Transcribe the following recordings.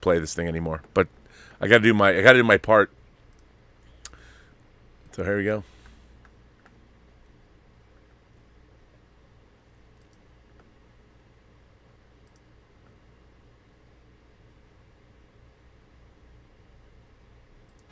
play this thing anymore. But I got to do my part. So here we go.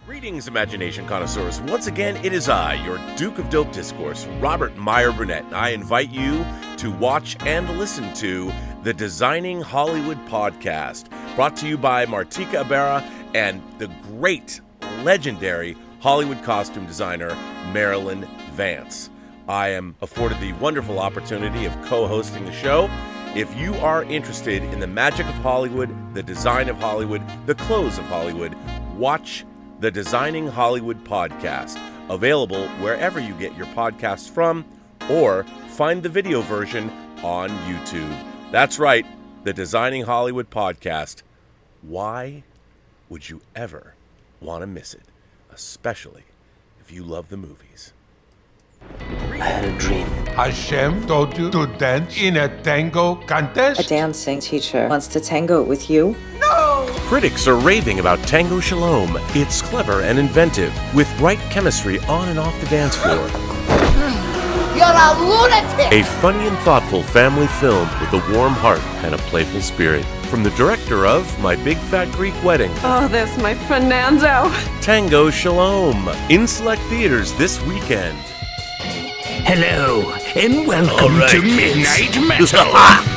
Greetings, imagination connoisseurs. Once again, it is I, your Duke of Dope Discourse, Robert Meyer Burnett. I invite you to watch and listen to the Designing Hollywood podcast, brought to you by Martika Ibarra and the great, legendary Hollywood costume designer, Marilyn Vance. I am afforded the wonderful opportunity of co-hosting the show. If you are interested in the magic of Hollywood, the design of Hollywood, the clothes of Hollywood, watch the Designing Hollywood podcast, available wherever you get your podcasts from, or find the video version on YouTube. That's right, the Designing Hollywood podcast. Why would you ever want to miss it? Especially if you love the movies. I had a dream. Hashem told you to dance in a tango contest? A dancing teacher wants to tango with you? Critics are raving about Tango Shalom. It's clever and inventive, with right chemistry on and off the dance floor. You're a lunatic! A funny and thoughtful family film with a warm heart and a playful spirit. From the director of My Big Fat Greek Wedding. Oh, that's my Fernando. Tango Shalom. In select theaters this weekend. Hello, and welcome to Midnight Metal.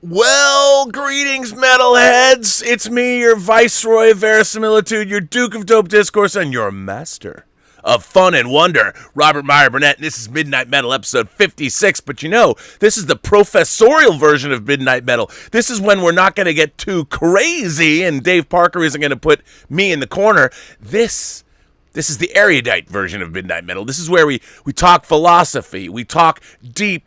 Well, greetings, metalheads. It's me, your Viceroy of Verisimilitude, your Duke of Dope Discourse, and your Master of Fun and Wonder, Robert Meyer Burnett. And this is Midnight Metal, episode 56. But you know, this is the professorial version of Midnight Metal. This is when we're not going to get too crazy, and Dave Parker isn't going to put me in the corner. This is the erudite version of Midnight Metal. This is where we talk philosophy. We talk deep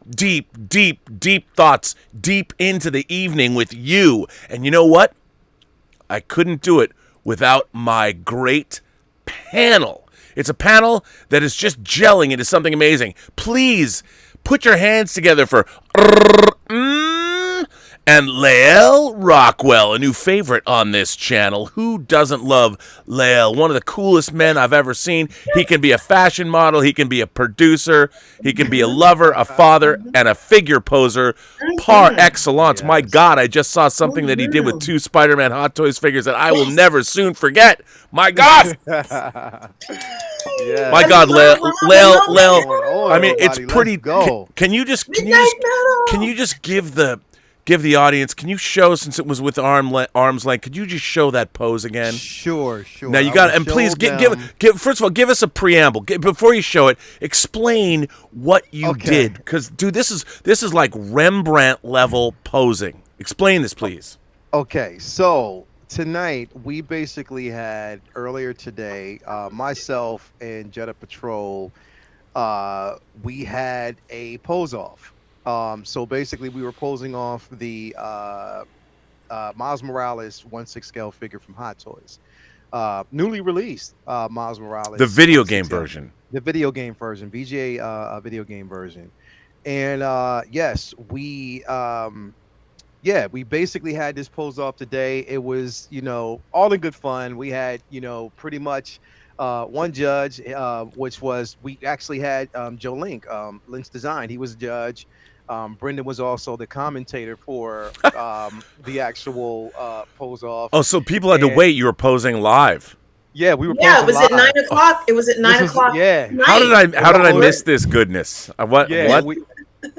thoughts deep into the evening with you. And you know what? I couldn't do it without my great panel. It's a panel that is just gelling into something amazing. Please put your hands together for and Lael Rockwell, a new favorite on this channel. Who doesn't love Lael? One of the coolest men I've ever seen. He can be a fashion model. He can be a producer. He can be a lover, a father, and a figure poser par excellence. Yes. My God, I just saw something that he did with 2 Spider-Man Hot Toys figures that I will never soon forget. My God. Yeah. My God, Lael. I mean, it's pretty. Can you just give the audience, can you show, since it was with arm's length, could you just show that pose again? Sure. Now you got it, and please give first of all, give us a preamble. Before you show it, explain what you did, because dude, this is like Rembrandt level posing. Explain this, please. Okay, so tonight we basically had, earlier today, myself and Jetta Patrol, we had a pose off. So basically, we were posing off the Miles Morales 1/6 scale figure from Hot Toys, newly released Miles Morales. The video game version. The video game version, VGA video game version, and yes, we basically had this pose off today. It was, all in good fun. We had, pretty much one judge, which was, we actually had Joe Link, Link's Design. He was a judge. Brendan was also the commentator for the actual pose off. Oh, so people had to wait. You were posing live. Yeah, we were. Yeah, it was live. at 9 o'clock. It was at 9 o'clock. Yeah. How did I miss this goodness? What?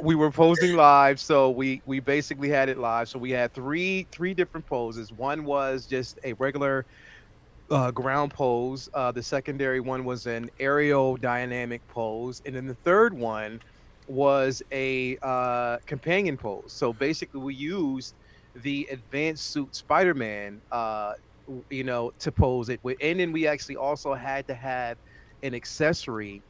we were posing live, so we basically had it live. So we had three different poses. One was just a regular ground pose. The secondary one was an aerodynamic pose, and then the third one was a companion pose. So basically, we used the advanced suit Spider-Man, to pose it with, and then we actually also had to have an accessory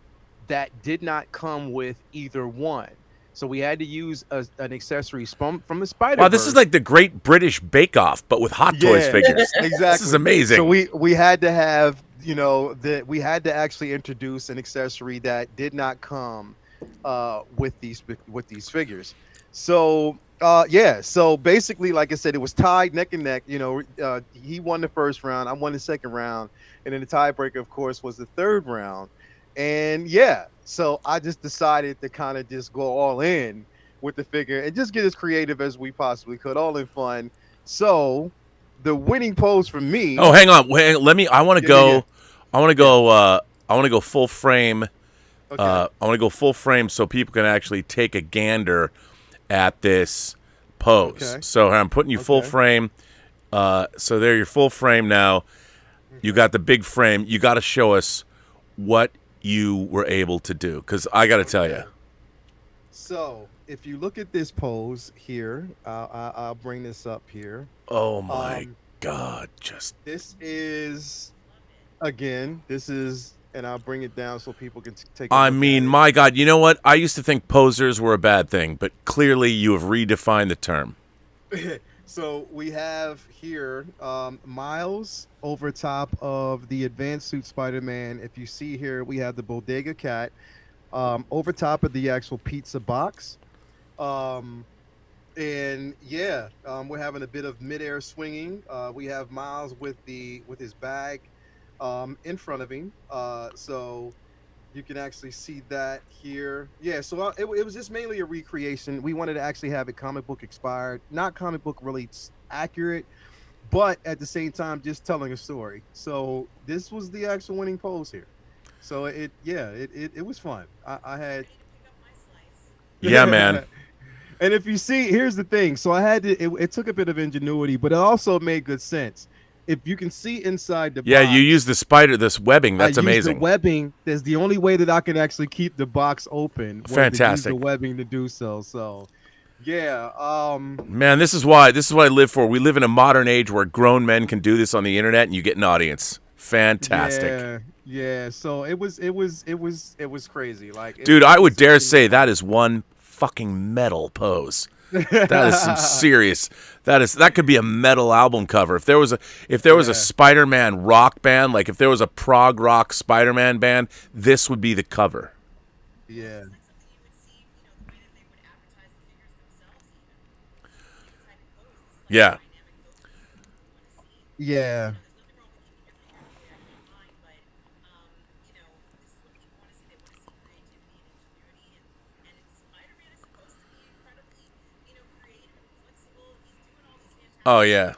that did not come with either one. So we had to use an accessory from the Spider. Wow, this is like the Great British Bake Off, but with Hot Toys figures. Exactly. This is amazing. So we had to have, we had to actually introduce an accessory that did not come with these figures. So so basically, like I said, it was tied neck and neck. He won the first round, I won the second round, and then the tiebreaker, of course, was the third round. And so I just decided to kind of just go all in with the figure and just get as creative as we possibly could, all in fun. So the winning pose for me. Oh, hang on. I want to go. I want to go. I want to go full frame. Okay. I want to go full frame so people can actually take a gander at this pose. Okay. So I'm putting you full frame. So there, you're full frame now. You got the big frame. You got to show us what you were able to do, because I got to tell you. So if you look at this pose here, I'll bring this up here. Oh my God! This is, and I'll bring it down so people can take. I mean, my God! You know what? I used to think posers were a bad thing, but clearly you have redefined the term. So we have here Miles over top of the advanced suit Spider-Man. If you see here, we have the Bodega Cat over top of the actual pizza box. We're having a bit of midair swinging. We have Miles with his bag in front of him. So you can actually see that here. Yeah, so it was just mainly a recreation. We wanted to actually have it comic book inspired, not comic book really accurate, but at the same time just telling a story. So this was the actual winning pose here. So it was fun. I had. Yeah, man. And if you see, here's the thing. So I had to. It took a bit of ingenuity, but it also made good sense. If you can see inside the box, you use this webbing. That's amazing. The webbing. There's the only way that I can actually keep the box open. Fantastic. To use the webbing to do so. So, yeah. Man, this is what I live for. We live in a modern age where grown men can do this on the internet, and you get an audience. Fantastic. Yeah. So it was crazy. Like, dude, I would dare say that is one fucking metal pose. That is some serious. That could be a metal album cover. If there was a Spider-Man rock band, like if there was a prog rock Spider-Man band, this would be the cover. Yeah. Yeah. Yeah. Oh yeah.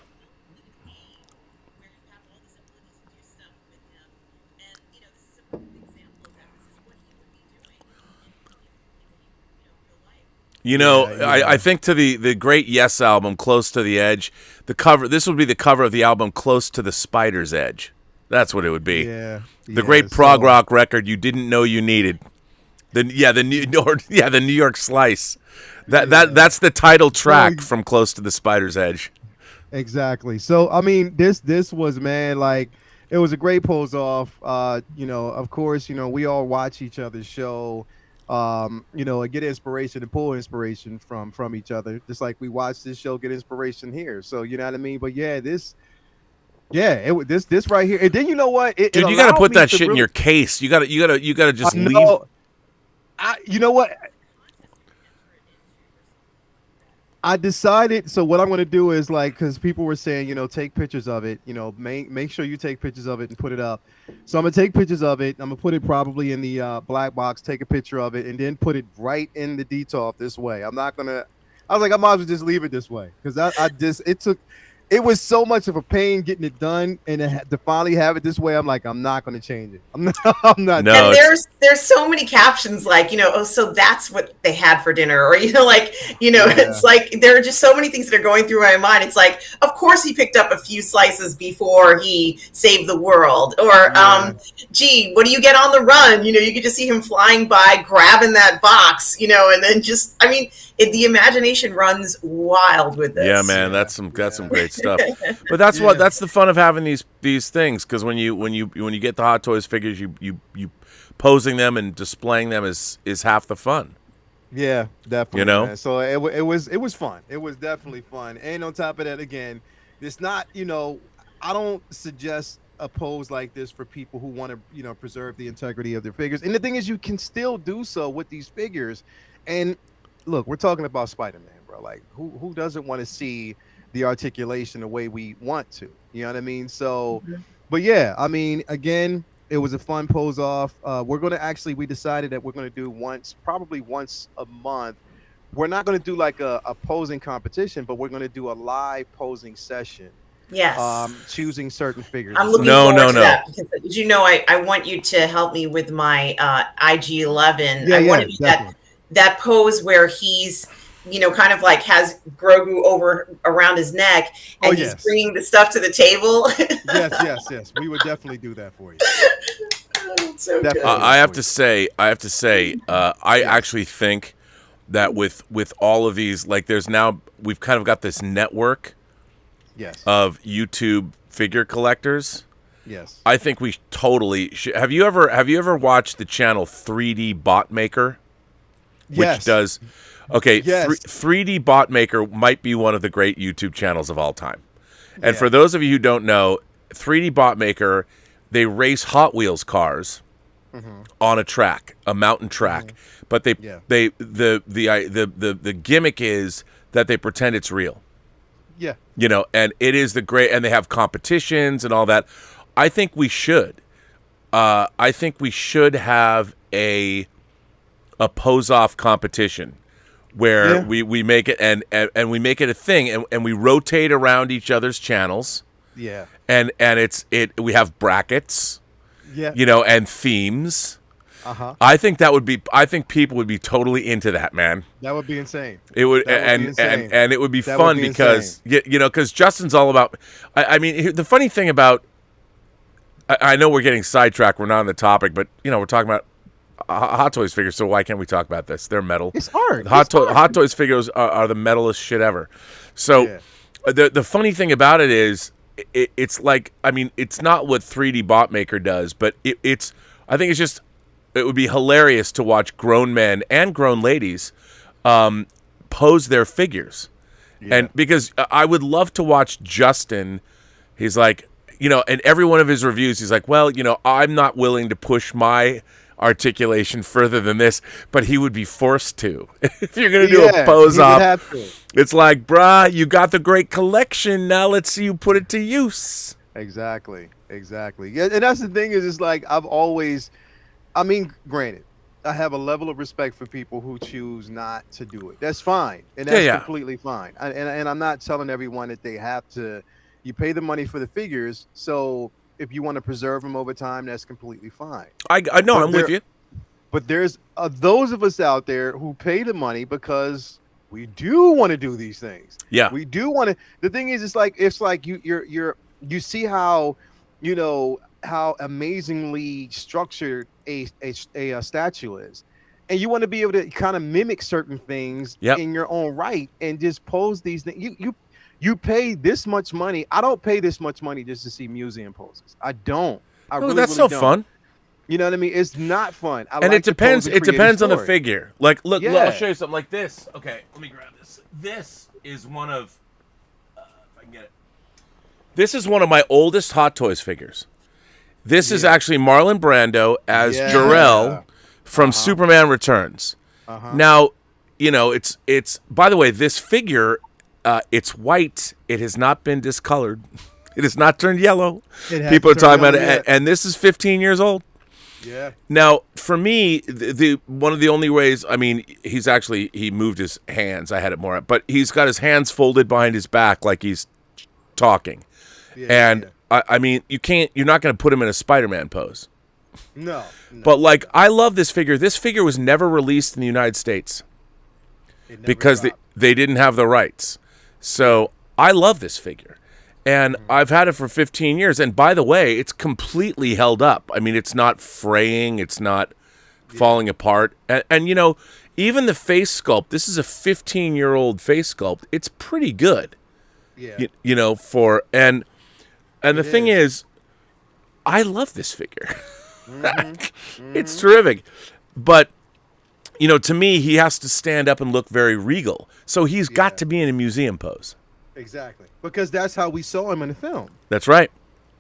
I think to the great Yes album, Close to the Edge, the cover. This would be the cover of the album, Close to the Spider's Edge. That's what it would be. Yeah. The great prog rock record you didn't know you needed. The New York Slice. That's the title track from Close to the Spider's Edge. Exactly. So I mean, this was, man, like, it was a great pose off. Of course, we all watch each other's show. And get inspiration and pull inspiration from each other, just like we watch this show, get inspiration here. So you know what I mean. But this right here, and then you know what, dude, you got to put that shit in your case. You got to just leave. You know what? I decided, so what I'm going to do is, like, because people were saying, take pictures of it, make sure you take pictures of it and put it up. So I'm going to take pictures of it. I'm going to put it probably in the black box, take a picture of it, and then put it right in the detox this way. I'm not going to, I was like, I might as well just leave it this way. Because it was so much of a pain getting it done, and to finally have it this way, I'm like, I'm not going to change it. I'm not. No, And there's so many captions like, oh, so that's what they had for dinner, or it's like there are just so many things that are going through my mind. It's like, of course he picked up a few slices before he saved the world, or gee, what do you get on the run? You could just see him flying by, grabbing that box, and then just, the imagination runs wild with this. Yeah, man, that's some great stuff. But that's the fun of having these things, because when you get the Hot Toys figures, you posing them and displaying them is half the fun. Yeah, definitely. Man. So it was fun. It was definitely fun. And on top of that, again, it's not, I don't suggest a pose like this for people who want to, preserve the integrity of their figures. And the thing is, you can still do so with these figures. And look, we're talking about Spider-Man, bro. Like, who doesn't want to see the articulation the way we want to? You know what I mean? So, but yeah, again, it was a fun pose off. We're going to we decided that we're going to do probably once a month. We're not going to do like a posing competition, but we're going to do a live posing session. Yes. Choosing certain figures. I'm looking forward to that, because I want you to help me with my IG-11. I want to do that pose where he's, kind of like has Grogu over around his neck, and he's bringing the stuff to the table. yes. We would definitely do that for you. So good. I have to say, I actually think that with all of these, like, we've kind of got this network of YouTube figure collectors. Yes. I think we totally should. Have you ever watched the channel 3D Bot Maker? Which does, okay, 3D Bot Maker might be one of the great YouTube channels of all time. And for those of you who don't know, 3D Bot Maker, they race Hot Wheels cars on a track, a mountain track. But the gimmick is that they pretend it's real. Yeah. And it is and they have competitions and all that. I think we should. I think we should have a pose off competition where we make it and we make it a thing, and we rotate around each other's channels. Yeah. And we have brackets. Yeah. And themes. I think people would be totally into that, man. That would be insane. It would, and it would be fun because because Justin's all about. The funny thing about, I know we're getting sidetracked. We're not on the topic, but we're talking about Hot Toys figures, so why can't we talk about this? They're metal. It's art. Hot Toys figures are the metalest shit ever. So the funny thing about it is, it's like, it's not what 3D Bot Maker does, but I think it would be hilarious to watch grown men and grown ladies pose their figures. And because I would love to watch Justin, he's like, and every one of his reviews, he's like, well, I'm not willing to push my articulation further than this, but he would be forced to. If you're going to do a pose off, it's like, brah, you got the great collection. Now let's see you put it to use. Exactly. Yeah, and that's the thing is, it's like, I've always, granted, I have a level of respect for people who choose not to do it. That's fine. And that's completely fine. And I'm not telling everyone that they have to. You pay the money for the figures, so if you want to preserve them over time, that's completely fine. I know, I'm with you. But there's those of us out there who pay the money because we do want to do these things. Yeah, we do want to. The thing is, it's like you see how, how amazingly structured a statue is, and you want to be able to kind of mimic certain things in your own right and just pose these things. You pay this much money. I don't pay this much money just to see museum poses. I don't. That's no fun. You know what I mean? It's not fun. It depends. It depends on the figure. Like, look, I'll show you something like this. Okay, let me grab this. This is one of, if I can get it. This is one of my oldest Hot Toys figures. This is actually Marlon Brando as Jor-El from Superman Returns. Now, it's. By the way, this figure. It's white. It has not been discolored. It has not turned yellow. People are talking about it, and this is 15 years old. Yeah. Now, for me, the one of the only ways, he moved his hands. I had it more, but he's got his hands folded behind his back like he's talking. Yeah, And yeah. I mean, you're not going to put him in a Spider-Man pose. No. But like, I love this figure. This figure was never released in the United States because they didn't have the rights. So I love this figure. And I've had it for 15 years. And by the way, it's completely held up. I mean, it's not fraying. It's not falling apart. And you know, even the face sculpt, this is a 15-year-old face sculpt. It's pretty good. Yeah. You know, and the thing is, I love this figure. It's terrific. But, you know, to me, he has to stand up and look very regal. So he's got to be in a museum pose. Exactly. Because that's how we saw him in the film. That's right.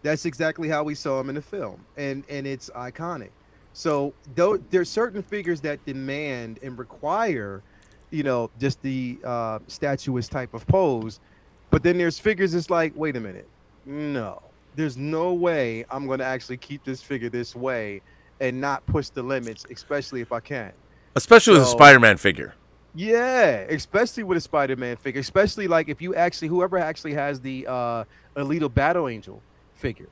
That's exactly how we saw him in the film. And it's iconic. So there's certain figures that demand and require, you know, just the statuesque type of pose. But then there's figures that's like, wait a minute. No, there's no way I'm going to actually keep this figure this way and not push the limits, especially if I can. Especially with a Spider-Man figure. Yeah, especially with a Spider-Man figure, especially like if you actually, whoever actually has the Alita Battle Angel figure,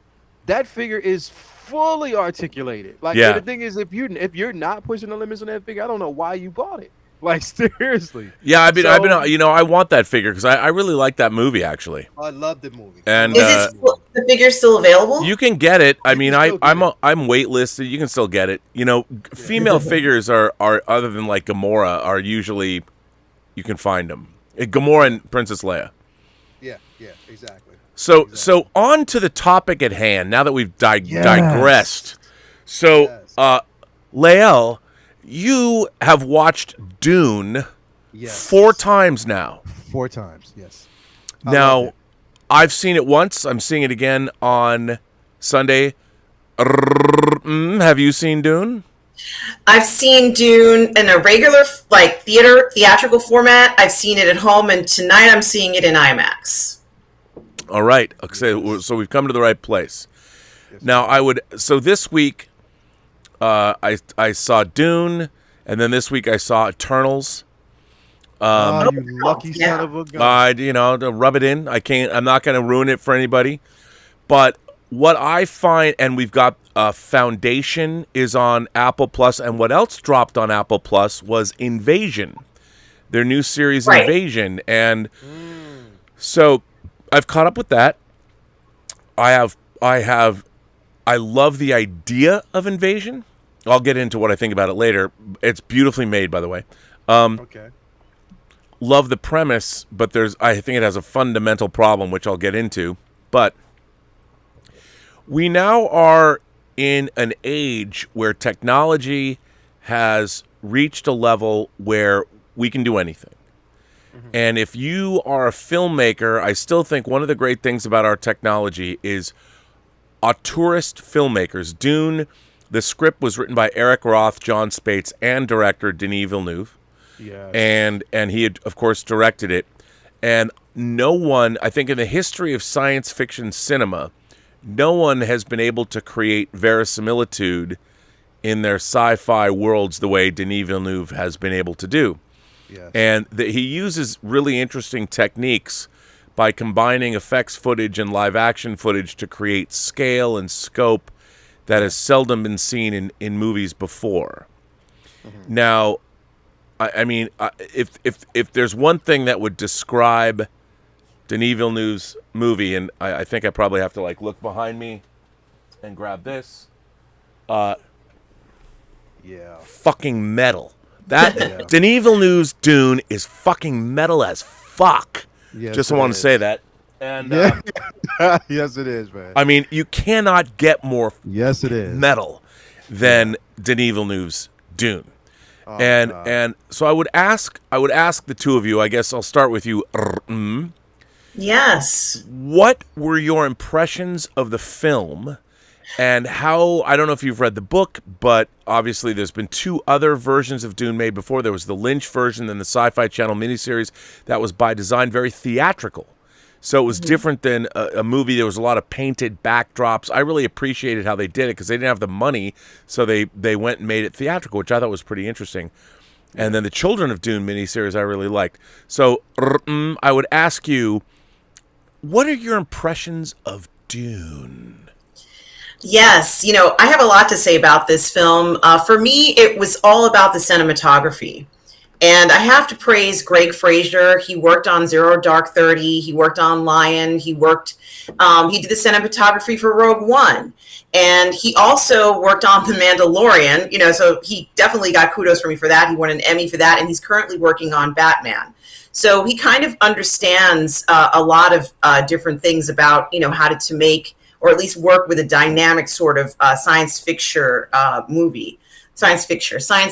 that figure is fully articulated. Like the thing is, if you're not pushing the limits on that figure, I don't know why you bought it. Like seriously. Yeah, I've been, you know, I want that figure because I really like that movie actually. I love the movie. And is the figure still available? You can get it. I mean, I'm waitlisted. You can still get it. You know, female figures are other than like Gamora are usually you can find them. Gamora and Princess Leia. Yeah, exactly. So on to the topic at hand. Now that we've digressed. So, Lael, you have watched Dune 4 times now. 4 times, yes. Now, I've seen it once. I'm seeing it again on Sunday. Have you seen Dune? I've seen Dune in a regular, like, theatrical format. I've seen it at home, and tonight I'm seeing it in IMAX. All right. Okay, so we've come to the right place. Now, so this week, I saw Dune, and then this week I saw Eternals. You lucky son of a gun. To rub it in. I'm not going to ruin it for anybody. But what I find, and we've got Foundation is on Apple Plus, and what else dropped on Apple Plus was Invasion, their new series Invasion, and so I've caught up with that. I love the idea of Invasion. I'll get into what I think about it later. It's beautifully made, by the way. Okay. Love the premise, but I think it has a fundamental problem, which I'll get into. But we now are in an age where technology has reached a level where we can do anything. And if you are a filmmaker, I still think one of the great things about our technology is auteurist filmmakers. Dune, the script was written by Eric Roth, John Spates, and director Denis Villeneuve. Yeah. And he had, of course, directed it. And no one, I think in the history of science fiction cinema, no one has been able to create verisimilitude in their sci-fi worlds the way Denis Villeneuve has been able to do. Yes. And he uses really interesting techniques by combining effects footage and live action footage to create scale and scope that has seldom been seen in movies before. Now, I mean, if there's one thing that would describe Denis Villeneuve's movie, and I think I probably have to like look behind me and grab this. Fucking metal. That Denis Villeneuve's Dune is fucking metal as fuck. Yes, Just want to say that. And yes, it is, man. I mean, you cannot get more it is metal than Denis Villeneuve's Dune. And so I would ask the two of you. I guess I'll start with you. Yes. What were your impressions of the film, and how? I don't know if you've read the book, but obviously there's been 2 other versions of Dune made before. There was the Lynch version, then the Sci-Fi Channel miniseries that was by design very theatrical. So it was different than a movie. There was a lot of painted backdrops. I really appreciated how they did it because they didn't have the money, so they went and made it theatrical, which I thought was pretty interesting. And then the Children of Dune miniseries I really liked. So I would ask you, what are your impressions of Dune? Yes, I have a lot to say about this film. For me, it was all about the cinematography. And I have to praise Greg Fraser. He worked on Zero Dark 30. He worked on Lion. He did the cinematography for Rogue One. And he also worked on The Mandalorian, so he definitely got kudos from me for that. He won an Emmy for that, and he's currently working on Batman. So he kind of understands a lot of different things about, how to make, or at least work with a dynamic sort of science fiction movie. Science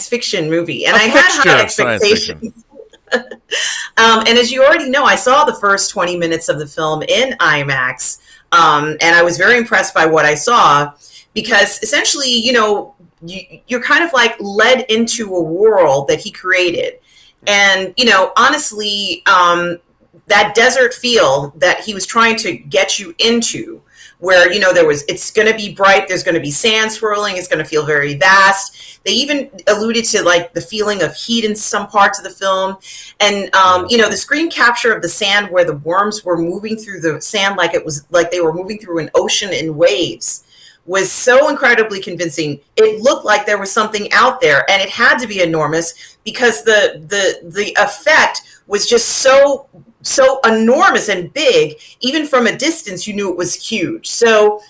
fiction movie. And I had high expectations. And as you already know, I saw the first 20 minutes of the film in IMAX. And I was very impressed by what I saw, because essentially, you're kind of like led into a world that he created. And, honestly, that desert feel that he was trying to get you into, where, it's going to be bright, there's going to be sand swirling, it's going to feel very vast. They even alluded to like the feeling of heat in some parts of the film. And, the screen capture of the sand where the worms were moving through the sand like it was like they were moving through an ocean in waves was so incredibly convincing. It looked like there was something out there, and it had to be enormous because the effect was just so enormous and big. Even from a distance, you knew it was huge. So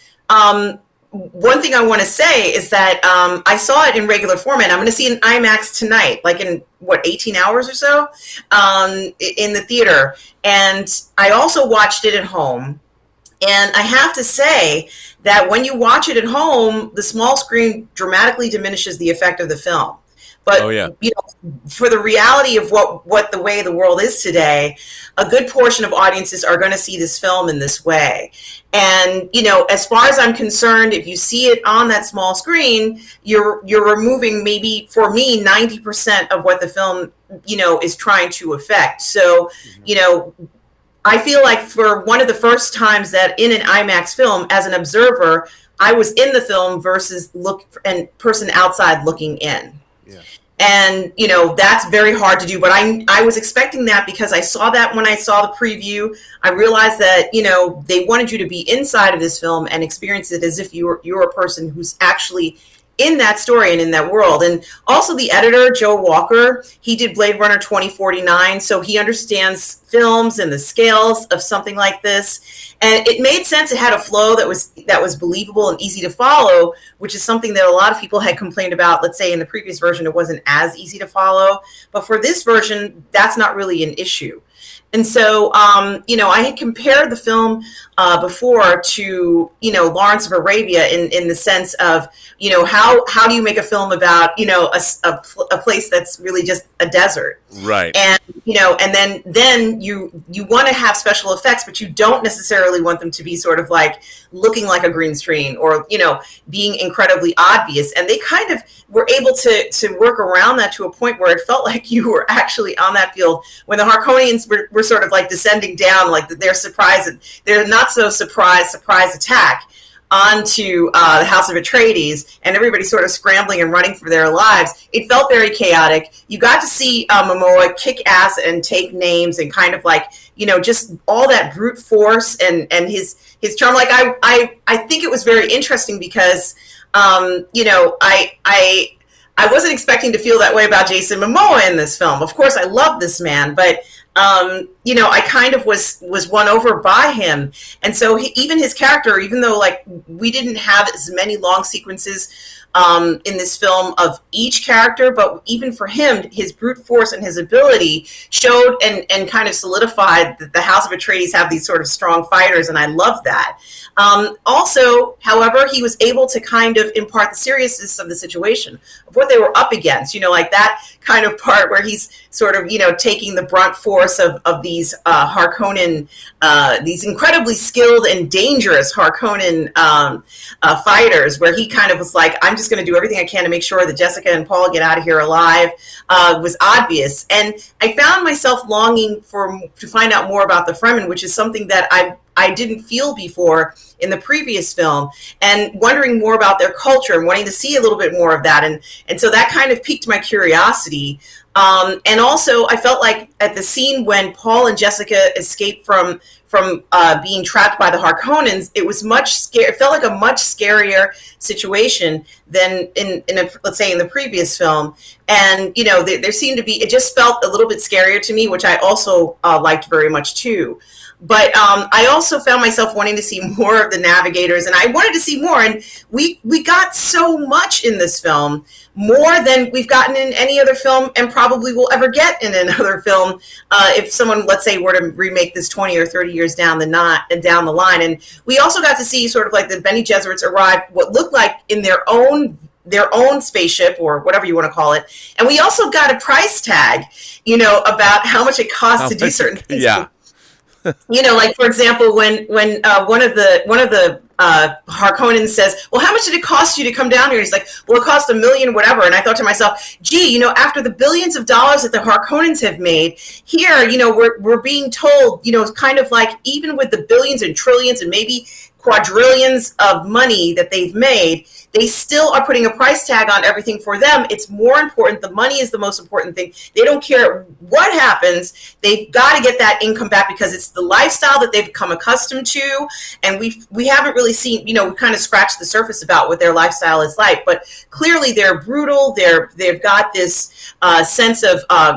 one thing I want to say is that I saw it in regular format. I'm going to see it in IMAX tonight, like in 18 hours or so in the theater. And I also watched it at home. And I have to say that when you watch it at home, the small screen dramatically diminishes the effect of the film. But for the reality of what the way the world is today, a good portion of audiences are going to see this film in this way. And as far as I'm concerned, if you see it on that small screen, you're removing, maybe for me, 90% of what the film is trying to affect. So I feel like for one of the first times that in an IMAX film, as an observer, I was in the film versus person outside looking in. Yeah. And, that's very hard to do. But I was expecting that because I saw that when I saw the preview. I realized that, they wanted you to be inside of this film and experience it as if you're a person who's actually in that story and in that world. And also the editor, Joe Walker, he did Blade Runner 2049, so he understands films and the scales of something like this. And it made sense. It had a flow that was believable and easy to follow, which is something that a lot of people had complained about. Let's say in the previous version, it wasn't as easy to follow. But for this version, that's not really an issue. And so, I had compared the film before to, Lawrence of Arabia in the sense of, how do you make a film about, a place that's really just a desert? Right. And, and then you want to have special effects, but you don't necessarily want them to be sort of like looking like a green screen or, being incredibly obvious. And they kind of were able to work around that to a point where it felt like you were actually on that field when the Harkonnens were sort of like descending down, like they're surprised, they're not so surprise attack onto the House of Atreides, and everybody sort of scrambling and running for their lives. It felt very chaotic. You got to see Momoa kick ass and take names and kind of like, just all that brute force and his charm. Like I think it was very interesting because, I wasn't expecting to feel that way about Jason Momoa in this film. Of course, I love this man, but I kind of was won over by him. And so even his character, even though like we didn't have as many long sequences in this film of each character, but even for him, his brute force and his ability showed and kind of solidified that the House of Atreides have these sort of strong fighters, and I love that. Also, however, he was able to kind of impart the seriousness of the situation, of what they were up against, like that kind of part where he's sort of, taking the brunt force of these Harkonnen, these incredibly skilled and dangerous Harkonnen fighters, where he kind of was like, I'm just going to do everything I can to make sure that Jessica and Paul get out of here alive, was obvious. And I found myself longing to find out more about the Fremen, which is something that I didn't feel before in the previous film, and wondering more about their culture and wanting to see a little bit more of that. And so that kind of piqued my curiosity. And also, I felt like at the scene when Paul and Jessica escaped from being trapped by the Harkonnens, it was it felt like a much scarier situation than let's say in the previous film. And there seemed to be, it just felt a little bit scarier to me, which I also liked very much too. But I also found myself wanting to see more of the navigators, and I wanted to see more. And we got so much in this film, more than we've gotten in any other film, and probably will ever get in another film. If someone, let's say, were to remake this 20 or 30 years down the line, and we also got to see sort of like the Bene Gesserits arrive, what looked like in their own spaceship, or whatever you want to call it. And we also got a price tag, about how much it costs to do certain things. Yeah. Like, for example, when one of the Harkonnens says, well, how much did it cost you to come down here? And he's like, well, it cost $1 million, whatever. And I thought to myself, gee, after the billions of dollars that the Harkonnens have made here, we're being told, kind of like, even with the billions and trillions and maybe quadrillions of money that they've made, they still are putting a price tag on everything. For them, it's more important. The money is the most important thing. They don't care what happens. They've got to get that income back, because it's the lifestyle that they've become accustomed to. And we haven't really seen, we kind of scratched the surface about what their lifestyle is like. But clearly they're brutal. They've got this sense of, I'm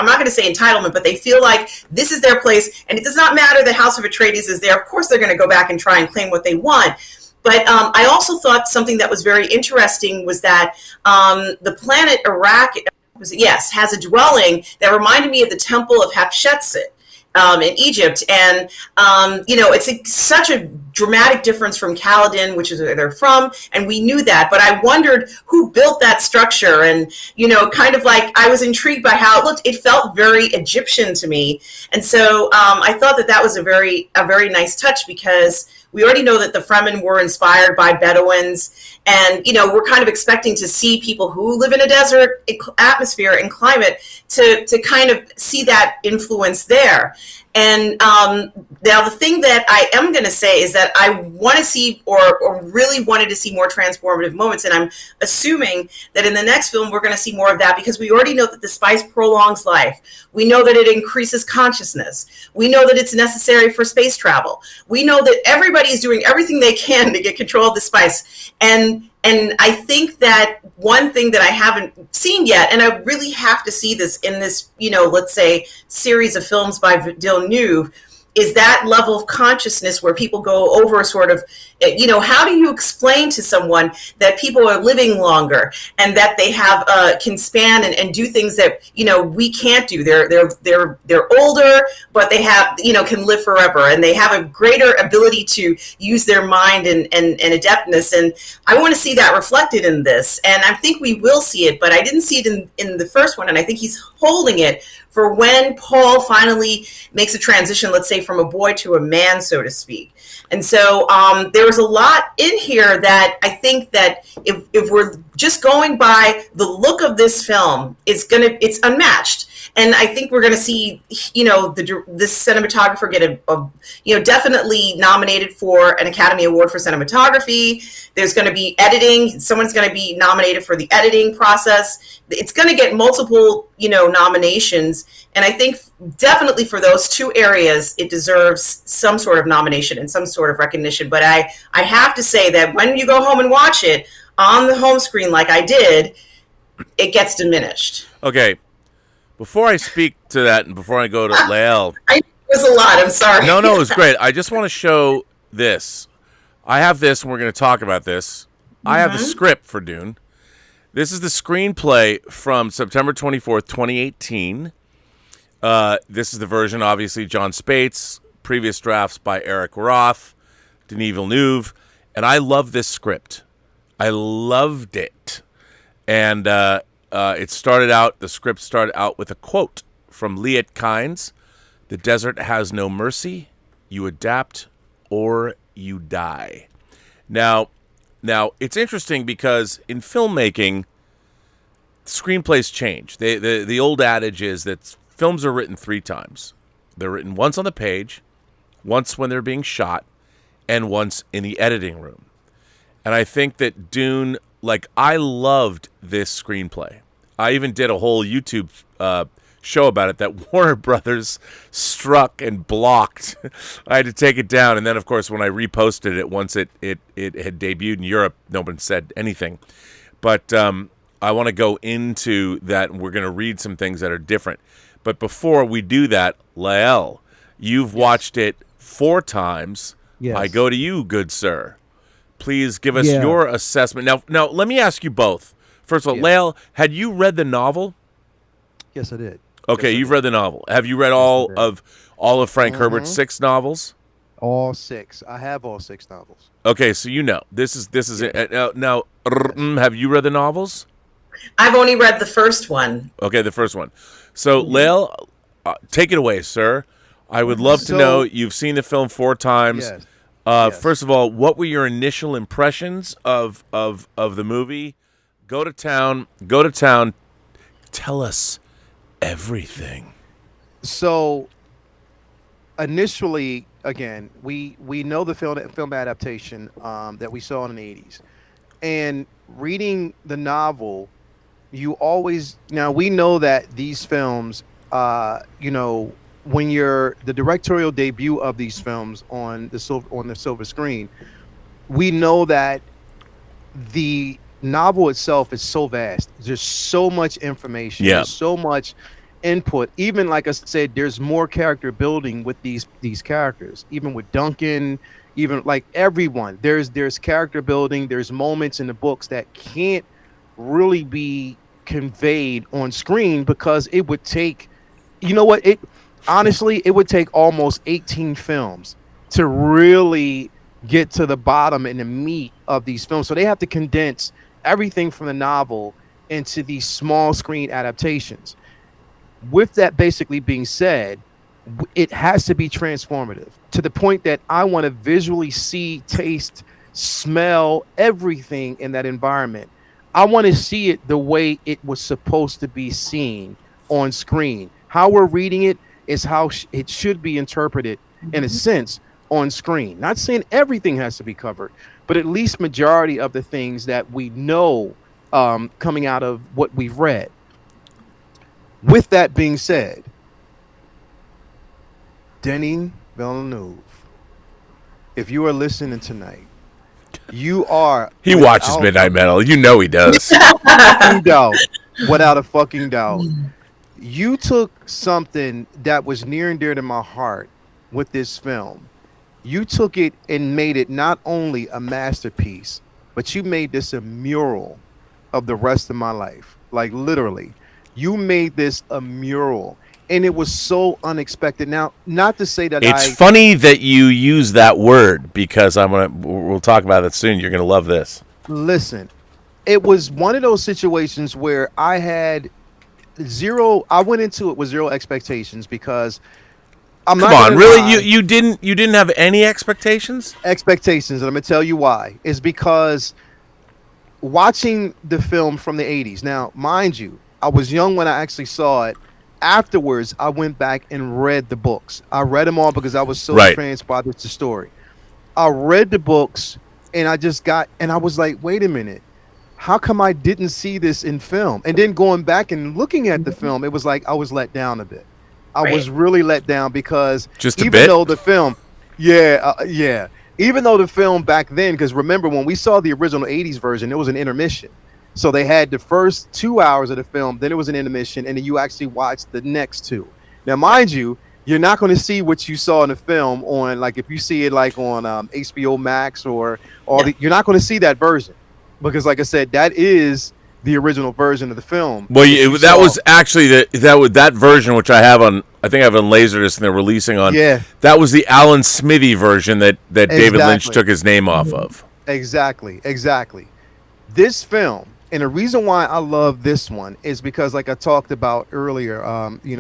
not going to say entitlement, but they feel like this is their place. And it does not matter the House of Atreides is there. Of course, they're going to go back and try and claim what they want. But I also thought something that was very interesting was that the planet Iraq, has a dwelling that reminded me of the Temple of Hatshepsut in Egypt. And, it's such a dramatic difference from Caladan, which is where they're from. And we knew that. But I wondered who built that structure. And, kind of like, I was intrigued by how it looked. It felt very Egyptian to me. And so I thought that was a very nice touch, because we already know that the Fremen were inspired by Bedouins, and we're kind of expecting to see people who live in a desert atmosphere and climate to kind of see that influence there. And now the thing that I am going to say is that I want to see, or really wanted to see, more transformative moments. And I'm assuming that in the next film, we're going to see more of that, because we already know that the spice prolongs life. We know that it increases consciousness. We know that it's necessary for space travel. We know that everybody is doing everything they can to get control of the spice. And I think that one thing that I haven't seen yet, and I really have to see this in this, let's say, series of films by Villeneuve, is that level of consciousness where people go over sort of, how do you explain to someone that people are living longer and that they have can span and do things that we can't do. They're older, but they have can live forever, and they have a greater ability to use their mind and adeptness. And I want to see that reflected in this, and I think we will see it. But I didn't see it in the first one, and I think he's holding it for when Paul finally makes a transition, let's say, from a boy to a man, so to speak. And so there was a lot in here that I think that if we're just going by the look of this film, it's unmatched. And I think we're going to see, this cinematographer get definitely nominated for an Academy Award for cinematography. There's going to be editing. Someone's going to be nominated for the editing process. It's going to get multiple, nominations. And I think definitely for those two areas, it deserves some sort of nomination and some sort of recognition. But I have to say that when you go home and watch it on the home screen like I did, it gets diminished. Okay. Before I speak to that, and before I go to Lael, it was a lot. I'm sorry. No, it was great. I just want to show this. I have this, and we're going to talk about this. I have the script for Dune. This is the screenplay from September 24th, 2018. This is the version, obviously, John Spates. Previous drafts by Eric Roth, Denis Villeneuve, and I love this script. I loved it, and the script started out with a quote from Liet Kynes: "The desert has no mercy. You adapt or you die." Now, it's interesting because in filmmaking, screenplays change. The old adage is that films are written 3 times. They're written once on the page, once when they're being shot, and once in the editing room. And I think that Dune, like, I loved this screenplay. I even did a whole YouTube show about it that Warner Brothers struck and blocked. I had to take it down. And then, of course, when I reposted it, once it had debuted in Europe, no one said anything. But I want to go into that, and we're going to read some things that are different. But before we do that, Lael, you've watched it 4 times. Yes. I go to you, good sir. Please give us your assessment. Now, let me ask you both. First of all, Lael, had you read the novel? Yes, I did. Okay, Yes, I you've did. read the novel. Have you read all of Frank Herbert's 6 novels? All 6. I have all 6 novels. Okay, so you know this is it. Now, have you read the novels? I've only read the first one. Okay, the first one. So, Lael, take it away, sir. I would love to know. You've seen the film 4 times. Yes. Yes. First of all, what were your initial impressions of the movie? Go to town. Tell us everything. So, initially, again, we know the film adaptation that we saw in the 80s. And reading the novel, we know that these films, when you're the directorial debut of these films on the silver screen, we know that the novel itself is so vast. There's so much information. Yeah. There's so much input. Even like I said, there's more character building with these characters. Even with Duncan, even like everyone, there's character building. There's moments in the books that can't really be conveyed on screen because it would take, honestly, it would take almost 18 films to really get to the bottom and the meat of these films. So they have to condense everything from the novel into these small screen adaptations. With that basically being said, it has to be transformative to the point that I want to visually see, taste, smell everything in that environment. I want to see it the way it was supposed to be seen on screen. How we're reading it is how it should be interpreted in a sense on screen. Not saying everything has to be covered, but at least majority of the things that we know coming out of what we've read. With that being said, Denis Villeneuve, if you are listening tonight, you are... He watches Midnight Metal. You know he does. Without a fucking doubt. You took something that was near and dear to my heart with this film. You took it and made it not only a masterpiece, but you made this a mural of the rest of my life. Like literally. You made this a mural. And it was so unexpected. Now, not to say that it's funny that you use that word because we'll talk about it soon. You're gonna love this. Listen, it was one of those situations where I went into it with zero expectations because Come on, really? You didn't have any expectations? Expectations, and I'm gonna tell you why. Is because watching the film from the 80s. Now, mind you, I was young when I actually saw it. Afterwards, I went back and read the books. I read them all because I was so entranced by the story. I read the books and I was like, wait a minute. How come I didn't see this in film? And then going back and looking at the film, it was like I was let down a bit. I was really let down because though the film, even though the film back then, because remember when we saw the original 80s version, it was an intermission. So they had the first 2 hours of the film, then it was an intermission, and then you actually watched the next 2. Now, mind you, you're not going to see what you saw in the film on, like if you see it like on HBO Max or you're not going to see that version because, like I said, that is the original version of the film. Well, that was actually that version which I think I have on Laserdisc and they're releasing on. Yeah, that was the Alan Smithy version that David Lynch took his name off of. Exactly. This film. And the reason why I love this one is because, like I talked about earlier,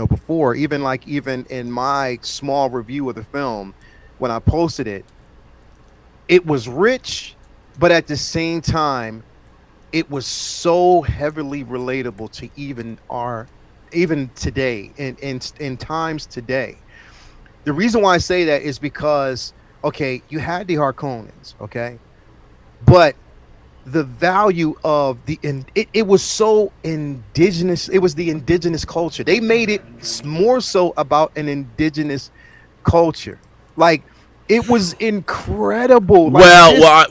before, even in my small review of the film, when I posted it, it was rich, but at the same time, it was so heavily relatable to even today, in times today. The reason why I say that is because, okay, you had the Harkonnens, okay, but the value of it was so indigenous. It was the indigenous culture. They made it more so about an indigenous culture. Like, it was incredible. Like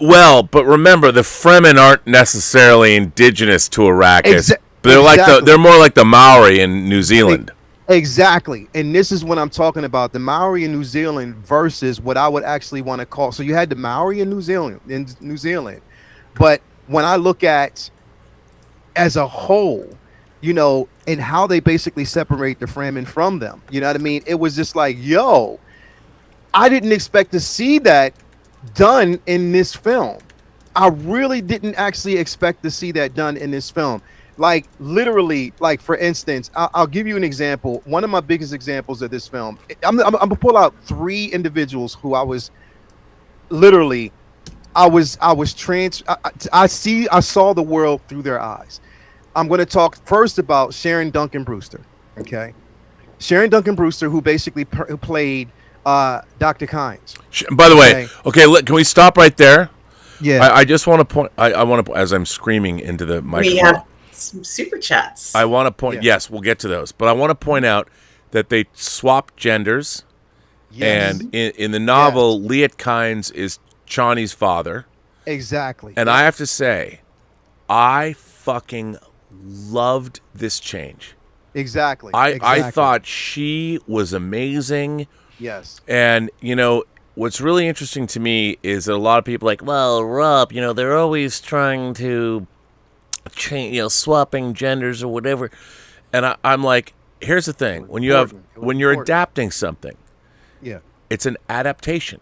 but remember, the Fremen aren't necessarily indigenous to Arrakis. They're more like the Maori in New Zealand. Exactly. And this is what I'm talking about. The Maori in New Zealand versus what I would actually want to call. So you had the Maori in New Zealand. But when I look at as a whole, you know, and how they basically separate the Fremen from them, you know what I mean? It was just like, yo, I didn't expect to see that done in this film. I really didn't actually expect to see that done in this film. Like, literally, like, for instance, I'll give you an example. One of my biggest examples of this film, I'm gonna pull out 3 individuals who I saw the world through their eyes. I'm going to talk first about Sharon Duncan Brewster. Okay. Sharon Duncan Brewster, who basically who played Dr. Kynes. By the way, can we stop right there? Yeah. I just want to point, I want to, as I'm screaming into the microphone. We have some super chats. I want to point, yes, we'll get to those, but I want to point out that they swapped genders. Yes. And in the novel, Liet Kynes is Chani's father. Exactly. And I have to say, I fucking loved this change. Exactly. I thought she was amazing. Yes. And, you know, what's really interesting to me is that a lot of people are like, well, Rob, you know, they're always trying to change, you know, swapping genders or whatever. And I'm like, here's the thing. When you're adapting something, it's an adaptation.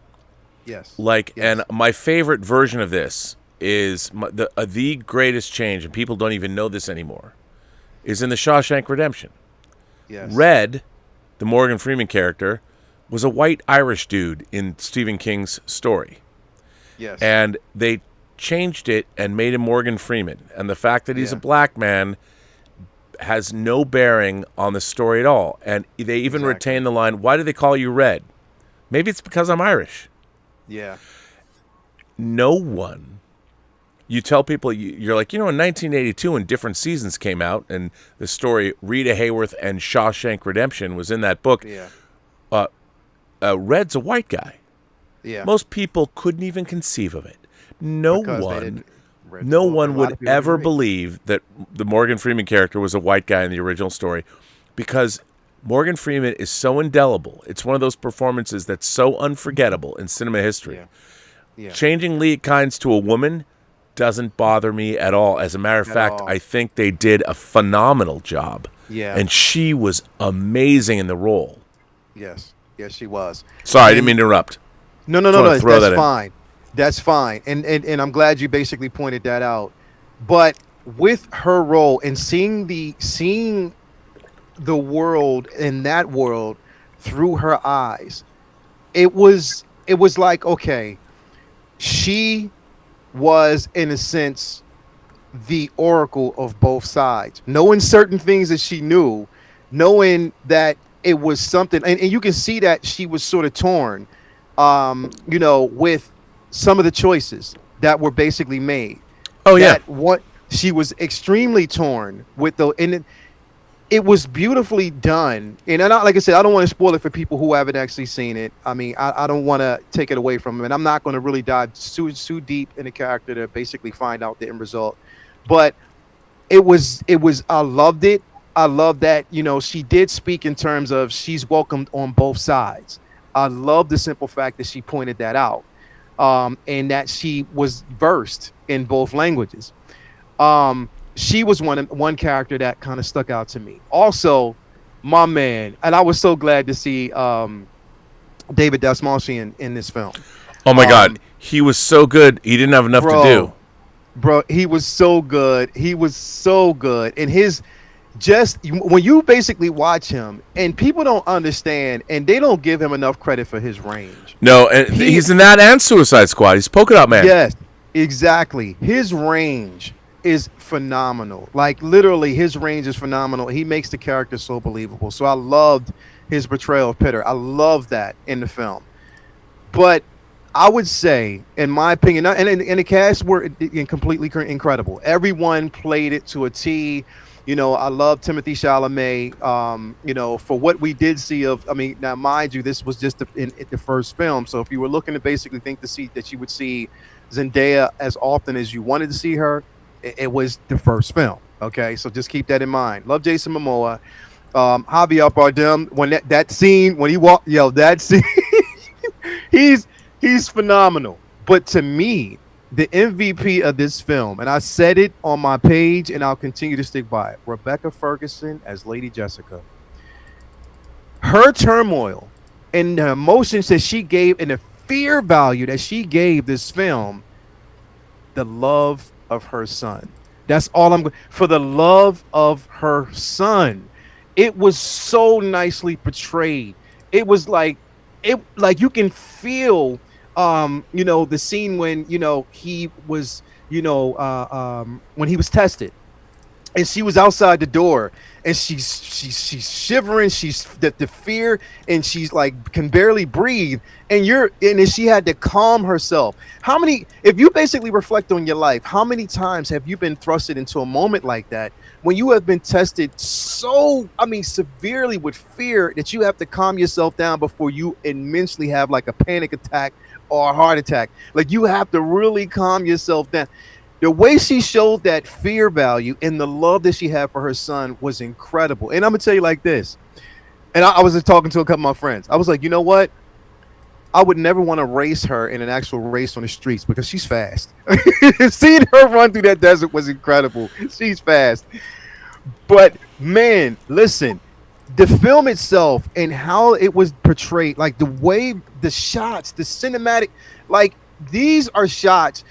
Yes. And my favorite version of this is the greatest change, and people don't even know this anymore, is in the Shawshank Redemption. Yes. Red, the Morgan Freeman character, was a white Irish dude in Stephen King's story. Yes. And they changed it and made him Morgan Freeman. And the fact that he's a black man has no bearing on the story at all. And they even retain the line, why do they call you Red? Maybe it's because I'm Irish. Yeah. No one. You tell people, you're like, you know, in 1982 when different seasons came out and the story Rita Hayworth and Shawshank Redemption was in that book. Yeah. Red's a white guy. Yeah. Most people couldn't even conceive of it. No one would ever believe that the Morgan Freeman character was a white guy in the original story, because Morgan Freeman is so indelible. It's one of those performances that's so unforgettable in cinema history. Yeah. Changing Liet Kynes to a woman doesn't bother me at all. As a matter of fact, I think they did a phenomenal job. Yeah. And she was amazing in the role. Yes. Yes, she was. Sorry, I didn't mean to interrupt. No. That's fine. That's fine. And I'm glad you basically pointed that out. But with her role and seeing the world in that world through her eyes, it was like, okay, she was in a sense the oracle of both sides, knowing certain things that she knew, knowing that it was something, and you can see that she was sort of torn, you know, with some of the choices that were basically made. What she was extremely torn with, and it was beautifully done. And like I said, I don't want to spoil it for people who haven't actually seen it. I mean, I don't want to take it away from them, and I'm not going to really dive too deep in the character to basically find out the end result. But it was. I loved it. I love that, you know, she did speak in terms of she's welcomed on both sides. I love the simple fact that she pointed that out, and that she was versed in both languages. She was one character that kind of stuck out to me. Also, my man, and I was so glad to see David Dastmalchian in this film. Oh my God, he was so good. He didn't have enough to do. Bro, he was so good. He was so good, and when you basically watch him, and people don't understand, and they don't give him enough credit for his range. No, and he's in that and Suicide Squad. He's Polka Dot Man. Yes, exactly. His range is phenomenal. Like, literally, his range is phenomenal. He makes the character so believable. So I loved his portrayal of Pitter. I love that in the film. But I would say, in my opinion, and the cast were completely incredible. Everyone played it to a T. You know, I love Timothée Chalamet. You know, for what we did see of, I mean, now mind you, this was just in the first film. So if you were looking to basically think to see that you would see Zendaya as often as you wanted to see her, it was the first film. Okay, so just keep that in mind. Love Jason Momoa, Javier Bardem. When that scene when he walked, that scene, he's phenomenal. But to me, the MVP of this film, and I said it on my page, and I'll continue to stick by it. Rebecca Ferguson as Lady Jessica. Her turmoil and the emotions that she gave, and the fear value that she gave this film, the love of her son. That's all I'm going for. The love of her son. It was so nicely portrayed. It was like you can feel you know, the scene when, you know, he was, you know, when he was tested and she was outside the door and she's shivering, she's the fear, and she's like can barely breathe, and then she had to calm herself. How many, if you basically reflect on your life, how many times have you been thrusted into a moment like that when you have been tested so, I mean, severely with fear that you have to calm yourself down before you immensely have like a panic attack or a heart attack? Like, you have to really calm yourself down. The way she showed that fear value and the love that she had for her son was incredible. And I'm gonna tell you like this, and I was just talking to a couple of my friends. I was like, you know what? I would never want to race her in an actual race on the streets because she's fast. Seeing her run through that desert was incredible. She's fast. But man, listen, the film itself and how it was portrayed, like the way the shots, the cinematic, like these are shots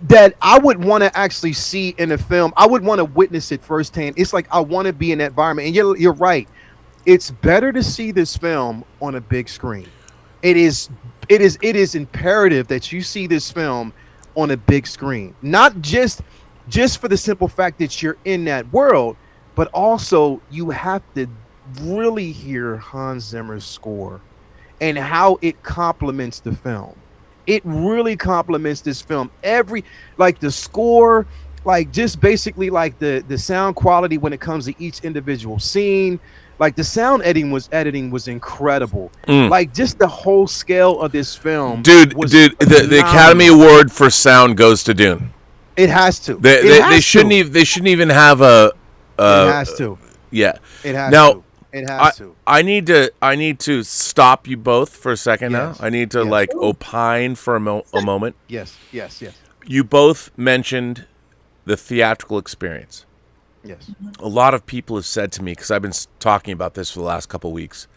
that I would want to actually see in a film. I would want to witness it firsthand. It's like I want to be in that environment. And you're right. It's better to see this film on a big screen. It is imperative that you see this film on a big screen. Not just for the simple fact that you're in that world, but also you have to really hear Hans Zimmer's score and how it complements the film. It really complements this film. Like the score, like just basically like the sound quality when it comes to each individual scene. Like the sound editing was incredible. Like just the whole scale of this film. Dude, the Academy Award for sound goes to Dune. It has to. They shouldn't even have a. It has to. Yeah. It has now, to. It has to. I need to stop you both for a second now. I need to opine for a moment. Yes. You both mentioned the theatrical experience. Yes. A lot of people have said to me, because I've been talking about this for the last couple of weeks,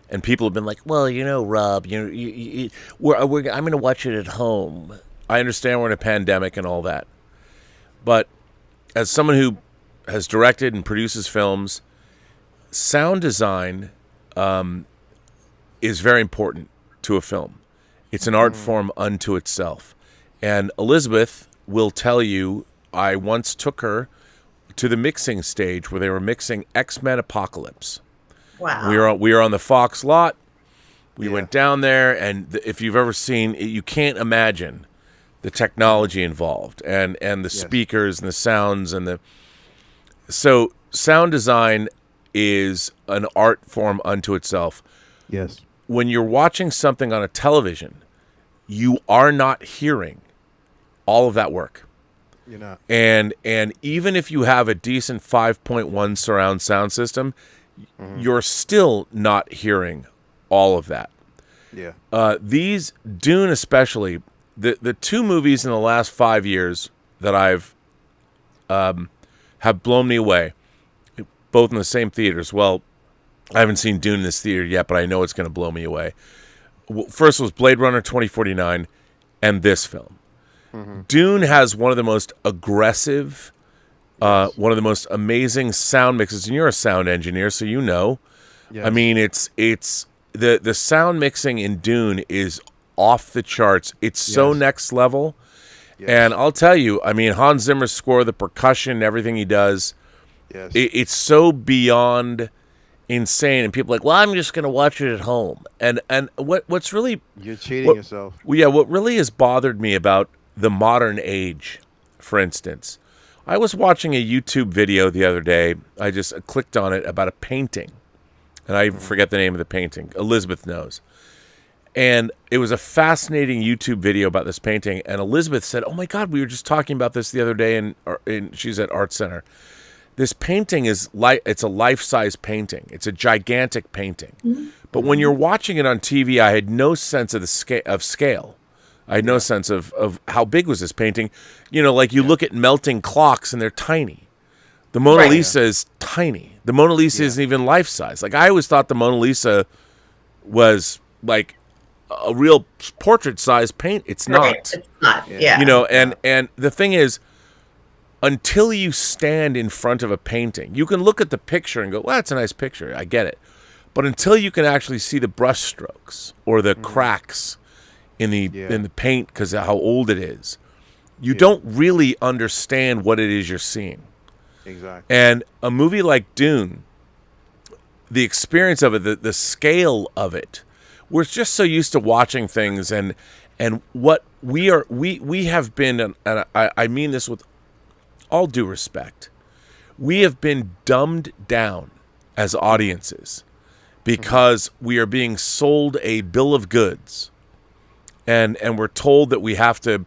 and people have been like, "Well, you know, Rob, I'm going to watch it at home." I understand we're in a pandemic and all that, but as someone who has directed and produces films, sound design is very important to a film. It's an art form unto itself. And Elizabeth will tell you, I once took her to the mixing stage where they were mixing X-Men Apocalypse. Wow. We were on the Fox lot. We went down there, and if you've ever seen, you can't imagine the technology involved and the speakers and the sounds so sound design is an art form unto itself. Yes. When you're watching something on a television, you are not hearing all of that work. You're not. And even if you have a decent 5.1 surround sound system, you're still not hearing all of that. Yeah. These Dune especially, the two movies in the last 5 years that I've have blown me away, both in the same theaters. Well, I haven't seen Dune in this theater yet, but I know it's going to blow me away. First was Blade Runner 2049 and this film. Dune has one of the most aggressive, one of the most amazing sound mixes, and you're a sound engineer, so you know. Yes. I mean, it's the sound mixing in Dune is off the charts. It's so next level. Yes. And I'll tell you, I mean, Hans Zimmer's score, the percussion, everything he does, it's so beyond insane, and people are like, well, I'm just going to watch it at home. And what's really You're cheating yourself. Yeah, what really has bothered me about the modern age, for instance, I was watching a YouTube video the other day. I just clicked on it about a painting, and I forget the name of the painting. Elizabeth knows. And it was a fascinating YouTube video about this painting. And Elizabeth said, oh, my God, we were just talking about this the other day, and she's at Art Center. This painting it's a life-size painting. It's a gigantic painting. Mm-hmm. But when you're watching it on TV, I had no sense of scale. I had no sense of how big was this painting. You know, like you look at melting clocks and they're tiny. The Mona Lisa is tiny. The Mona Lisa isn't even life-size. Like I always thought the Mona Lisa was like a real portrait-sized paint. It's not. It's not. Yeah. You know, and the thing is, until you stand in front of a painting, you can look at the picture and go, well, that's a nice picture. I get it. But until you can actually see the brush strokes or the cracks in the paint because of how old it is, you don't really understand what it is you're seeing. Exactly. And a movie like Dune, the experience of it, the scale of it, we're just so used to watching things and what we have been, and I mean this with all due respect, we have been dumbed down as audiences because we are being sold a bill of goods, and we're told that we have to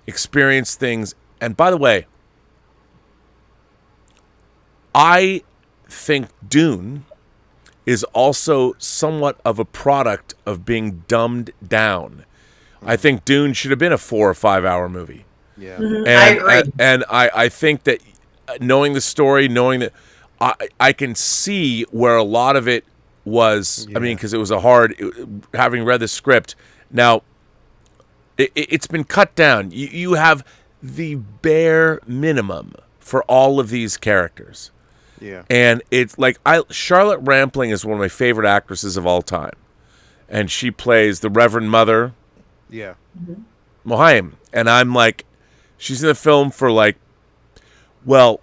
experience things. And by the way, I think Dune is also somewhat of a product of being dumbed down. I think Dune should have been a 4 or 5 hour movie. Yeah, and, I agree. And I think that knowing the story, knowing that I can see where a lot of it was, I mean, because it was having read the script. Now, it's been cut down. You have the bare minimum for all of these characters. Yeah. And it's like Charlotte Rampling is one of my favorite actresses of all time. And she plays the Reverend Mother. Yeah. Mohaim. And I'm like, she's in the film for like, well,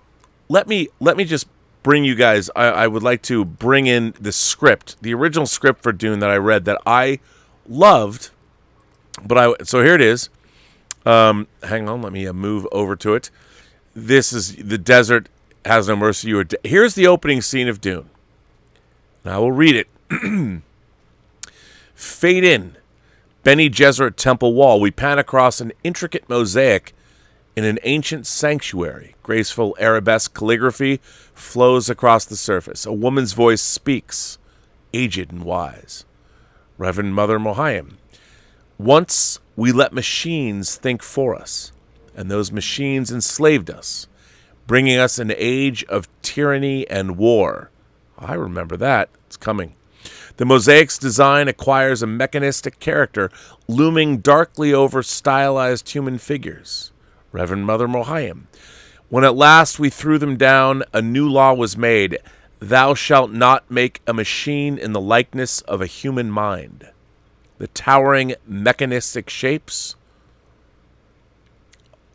let me just bring you guys, I would like to bring in the script, the original script for Dune that I read that I loved, so here it is. Hang on, let me move over to it. This is The Desert Has No Mercy. Here's the opening scene of Dune. Now I will read it. Fade in. Bene Gesserit Temple Wall. We pan across an intricate mosaic in an ancient sanctuary. Graceful arabesque calligraphy flows across the surface. A woman's voice speaks, aged and wise. Reverend Mother Mohaim. Once we let machines think for us, and those machines enslaved us, bringing us an age of tyranny and war. I remember that. It's coming. The mosaic's design acquires a mechanistic character, looming darkly over stylized human figures. Reverend Mother Mohaim. When at last we threw them down, a new law was made. Thou shalt not make a machine in the likeness of a human mind. The towering mechanistic shapes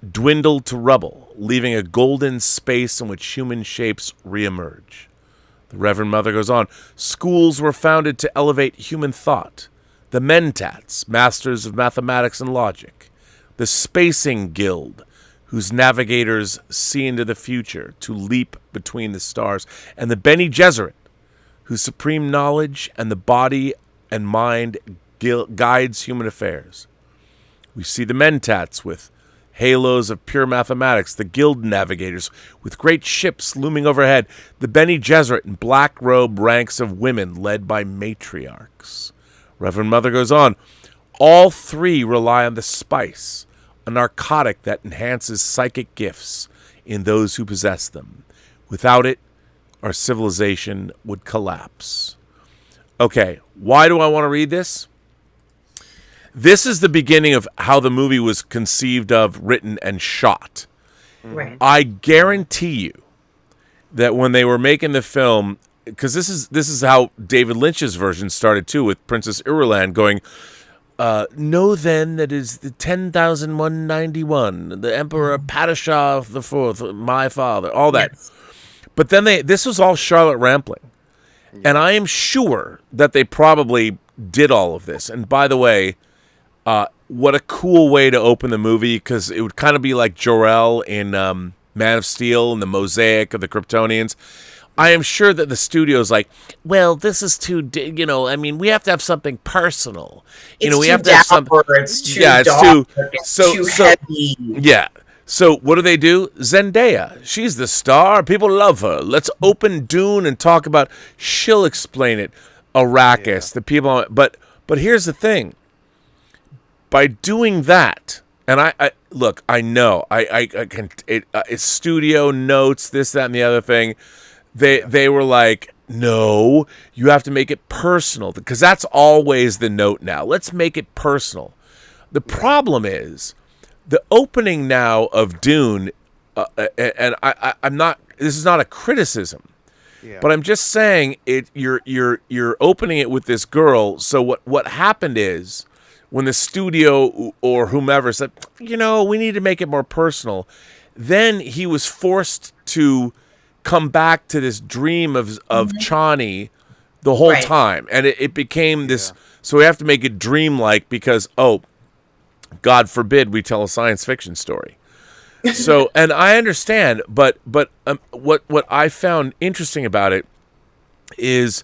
dwindled to rubble, leaving a golden space in which human shapes reemerge. The Reverend Mother goes on. Schools were founded to elevate human thought. The Mentats, masters of mathematics and logic. The Spacing Guild, whose navigators see into the future to leap between the stars. And the Bene Gesserit, whose supreme knowledge and the body and mind guides human affairs. We see the Mentats with halos of pure mathematics, the guild navigators with great ships looming overhead, the Bene Gesserit in black robe ranks of women led by matriarchs. Reverend Mother goes on, all three rely on the spice, a narcotic that enhances psychic gifts in those who possess them. Without it, our civilization would collapse. Okay, why do I want to read this? This is the beginning of how the movie was conceived of, written, and shot. Right. I guarantee you that when they were making the film, because this is how David Lynch's version started too, with Princess Irulan going, know then that is the 10,191, the Emperor Padishah IV, my father, all that. Yes. But then this was all Charlotte Rampling. And I am sure that they probably did all of this. And by the way, what a cool way to open the movie, because it would kind of be like Jor-El in Man of Steel and the mosaic of the Kryptonians. I am sure that the studio's like, well, this is too, I mean, we have to have something personal. We have to have something. It's too dark. It's too heavy. Yeah. So what do? Zendaya. She's the star. People love her. Let's open Dune and talk about. She'll explain it. Arrakis. The people. But here's the thing. By doing that, and I look, I know I can. It's studio notes, this, that, and the other thing. They were like, no, you have to make it personal, because that's always the note now. Let's make it personal. The problem is the opening now of Dune, and I'm not. This is not a criticism, but I'm just saying it. You're opening it with this girl. So what happened is, when the studio or whomever said, we need to make it more personal, then he was forced to come back to this dream of Chani the whole time. And it became this, so we have to make it dreamlike because, God forbid we tell a science fiction story. So, and I understand, but what I found interesting about it is,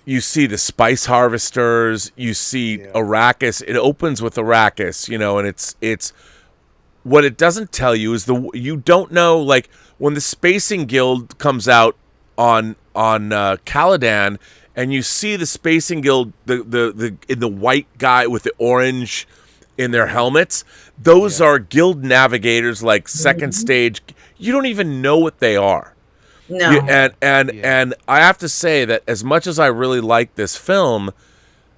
you see the spice harvesters, you see Arrakis. It opens with Arrakis, and it's what it doesn't tell you is you don't know, like when the Spacing Guild comes out on Caladan, and you see the Spacing Guild, the white guy with the orange in their helmets. Those are guild navigators, like second stage. You don't even know what they are. No. And I have to say that as much as I really like this film,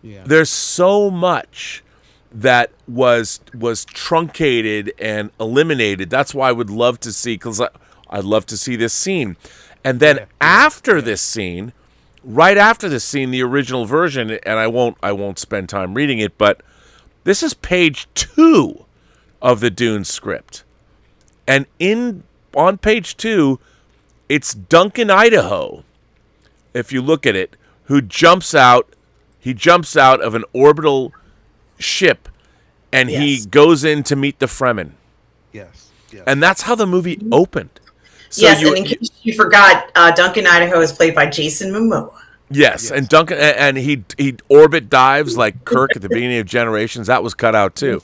there's so much that was truncated and eliminated. That's why I would love to see, because I'd love to see this scene. And then after this scene, right after this scene, the original version, and I won't spend time reading it, but this is page 2 of the Dune script. And on page 2, it's Duncan Idaho, if you look at it, who jumps out. He jumps out of an orbital ship, and he goes in to meet the Fremen. Yes. And that's how the movie opened. So and in case you forgot, Duncan Idaho is played by Jason Momoa. Yes, and Duncan, and he orbit dives like Kirk at the beginning of Generations. That was cut out too,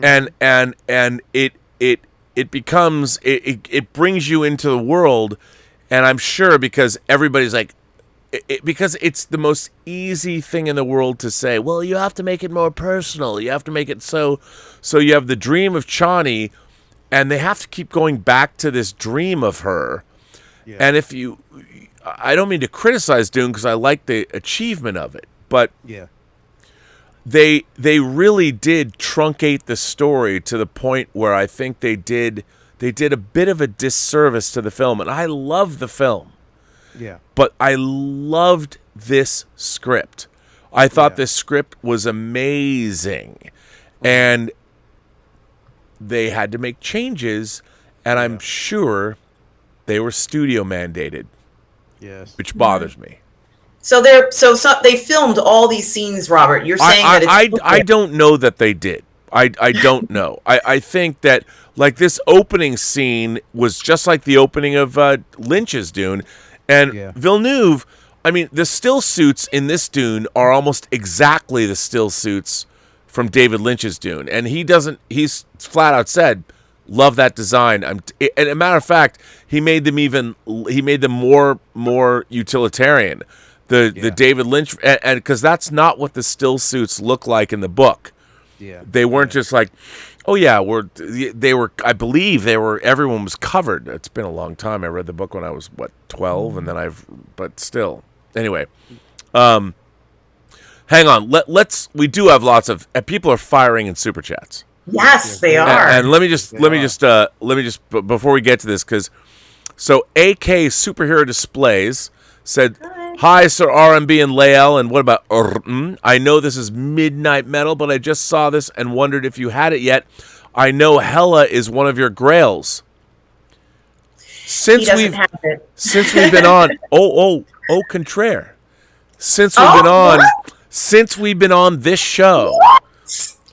and it becomes it brings you into the world, and I'm sure because everybody's like, because it's the most easy thing in the world to say, well, you have to make it more personal. You have to make it so you have the dream of Chani, and they have to keep going back to this dream of her. Yeah. And I don't mean to criticize Dune because I like the achievement of it, but they really did truncate the story to the point where I think they did a bit of a disservice to the film, and I love the film. Yeah. But I loved this script. I thought this script was amazing. And they had to make changes, and I'm sure they were studio mandated. Yes. Which bothers me. So they filmed all these scenes, Robert. You're saying that it's I don't know that they did. I don't know. I think that like this opening scene was just like the opening of Lynch's Dune. And Villeneuve, I mean, the still suits in this Dune are almost exactly the still suits from David Lynch's Dune. And he's flat out said, love that design. And a matter of fact, he made them more utilitarian. The David Lynch, and because that's not what the still suits look like in the book. Yeah. They weren't just like, oh yeah, they were. I believe everyone was covered. It's been a long time. I read the book when I was 12, and then but still. Anyway, hang on. We do have lots of people are firing in Superchats. Yes, they are. And let me just before we get to this, because AK Superhero Displays said, hi, Sir RMB and Lael, and what about I know this is Midnight Metal, but I just saw this and wondered if you had it yet. I know Hella is one of your grails. Since we've been on, au contraire. Since we've been on this show,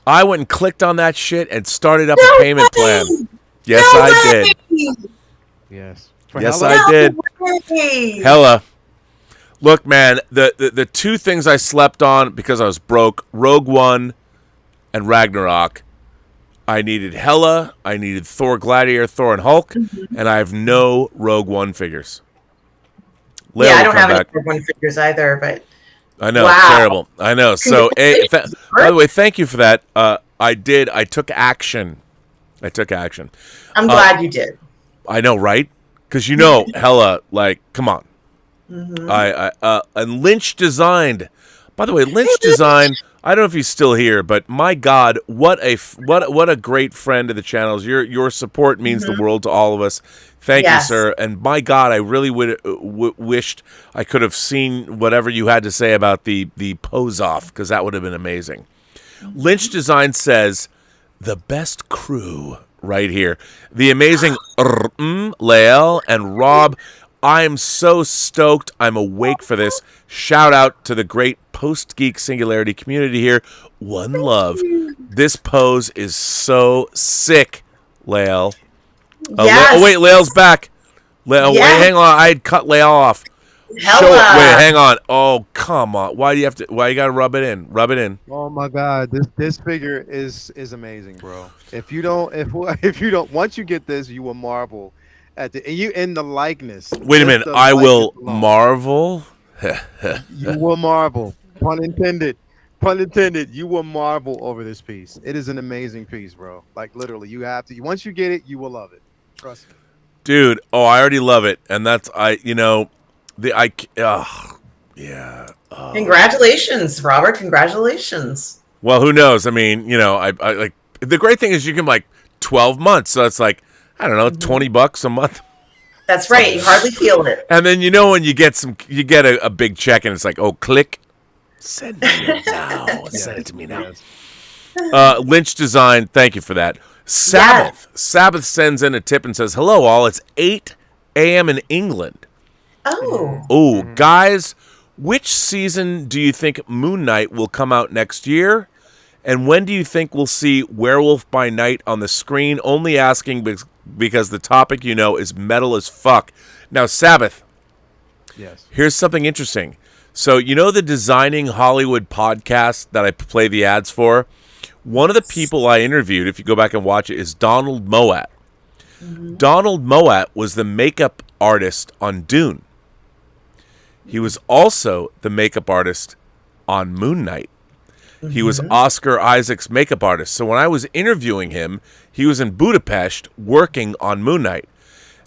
I went and clicked on that shit and started up a payment plan. Yes, I did. Yes. Yes, I did. Hella. Look, man, the two things I slept on because I was broke, Rogue One and Ragnarok. I needed Hella, I needed Thor Gladiator, Thor and Hulk, and I have no Rogue One figures. Yeah, I don't have any Rogue One figures either, but I know, wow. It's terrible. I know. So, by the way, thank you for that. I took action. I'm glad you did. I know, right? Because Hella, like, come on. And Lynch designed. By the way, Lynch Design. I don't know if he's still here, but my God, what a great friend of the channels. Your support means the world to all of us. Thank you, sir. And my God, I really wished I could have seen whatever you had to say about the pose off, because that would have been amazing. Lynch Design says the best crew right here. The amazing Lael and Rob. I'm so stoked. I'm awake for this. Shout out to the great Post-Geek Singularity community here. One love. This pose is so sick, Lael. Yes. Wait, Lael's back. Wait, hang on. I had cut Lael off. Wait, hang on. Oh, come on. Why you gotta rub it in? Rub it in. Oh my God, this figure is amazing, bro. If you don't, once you get this, you will marvel at the likeness. Wait a minute. I will marvel. You will marvel. Pun intended. Pun intended. You will marvel over this piece. It is an amazing piece, bro. Like literally, you have to. Once you get it, you will love it. Trust me, dude. Oh, I already love it, and that's Congratulations, Robert. Congratulations. Well, who knows? I mean, I like the great thing is you can 12 months, so it's like I don't know, $20 a month. That's right. You hardly feel it. And then when you get a big check, and it's like, oh, click, send me now, send it to me now. Yes. Lynch Design, thank you for that. Sabbath sends in a tip and says, hello all, it's 8 a.m. in England. Oh, guys, which season do you think Moon Knight will come out next year? And when do you think we'll see Werewolf by Night on the screen? Only asking because the topic is metal as fuck. Now, Sabbath. Yes. Here's something interesting. So, the Designing Hollywood podcast that I play the ads for? One of the people I interviewed, if you go back and watch it, is Donald Moat. Donald Moat was the makeup artist on Dune. He was also the makeup artist on Moon Knight. He was Oscar Isaac's makeup artist. So when I was interviewing him, he was in Budapest working on Moon Knight.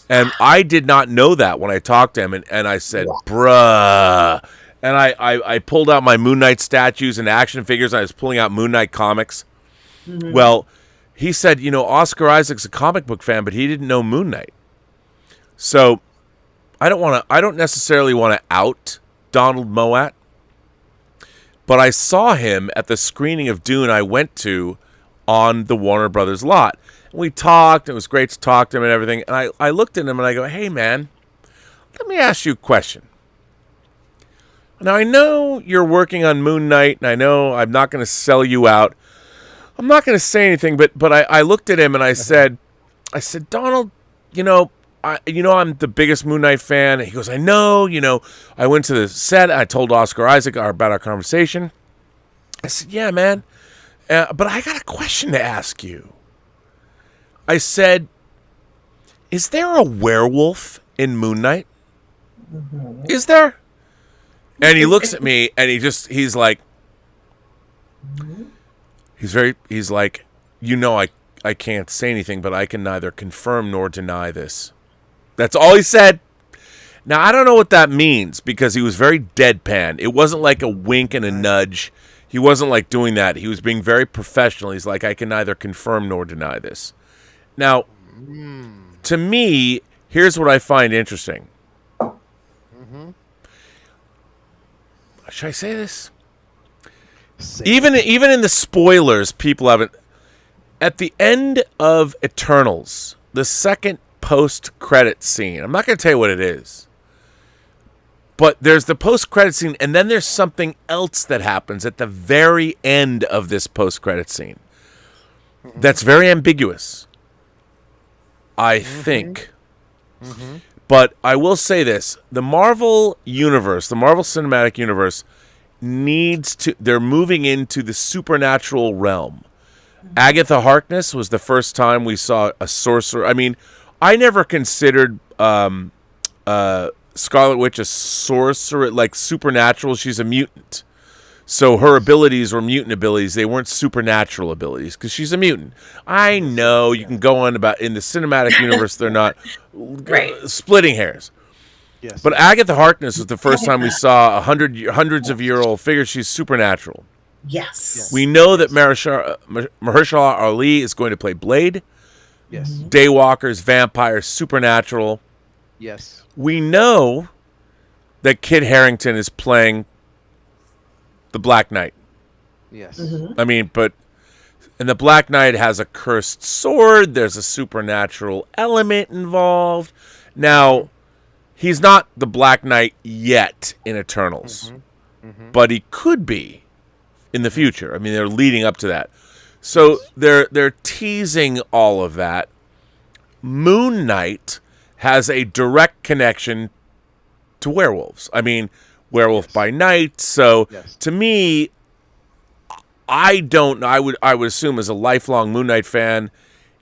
And I did not know that when I talked to him. And I said, bruh. And I pulled out my Moon Knight statues and action figures. And I was pulling out Moon Knight comics. Well, he said, Oscar Isaac's a comic book fan, but he didn't know Moon Knight. So I don't necessarily want to out Donald Moat. But I saw him at the screening of Dune I went to on the Warner Brothers lot. And we talked. It was great to talk to him and everything. And I looked at him and I go, hey, man, let me ask you a question. Now, I know you're working on Moon Knight, and I know I'm not going to sell you out. I'm not going to say anything, but I looked at him and I said, Donald, I'm the biggest Moon Knight fan. And he goes, I know, I went to the set. I told Oscar Isaac about our conversation. I said, yeah, man. But I got a question to ask you. I said, is there a werewolf in Moon Knight? Is there? And he looks at me and he's like, he's like, I can't say anything, but I can neither confirm nor deny this. That's all he said. Now, I don't know what that means because he was very deadpan. It wasn't like a wink and a nudge. He wasn't like doing that. He was being very professional. He's like, I can neither confirm nor deny this. Now, to me, here's what I find interesting. Should I say this? Even in the spoilers, people haven't. At the end of Eternals, the second post-credit scene, I'm not going to tell you what it is, But there's the post-credit scene, and then there's something else that happens at the very end of this post-credit scene that's very ambiguous, I think. But I will say this. The Marvel universe, the Marvel Cinematic Universe, they're moving into the supernatural realm. Agatha Harkness was the first time we saw a sorcerer. I mean, I never considered Scarlet Witch a sorcerer, like supernatural. She's a mutant. So her abilities were mutant abilities. They weren't supernatural abilities because she's a mutant. I know you can go on about in the cinematic universe, they're not splitting hairs. Yes. But Agatha Harkness was the first time we saw hundreds of year old figure. She's supernatural. Yes. We know that Mahershala Ali is going to play Blade. Yes. Daywalkers, vampires, supernatural. Yes. We know that Kit Harington is playing the Black Knight. Yes. I mean, and the Black Knight has a cursed sword. There's a supernatural element involved. Now, he's not the Black Knight yet in Eternals, but he could be in the future. I mean, they're leading up to that. So they're teasing all of that. Moon Knight has a direct connection to werewolves. I mean, Werewolf by Night. So to me, I don't know. I would assume as a lifelong Moon Knight fan,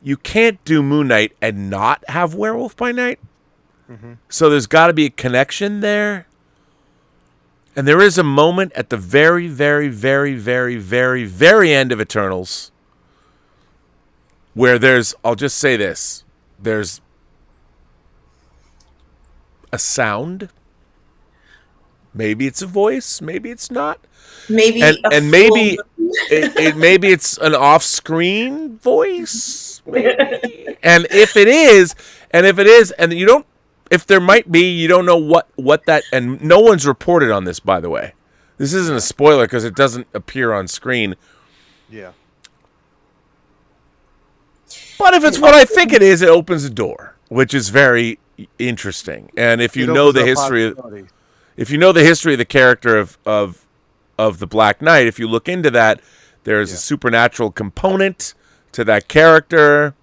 you can't do Moon Knight and not have Werewolf by Night. So there's got to be a connection there. And there is a moment at the very, very, very, very, very, very end of Eternals where I'll just say this, there's a sound. Maybe it's a voice, maybe it's not. Maybe maybe maybe it's an off-screen voice. Maybe. And if it is, and you don't, if there might be, you don't know what that, and no one's reported on this, by the way. This isn't a spoiler because it doesn't appear on screen. Yeah. But if it's what I think it is, it opens a door, which is very interesting. And if you know the history of the character of the Black Knight, if you look into that, there's a supernatural component to that character.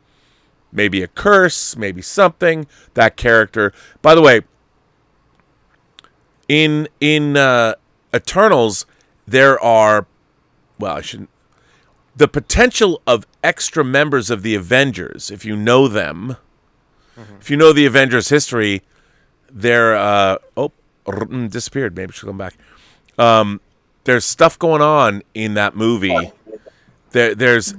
Maybe a curse, maybe something. That character. By the way, in Eternals, there are, the potential of extra members of the Avengers, if you know them, if you know the Avengers history, they're, disappeared. Maybe she'll come back. There's stuff going on in that movie. There's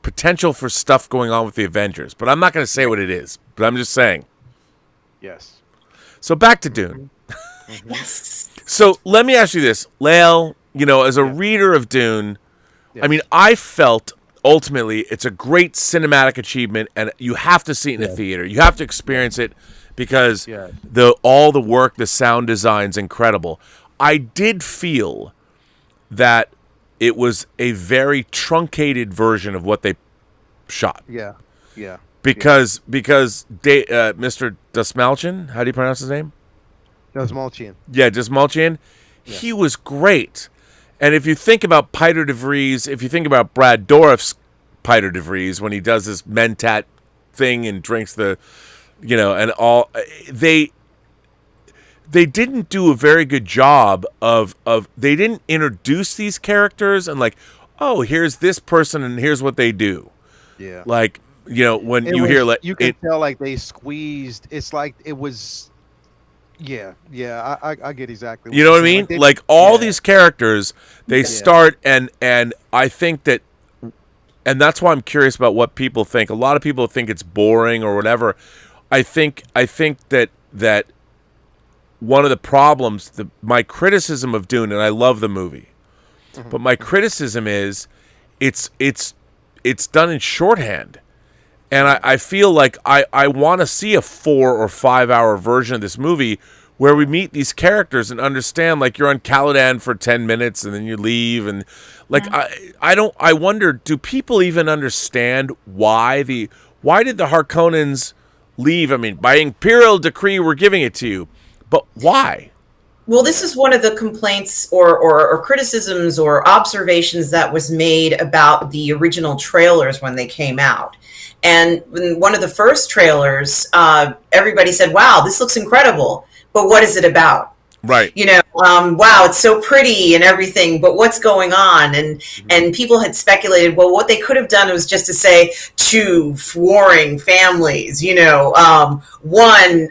potential for stuff going on with the Avengers, but I'm not going to say what it is. But I'm just saying. Yes. So back to Dune. Yes. So let me ask you this, Lael. As a reader of Dune, I mean, I felt ultimately it's a great cinematic achievement, and you have to see it in a theater. You have to experience it because all the work, the sound design's incredible. I did feel that it was a very truncated version of what they shot. Yeah. Because Mr. Dastmalchian, how do you pronounce his name? Dastmalchian. Yeah, Dastmalchian. Yeah. He was great. And if you think about Piter de Vries, if you think about Brad Dourif's Piter de Vries when he does this mentat thing and drinks the, and all, they didn't do a very good job of they didn't introduce these characters and here's this person and here's what they do. Yeah. When you hear you can tell they squeezed. It's like it was. Yeah. I get exactly. You know what I mean? These characters, they start and I think that, and that's why I'm curious about what people think. A lot of people think it's boring or whatever. I think that one of the problems, my criticism of Dune, and I love the movie, but my criticism is it's done in shorthand. And I feel like I want to see a 4 or 5 hour version of this movie where we meet these characters and understand, you're on Caladan for 10 minutes and then you leave. And I wonder, do people even understand why did the Harkonnens leave? I mean, by imperial decree, we're giving it to you. But why? Well, this is one of the complaints or criticisms or observations that was made about the original trailers when they came out. And in one of the first trailers, everybody said, wow, this looks incredible. But what is it about? Right. Wow, it's so pretty and everything, but what's going on? And people had speculated, well, what they could have done was just to say two warring families, one,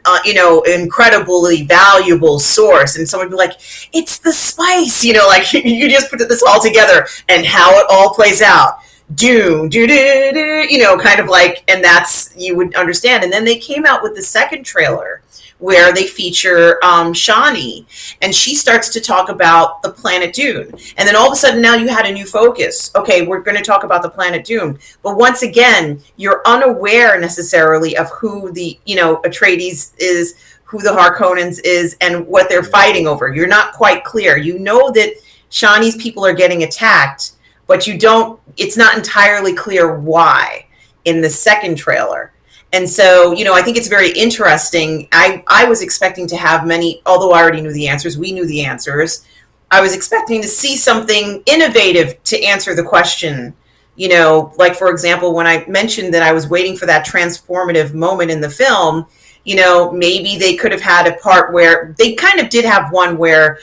incredibly valuable source. And someone would be like, it's the spice, like you just put this all together and how it all plays out. Dune, kind of like, and that's, you would understand. And then they came out with the second trailer where they feature Shawnee, and she starts to talk about the planet Dune. And then all of a sudden now you had a new focus. Okay, we're going to talk about the planet Dune. But once again, you're unaware necessarily of who the, Atreides is, who the Harkonnens is, and what they're fighting over. You're not quite clear. You know that Shawnee's people are getting attacked, but it's not entirely clear why in the second trailer. And so, I think it's very interesting. I was expecting to have many, although I already knew the answers, we knew the answers. I was expecting to see something innovative to answer the question. Like, for example, when I mentioned that I was waiting for that transformative moment in the film, maybe they could have had a part where they kind of did have one where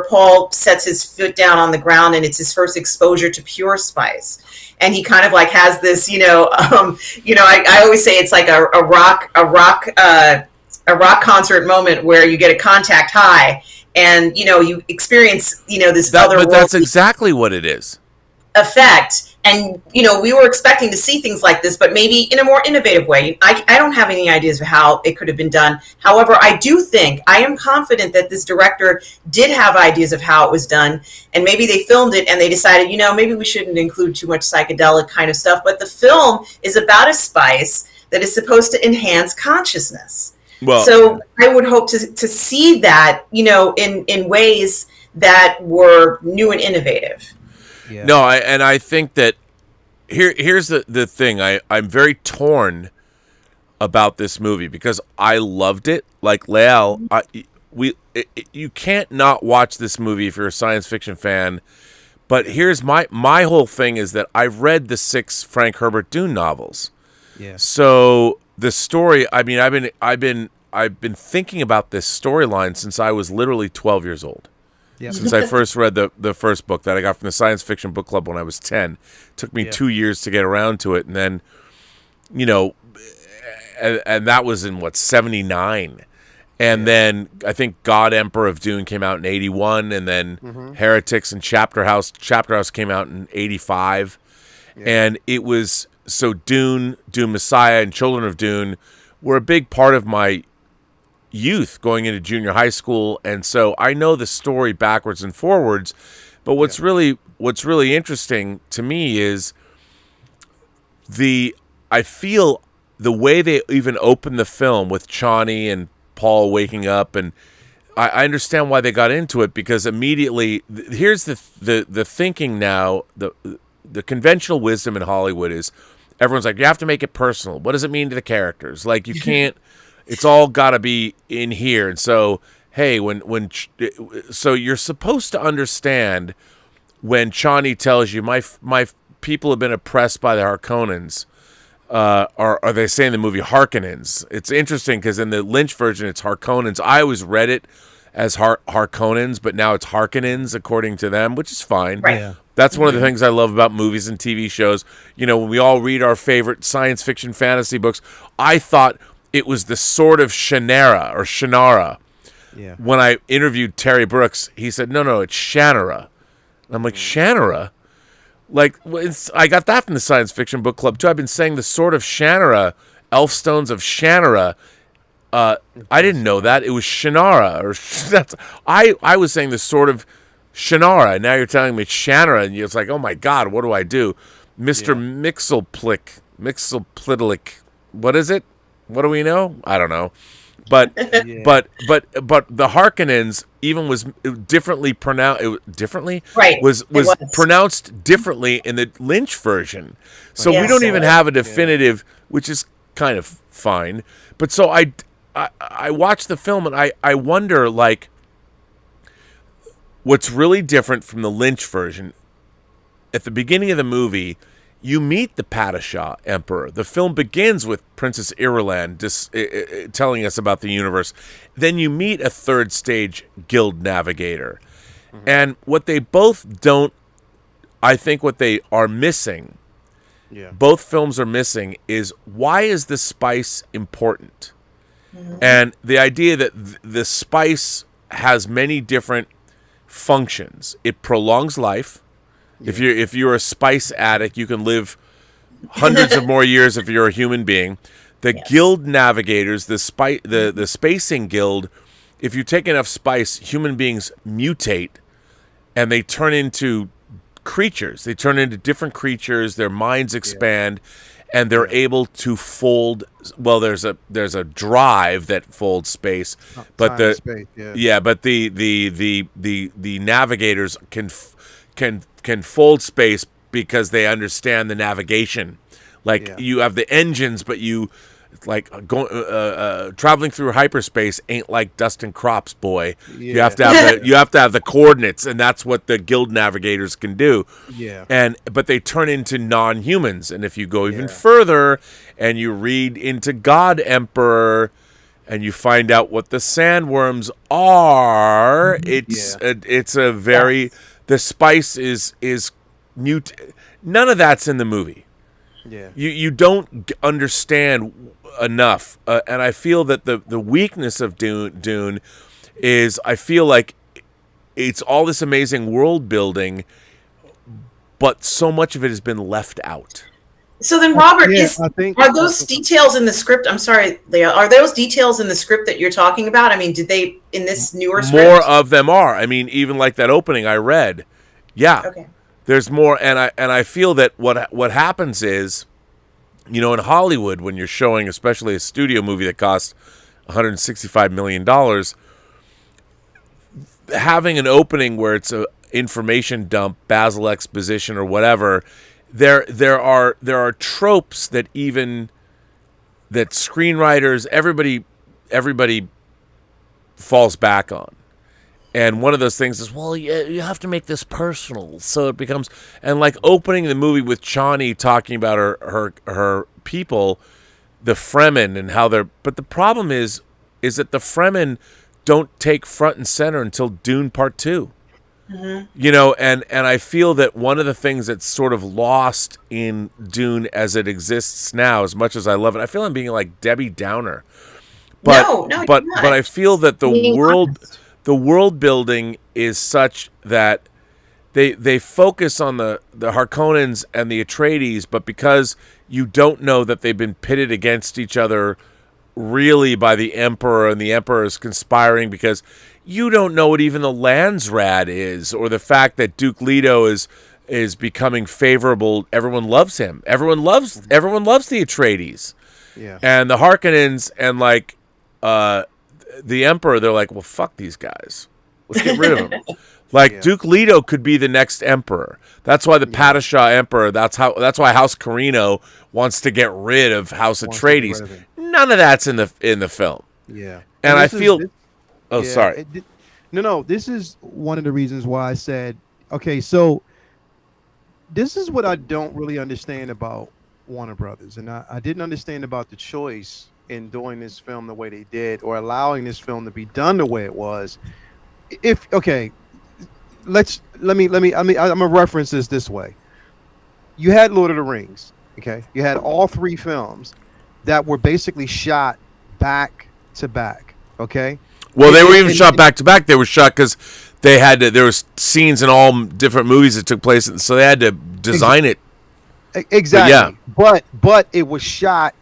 Paul sets his foot down on the ground and it's his first exposure to pure spice. And he kind of like has this, I always say it's like a rock concert moment where you get a contact high and, you experience, this other But that's exactly what it is. Effect. And, we were expecting to see things like this, but maybe in a more innovative way. I don't have any ideas of how it could have been done. However, I am confident that this director did have ideas of how it was done. And maybe they filmed it and they decided, maybe we shouldn't include too much psychedelic kind of stuff. But the film is about a spice that is supposed to enhance consciousness. Well, so I would hope to see that, in ways that were new and innovative. Yeah. No, I think that here's the thing. I'm very torn about this movie because I loved it. Like Leal, you can't not watch this movie if you're a science fiction fan. But here's my whole thing is that I've read the 6 Frank Herbert Dune novels. Yeah. So the story. I mean, I've been thinking about this storyline since I was literally 12 years old. Yep. Since I first read the first book that I got from the Science Fiction Book Club when I was 10. It took me 2 years to get around to it. And then, and that was in, 79. And then I think God Emperor of Dune came out in 81. And then Heretics and Chapter House came out in 85. Yeah. And it was, so Dune Messiah, and Children of Dune were a big part of my youth going into junior high school, and so I know the story backwards and forwards. But what's really interesting to me is I feel the way they even open the film with Chani and Paul waking up, and I understand why they got into it, because immediately here's the thinking now, the conventional wisdom in Hollywood is everyone's like, you have to make it personal. What does it mean to the characters? Like, you can't. It's all got to be in here. And so, hey, so you're supposed to understand when Chani tells you, my people have been oppressed by the Harkonnens, or are they saying in the movie Harkonnens? It's interesting because in the Lynch version, it's Harkonnens. I always read it as Harkonnens, but now it's Harkonnens according to them, which is fine. Right. Yeah. That's one of the things I love about movies and TV shows. When we all read our favorite science fiction fantasy books, I thought it was the Sword of Shannara. Yeah. When I interviewed Terry Brooks, he said, no, it's Shannara. I'm like, Shannara? Like, I got that from the Science Fiction Book Club, too. I've been saying the Sword of Shannara, Elfstones of Shannara. I didn't know that. It was Shannara. I was saying the Sword of Shannara, and now you're telling me it's Shannara, and it's like, oh, my God, what do I do? Mr. Mixelplitlick. What is it? What do we know? I don't know. But but the Harkonnens even was differently pronounced. Right. Was pronounced differently in the Lynch version. So we don't even have a definitive, which is kind of fine. But so I watch the film and I wonder, like, what's really different from the Lynch version. At the beginning of the movie, you meet the Padishah Emperor. The film begins with Princess Irulan telling us about the universe. Then you meet a third stage guild navigator. Mm-hmm. And what they both don't, I think what they are missing, both films are missing, is why is the spice important? Mm-hmm. And the idea that the spice has many different functions. It prolongs life. Yeah. If you're a spice addict, you can live hundreds of more years if you're a human being. The guild navigators, the spacing guild, if you take enough spice, human beings mutate and they turn into creatures. They turn into different creatures, their minds expand, and they're able to fold. Well, there's a drive that folds space, but the navigators can fold space because they understand the navigation. Like you have the engines, but you traveling through hyperspace ain't like dusting crops, boy. Yeah. You have to have the coordinates, and that's what the guild navigators can do. Yeah. But they turn into non-humans, and if you go even further and you read into God Emperor and you find out what the sandworms are, it's a very the spice is mute. None of that's in the movie. Yeah. You don't understand enough, and I feel that the weakness of Dune is I feel like it's all this amazing world building, but so much of it has been left out. So then, Robert, are those details in the script? I'm sorry, Leah. Are those details in the script that you're talking about? I mean, did they in this newer script? More of them are. I mean, even like that opening I read. Yeah. Okay. There's more, and I feel that what happens is, in Hollywood, when you're showing, especially a studio movie that costs $165 million, having an opening where it's a information dump, Basil exposition, or whatever, there are tropes that screenwriters, everybody falls back on. And one of those things is, well, you have to make this personal. So it becomes, and like opening the movie with Chani talking about her people, the Fremen, and how they're, but the problem is that the Fremen don't take front and center until Dune Part 2. Mm-hmm. And I feel that one of the things that's sort of lost in Dune as it exists now, as much as I love it, I feel I'm being like Debbie Downer. But I feel that the world building is such that they focus on the Harkonnens and the Atreides, but because you don't know that they've been pitted against each other really by the Emperor, and the Emperor is conspiring because you don't know what even the Landsraad is, or the fact that Duke Leto is becoming favorable. Everyone loves him. Everyone loves the Atreides. Yeah. And the Harkonnens and the Emperor, they're like, well, fuck these guys. Let's get rid of them. Duke Leto could be the next emperor. That's why the Padishah Emperor, that's why House Carino wants to get rid of House Atreides. None of that's in the film. Yeah. And I feel sorry. No, this is one of the reasons why I said, okay, so this is what I don't really understand about Warner Brothers. And I didn't understand about the choice in doing this film the way they did, or allowing this film to be done the way it was. I'm gonna reference this way. You had Lord of the Rings, okay? You had all three films that were basically shot back to back, okay? Well, they were even shot back to back. They were shot because there was scenes in all different movies that took place, so they had to design it. Exactly. But it was shot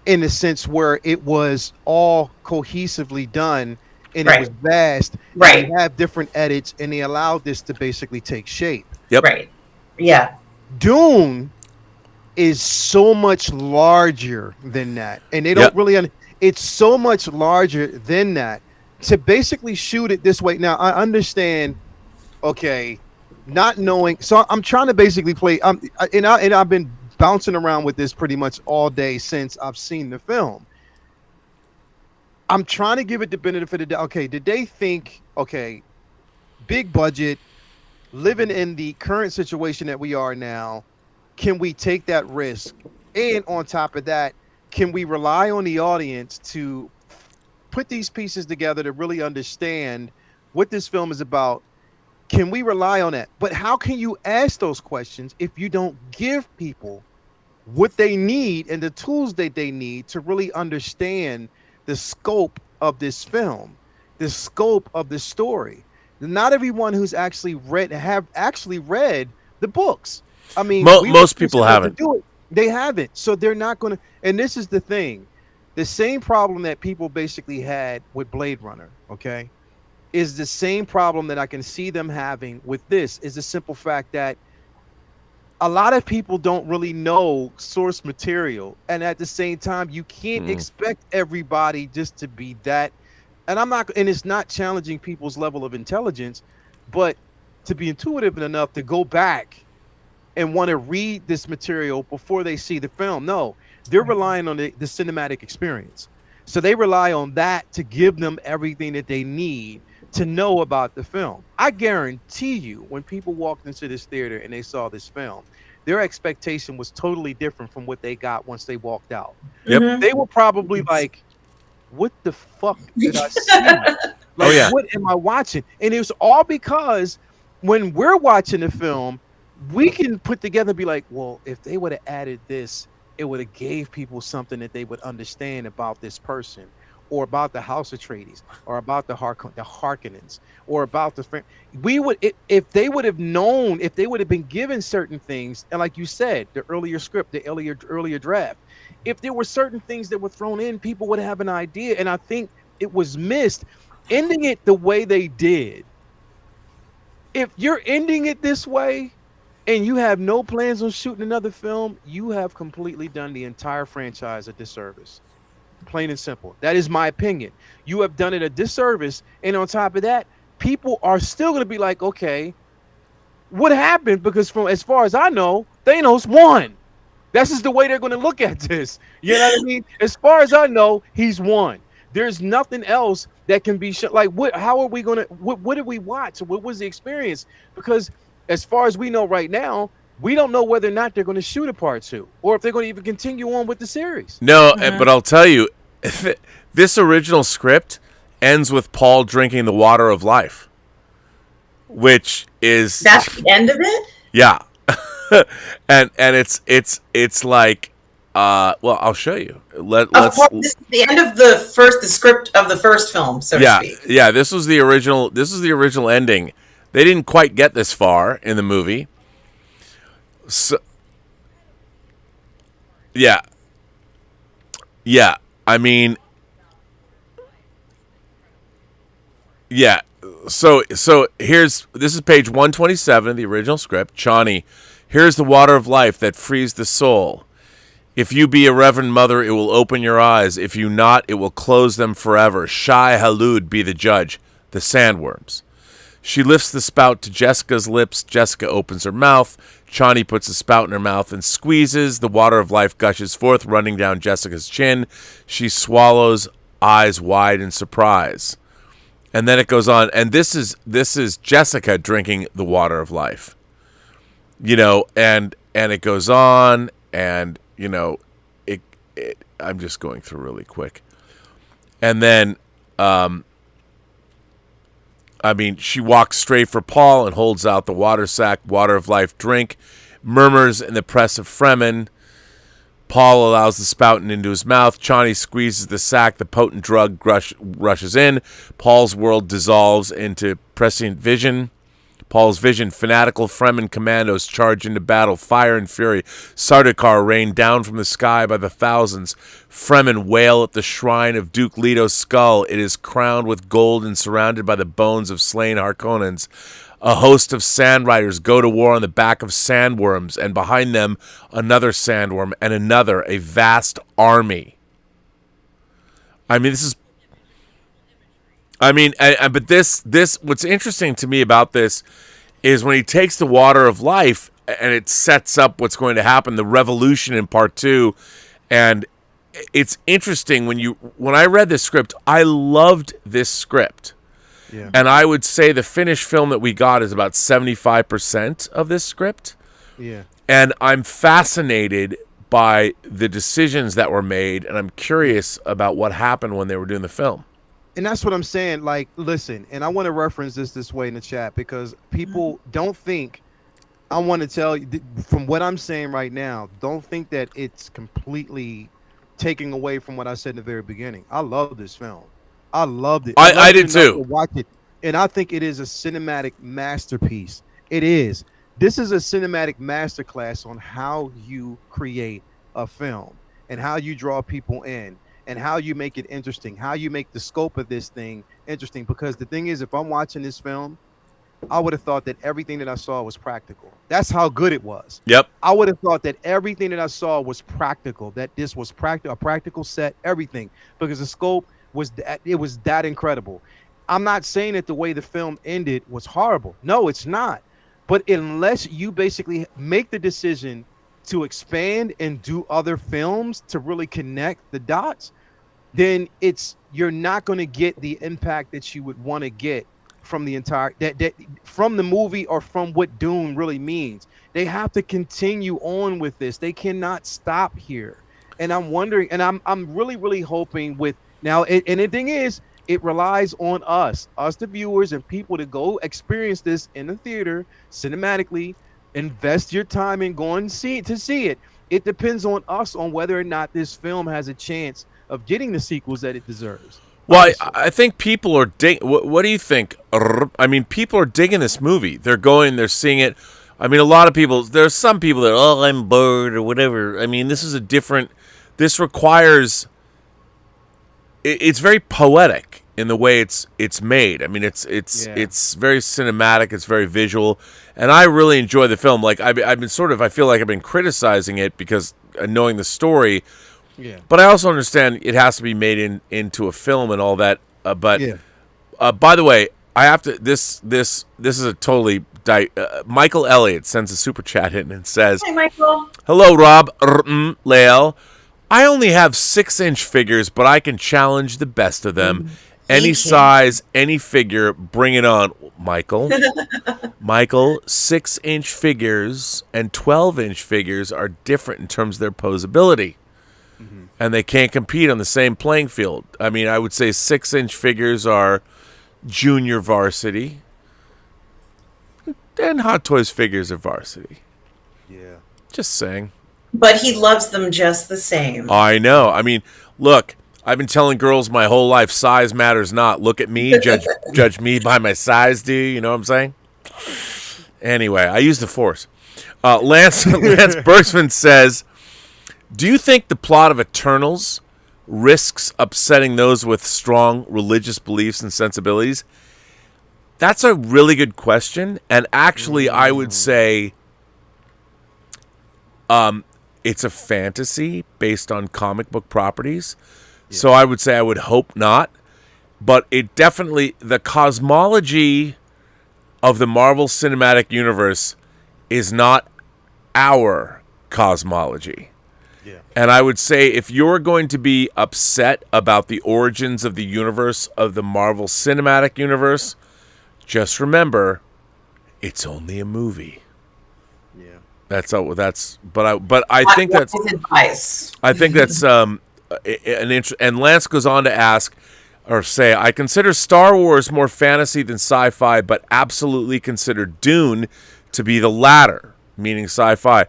in a sense where it was all cohesively done, and it was vast. Right. They have different edits, and they allowed this to basically take shape. Yep. Right. Yeah. Dune is so much larger than that, and they don't really. It's so much larger than that to basically shoot it this way. Now I understand. Okay, not knowing, so I'm trying to basically play. And I've been bouncing around with this pretty much all day since I've seen the film. I'm trying to give it the benefit of the doubt. Okay, did they think, okay, big budget, living in the current situation that we are now, can we take that risk? And on top of that, can we rely on the audience to put these pieces together to really understand what this film is about? Can we rely on that? But how can you ask those questions if you don't give people what they need and the tools that they need to really understand the scope of this film, the scope of the story? Not everyone who's actually read the books. I mean, most people haven't. They haven't. So they're not going to. And this is the thing. The same problem that people basically had with Blade Runner, okay, is the same problem that I can see them having with this, is the simple fact that a lot of people don't really know source material. And at the same time, you can't expect everybody just to be that. And it's not challenging people's level of intelligence, but to be intuitive enough to go back and want to read this material before they see the film. No, they're relying on the cinematic experience. So they rely on that to give them everything that they need to know about the film. I guarantee you, when people walked into this theater and they saw this film, their expectation was totally different from what they got once they walked out. Yep. They were probably like, what the fuck did I see? What am I watching? And it was all because when we're watching the film, we can put together and be like, well, if they would have added this, it would have gave people something that they would understand about this person, or about the House Atreides, or about the Harkonnens, or about the if they would have known, if they would have been given certain things, and like you said, the earlier script, the earlier draft, if there were certain things that were thrown in, people would have an idea. And I think it was missed. Ending it the way they did. If you're ending it this way and you have no plans on shooting another film, you have completely done the entire franchise a disservice. Plain and simple. That is my opinion. You have done it a disservice. And on top of that, people are still going to be like, okay, what happened? Because from as far as I know, Thanos won. This is the way they're going to look at this. You know what I mean? As far as I know, he's won. There's nothing else that can be like, what? How are we going to? What did we watch? What was the experience? Because as far as we know right now, we don't know whether or not they're going to shoot a part 2, or if they're going to even continue on with the series. No, but I'll tell you, this original script ends with Paul drinking the water of life, which is that's the end of it. Yeah. and it's like well, I'll show you. Let's this is the end of the script of the first film, so to speak. Yeah, this was the original ending. They didn't quite get this far in the movie. So yeah, I mean, yeah. So this is page 127 of the original script. Chani, here's the water of life that frees the soul. If you be a reverend mother, it will open your eyes. If you not, it will close them forever. Shai Halud be the judge, the sandworms. She lifts the spout to Jessica's lips. Jessica opens her mouth. Chani puts the spout in her mouth and squeezes. The water of life gushes forth, running down Jessica's chin. She swallows, eyes wide in surprise. And then it goes on, and this is Jessica drinking the water of life. You know, and it goes on, and you know, it I'm just going through really quick. And then I mean, she walks straight for Paul and holds out the water sack, water of life drink, murmurs in the press of Fremen. Paul allows the spout into his mouth. Chani squeezes the sack. The potent drug rushes in. Paul's world dissolves into prescient vision. Paul's vision, fanatical Fremen commandos charge into battle, fire and fury. Sardaukar rain down from the sky by the thousands. Fremen wail at the shrine of Duke Leto's skull. It is crowned with gold and surrounded by the bones of slain Harkonnens. A host of sand riders go to war on the back of sandworms, and behind them another sandworm and another, a vast army. I mean, this is... but this, what's interesting to me about this is when he takes the water of life and it sets up what's going to happen, the revolution in part 2, and it's interesting when I read this script, I loved this script. Yeah. And I would say the finished film that we got is about 75% of this script. Yeah. And I'm fascinated by the decisions that were made, and I'm curious about what happened when they were doing the film. And that's what I'm saying. Like, listen, and I want to reference this way in the chat because people don't think, I want to tell you, from what I'm saying right now, don't think that it's completely taking away from what I said in the very beginning. I love this film. I loved it. I did too. Watch it. And I think it is a cinematic masterpiece. It is. This is a cinematic masterclass on how you create a film and how you draw people in and how you make it interesting, how you make the scope of this thing interesting. Because the thing is, if I'm watching this film, I would have thought that everything that I saw was practical. That's how good it was. Yep. I would have thought that everything that I saw was practical, that this was a practical set, everything, because the scope was that incredible. I'm not saying that the way the film ended was horrible. No, it's not. But unless you basically make the decision to expand and do other films to really connect the dots, then you're not going to get the impact that you would want to get from the entire from the movie or from what Dune really means. They have to continue on with this. They cannot stop here. And I'm wondering, and I'm really, really hoping with now, and the thing is, it relies on us, the viewers and people, to go experience this in the theater cinematically. Invest your time in going to see it. It depends on us on whether or not this film has a chance of getting the sequels that it deserves. Well, I think people are what do you think? I mean, people are digging this movie. They're seeing it. I mean, a lot of people, there's some people that, I'm bored or whatever. I mean, this requires, it's very poetic in the way it's made. I mean, it's very cinematic. It's very visual. And I really enjoy the film. Like, I feel like I've been criticizing it because knowing the story. Yeah. But I also understand it has to be made into a film and all that. By the way, I have to. This is a totally. Michael Elliott sends a super chat in and says, "Hi, Michael. Hello, Rob, Lael. I only have 6-inch figures, but I can challenge the best of them. Any size, any figure, bring it on, Michael." Michael, 6-inch figures and 12-inch figures are different in terms of their posability. And they can't compete on the same playing field. I mean, I would say 6-inch figures are junior varsity, and Hot Toys figures are varsity. Yeah. Just saying. But he loves them just the same. I know. I mean, look, I've been telling girls my whole life, size matters not. Look at me, judge me by my size, do you? You know what I'm saying? Anyway, I use the force. Lance Bergsman says, do you think the plot of Eternals risks upsetting those with strong religious beliefs and sensibilities? That's a really good question. And actually, I would say it's a fantasy based on comic book properties. Yeah. So I would say I would hope not. But it definitely, the cosmology of the Marvel Cinematic Universe is not our cosmology. Yeah. And I would say if you're going to be upset about the origins of the universe of the Marvel Cinematic Universe, just remember, it's only a movie. Yeah. But I think that's advice. I think that's and Lance goes on to ask or say, I consider Star Wars more fantasy than sci-fi, but absolutely consider Dune to be the latter, meaning sci-fi.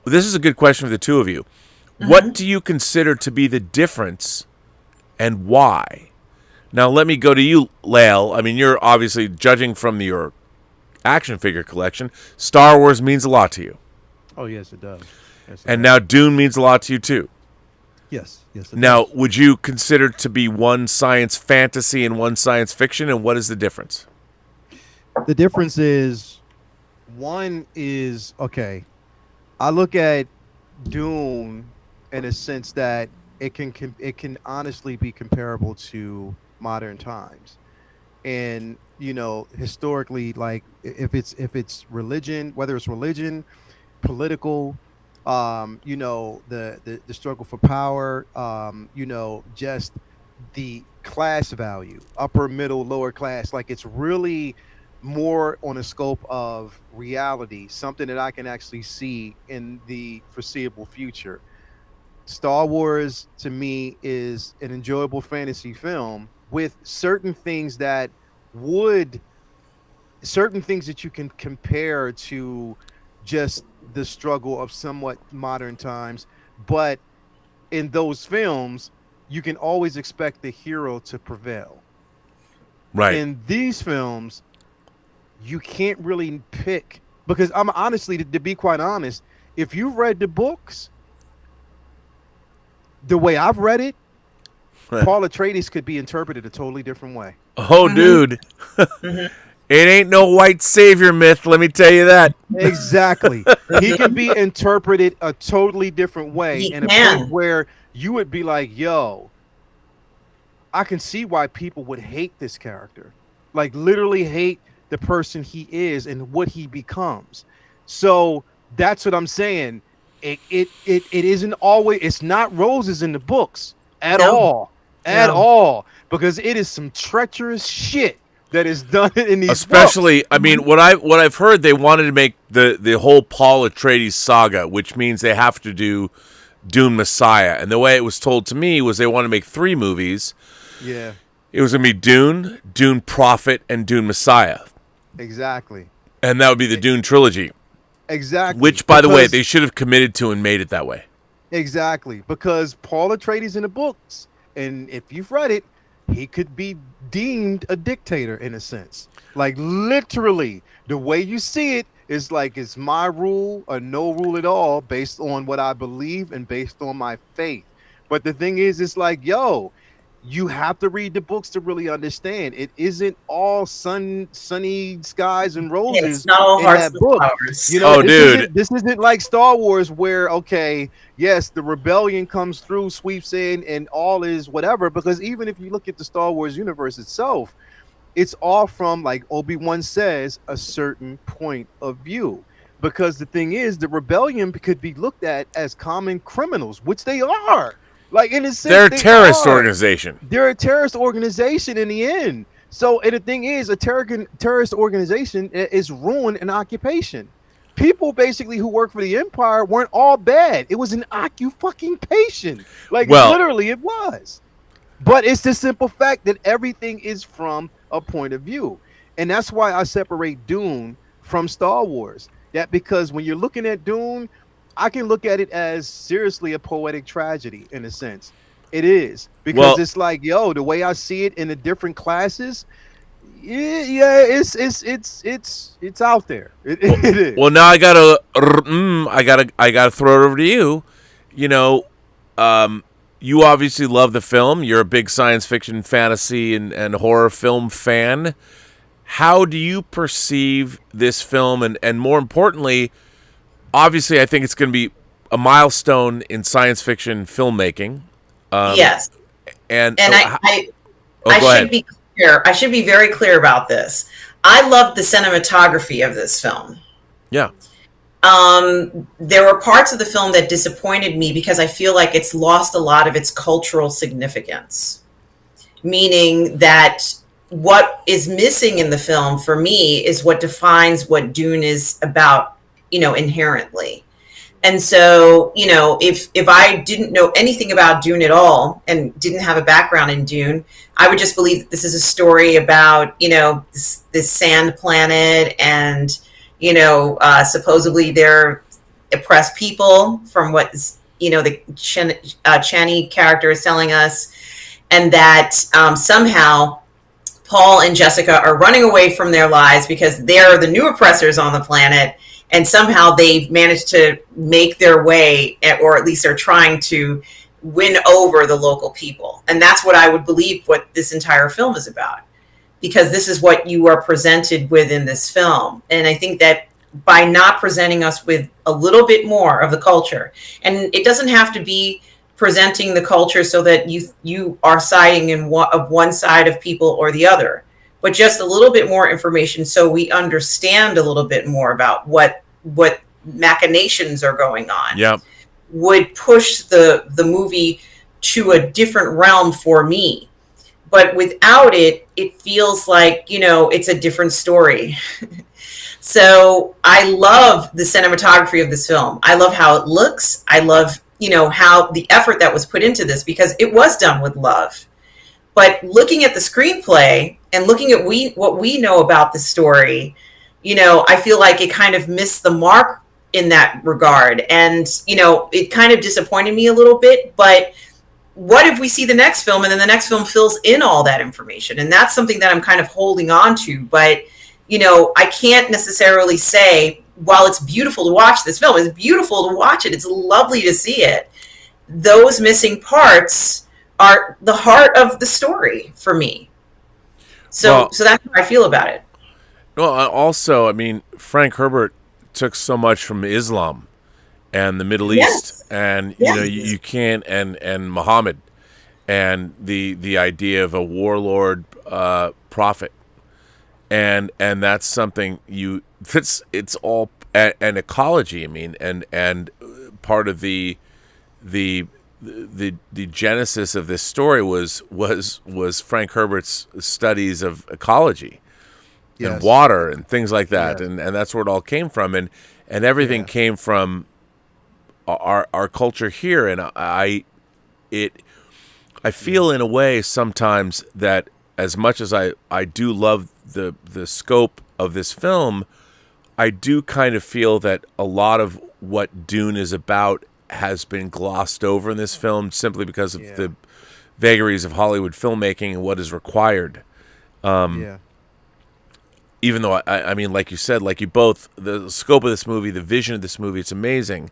This is a good question for the two of you. What do you consider to be the difference and why? Now, let me go to you, Lael. I mean, you're obviously judging from your action figure collection. Star Wars means a lot to you. Oh, yes, it does. Yes, and now Dune means a lot to you, too. Yes. Now, would you consider to be one science fantasy and one science fiction, and what is the difference? The difference is, one is, okay, I look at Dune in a sense that it can honestly be comparable to modern times. And, historically, like if it's religion, whether it's religion, political, You know, the struggle for power, you know, just the class value, upper, middle, lower class. Like it's really more on a scope of reality, something that I can actually see in the foreseeable future. Star Wars to me is an enjoyable fantasy film with would certain things that you can compare to just the struggle of somewhat modern times, but in those films you can always expect the hero to prevail. Right. In these films you can't really pick, because I'm honestly, to be quite honest, if you've read the books the way I've read it, Paul Atreides could be interpreted a totally different way. Oh, dude. It ain't no white savior myth, let me tell you that. Exactly. He can be interpreted a totally different way, He and a can. point where you would be like, yo, I can see why people would hate this character. Like literally hate the person he is and what he becomes. So that's what I'm saying. It isn't always, it's not roses in the books at all. At all. Because it is some treacherous shit that is done in these Especially, books. I mean, what I've heard, they wanted to make the whole Paul Atreides saga, which means they have to do Dune Messiah. And the way it was told to me was they want to make 3 movies. Yeah. It was going to be Dune, Dune Prophet, and Dune Messiah. Exactly. And that would be the Dune trilogy. Exactly. Which, by the way, they should have committed to and made it that way. Exactly. Because Paul Atreides in the books, and if you've read it, he could be deemed a dictator in a sense. Like literally, the way you see it is like it's my rule or no rule at all based on what I believe and based on my faith. But the thing is, it's like, yo, you have to read the books to really understand. It isn't all sunny skies and roses. It's not all in hearts that and book. flowers. You know, Oh, dude. this isn't like Star Wars where, okay, yes, the rebellion comes through, sweeps in, and all is whatever. Because even if you look at the Star Wars universe itself, it's all from, like Obi-Wan says, a certain point of view. Because the thing is, the rebellion could be looked at as common criminals, which they are. Like in a sense, They're a terrorist organization. They're a terrorist organization in the end. So, and the thing is, a terrorist organization is ruin an occupation. People basically who work for the Empire weren't all bad. It was an occupation. Like literally it was. But it's the simple fact that everything is from a point of view. And that's why I separate Dune from Star Wars. That because when you're looking at Dune, I can look at it as seriously a poetic tragedy in a sense. It is, because it's like, yo, the way I see it in the different classes, it's out there. It is. Well, now I gotta throw it over to you. You know, you obviously love the film. You're a big science fiction, fantasy, and horror film fan. How do you perceive this film, and more importantly, obviously, I think it's going to be a milestone in science fiction filmmaking. Yes, and I should be clear. I should be very clear about this. I love the cinematography of this film. Yeah. There were parts of the film that disappointed me because I feel like it's lost a lot of its cultural significance. Meaning that what is missing in the film for me is what defines what Dune is about, inherently. And so, if I didn't know anything about Dune at all and didn't have a background in Dune, I would just believe that this is a story about, this sand planet and, supposedly they're oppressed people from what, the Chani character is telling us. And that somehow Paul and Jessica are running away from their lives because they're the new oppressors on the planet. And somehow they've managed to make their way, or at least they're trying to win over the local people. And that's what I would believe what this entire film is about, because this is what you are presented with in this film. And I think that by not presenting us with a little bit more of the culture, and it doesn't have to be presenting the culture so that you are siding in one side of people or the other, but just a little bit more information so we understand a little bit more about what machinations are going on. Yep. Would push the movie to a different realm for me. But without it, it feels like, it's a different story. So I love the cinematography of this film. I love how it looks. I love, how the effort that was put into this, because it was done with love. But looking at the screenplay and looking at what we know about the story, I feel like it kind of missed the mark in that regard. And, it kind of disappointed me a little bit. But what if we see the next film and then the next film fills in all that information? And that's something that I'm kind of holding on to. But, I can't necessarily say, while it's beautiful to watch this film, it's beautiful to watch it, it's lovely to see it, those missing parts are the heart of the story for me. So that's how I feel about it. Well, also, I mean, Frank Herbert took so much from Islam and the Middle East, and you can't, and Muhammad, and the idea of a warlord prophet, and that's something it's all and ecology. I mean, and part of the genesis of this story was Frank Herbert's studies of ecology and water and things like that, and that's where it all came from, and everything came from our culture here. And I feel in a way sometimes that as much as I do love the scope of this film, I do kind of feel that a lot of what Dune is about has been glossed over in this film simply because of the vagaries of Hollywood filmmaking and what is required. Even though, I mean, like you said, like you both, the scope of this movie, the vision of this movie, it's amazing.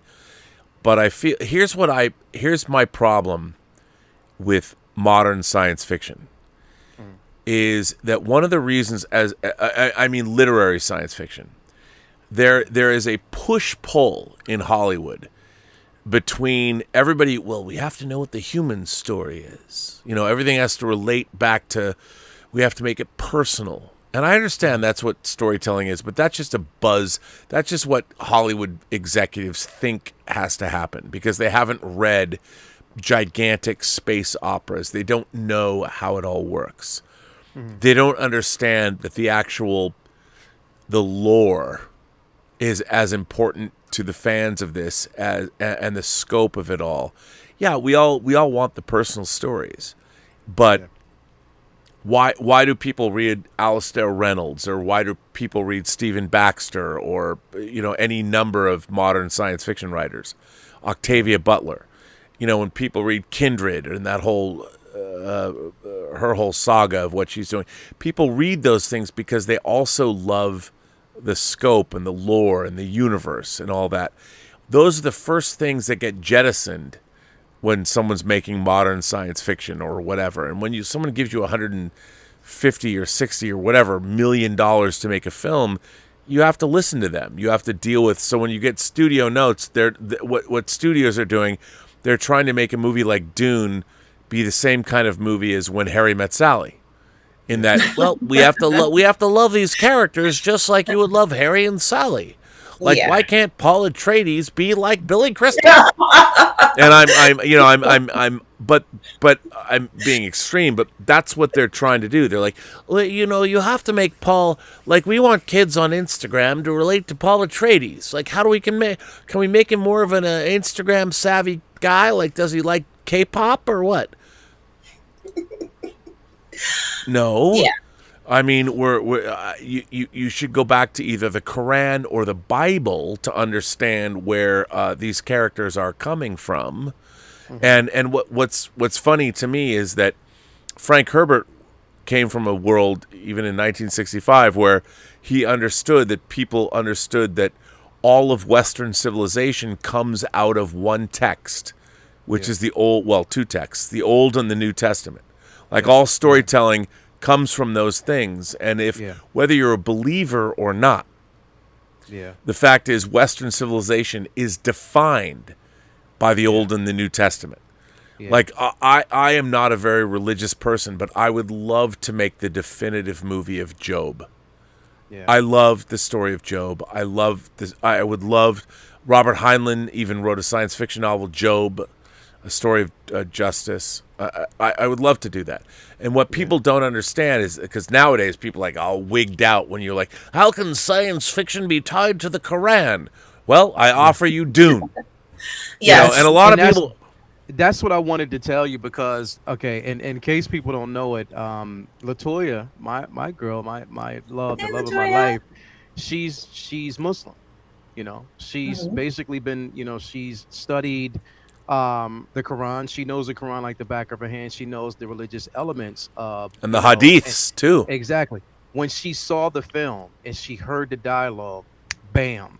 But I feel, here's my problem with modern science fiction, is that one of the reasons, I mean literary science fiction, there is a push-pull in Hollywood between everybody, well, we have to know what the human story is. Everything has to relate back to, we have to make it personal. And I understand that's what storytelling is, but that's just a buzz. That's just what Hollywood executives think has to happen because they haven't read gigantic space operas. They don't know how it all works. They don't understand that the lore is as important to the fans of this as and the scope of it all. Yeah, we all want the personal stories, but why do people read Alastair Reynolds, or why do people read Stephen Baxter, or any number of modern science fiction writers, Octavia Butler? When people read Kindred and that whole her whole saga of what she's doing, people read those things because they also love the scope and the lore and the universe and all that. Those are the first things that get jettisoned when someone's making modern science fiction or whatever. And when someone gives you $150 or $60 or whatever $1 million to make a film, you have to listen to them. You have to deal with. So when you get studio notes, what studios are doing, they're trying to make a movie like Dune be the same kind of movie as When Harry Met Sally. In that, well, we have to love these characters just like you would love Harry and Sally. Like, why can't Paul Atreides be like Billy Crystal? And but I'm being extreme, but that's what they're trying to do. They're like, well, you have to make Paul, like, we want kids on Instagram to relate to Paul Atreides. Like, can we make him more of an Instagram savvy guy? Like, does he like K-pop or what? No. Yeah. I mean, you should go back to either the Quran or the Bible to understand where these characters are coming from. And what's funny to me is that Frank Herbert came from a world, even in 1965, where he understood that people understood that all of Western civilization comes out of one text, which is two texts, the Old and the New Testament. Like all storytelling comes from those things, and whether you're a believer or not, the fact is Western civilization is defined by the Old and the New Testament. Like I am not a very religious person, but I would love to make the definitive movie of Job, Yeah. I love the story of Job. I love this. I would love. Robert Heinlein even wrote a science fiction novel, Job, a story of justice. I would love to do that. And what people don't understand is because nowadays people are like all wigged out when you're like, how can science fiction be tied to the Quran? Well, I offer you Dune. Yes. And a lot of people. That's what I wanted to tell you because, okay, in case people don't know it, Latoya, my girl, my love, the love of my life, she's Muslim. She's basically been, she's studied the Quran. She knows the Quran like the back of her hand. She knows the religious elements of And the hadiths, too. Exactly. When she saw the film and she heard the dialogue, bam,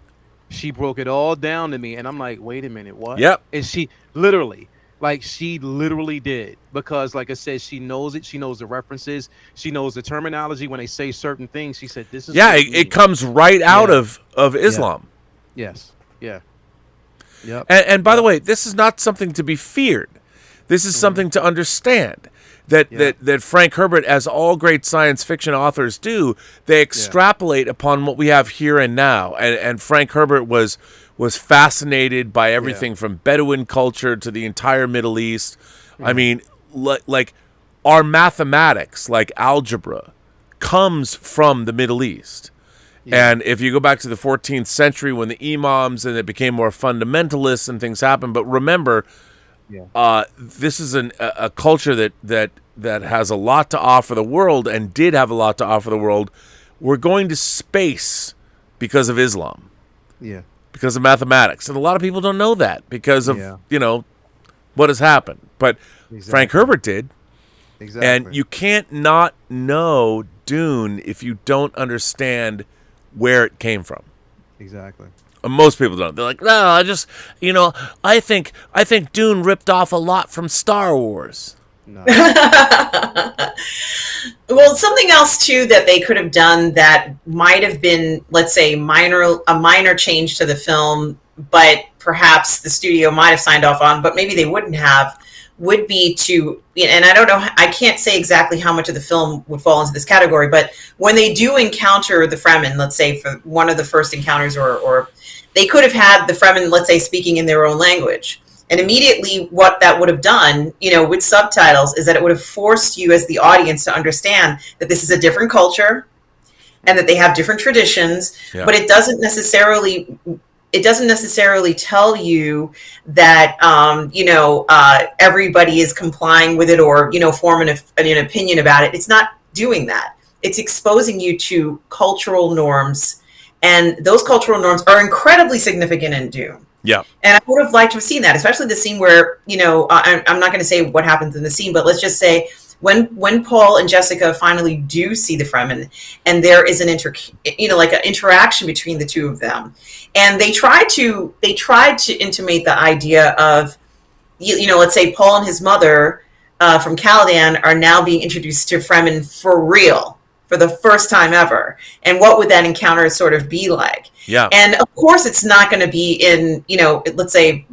she broke it all down to me. And I'm like, wait a minute, what? Yep. And she literally did. Because, like I said, she knows it. She knows the references. She knows the terminology. When they say certain things, she said, this is what it comes right out of Islam. Yes. Yeah. Yep. And by the way, this is not something to be feared. This is something to understand. That Frank Herbert, as all great science fiction authors do, they extrapolate upon what we have here and now. And Frank Herbert was fascinated by everything from Bedouin culture to the entire Middle East. I mean, like our mathematics, like algebra, comes from the Middle East. And if you go back to the 14th century when the imams and it became more fundamentalist and things happened, but remember, this is a culture that has a lot to offer the world and did have a lot to offer the world. We're going to space because of Islam. Yeah. Because of mathematics. And a lot of people don't know that because of, what has happened. But Frank Herbert did. Exactly. And you can't not know Dune if you don't understand where it came from. Exactly. Most people don't. They're like, no, I think Dune ripped off a lot from Star Wars. No. Well, something else too that they could have done that might have been, let's say, a minor change to the film, but perhaps the studio might have signed off on, but maybe they wouldn't have, would be to, and I don't know, I can't say exactly how much of the film would fall into this category, but when they do encounter the Fremen, let's say for one of the first encounters, or they could have had the Fremen, let's say, speaking in their own language. And immediately what that would have done, with subtitles, is that it would have forced you as the audience to understand that this is a different culture and that they have different traditions, but it doesn't necessarily tell you that, everybody is complying with it or, forming an opinion about it. It's not doing that. It's exposing you to cultural norms, and those cultural norms are incredibly significant in Dune. Yeah. And I would have liked to have seen that, especially the scene where, I'm not going to say what happens in the scene, but let's just say when Paul and Jessica finally do see the Fremen, and there is an interaction between the two of them, and they tried to intimate the idea of, let's say Paul and his mother from Caladan are now being introduced to Fremen for real, for the first time ever, and what would that encounter sort of be like? Yeah. And of course, it's not going to be in, let's say,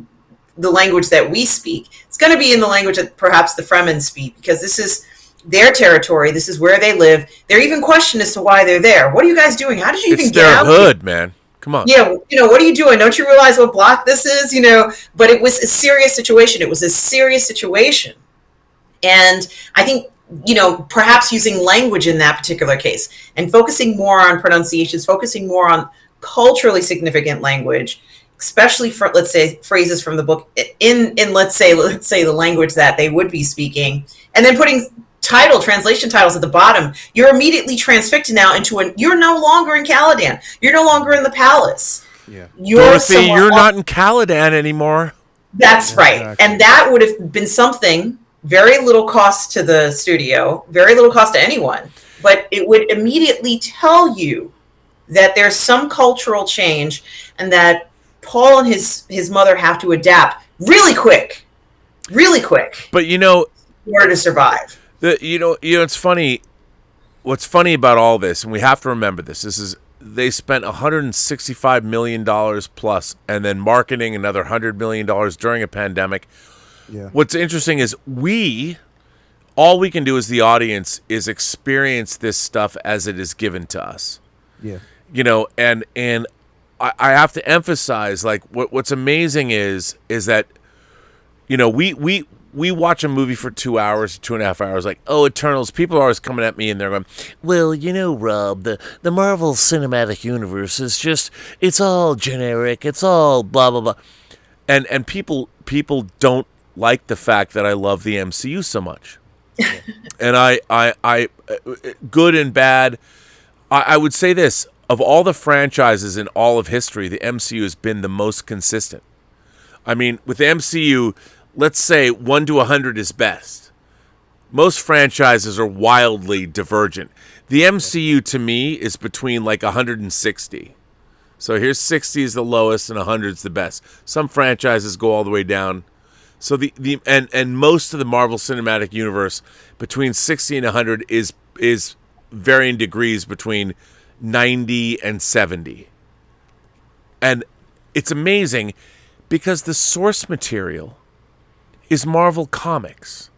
the language that we speak. It's going to be in the language that perhaps the Fremen speak, because this is their territory. This is where they live. They're even questioned as to why they're there. What are you guys doing? How did you even get out? It's their hood, man. Come on. Yeah, what are you doing? Don't you realize what block this is? But it was a serious situation. It was a serious situation. And I think, perhaps using language in that particular case and focusing more on pronunciations, focusing more on culturally significant language, especially for, let's say, phrases from the book in let's say the language that they would be speaking, and then putting translation titles at the bottom, you're immediately transfixed now you're no longer in Caladan. You're no longer in the palace. Yeah. You're not in Caladan anymore. That's right. Exactly. And that would have been something, very little cost to the studio, very little cost to anyone, but it would immediately tell you that there's some cultural change and that Paul and his mother have to adapt really quick. But in order to survive. It's funny. What's funny about all this, and we have to remember this, they spent $165 million plus, and then marketing another $100 million during a pandemic. Yeah. What's interesting is all we can do as the audience is experience this stuff as it is given to us. Yeah. You know, and I have to emphasize, like, what's amazing is that, you know, we watch a movie for 2 hours, 2.5 hours, like, oh, Eternals. People are always coming at me and they're going, well, you know, Rob, the Marvel Cinematic Universe is just, it's all generic. It's all blah, blah, blah. And people don't like the fact that I love the MCU so much. And I good and bad, I would say this, of all the franchises in all of history, the MCU has been the most consistent. I mean, with the MCU, let's say 1 to 100 is best. Most franchises are wildly divergent. The MCU, to me, is between like 160. So here's 60 is the lowest and 100 is the best. Some franchises go all the way down. So and most of the Marvel Cinematic Universe, between 60 and 100 is varying degrees between 90 and 70. And it's amazing because the source material is Marvel Comics.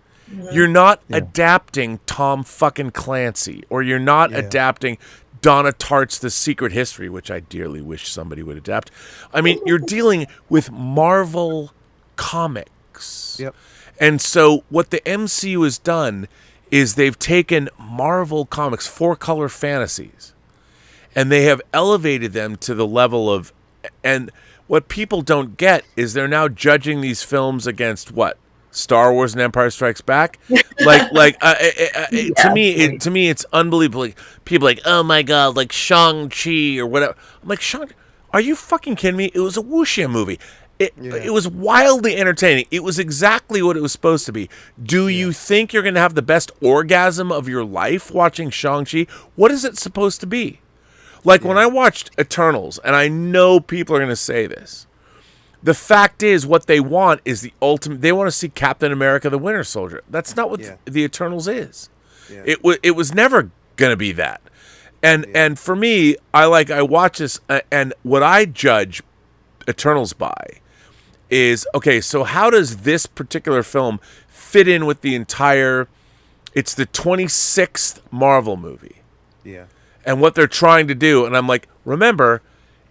You're not adapting Tom fucking Clancy, or you're not adapting Donna Tartt's The Secret History, which I dearly wish somebody would adapt. I mean, you're dealing with Marvel Comics. Yep. And so what the MCU has done is they've taken Marvel Comics, 4-color fantasies, and they have elevated them to the level of, and what people don't get is they're now judging these films against what? Star Wars and Empire Strikes Back? To me, it's unbelievable. Like, people like, oh my God, like Shang-Chi or whatever. I'm like, are you fucking kidding me? It was a wuxia movie. It was wildly entertaining. It was exactly what it was supposed to be. Do you think you're going to have the best orgasm of your life watching Shang-Chi? What is it supposed to be? Like, when I watched Eternals, and I know people are going to say this, the fact is what they want is the ultimate. They want to see Captain America the Winter Soldier. That's not what the Eternals is. Yeah. It was never going to be that. And for me, I watch this, and what I judge Eternals by is, okay, so how does this particular film fit in with the entire, it's the 26th Marvel movie. Yeah. And what they're trying to do, and I'm like, remember,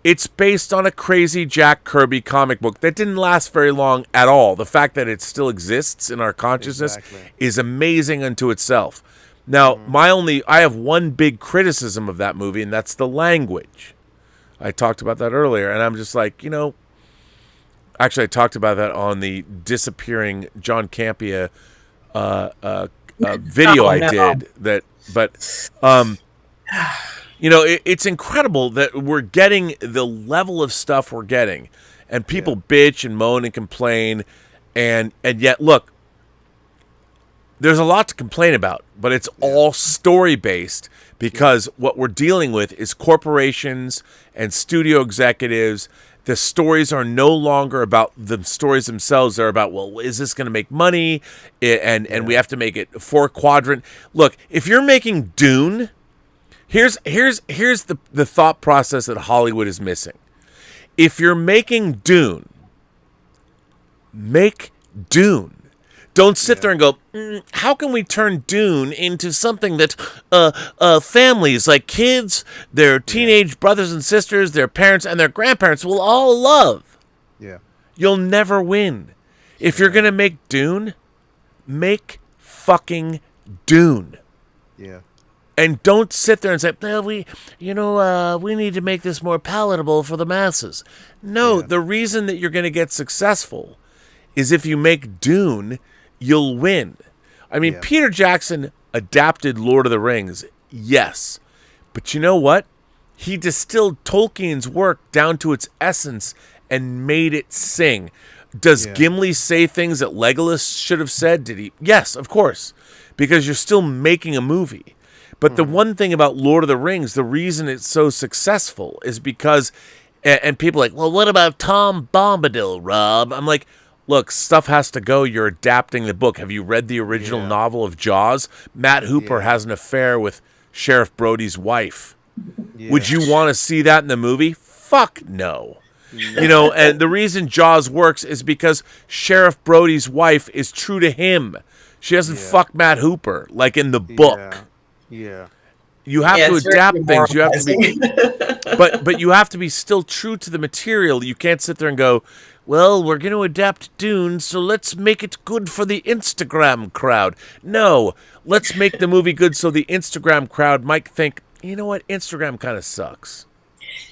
it's based on a crazy Jack Kirby comic book that didn't last very long at all. The fact that it still exists in our consciousness is amazing unto itself. Now, I have one big criticism of that movie, and that's the language. I talked about that earlier, and I'm just like, you know, actually I talked about that on the disappearing John Campea video I did. You know, it's incredible that we're getting the level of stuff we're getting, and people bitch and moan and complain, and yet, look, there's a lot to complain about, but it's all story-based, because what we're dealing with is corporations and studio executives. The stories are no longer about the stories themselves. They're about, well, is this going to make money? And we have to make it 4-quadrant. Look, if you're making Dune, here's the thought process that Hollywood is missing. If you're making Dune, make Dune. Don't sit there and go, how can we turn Dune into something that families, like kids, their teenage brothers and sisters, their parents and their grandparents will all love? Yeah. You'll never win. If you're going to make Dune, make fucking Dune. Yeah. And don't sit there and say, well, we need to make this more palatable for the masses. No, the reason that you're going to get successful is if you make Dune, you'll win. I mean, Peter Jackson adapted Lord of the Rings, yes. But you know what? He distilled Tolkien's work down to its essence and made it sing. Does Gimli say things that Legolas should have said? Did he? Yes, of course. Because you're still making a movie. But the one thing about Lord of the Rings, the reason it's so successful is because, and people are like, well, what about Tom Bombadil, Rob? I'm like, look, stuff has to go. You're adapting the book. Have you read the original novel of Jaws? Matt Hooper has an affair with Sheriff Brody's wife. Yeah. Would you want to see that in the movie? Fuck no. You know, and the reason Jaws works is because Sheriff Brody's wife is true to him. She doesn't fuck Matt Hooper like in the book. Yeah. You have to it's very adapt things. You have to be, demoralizing. but you have to be still true to the material. You can't sit there and go, well, we're going to adapt Dune, so let's make it good for the Instagram crowd. No, let's make the movie good so the Instagram crowd might think, you know what, Instagram kind of sucks.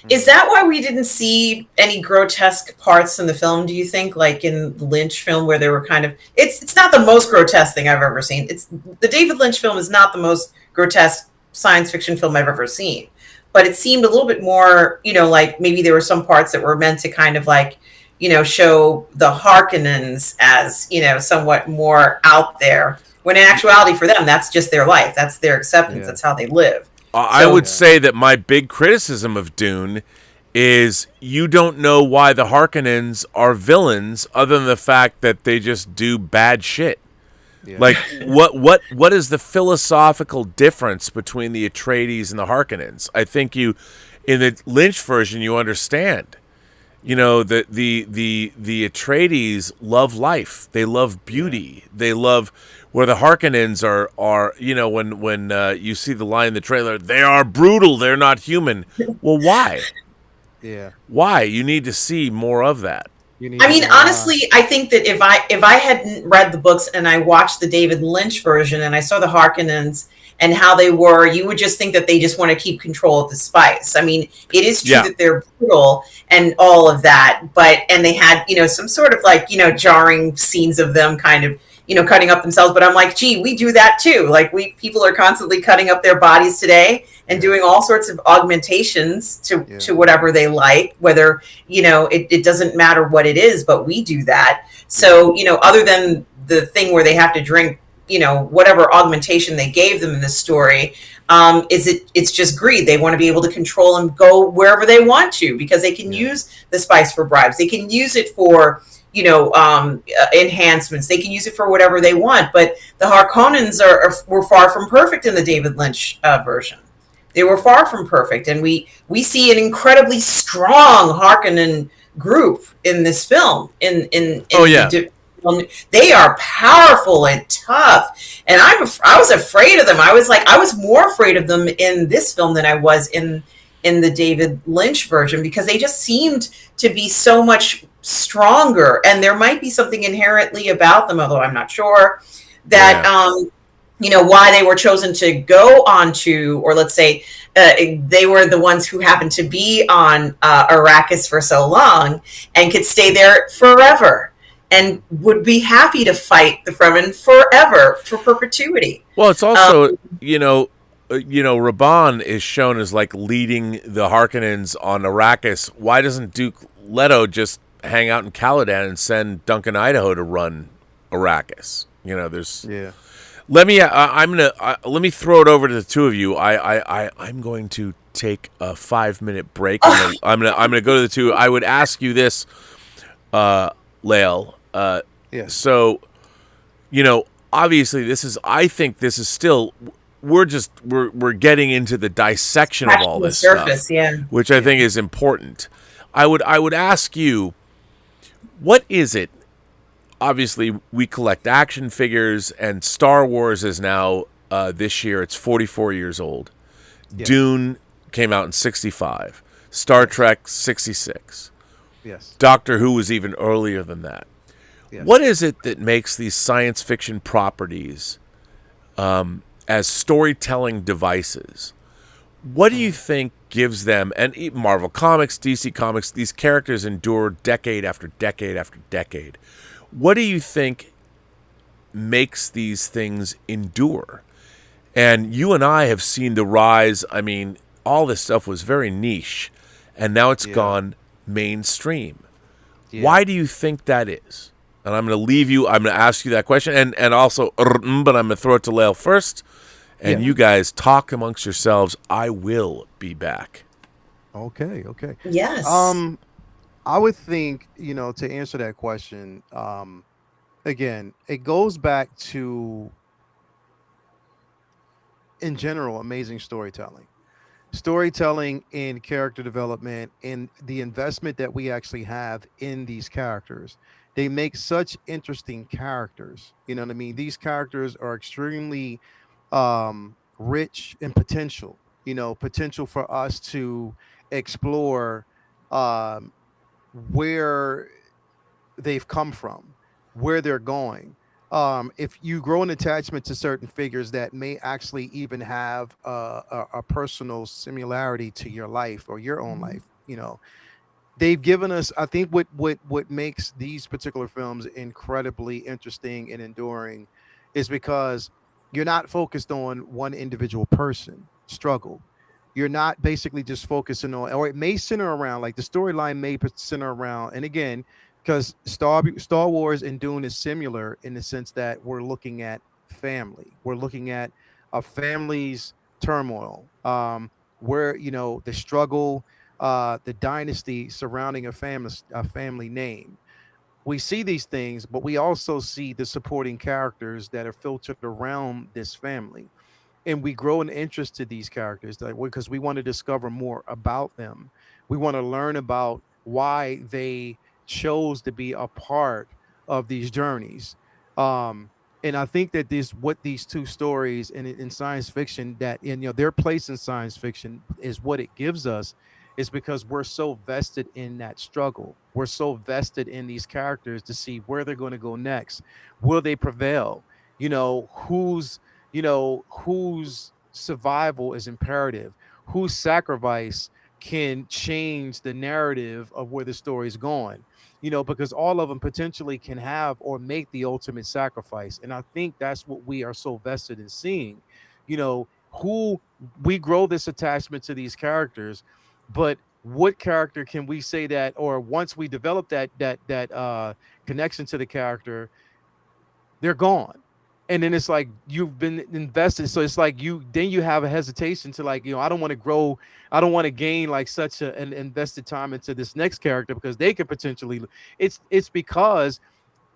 Is that why we didn't see any grotesque parts in the film, do you think? Like in the Lynch film where they were kind of it's not the most grotesque thing I've ever seen. It's the David Lynch film is not the most grotesque science fiction film I've ever seen. But it seemed a little bit more, like maybe there were some parts that were meant to kind of like, show the Harkonnens as, somewhat more out there. When in actuality for them, that's just their life. That's their acceptance. Yeah. That's how they live. I would say that my big criticism of Dune is you don't know why the Harkonnens are villains other than the fact that they just do bad shit. Yeah. Like, what is the philosophical difference between the Atreides and the Harkonnens? I think in the Lynch version, you understand. The Atreides love life. They love beauty. They love... Where the Harkonnens are when you see the line in the trailer, they are brutal, they're not human. Well, why? Yeah. Why? You need to see more of that. Honestly, I think that if I hadn't read the books and I watched the David Lynch version and I saw the Harkonnens and how they were, you would just think that they just want to keep control of the spice. It is true that they're brutal and all of that, and they had, some sort of like, jarring scenes of them kind of, cutting up themselves. But I'm like, gee, we do that too. Like people are constantly cutting up their bodies today and doing all sorts of augmentations to whatever they like, whether, it doesn't matter what it is, but we do that. So, other than the thing where they have to drink, whatever augmentation they gave them in the story, it's just greed. They want to be able to control and go wherever they want to because they can use the spice for bribes. They can use it for, enhancements. They can use it for whatever they want. But the Harkonnens were far from perfect in the David Lynch version. They were far from perfect, and we see an incredibly strong Harkonnen group in this film. They are powerful and tough, and I was afraid of them. I was more afraid of them in this film than I was in the David Lynch version because they just seemed to be so much stronger, and there might be something inherently about them, although I'm not sure that why they were chosen to go onto, or let's say they were the ones who happened to be on Arrakis for so long and could stay there forever and would be happy to fight the Fremen forever for perpetuity. Well, it's also Raban is shown as like leading the Harkonnens on Arrakis. Why doesn't Duke Leto just hang out in Caladan and send Duncan Idaho to run Arrakis? Let me throw it over to the two of you. I'm going to take a 5-minute break. I'm gonna go to the two. I would ask you this, Lael. So, obviously I think this is still, we're getting into the dissection of all this stuff, which I think is important. I would ask you, what is it? Obviously, we collect action figures, and Star Wars is now, this year, it's 44 years old. Yes. Dune came out in 65. Star Trek, 66. Yes. Doctor Who was even earlier than that. Yes. What is it that makes these science fiction properties as storytelling devices? What do you think gives them, and Marvel Comics, DC Comics, these characters endure decade after decade after decade. What do you think makes these things endure? And you and I have seen the rise. All this stuff was very niche, and now it's gone mainstream. Yeah. Why do you think that is? And I'm going to ask you that question, and also, but I'm going to throw it to Lael first. And you guys talk amongst yourselves. I will be back. Okay. Yes. I would think, to answer that question, again, it goes back to, in general, amazing storytelling. Storytelling in character development and the investment that we actually have in these characters. They make such interesting characters. These characters are extremely rich in potential. potential for us to explore um, where they've come from, where they're going. If you grow an attachment to certain figures that may actually even have a personal similarity to your life or your own life, they've given us, I think, what makes these particular films incredibly interesting and enduring is because you're not focused on one individual person struggle. You're not basically just focusing on, or it may center around, like the storyline may center around, and again, because Star Wars and Dune is similar in the sense that we're looking at family, we're looking at a family's turmoil, where the struggle, the dynasty surrounding a family name. We see these things, but we also see the supporting characters that are filtered around this family, and we grow an interest to these characters because we want to discover more about them. We want to learn about why they chose to be a part of these journeys. um and I think that this what these two stories in science fiction, that in their place in science fiction, is what it gives us, is because we're so vested in that struggle, we're so vested in these characters to see where they're going to go next. Will they prevail? Whose survival is imperative, whose sacrifice can change the narrative of where the story is going, because all of them potentially can have or make the ultimate sacrifice. And I think that's what we are so vested in seeing, who we grow this attachment to these characters, but what character can we say that, or once we develop that connection to the character, they're gone. And then it's like you've been invested, so it's like you have a hesitation to, like, I don't want to grow, I don't want to gain like such an invested time into this next character, because they could potentially, it's because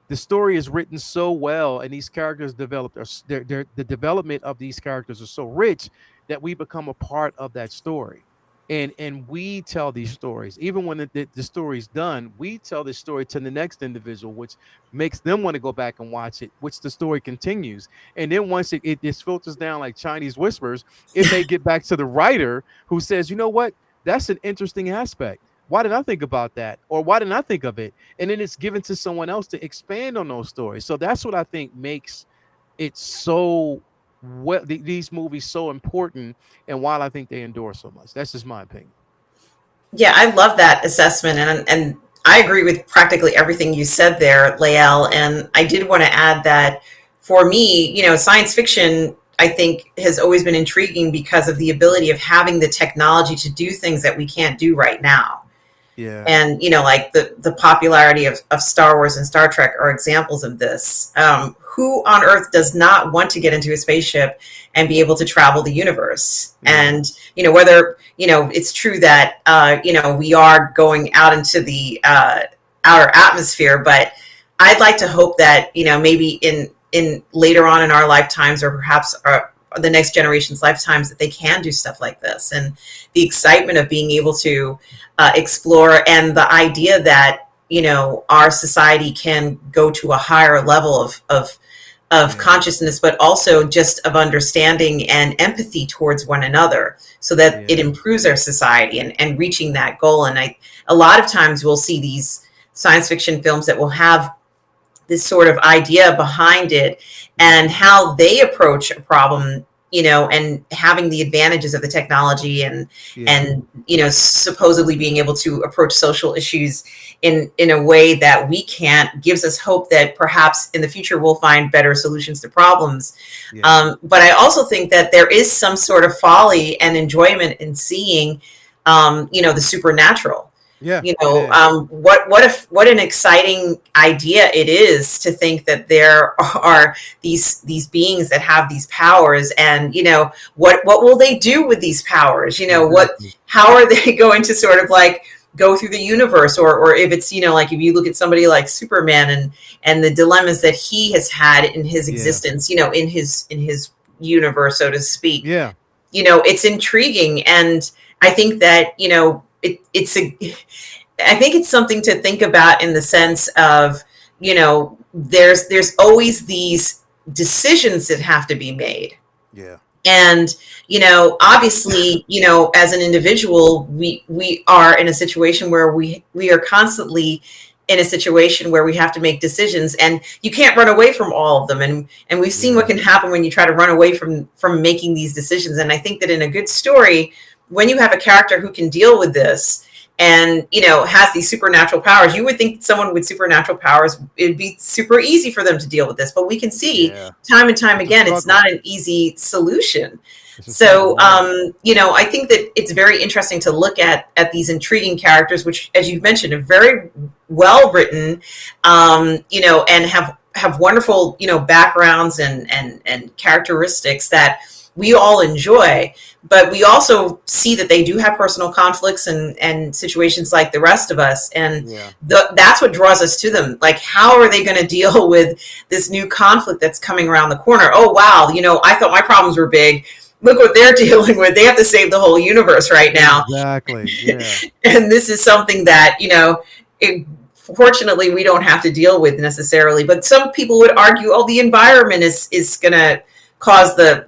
the story is written so well and these characters developed, the development of these characters are so rich that we become a part of that story. And we tell these stories, even when the story's done, we tell this story to the next individual, which makes them want to go back and watch it, which the story continues. And then once it just filters down like Chinese whispers, it may get back to the writer, who says, you know what, that's an interesting aspect. Why didn't I think about that? Or why didn't I think of it? And then it's given to someone else to expand on those stories. So that's what I think makes it so these movies so important, and why I think they endure so much. That's just my opinion. Yeah, I love that assessment, and I agree with practically everything you said there, Lael. And I did want to add that for me, science fiction, I think, has always been intriguing because of the ability of having the technology to do things that we can't do right now. Yeah. And, like the popularity of Star Wars and Star Trek are examples of this. Who on earth does not want to get into a spaceship and be able to travel the universe? And, whether, it's true that, we are going out into the outer atmosphere, but I'd like to hope that, maybe in later on in our lifetimes, or perhaps the next generation's lifetimes, that they can do stuff like this. And the excitement of being able to explore, and the idea that, our society can go to a higher level of consciousness, but also just of understanding and empathy towards one another, so that it improves our society and reaching that goal. And a lot of times we'll see these science fiction films that will have this sort of idea behind it, and how they approach a problem, and having the advantages of the technology and supposedly being able to approach social issues in a way that we can't, gives us hope that perhaps in the future we'll find better solutions to problems. But I also think that there is some sort of folly and enjoyment in seeing, the supernatural. What an exciting idea it is to think that there are these beings that have these powers, and what will they do with these powers? How are they going to sort of like go through the universe, or if it's like if you look at somebody like Superman and the dilemmas that he has had in his existence, in his universe, so to speak. It's intriguing, and I think that I think it's something to think about, in the sense of, there's always these decisions that have to be made. And, obviously, as an individual, we are in a situation where we are constantly in a situation where we have to make decisions, and you can't run away from all of them. And we've seen what can happen when you try to run away from making these decisions. And I think that in a good story, when you have a character who can deal with this and, has these supernatural powers, you would think someone with supernatural powers, it'd be super easy for them to deal with this. But we can see time and time again, it's not an easy solution. So, I think that it's very interesting to look at these intriguing characters, which, as you mentioned, are very well written, and have wonderful, backgrounds and characteristics that we all enjoy. But we also see that they do have personal conflicts and situations like the rest of us. And that's what draws us to them. Like, how are they going to deal with this new conflict that's coming around the corner? Oh, wow. I thought my problems were big. Look what they're dealing with. They have to save the whole universe right now. Exactly. Yeah. And this is something that, fortunately, we don't have to deal with necessarily. But some people would argue, oh, the environment is going to cause the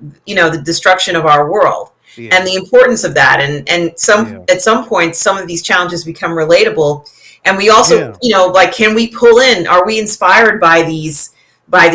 destruction of our world. Yeah. And the importance of that. And at some point, some of these challenges become relatable. And we also, can we pull in? Are we inspired by these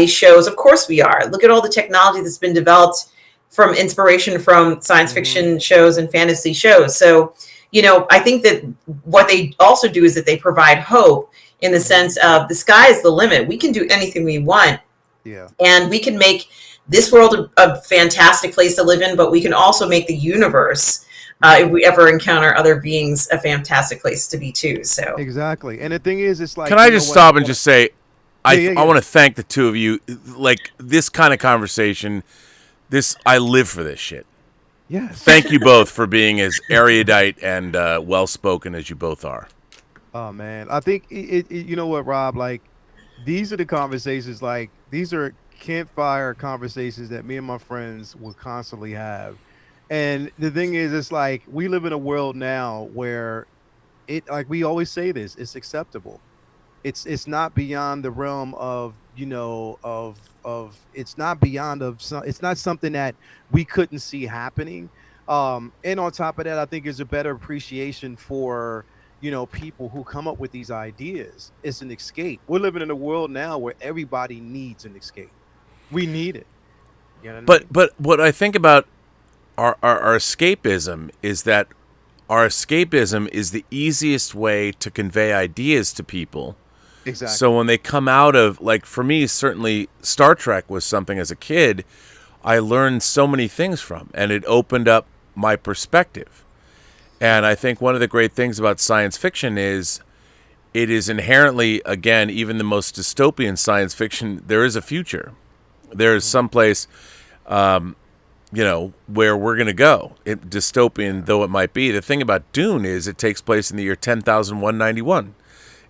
shows? Of course we are. Look at all the technology that's been developed from inspiration from science fiction shows and fantasy shows. So, I think that what they also do is that they provide hope in the sense of the sky is the limit. We can do anything we want. Yeah. And we can make this world a fantastic place to live in, but we can also make the universe, if we ever encounter other beings, a fantastic place to be too. So exactly. And the thing is, it's like, can I just stop and just say, I want to thank the two of you. Like, this kind of conversation, I live for this shit. Yes. Thank you both for being as erudite and well-spoken as you both are. Oh man, I think you know what, Rob? Like, these are the conversations. Like, these are campfire conversations that me and my friends will constantly have. And the thing is, it's like we live in a world now where like we always say this, it's acceptable. It's not beyond the realm of it's not beyond it's not something that we couldn't see happening. And on top of that, I think there's a better appreciation for people who come up with these ideas. It's an escape. We're living in a world now where everybody needs an escape. We need it. But what I think about our escapism is that our escapism is the easiest way to convey ideas to people. Exactly. So when they come out of, like, for me, certainly Star Trek was something as a kid I learned so many things from, and it opened up my perspective. And I think one of the great things about science fiction is it is inherently, again, even the most dystopian science fiction, there is a future. There is someplace, where we're going to go, dystopian though it might be. The thing about Dune is it takes place in the year 10,191.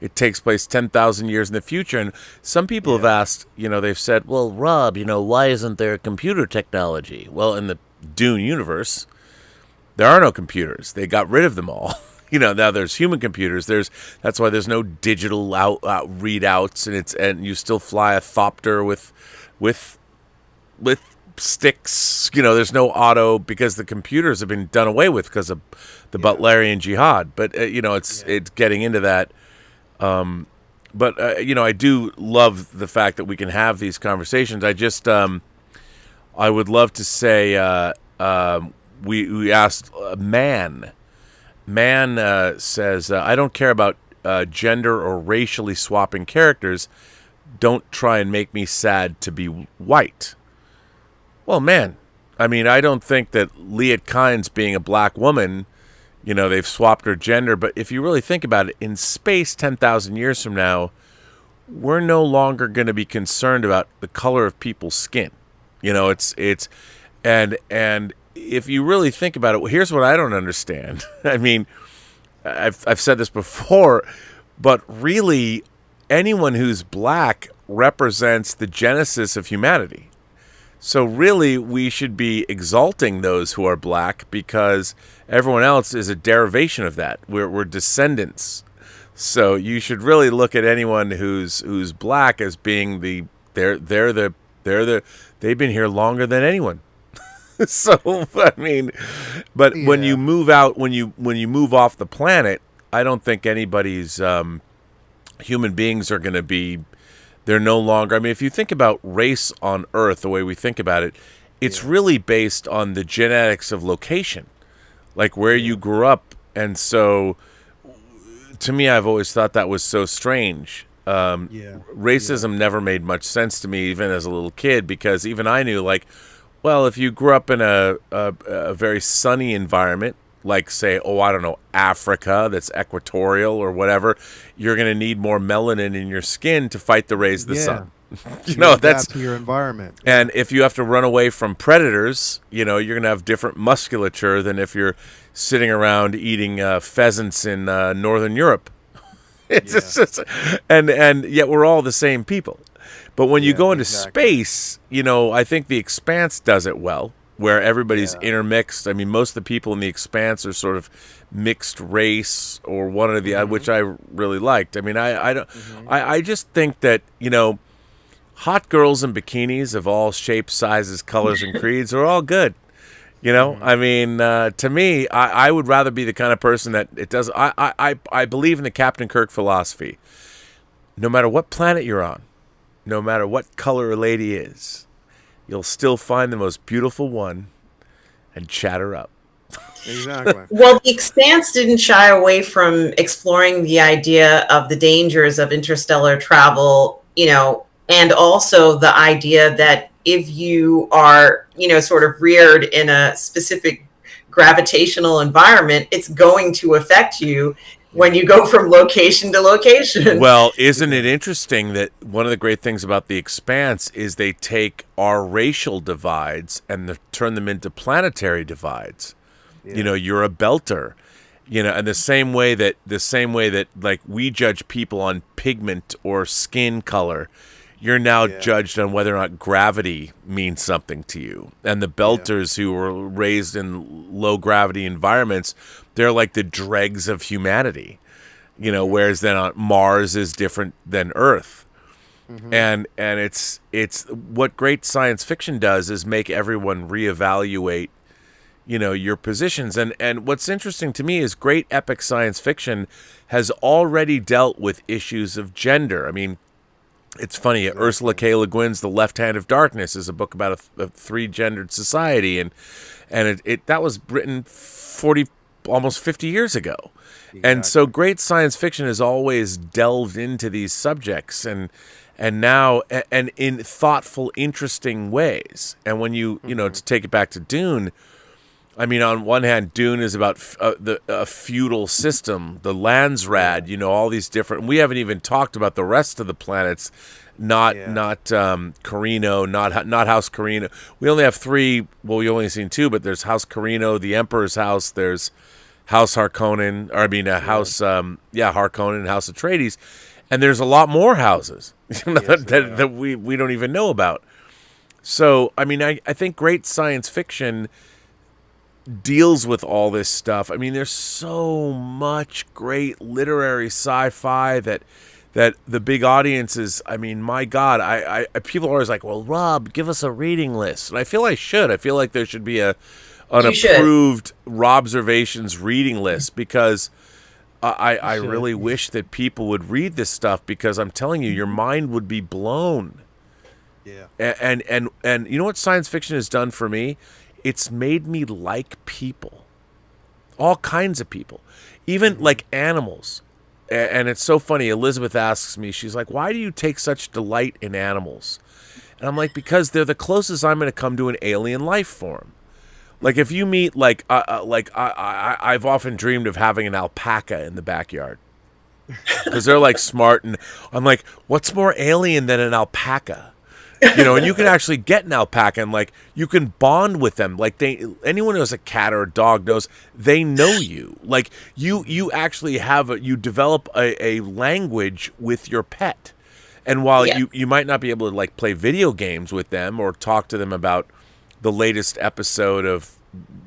It takes place 10,000 years in the future. And some people have asked, they've said, well, Rob, why isn't there computer technology? Well, in the Dune universe, there are no computers. They got rid of them all. Now there's human computers. That's why there's no digital readouts, and you still fly a thopter with sticks. There's no auto because the computers have been done away with because of the Butlerian Jihad. But it's getting into that. But I do love the fact that we can have these conversations. I just I would love to say we asked Man says I don't care about gender or racially swapping characters. Don't try and make me sad to be white. Well, man, I mean, I don't think that Liet Kynes being a black woman, they've swapped her gender. But if you really think about it, in space 10,000 years from now, we're no longer going to be concerned about the color of people's skin. And if you really think about it, well, here's what I don't understand. I mean, I've said this before, but really anyone who's black represents the genesis of humanity. So really, we should be exalting those who are black because everyone else is a derivation of that. We're descendants. So you should really look at anyone who's black as being they've been here longer than anyone. So I mean, but when you move out, when you move off the planet, I don't think anybody's human beings are going to be. They're no longer. I mean, if you think about race on Earth, the way we think about it, it's really based on the genetics of location, like where you grew up. And so, to me, I've always thought that was so strange. Racism never made much sense to me, even as a little kid, because even I knew, like, well, if you grew up in a very sunny environment, like, say, I don't know, Africa, that's equatorial or whatever, you're going to need more melanin in your skin to fight the rays of the sun. You know, that's to your environment. And if you have to run away from predators, you know, you're going to have different musculature than if you're sitting around eating pheasants in Northern Europe. It's just, and yet we're all the same people. But when you go into space, you know, I think the Expanse does it well, where everybody's intermixed. I mean, most of the people in the Expanse are sort of mixed race or one or the other, which I really liked. I mean, I just think that, you know, hot girls in bikinis of all shapes, sizes, colors, and creeds are all good. You know, I mean, to me, I would rather be the kind of person that it does. I believe in the Captain Kirk philosophy. No matter what planet you're on, no matter what color a lady is, you'll still find the most beautiful one and chat her up. Exactly. Well, The Expanse didn't shy away from exploring the idea of the dangers of interstellar travel, you know, and also the idea that if you are, you know, sort of reared in a specific gravitational environment, it's going to affect you when you go from location to location. Well, isn't it interesting that one of the great things about The Expanse is they take our racial divides and turn them into planetary divides. You know, you're a belter, you know, and the same way that like we judge people on pigment or skin color, you're now judged on whether or not gravity means something to you. And the belters who were raised in low gravity environments, they're like the dregs of humanity, you know, whereas then on Mars is different than Earth. And it's what great science fiction does is make everyone reevaluate, you know, your positions. And what's interesting to me is great epic science fiction has already dealt with issues of gender. I mean, it's funny, Ursula K. Le Guin's The Left Hand of Darkness is a book about a three-gendered society, and it that was written 40, almost 50 years ago. Exactly. And so great science fiction has always delved into these subjects and now and in thoughtful, interesting ways. And when you know, to take it back to Dune, I mean, on one hand, Dune is about a feudal system, the Landsrad, you know, all these different. We haven't even talked about the rest of the planets, not Carino, not House Carino. We only have three. Well, we only seen two, but there's House Carino, the Emperor's house. There's House Harkonnen, or I mean, House Harkonnen and House Atreides, and there's a lot more houses that we don't even know about. So, I mean, I think great science fiction deals with all this stuff. I mean, there's so much great literary sci-fi that the big audiences, I mean, my God, I people are always like, well, Rob, give us a reading list. And I feel I should. I feel like there should be an approved Robservations reading list, because I really wish that people would read this stuff, because I'm telling you, your mind would be blown. Yeah. And you know what science fiction has done for me? It's made me like people, all kinds of people, even like animals. And it's so funny. Elizabeth asks me, she's like, why do you take such delight in animals? And I'm like, because they're the closest I'm going to come to an alien life form. Like if you meet, I've often dreamed of having an alpaca in the backyard, because they're like smart. And I'm like, what's more alien than an alpaca? You know, and you can actually get an alpaca and like you can bond with them. Like anyone who has a cat or a dog knows they know you. Like you actually you develop a language with your pet. And while you might not be able to like play video games with them or talk to them about the latest episode of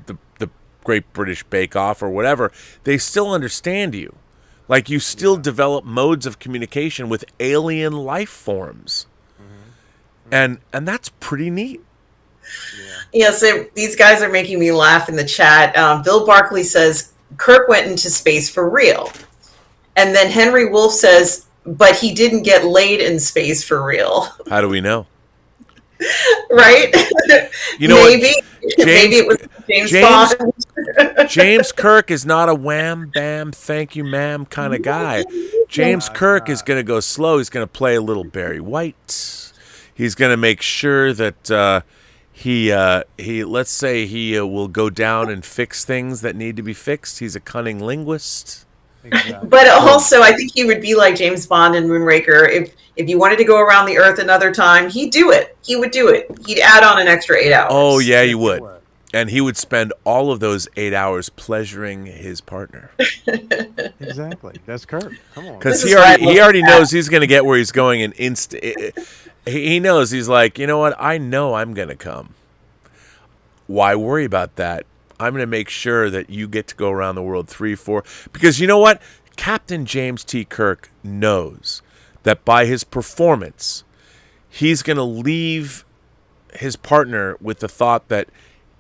the Great British Bake Off or whatever, they still understand you. Like you still develop modes of communication with alien life forms. And that's pretty neat. Yeah, so these guys are making me laugh in the chat. Bill Barkley says, Kirk went into space for real. And then Henry Wolf says, but he didn't get laid in space for real. How do we know? Right? You know maybe. James, Maybe it was James Bond. James Kirk is not a wham, bam, thank you, ma'am kind of guy. James Kirk is going to go slow. He's going to play a little Barry White. He's going to make sure that he let's say he will go down and fix things that need to be fixed. He's a cunning linguist. Exactly. But also, I think he would be like James Bond in Moonraker. If you wanted to go around the Earth another time, he'd do it. He would do it. He'd add on an extra 8 hours. Oh, yeah, he would. And he would spend all of those 8 hours pleasuring his partner. Exactly. That's Kirk. Come on. Because he already knows he's going to get where he's going in instant. He knows. He's like, you know what? I know I'm going to come. Why worry about that? I'm going to make sure that you get to go around the world 3, 4. Because you know what? Captain James T. Kirk knows that by his performance, he's going to leave his partner with the thought that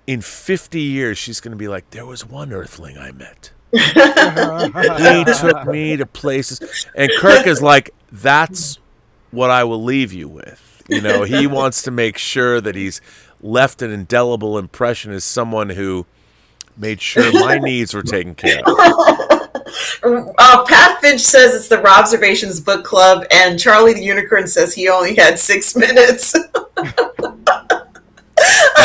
in 50 years, she's going to be like, there was one Earthling I met. He took me to places. And Kirk is like, that's what I will leave you with. You know, he wants to make sure that he's left an indelible impression as someone who made sure my needs were taken care of. Pat Finch says it's the Robservations Book Club, and Charlie the Unicorn says he only had 6 minutes. And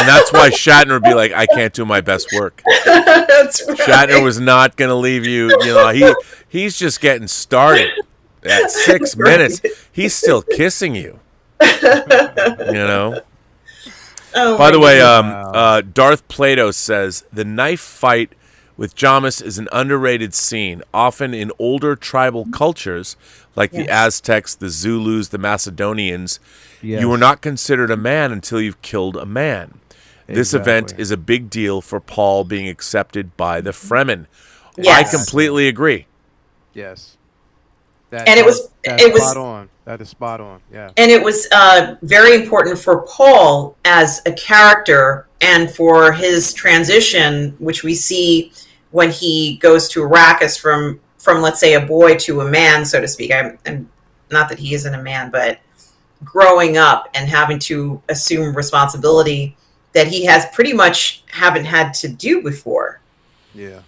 that's why Shatner would be like, I can't do my best work. That's right. Shatner was not going to leave you. You know, he's just getting started. At 6 minutes, he's still kissing you. You know? Oh, by the way, Darth Plato says, the knife fight with Jamis is an underrated scene. Often in older tribal cultures, like the Aztecs, the Zulus, the Macedonians, you were not considered a man until you've killed a man. This event is a big deal for Paul being accepted by the Fremen. Yes. I completely agree. Yes. It was spot on. That is spot on. Yeah. And it was very important for Paul as a character and for his transition, which we see when he goes to Arrakis from let's say a boy to a man, so to speak. And not that he isn't a man, but growing up and having to assume responsibility that he has pretty much haven't had to do before. Yeah.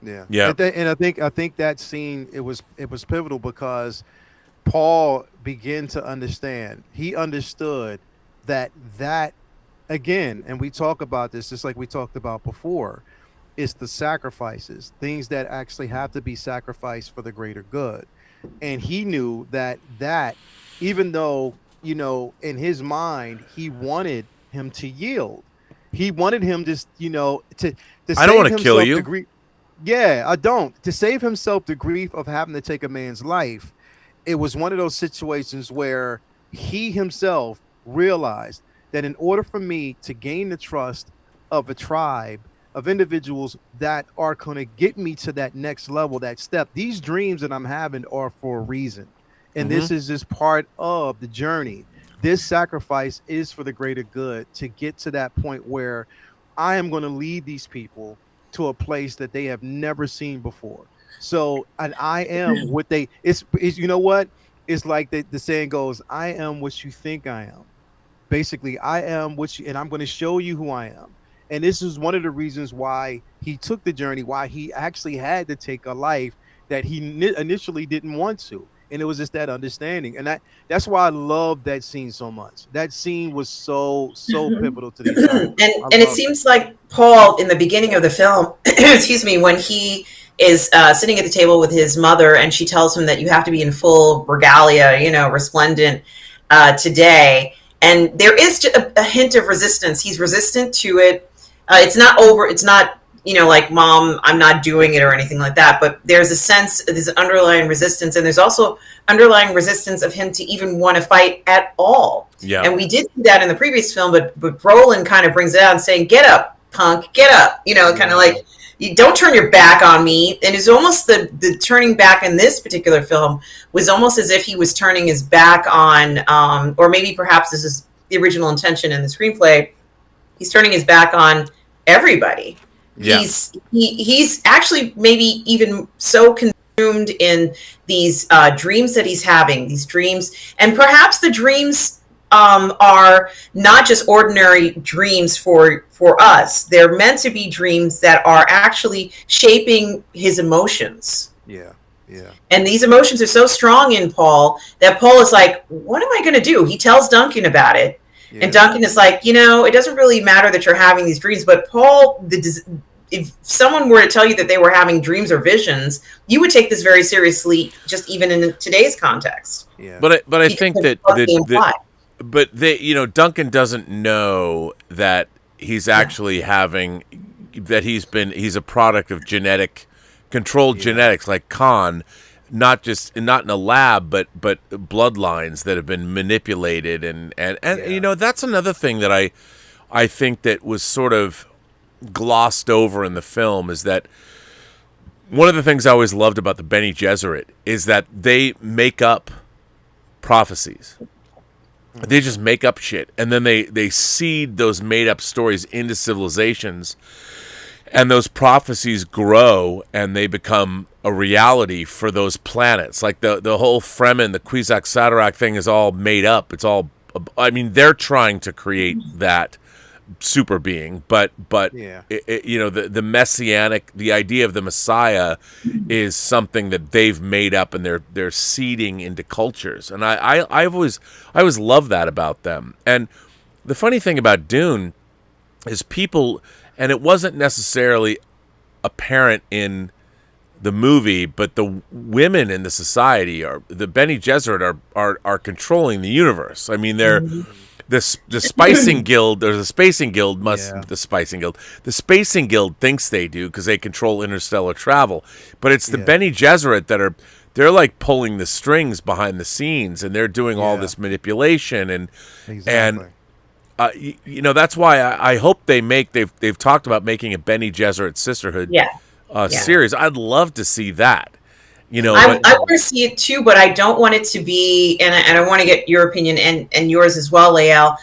Yeah. And I think that scene it was pivotal because Paul began to understand. He understood that again, and we talk about this just like we talked about before, it's the sacrifices, things that actually have to be sacrificed for the greater good. And he knew that even though, you know, in his mind, he wanted him to yield. He wanted him just, you know, to I don't want to kill you. Yeah, I don't. To save himself the grief of having to take a man's life, it was one of those situations where he himself realized that in order for me to gain the trust of a tribe of individuals that are going to get me to that next level, that step, these dreams that I'm having are for a reason. And this is just part of the journey. This sacrifice is for the greater good to get to that point where I am going to lead these people to a place that they have never seen before. So, and I am what it's you know what? It's like the saying goes, I am what you think I am. Basically, I am and I'm going to show you who I am. And this is one of the reasons why he took the journey, why he actually had to take a life that he initially didn't want to. And it was just that understanding. And that's why I love that scene so much. That scene was so pivotal to the entire and it seems like Paul, in the beginning of the film, excuse me, when he is sitting at the table with his mother and she tells him that you have to be in full regalia, you know, resplendent today. And there is a hint of resistance. He's resistant to it. It's not, you know, like, Mom, I'm not doing it or anything like that. But there's an underlying resistance. And there's also underlying resistance of him to even want to fight at all. Yeah. And we did see that in the previous film, but Brolin kind of brings it out and saying, get up, punk, get up. You know, kind of like, you don't turn your back on me. And it's almost the turning back in this particular film was almost as if he was turning his back on, or maybe perhaps this is the original intention in the screenplay, He's turning his back on everybody. Yeah. He's actually maybe even so consumed in these dreams that he's having, these dreams, and perhaps the dreams are not just ordinary dreams for us. They're meant to be dreams that are actually shaping his emotions. Yeah. Yeah. And these emotions are so strong in Paul that Paul is like, what am I going to do? He tells Duncan about it. Yeah. And Duncan is like, it doesn't really matter that you're having these dreams. But Paul, if someone were to tell you that they were having dreams or visions, you would take this very seriously, just even in today's context. Yeah. But I think that Duncan doesn't know that he's actually having, that he's a product of controlled genetics, like Khan, not in a lab, but bloodlines that have been manipulated, and that's another thing that I think that was sort of glossed over in the film, is that one of the things I always loved about the Bene Gesserit is that they make up prophecies. They just make up shit, and then they seed those made up stories into civilizations. And those prophecies grow, and they become a reality for those planets. Like the whole Fremen, the Kwisatz-Haderach thing is all made up. It's all, they're trying to create that super being, but the messianic, the idea of the Messiah is something that they've made up, and they're seeding into cultures. And I always love that about them. And the funny thing about Dune is people. And it wasn't necessarily apparent in the movie, but the women in the society the Bene Gesserit are controlling the universe. I mean, they're the Spicing Guild, or the Spacing Guild the Spacing Guild thinks they do because they control interstellar travel, but it's the Bene Gesserit that they're like pulling the strings behind the scenes, and they're doing all this manipulation and. That's why I hope they've talked about making a Bene Gesserit Sisterhood series. I'd love to see that. I want to see it too, but I don't want it to be, and I want to get your opinion and yours as well, Lael.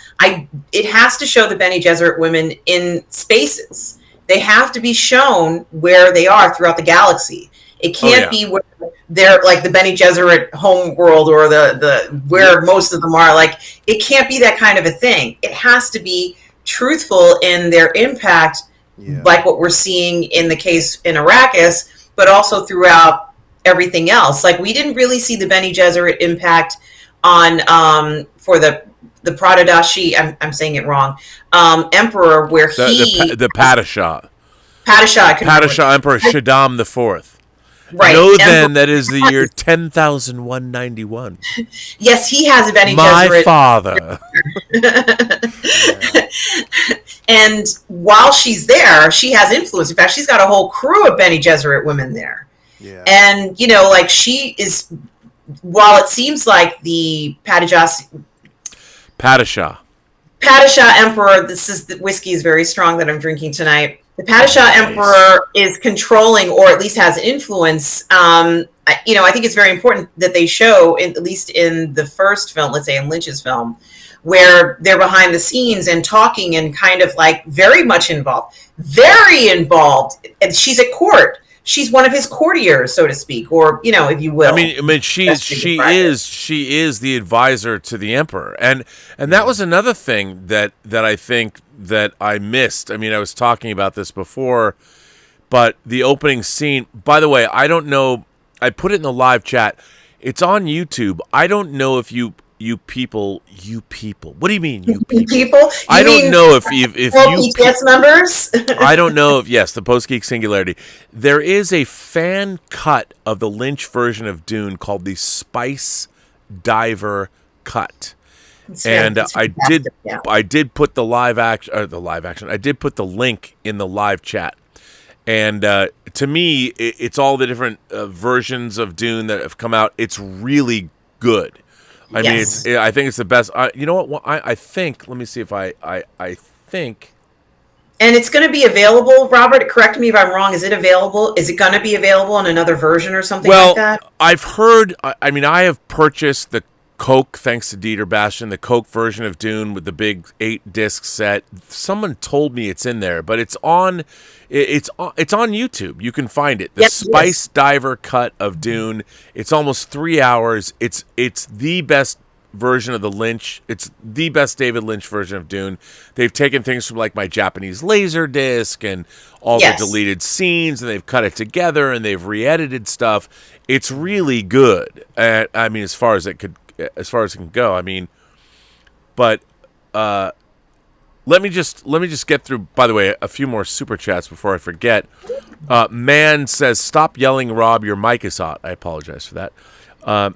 It has to show the Bene Gesserit women in spaces. They have to be shown where they are throughout the galaxy. It can't be where they're like the Bene Gesserit home world, or the where most of them are. Like, it can't be that kind of a thing. It has to be truthful in their impact, like what we're seeing in the case in Arrakis, but also throughout everything else. Like, we didn't really see the Bene Gesserit impact on for the Pradadashi, I'm saying it wrong, emperor, where the Padishah Emperor Shaddam IV. Right. Know then that is the year 10,191. Yes, he has a Bene My Gesserit. father. And while she's there, she has influence. In fact, she's got a whole crew of Bene Gesserit women there. Yeah. And, she is, while it seems like the Padishah Emperor, the whiskey is very strong that I'm drinking tonight. The Padishah Emperor is controlling, or at least has influence. I think it's very important that they show, at least in the first film, let's say in Lynch's film, where they're behind the scenes and talking and kind of like very much involved. Very involved. And she's at court. She's one of his courtiers, so to speak, or, if you will. I mean, she is the advisor to the emperor, and that was another thing that I think that I missed. I mean, I was talking about this before, but the opening scene. By the way, I don't know. I put it in the live chat. It's on YouTube. I don't know if you people. What do you mean, you people? I don't know if you BTS members. I don't know if the Post-Geek Singularity. There is a fan cut of the Lynch version of Dune called the Spice Diver Cut, and I did put the live action. I did put the link in the live chat. And to me, it's all the different versions of Dune that have come out. It's really good. I mean, I think it's the best. You know what? I think. Let me see if I think. And it's going to be available. Robert, correct me if I'm wrong. Is it available? Is it going to be available in another version or something like that? I've heard. I mean, I have purchased Coke, thanks to Dieter Bastian, the Coke version of Dune with the big 8-disc set. Someone told me it's in there, but it's on YouTube. You can find it. The Spice Diver cut of Dune. It's almost 3 hours. It's the best version of the Lynch. It's the best David Lynch version of Dune. They've taken things from like My Japanese Laser Disc and all the deleted scenes, and they've cut it together and they've re-edited stuff. It's really good. I mean, as far as it can go. I mean, but let me just get through. By the way, a few more super chats before I forget. Man says, "Stop yelling, Rob. Your mic is hot." I apologize for that.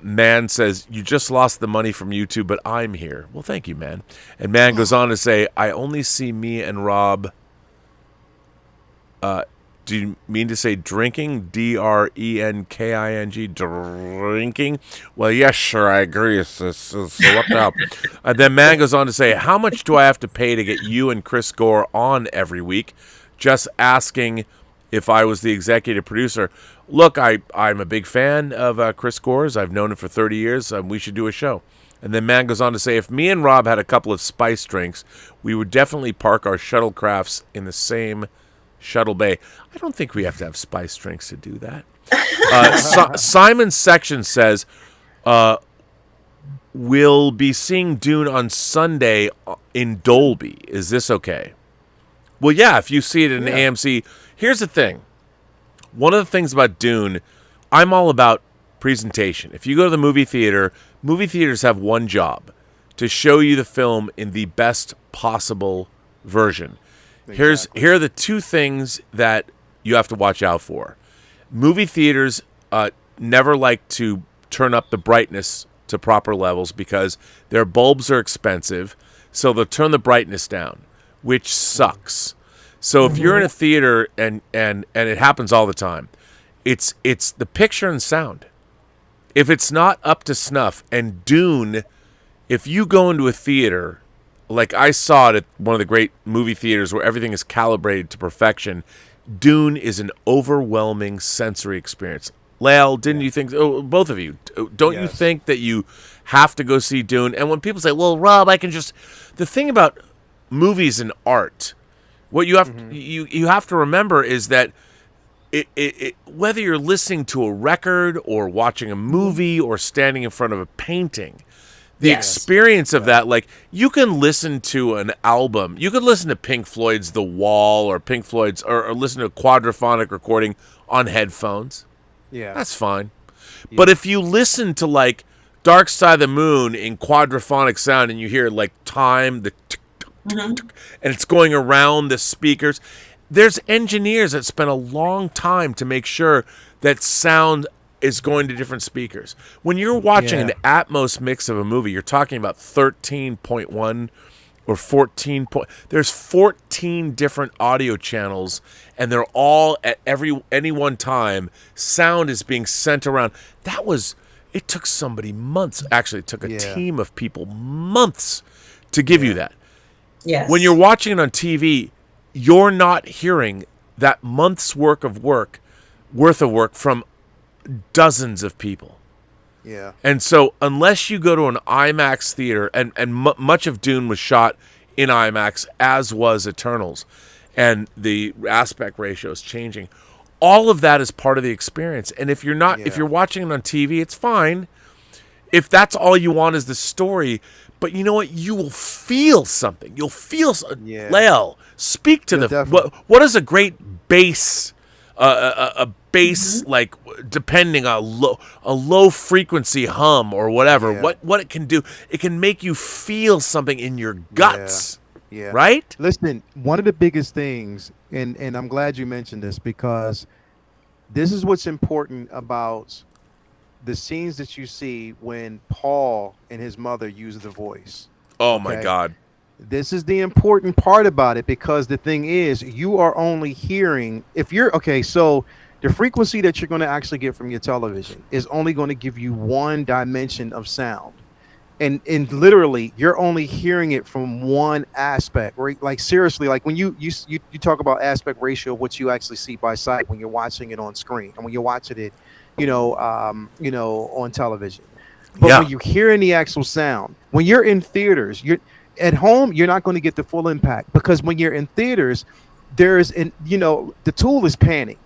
Man says, "You just lost the money from YouTube, but I'm here." Well, thank you, man. And man goes on to say, "I only see me and Rob." Do you mean to say drinking? DRENKING, drinking? Well, yes, sir, I agree. So what up? Then man goes on to say, "How much do I have to pay to get you and Chris Gore on every week? Just asking if I was the executive producer." Look, I'm a big fan of Chris Gore's. I've known him for 30 years. We should do a show. And then man goes on to say, "If me and Rob had a couple of spice drinks, we would definitely park our shuttlecrafts in the same shuttle bay." I don't think we have to have spice drinks to do that. Simon Section says, "We'll be seeing Dune on Sunday in Dolby. Is this okay?" Well, yeah, if you see it in AMC. Here's the thing. One of the things about Dune, I'm all about presentation. If you go to the movie theaters have one job: to show you the film in the best possible version. Exactly. Here are the two things that you have to watch out for. Movie theaters never like to turn up the brightness to proper levels because their bulbs are expensive, so they'll turn the brightness down, which sucks. So if you're in a theater and it happens all the time, it's the picture and sound. If it's not up to snuff, and Dune, if you go into a theater, like I saw it at one of the great movie theaters where everything is calibrated to perfection, Dune is an overwhelming sensory experience. Lael, didn't you think, both of you, don't you think that you have to go see Dune? And when people say, "Well, Rob, I can just," the thing about movies and art, what you have you have to remember is that it whether you're listening to a record or watching a movie or standing in front of a painting, the experience of that, like, you can listen to an album. You could listen to Pink Floyd's The Wall or Pink Floyd's or listen to a quadraphonic recording on headphones. Yeah. That's fine. Yeah. But if you listen to, like, Dark Side of the Moon in quadraphonic sound and you hear, like, time, the and it's going around the speakers, there's engineers that spend a long time to make sure that sound is going to different speakers. When you're watching an Atmos mix of a movie, you're talking about 13.1 or 14. There's 14 different audio channels, and they're all at any one time. Sound is being sent around. It took somebody months. Actually, it took a team of people months to give you that. Yes. When you're watching it on TV, you're not hearing that month's worth of work from dozens of people. Yeah. And so unless you go to an IMAX theater, and much of Dune was shot in IMAX, as was Eternals, and the aspect ratio is changing, all of that is part of the experience. And if you're not, if you're watching it on TV, it's fine. If that's all you want is the story, but you know what? You will feel something. You'll feel Lael, speak to what is a great bass, a bass, like, depending on a low frequency hum or whatever. What it can do, it can make you feel something in your guts. Yeah. Right? Listen, one of the biggest things, and I'm glad you mentioned this, because this is what's important about the scenes that you see when Paul and his mother use the voice. Oh, my God. This is the important part about it, because the thing is, you are only hearing, so the frequency that you're going to actually get from your television is only going to give you one dimension of sound. And literally, you're only hearing it from one aspect, right? Like, seriously, like when you talk about aspect ratio, what you actually see by sight when you're watching it on screen and when you're watching it, on television. But when you're hearing the actual sound, when you're in theaters, you're at home, you're not going to get the full impact, because when you're in theaters, the tool is panning.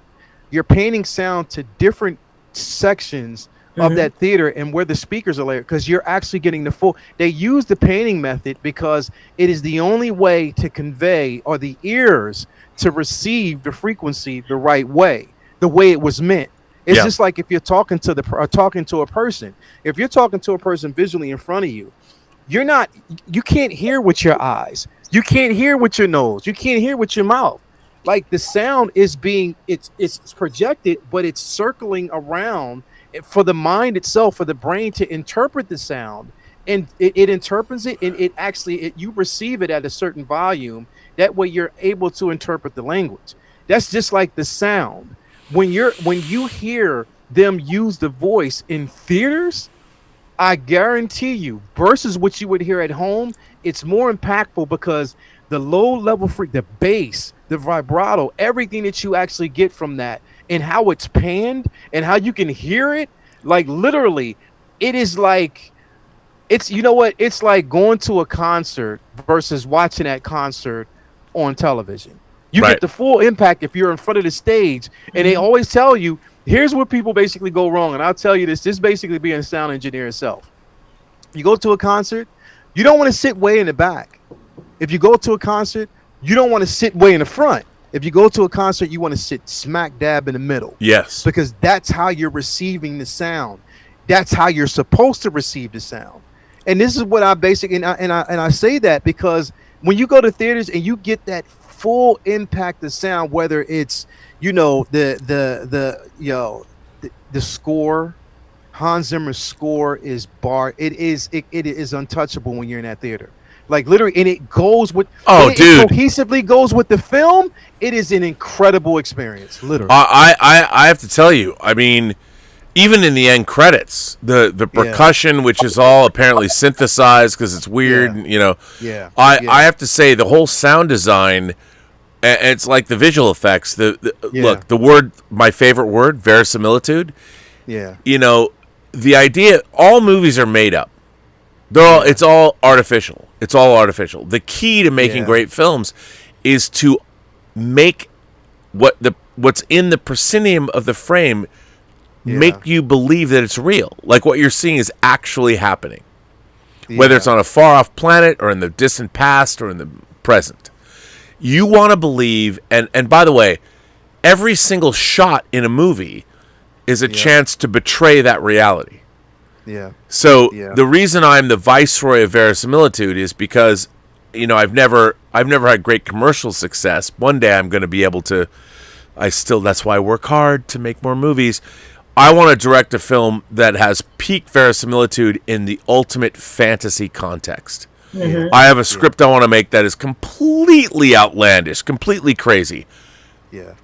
You're panning sound to different sections of that theater and where the speakers are layered, because you're actually getting the full. They use the panning method because it is the only way to convey, or the ears to receive the frequency the right way, the way it was meant. It's just like if you're talking to a person. If you're talking to a person visually in front of you, you can't hear with your eyes. You can't hear with your nose. You can't hear with your mouth. Like, the sound is it's projected, but it's circling around for the mind itself, for the brain to interpret the sound, and it interprets it, and you receive it at a certain volume. That way you're able to interpret the language. That's just like the sound. When you hear them use the voice in theaters, I guarantee you, versus what you would hear at home, it's more impactful, because the low level the bass, the vibrato, everything that you actually get from that, and how it's panned and how you can hear it, like, literally, it is like, it's like going to a concert versus watching that concert on television. You get the full impact if you're in front of the stage, and they always tell you, here's where people basically go wrong. And I'll tell you this basically being a sound engineer itself. You go to a concert, you don't want to sit way in the back. If you go to a concert, you don't want to sit way in the front. If you go to a concert, you want to sit smack dab in the middle. Yes. Because that's how you're receiving the sound. That's how you're supposed to receive the sound. And this is what I basically, and I say that because when you go to theaters and you get that full impact of sound, whether it's, the score, Hans Zimmer's score is it is untouchable when you're in that theater. Like, literally, and it goes with it cohesively goes with the film. It is an incredible experience, literally. I have to tell you, I mean, even in the end credits, the percussion, which is all apparently synthesized because it's weird, I have to say, the whole sound design, and it's like the visual effects. Look, the word, my favorite word, verisimilitude. Yeah. The idea, all movies are made up. It's all artificial. It's all artificial. The key to making great films is to make what's in the proscenium of the frame make you believe that it's real. Like, what you're seeing is actually happening. Whether it's on a far-off planet or in the distant past or in the present. You want to believe, and by the way, every single shot in a movie is a chance to betray that reality. Yeah. So the reason I'm the viceroy of verisimilitude is because, I've never had great commercial success. One day I'm going to be able to. That's why I work hard to make more movies. I want to direct a film that has peak verisimilitude in the ultimate fantasy context. Mm-hmm. I have a script I want to make that is completely outlandish, completely crazy. Yeah.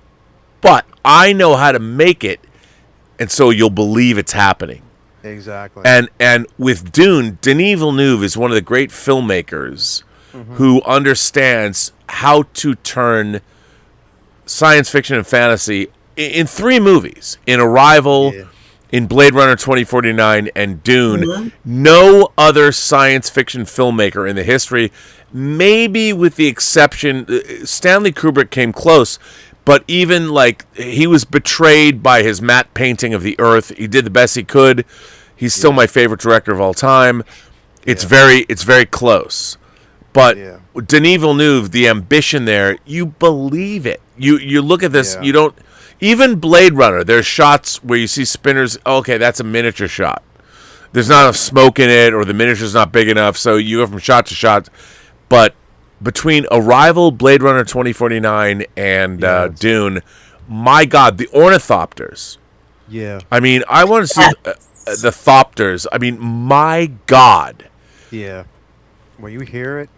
But I know how to make it, and so you'll believe it's happening. Exactly. And with Dune, Denis Villeneuve is one of the great filmmakers who understands how to turn science fiction and fantasy in 3 movies. In Arrival, in Blade Runner 2049, and Dune. Mm-hmm. No other science fiction filmmaker in the history, maybe with the exception, Stanley Kubrick came close, but even he was betrayed by his matte painting of the Earth. He did the best he could. He's still my favorite director of all time. It's very close. But Denis Villeneuve, the ambition there, you believe it. You look at this, you don't. Even Blade Runner, there's shots where you see spinners. Okay, that's a miniature shot. There's not enough smoke in it, or the miniature's not big enough, so you go from shot to shot. But between Arrival, Blade Runner 2049, and Dune, my God, the ornithopters. Yeah. I mean, I want to see the thopters. I mean, my God. Yeah. When you hear it.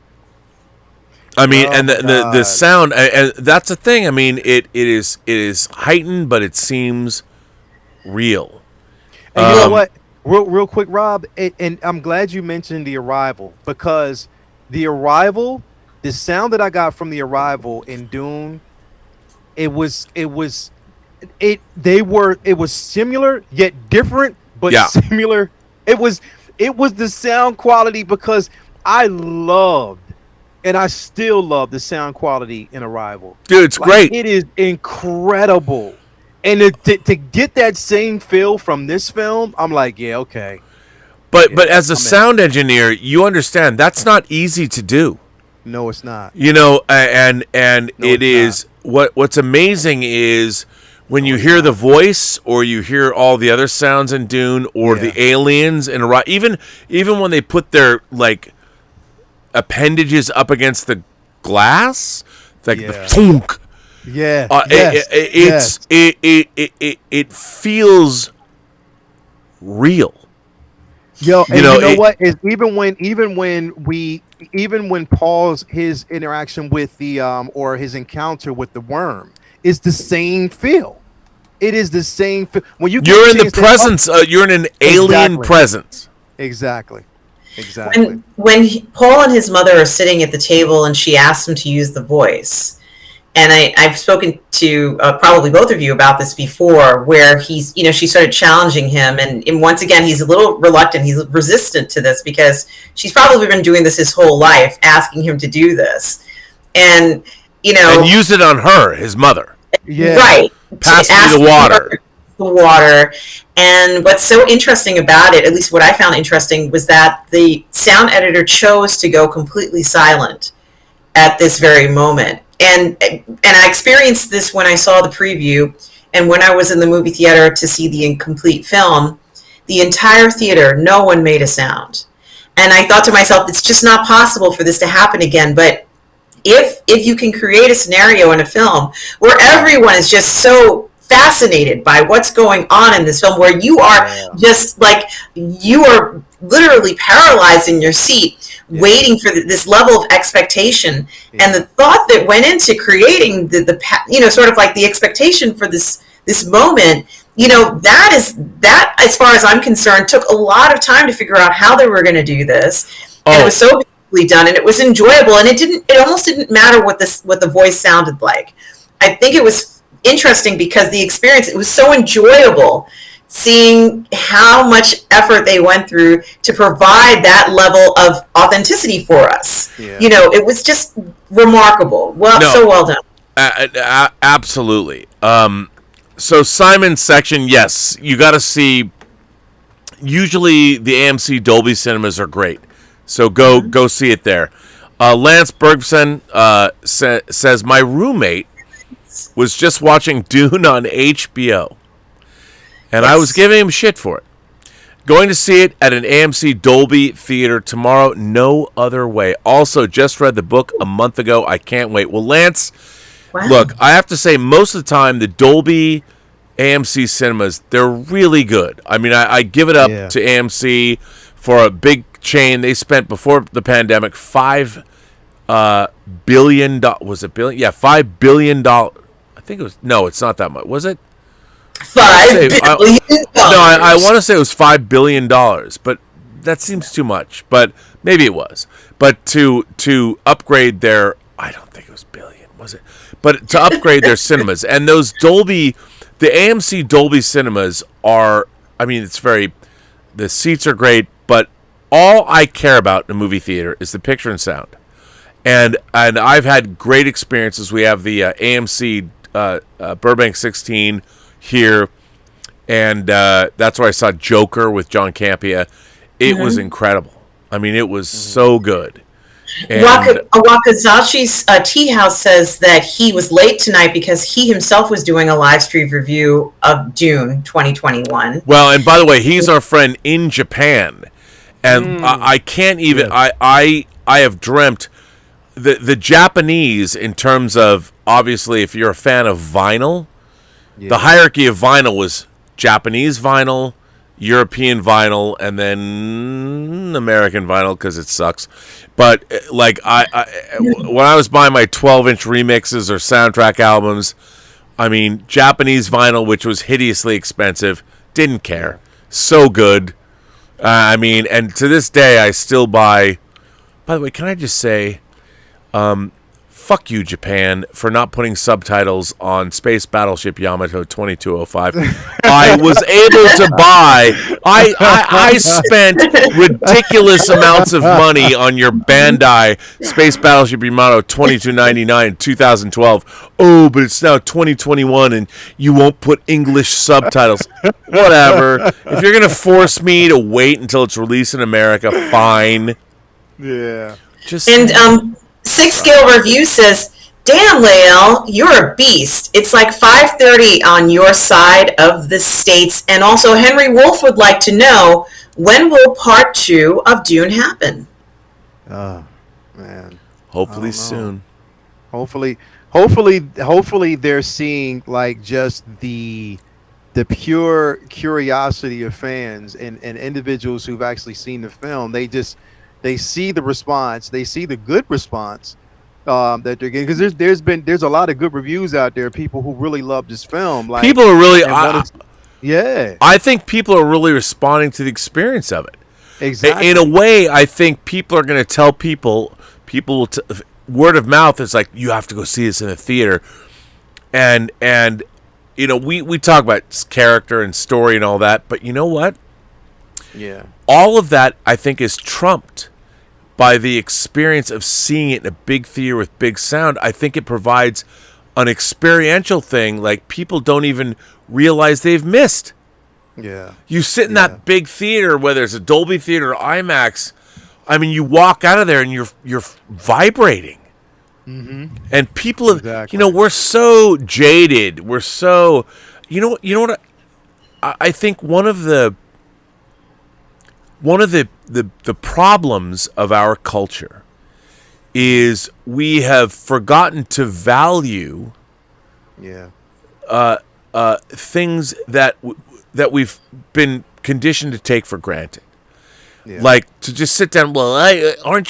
I mean, and the sound, and that's the thing. I mean, it is heightened, but it seems real. And you know what? Real quick, Rob, and I'm glad you mentioned The Arrival, because The Arrival, the sound that I got from The Arrival in Dune, it was similar yet different, but similar It was the sound quality, because I loved, and I still love the sound quality in Arrival. Dude, it's great. It is incredible. And to get that same feel from this film, I'm like, yeah, okay. But as a sound engineer, you understand that's not easy to do. No, it's not. You know, and it is what's amazing is when you hear the voice, or you hear all the other sounds in Dune, or the aliens in even when they put their like appendages up against the glass, like the thunk. Yeah, it feels real. Yo, and you know what? Is even when Paul's his interaction with the or his encounter with the worm is the same feel. It is the same feel. When you're in the presence, you're in an alien presence. Exactly. When Paul and his mother are sitting at the table, and she asks him to use the voice. And I've spoken to probably both of you about this before, where she started challenging him. And once again, he's a little reluctant. He's resistant to this because she's probably been doing this his whole life, asking him to do this. And, and use it on her, his mother. Yeah. Right. Pass me the water. The water. And what's so interesting about it, at least what I found interesting, was that the sound editor chose to go completely silent at this very moment. And I experienced this when I saw the preview, and when I was in the movie theater to see the incomplete film. The entire theater, no one made a sound. And I thought to myself, it's just not possible for this to happen again. But if you can create a scenario in a film where everyone is just so fascinated by what's going on in this film, where you are just like, you are literally paralyzed in your seat, waiting for this level of expectation, and the thought that went into creating the sort of like the expectation for this moment, that as far as I'm concerned took a lot of time to figure out how they were going to do this. And it was so beautifully done, and it was enjoyable, and it almost didn't matter what the voice sounded like. I think it was interesting because the experience, it was so enjoyable seeing how much effort they went through to provide that level of authenticity for us. It was just remarkable. So well done. Absolutely. So Simon's section, yes, you got to see. Usually the AMC Dolby cinemas are great, so go see it there. Lance Bergson says my roommate was just watching Dune on HBO. And I was giving him shit for it. Going to see it at an AMC Dolby theater tomorrow. No other way. Also, just read the book a month ago. I can't wait. Well, Lance, look, I have to say, most of the time, the Dolby AMC cinemas, they're really good. I mean, I give it up to AMC for a big chain. They spent, before the pandemic, $5 billion. Was it billion? Yeah, $5 billion. I think it was. No, it's not that much. Was it? $5 billion. I want to say it was $5 billion, but that seems too much. But maybe it was. But to upgrade their, I don't think it was billion, was it? But to upgrade their cinemas, and those Dolby, the AMC Dolby cinemas are, I mean, the seats are great, but all I care about in a movie theater is the picture and sound. And I've had great experiences. We have the AMC Burbank 16 here, and that's where I saw Joker with John Campea. It was incredible. I mean, it was so good. Wakazachi's Tea House says that he was late tonight because he himself was doing a live stream review of Dune 2021. Well, and by the way, he's our friend in Japan, and I can't even. I have dreamt the Japanese, in terms of, obviously, if you're a fan of vinyl. The hierarchy of vinyl was Japanese vinyl, European vinyl, and then American vinyl, because it sucks. But like when I was buying my 12-inch remixes or soundtrack albums, I mean, Japanese vinyl, which was hideously expensive, didn't care. So good. I mean, and to this day, I still buy. By the way, can I just say, fuck you, Japan, for not putting subtitles on Space Battleship Yamato 2205. I was able to buy. I spent ridiculous amounts of money on your Bandai Space Battleship Yamato 2299 in 2012. Oh, but it's now 2021 and you won't put English subtitles. Whatever. If you're gonna force me to wait until it's released in America, fine. Yeah. Just And Six Scale Review says, "Damn, Lael, you're a beast. It's like 5:30 on your side of the states." And also, Henry Wolf would like to know, when will part 2 of Dune happen? Oh, man. hopefully soon. Hopefully they're seeing like just the pure curiosity of fans and individuals who've actually seen the film. They see the response. They see the good response that they're getting, because there's a lot of good reviews out there. People who really love this film. Like, People are really, yeah. I think people are really responding to the experience of it. Exactly. In a way, I think people are going to tell people will word of mouth is like, you have to go see this in the theater, and you know, we talk about character and story and all that, but you know what? Yeah. All of that, I think, is trumped by the experience of seeing it in a big theater with big sound. I think it provides an experiential thing like people don't even realize they've missed. Yeah. You sit in that big theater, whether it's a Dolby Theater or IMAX, I mean, you walk out of there and you're vibrating. Mm-hmm. And people have, you know, we're so jaded. We're so, you know what? I think one of the problems of our culture is we have forgotten to value things that we've been conditioned to take for granted. Yeah. Like to just sit down. Well, what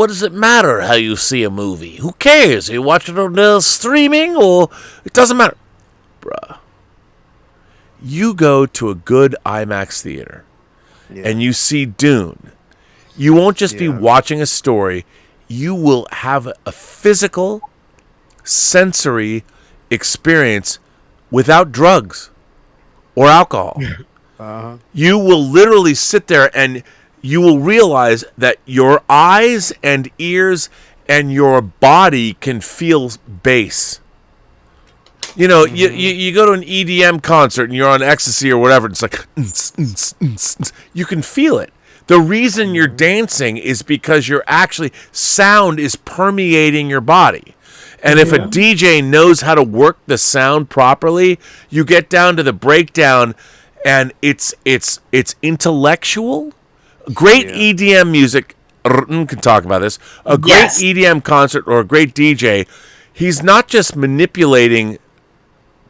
does it matter how you see a movie? Who cares? You watch it on streaming, or it doesn't matter, bruh. You go to a good IMAX theater, and you see Dune. You won't just be watching a story. You will have a physical, sensory experience without drugs or alcohol. You will literally sit there and you will realize that your eyes and ears and your body can feel bass. You know, you go to an EDM concert and you're on ecstasy or whatever. It's like, you can feel it. The reason you're dancing is because sound is permeating your body. And if a DJ knows how to work the sound properly, you get down to the breakdown and it's intellectual. Great EDM music, can talk about this. A great EDM concert or a great DJ, he's not just manipulating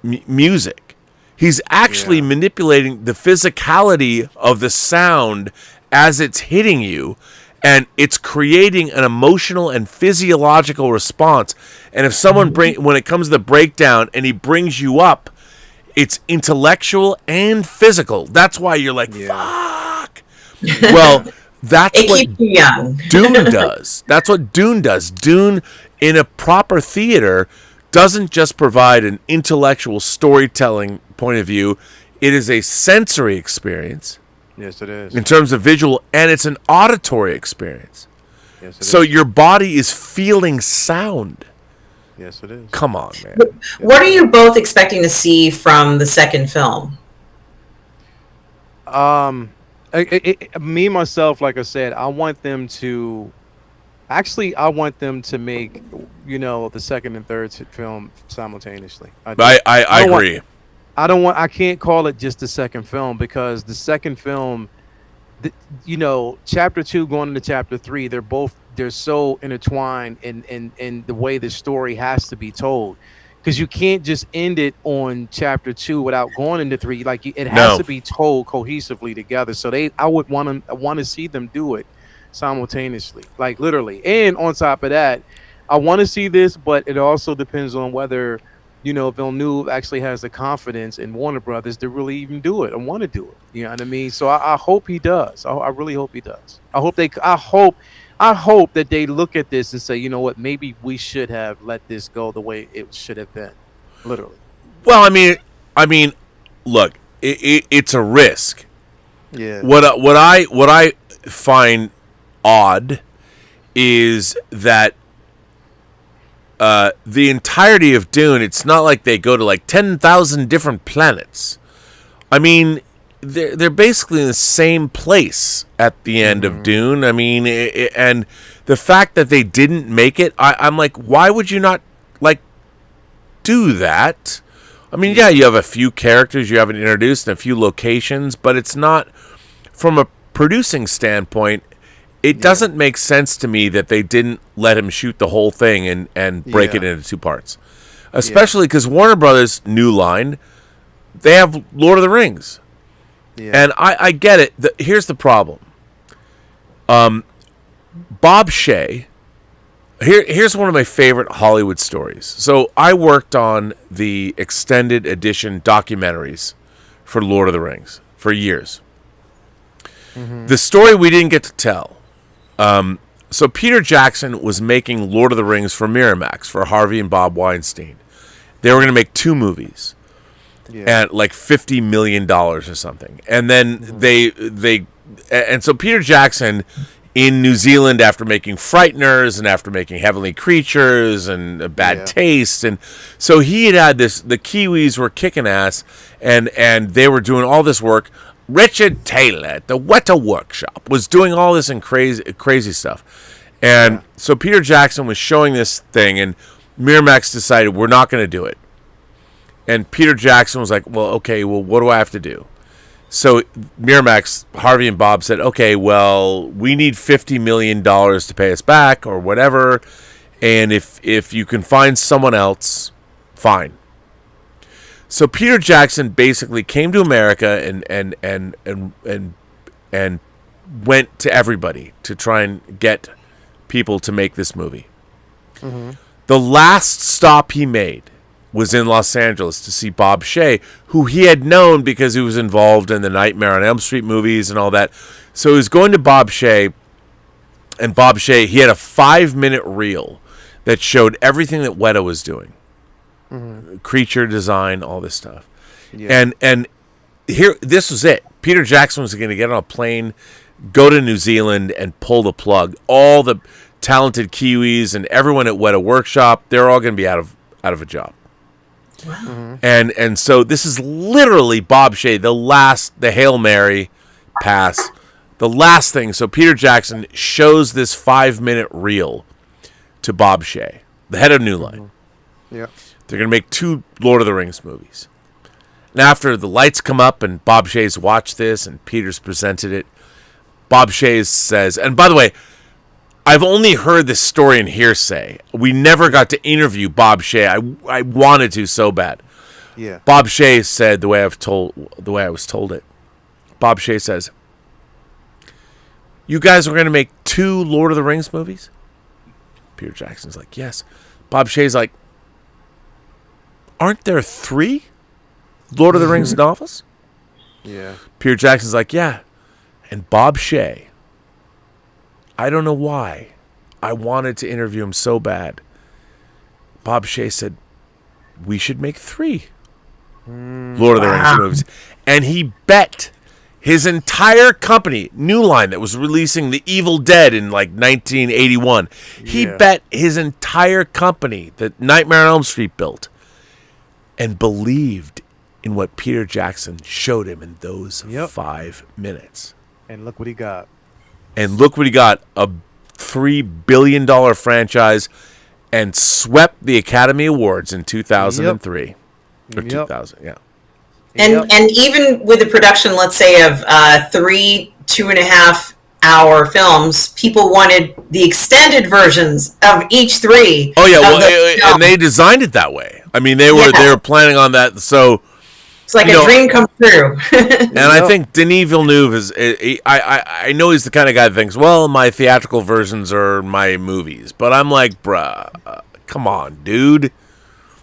music. He's actually manipulating the physicality of the sound as it's hitting you, and it's creating an emotional and physiological response. And if someone when it comes to the breakdown and he brings you up, it's intellectual and physical. That's why you're like, fuck. Well, that's what Dune does. That's what Dune does. Dune, in a proper theater, doesn't just provide an intellectual storytelling point of view. It is a sensory experience. Yes, it is. In terms of visual, and it's an auditory experience. Yes, it so is. Your body is feeling sound. Yes, it is. Come on, man. What are you both expecting to see from the second film? Me myself, like I said, I want them to make, you know, the second and third film simultaneously. I agree. I can't call it just the second film, because the second film, you know, chapter 2 going into chapter 3, they're so intertwined in the way the story has to be told, because you can't just end it on chapter 2 without going into 3. Like, it has to be told cohesively together. So I would want to see them do it simultaneously, like literally. And on top of that, I want to see this, but it also depends on whether, you know, Villeneuve actually has the confidence in Warner Brothers to really even do it and want to do it. You know what I mean? So I hope he does. I really hope he does. I hope I hope that they look at this and say, you know what, maybe we should have let this go the way it should have been, literally. Well, I mean, look, it's a risk. Yeah. What I find odd is that the entirety of Dune, it's not like they go to like 10,000 different planets. I mean, they're basically in the same place at the end of Dune. I mean, and the fact that they didn't make it, I'm like, why would you not like do that? I mean, yeah, you have a few characters you haven't introduced and a few locations, but it's not, from a producing standpoint, it doesn't make sense to me that they didn't let him shoot the whole thing and break it into two parts. Especially because Warner Brothers' New Line, they have Lord of the Rings. Yeah. And I get it. Here's the problem. Bob Shea, here's one of my favorite Hollywood stories. So I worked on the extended edition documentaries for Lord of the Rings for years. The story we didn't get to tell. So Peter Jackson was making Lord of the Rings for Miramax, for Harvey and Bob Weinstein. They were going to make 2 movies at like $50 million or something. And then and so Peter Jackson in New Zealand, after making Frighteners and after making Heavenly Creatures and Bad Taste, and so he had this, the Kiwis were kicking ass, and they were doing all this work. Richard Taylor at the Weta Workshop was doing all this and crazy stuff. And so Peter Jackson was showing this thing, and Miramax decided, we're not going to do it. And Peter Jackson was like, well, okay, well, what do I have to do? So Miramax, Harvey and Bob said, okay, well, we need $50 million to pay us back or whatever. And if you can find someone else, fine. So Peter Jackson basically came to America and went to everybody to try and get people to make this movie. The last stop he made was in Los Angeles to see Bob Shea, who he had known because he was involved in the Nightmare on Elm Street movies and all that. So he was going to Bob Shea, and Bob Shea, he had a 5-minute reel that showed everything that Weta was doing. Creature design, all this stuff. And here, this was it. Peter Jackson was going to get on a plane, go to New Zealand, and pull the plug. All the talented Kiwis and everyone at Weta Workshop, they're all going to be out of a job. Wow. And so this is literally Bob Shea, the Hail Mary pass, the last thing. So Peter Jackson shows this 5-minute reel to Bob Shea, the head of New Line. Yeah. They're going to make 2 Lord of the Rings movies. And after the lights come up and Bob Shays watched this and Peter's presented it, Bob Shays says, and by the way, I've only heard this story in hearsay. We never got to interview Bob Shea. I wanted to so bad. Yeah. Bob Shea said the way I was told it. Bob Shea says, "You guys are going to make 2 Lord of the Rings movies?" Peter Jackson's like, "Yes." Bob Shea's like, "Aren't there 3 Lord of the Rings novels?" Yeah. Peter Jackson's like, "Yeah." And Bob Shea, I don't know why, I wanted to interview him so bad. Bob Shea said, "We should make 3 Lord of the Rings movies." And he bet his entire company, New Line, that was releasing The Evil Dead in like 1981, he bet his entire company that Nightmare on Elm Street built, and believed in what Peter Jackson showed him in those 5 minutes. And look what he got. A $3 billion franchise, and swept the Academy Awards in 2003. Or 2000, yeah. And even with the production, let's say, of 3 2.5 hour films, people wanted the extended versions of each 3. Oh yeah, and they designed it that way. I mean, they were planning on that. So it's like a dream come true. And I think Denis Villeneuve is. I know he's the kind of guy that thinks, well, my theatrical versions are my movies, but I'm like, bruh, come on, dude.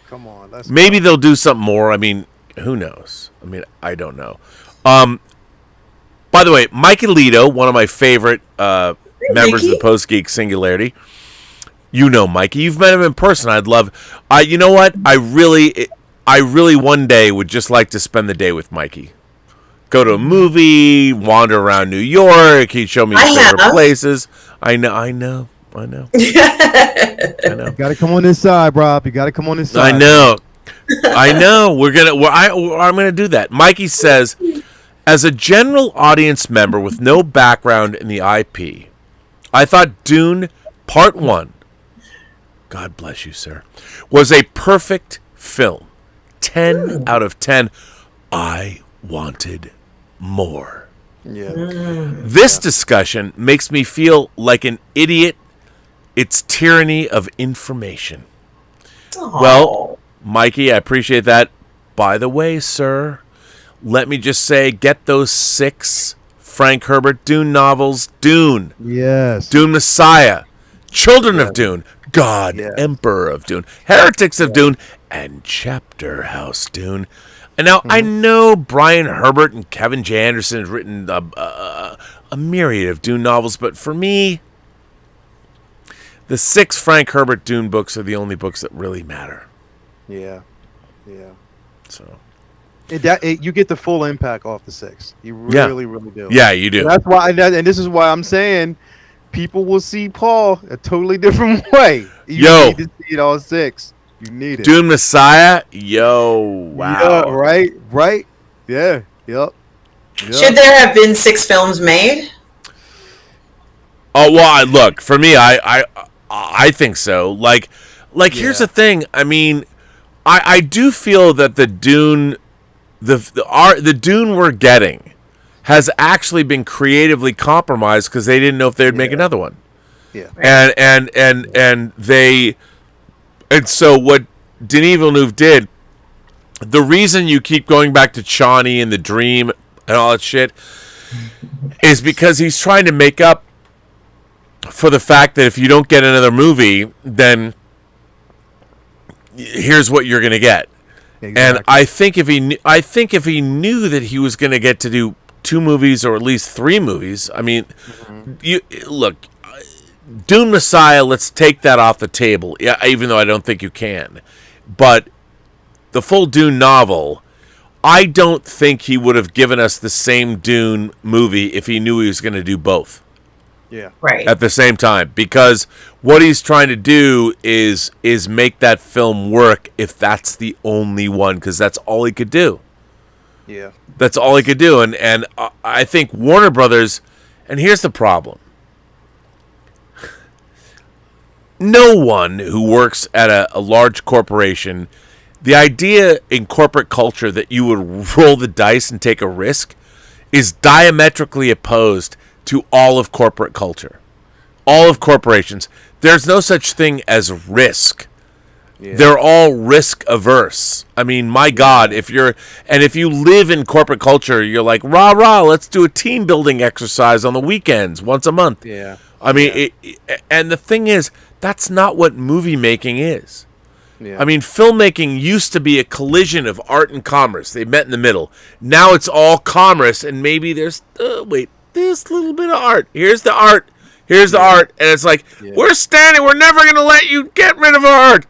Come on. Maybe they'll do something more. I mean, who knows? I mean, I don't know. By the way, Mike Alito, one of my favorite members of the Post-Geek Singularity. You know Mikey. You've met him in person. I'd love... you know what? I really one day would just like to spend the day with Mikey. Go to a movie, wander around New York. He'd show me his favorite places. I know. I know. You gotta come on this side, Rob. You gotta come on this side. I know. I'm gonna do that. Mikey says, as a general audience member with no background in the IP, I thought Dune Part 1, God bless you, sir, was a perfect film. 10 out of 10. I wanted more. Yeah. This discussion makes me feel like an idiot. It's tyranny of information. Aww. Well, Mikey, I appreciate that. By the way, sir, let me just say, get those 6 Frank Herbert Dune novels. Dune. Yes. Dune Messiah. Children of Dune. God, Emperor of Dune. Heretics of Dune. And Chapter House Dune. And now, I know Brian Herbert and Kevin J. Anderson have written a myriad of Dune novels, but for me, the 6 Frank Herbert Dune books are the only books that really matter. Yeah. So you get the full impact off the 6. You really do. Yeah, you do. And that's why, and this is why I'm saying people will see Paul a totally different way. You need to see it all 6. You need it. Dune Messiah. Wow. Yeah, right. Yeah. Yep. Should there have been 6 films made? Oh well, look, for me, I think so. Like here's the thing. I mean, I do feel that the Dune, the Dune we're getting, has actually been creatively compromised because they didn't know if they'd make another one. Yeah. And so what Denis Villeneuve did, the reason you keep going back to Chani and the Dream and all that shit, is because he's trying to make up for the fact that if you don't get another movie, then here's what you're going to get. Exactly. And I think if he knew that he was going to get to do 2 movies or at least 3 movies, I mean, you look, Dune Messiah, let's take that off the table. Yeah, even though I don't think you can. But the full Dune novel, I don't think he would have given us the same Dune movie if he knew he was going to do both. Yeah. Right. At the same time, because what he's trying to do is make that film work if that's the only one, because that's all he could do. Yeah. That's all he could do, and I think Warner Brothers, and here's the problem. No one who works at a large corporation, the idea in corporate culture that you would roll the dice and take a risk is diametrically opposed to all of corporate culture. All of corporations. There's no such thing as risk. Yeah. They're all risk averse. I mean, my God, if you live in corporate culture, you're like, rah, rah, let's do a team building exercise on the weekends once a month. Yeah. I mean, and the thing is, that's not what movie making is. Yeah. I mean, filmmaking used to be a collision of art and commerce. They met in the middle. Now it's all commerce, and maybe there's, this little bit of art. Here's the art. Here's the art. And it's like, we're never going to let you get rid of our art.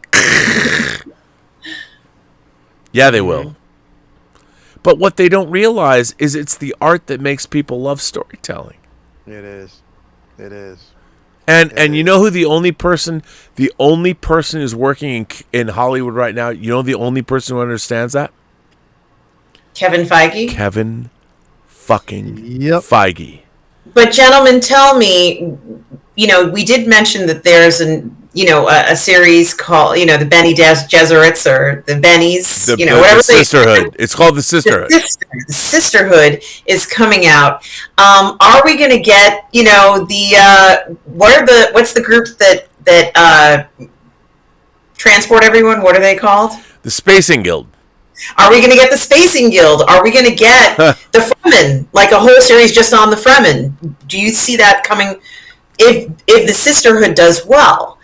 Yeah, they will. But what they don't realize is it's the art that makes people love storytelling. It is. And you know who the only person who's working in Hollywood right now, you know the only person who understands that? Kevin Feige? Kevin fucking Feige. But gentlemen, tell me, we did mention that there's a series called, the Bene Gesserits or the Bennies, whatever. The Sisterhood. It's called the Sisterhood. The Sisterhood is coming out. Are we going to get, what's the group that transport everyone? What are they called? The Spacing Guild. Are we going to get the Spacing Guild? Are we going to get the Fremen, like a whole series just on the Fremen? Do you see that coming? If the Sisterhood does well,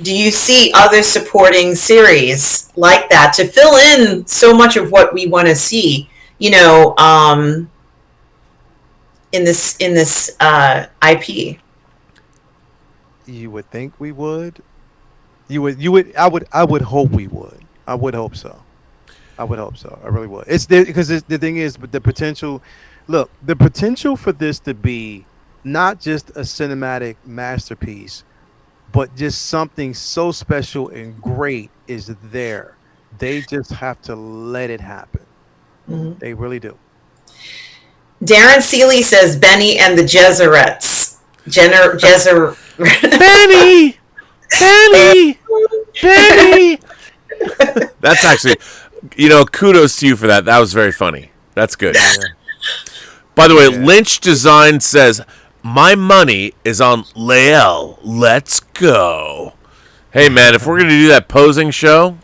do you see other supporting series like that to fill in so much of what we want to see? In this IP. you would think we would. I would hope we would. I would hope so. I would hope so. I really would. It's there because the thing is, but the potential. Look, the potential for this to be not just a cinematic masterpiece, but just something so special and great is there. They just have to let it happen. Mm-hmm. They really do. Darren Seeley says Benny and the Jesurettes. Benny! Benny! Benny! That's actually, kudos to you for that. That was very funny. That's good. Yeah. By the way, Lynch Design says, my money is on Lael. Let's go. Hey, man, if we're going to do that posing show,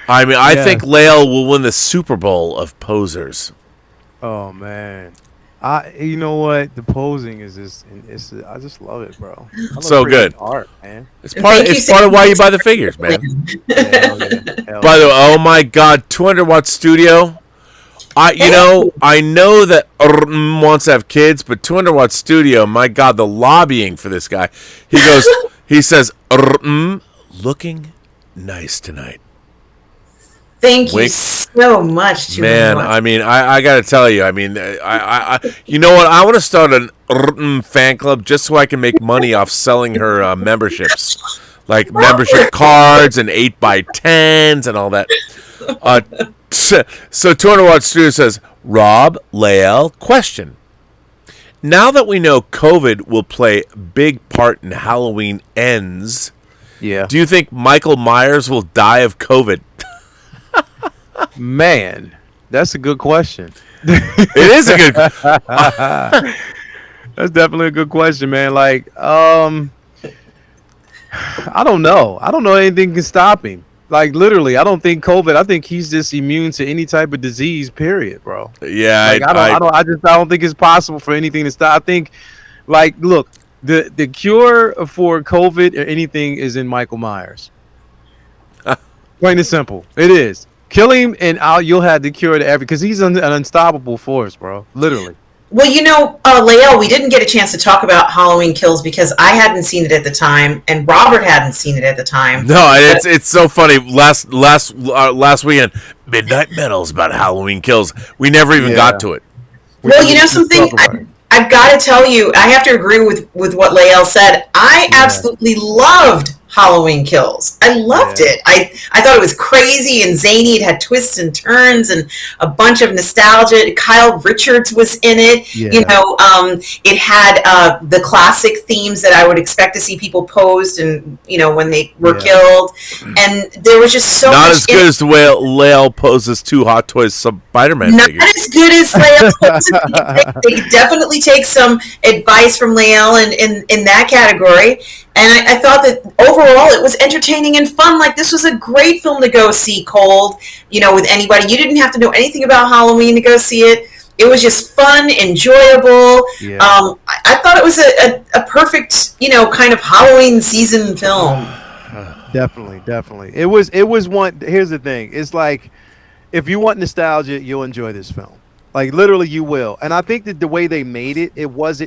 I think Lael will win the Super Bowl of posers. Oh, man. You know what? The posing is just, I just love it, bro. So good. Art, man. It's part of why you buy the figures, man. By the way, oh my God, 200-watt studio. I know that wants to have kids, but 200-watt studio, my God, the lobbying for this guy. He says, looking nice tonight. Thank you so much, man. I mean, I got to tell you. I mean, you know what? I want to start an fan club just so I can make money off selling her memberships, like membership cards and 8x10s and all that. So 200-watt studio says, Rob, Lael, question. Now that we know COVID will play a big part in Halloween Ends, do you think Michael Myers will die of COVID? Man, that's a good question. It is a good That's definitely a good question, man. Like, I don't know. I don't know anything can stop him. Like, literally, I don't think COVID. I think he's just immune to any type of disease. Period, bro. Yeah, like, I don't think it's possible for anything to stop. I think, like, look, the cure for COVID or anything is in Michael Myers. Plain and simple, it is. Kill him, and you'll have the cure to because he's an unstoppable force, bro. Literally. Well, Lael, we didn't get a chance to talk about Halloween Kills because I hadn't seen it at the time, and Robert hadn't seen it at the time. No, it's so funny. Last weekend, Midnight Metals about Halloween Kills. We never even got to it. Well, something I've got to tell you, I have to agree with what Lael said. I absolutely loved Halloween Kills. I loved it. I thought it was crazy and zany. It had twists and turns and a bunch of nostalgia. Kyle Richards was in it. It had the classic themes that I would expect to see people posed and when they were killed. And there was just so not much as good as the way Lael poses two Hot Toys Spider-Man figures. Not as good as Lael. They definitely take some advice from Lael in that category. And I thought that overall it was entertaining and fun. Like, this was a great film to go see cold, with anybody. You didn't have to know anything about Halloween to go see it. It was just fun, enjoyable. Yeah. I thought it was a perfect, kind of Halloween season film. Definitely. It was one. Here's the thing. It's like, if you want nostalgia, you'll enjoy this film. Like, literally, you will. And I think that the way they made it, it was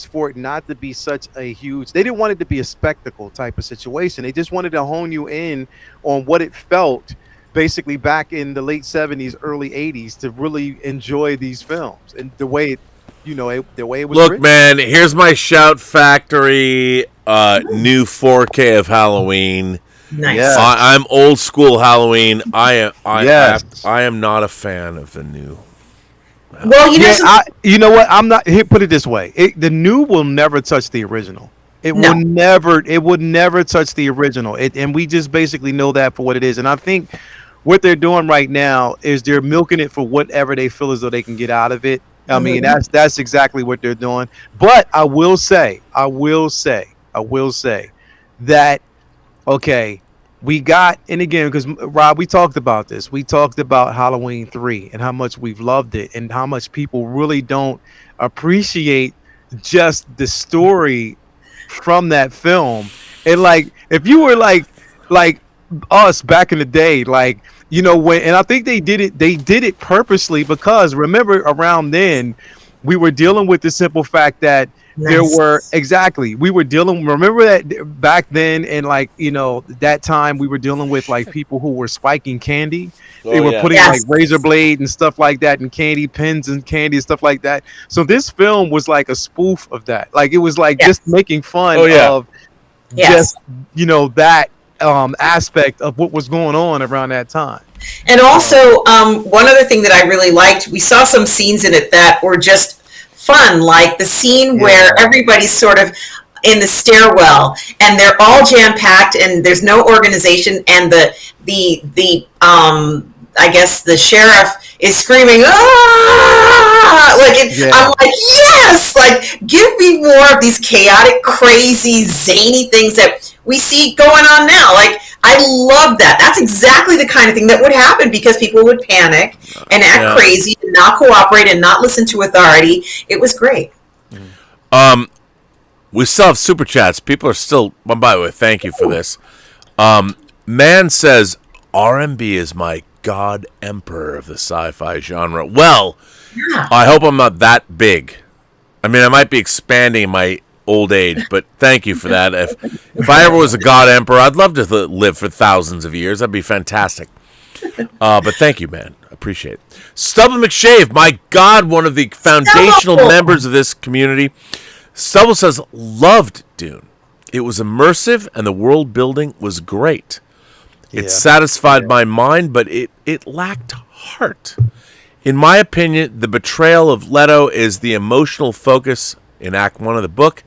for it not to be such a huge. They didn't want it to be a spectacle type of situation. They just wanted to hone you in on what it felt, basically back in the late 70s, early 80s, to really enjoy these films and the way the way it was. Look, written. man, here's my Shout Factory new 4K of Halloween. Nice. Yes. I'm old school Halloween. I am not a fan of the new. Well, you know what? I'm not. Here, put it this way: the new will never touch the original. It would never touch the original. And we just basically know that for what it is. And I think what they're doing right now is they're milking it for whatever they feel as though they can get out of it. I mean, that's exactly what they're doing. But I will say that, okay, we got, and again, because Rob, we talked about this. We talked about Halloween 3 and how much we've loved it and how much people really don't appreciate just the story from that film. And like, if you were like us back in the day, like, when, and I think they did it purposely, because remember around then we were dealing with the simple fact that There were we were dealing. Remember that back then, and like that time we were dealing with like people who were spiking candy. They were putting like razor blade and stuff like that, and candy pins and candy and stuff like that. So this film was like a spoof of that. Like it was like just making fun of just that aspect of what was going on around that time. And also, one other thing that I really liked, we saw some scenes in it that were just fun, like the scene where everybody's sort of in the stairwell and they're all jam-packed and there's no organization, and the I guess the sheriff is screaming, ah! I'm like, yes! Like, give me more of these chaotic, crazy, zany things that we see going on now. Like, I love that. That's exactly the kind of thing that would happen because people would panic and act crazy and not cooperate and not listen to authority. It was great. We still have super chats. People are still. Well, by the way, thank you for this. Man says R&B is my god emperor of the sci-fi genre. Well, I hope I'm not that big. I mean, I might be expanding my old age, but thank you for that. If I ever was a god emperor, I'd love to live for thousands of years. That'd be fantastic. But thank you, man. Appreciate it. Stubble McShave, my God, one of the foundational members of this community. Stubble says, loved Dune. It was immersive and the world building was great. It satisfied my mind, but it lacked heart. In my opinion, the betrayal of Leto is the emotional focus in Act 1 of the book.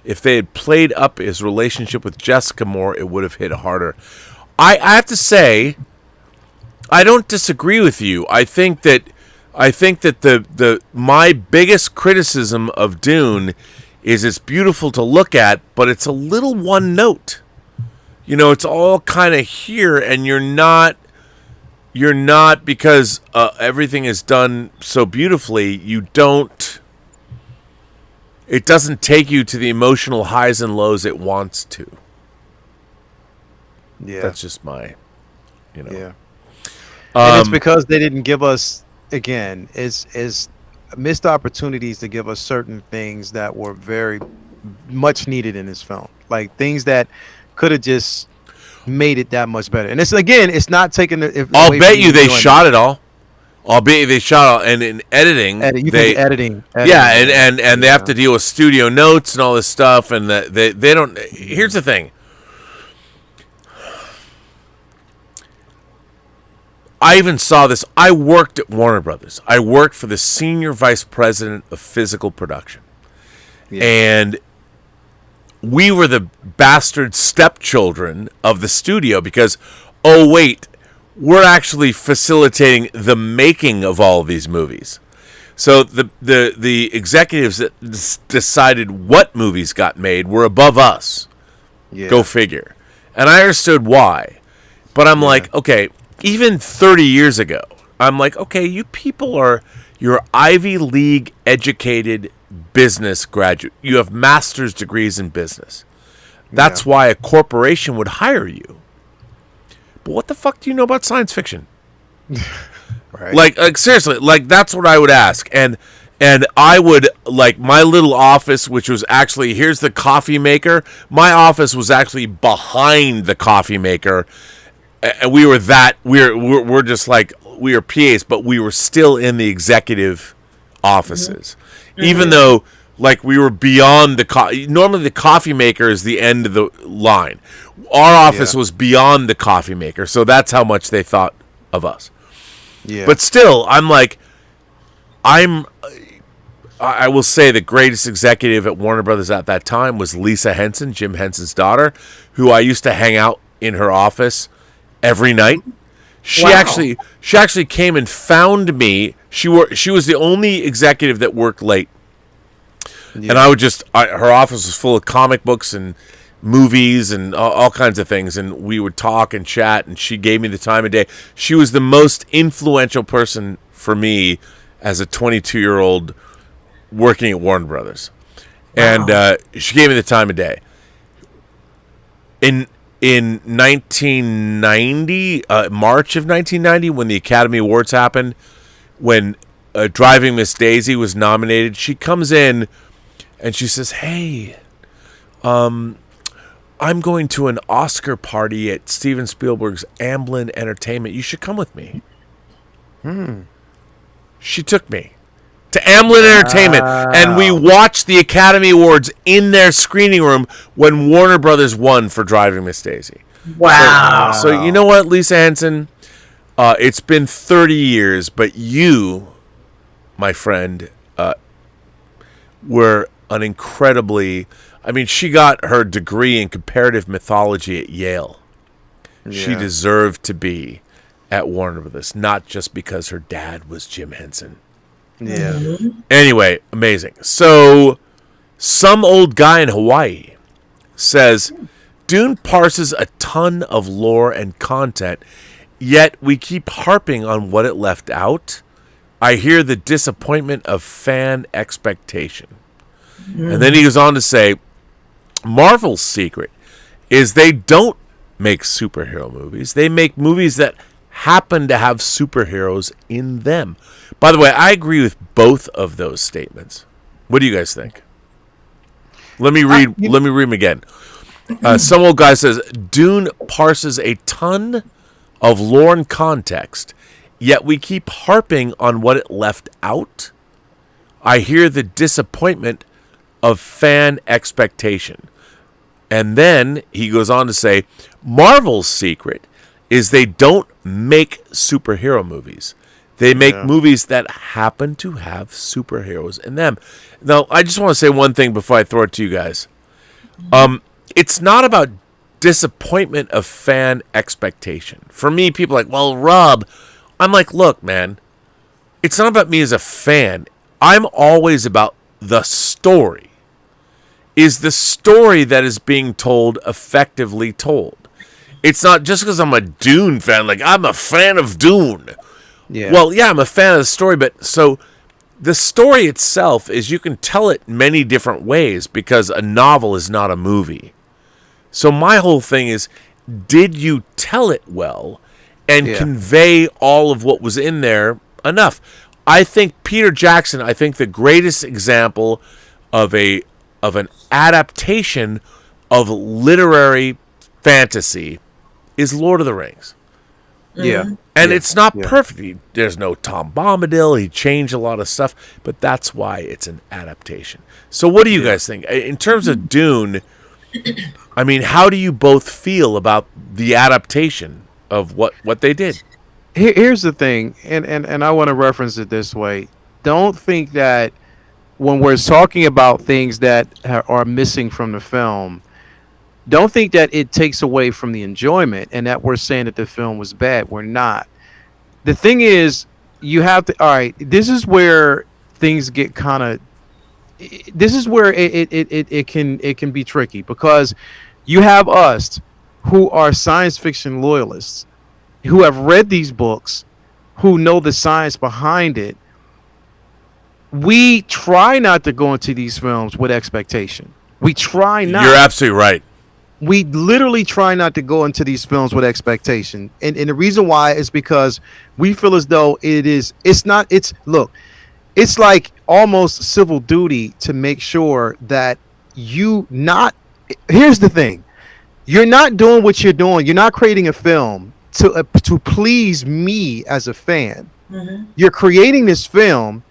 If they had played up his relationship with Jessica more, it would have hit harder. I have to say, I don't disagree with you. I think that the my biggest criticism of Dune is it's beautiful to look at, but it's a little one note. It's all kind of here, and you're not because everything is done so beautifully. It doesn't take you to the emotional highs and lows it wants to. Yeah, that's just my, Yeah. And it's because they didn't give us, again, is missed opportunities to give us certain things that were very much needed in this film, like things that could have just made it that much better. And it's not taking the. I'll bet you they shot it all. I'll bet you they shot it all, and in editing, editing. Yeah, and they have to deal with studio notes and all this stuff, and they don't. Here's the thing. I even saw this. I worked at Warner Brothers. I worked for the senior vice president of physical production. Yeah. And we were the bastard stepchildren of the studio because, oh, wait, we're actually facilitating the making of all of these movies. So the executives that decided what movies got made were above us. Yeah. Go figure. And I understood why. But I'm like, okay, even 30 years ago, I'm like, okay, you people you're Ivy League educated business graduate. You have master's degrees in business. That's why a corporation would hire you. But what the fuck do you know about science fiction? Right. Like seriously, like that's what I would ask. And I would, like, my little office, which was actually, here's the coffee maker. My office was actually behind the coffee maker. And we were we're just like, we were PAs, but we were still in the executive offices. Mm-hmm. Even though, like, we were beyond normally the coffee maker is the end of the line. Our office was beyond the coffee maker, so that's how much they thought of us. Yeah. But still, I'm like, I will say the greatest executive at Warner Brothers at that time was Lisa Henson, Jim Henson's daughter, who I used to hang out in her office every night. She actually came and found me. She was the only executive that worked late. Yeah. And I would her office was full of comic books and movies and all kinds of things, and we would talk and chat, and she gave me the time of day. She was the most influential person for me as a 22-year-old working at Warner Brothers. And she gave me the time of day. In 1990, March of 1990, when the Academy Awards happened, when Driving Miss Daisy was nominated, she comes in and she says, "Hey, I'm going to an Oscar party at Steven Spielberg's Amblin Entertainment. You should come with me." She took me to Amblin Entertainment, and we watched the Academy Awards in their screening room when Warner Brothers won for Driving Miss Daisy. Wow. So you know what, Lisa Henson? It's been 30 years, but you, my friend, were an incredibly... I mean, she got her degree in comparative mythology at Yale. Yeah. She deserved to be at Warner Brothers, not just because her dad was Jim Henson. Yeah. Anyway, amazing. So, some old guy in Hawaii says, Dune parses a ton of lore and content, yet we keep harping on what it left out. I hear the disappointment of fan expectation. And then he goes on to say, Marvel's secret is they don't make superhero movies. They make movies that happen to have superheroes in them. By the way, I agree with both of those statements. What do you guys think? Let me read them again. Some old guy says, Dune parses a ton of lore and context, yet we keep harping on what it left out. I hear the disappointment of fan expectation. And then he goes on to say, Marvel's secret is they don't make superhero movies. They make movies that happen to have superheroes in them. Now, I just want to say one thing before I throw it to you guys. It's not about disappointment of fan expectation. For me, people are like, well, Rob, I'm like, look, man, it's not about me as a fan. I'm always about the story. Is the story that is being told effectively told? It's not just because I'm a Dune fan, like I'm a fan of Dune. Yeah. Well, yeah, I'm a fan of the story, but so the story itself is you can tell it many different ways because a novel is not a movie. So my whole thing is, did you tell it well and convey all of what was in there enough? I think Peter Jackson, the greatest example of an adaptation of literary fantasy is Lord of the Rings. Yeah. And it's not perfect. There's no Tom Bombadil. He changed a lot of stuff, but that's why it's an adaptation. So what do you guys think? In terms of Dune, I mean, how do you both feel about the adaptation of what they did? Here's the thing, and I want to reference it this way. Don't think that when we're talking about things that are missing from the film, don't think that it takes away from the enjoyment and that we're saying that the film was bad. We're not. The thing is, you have to, all right, this is where things get kind of, this is where it can be tricky, because you have us who are science fiction loyalists, who have read these books, who know the science behind it. We try not to go into these films with expectation. We try not. You're absolutely right. We literally try not to go into these films with expectation. And the reason why is because we feel as though it's like almost civil duty to make sure that here's the thing. You're not doing what you're doing. You're not creating a film to please me as a fan. Mm-hmm. You're creating this film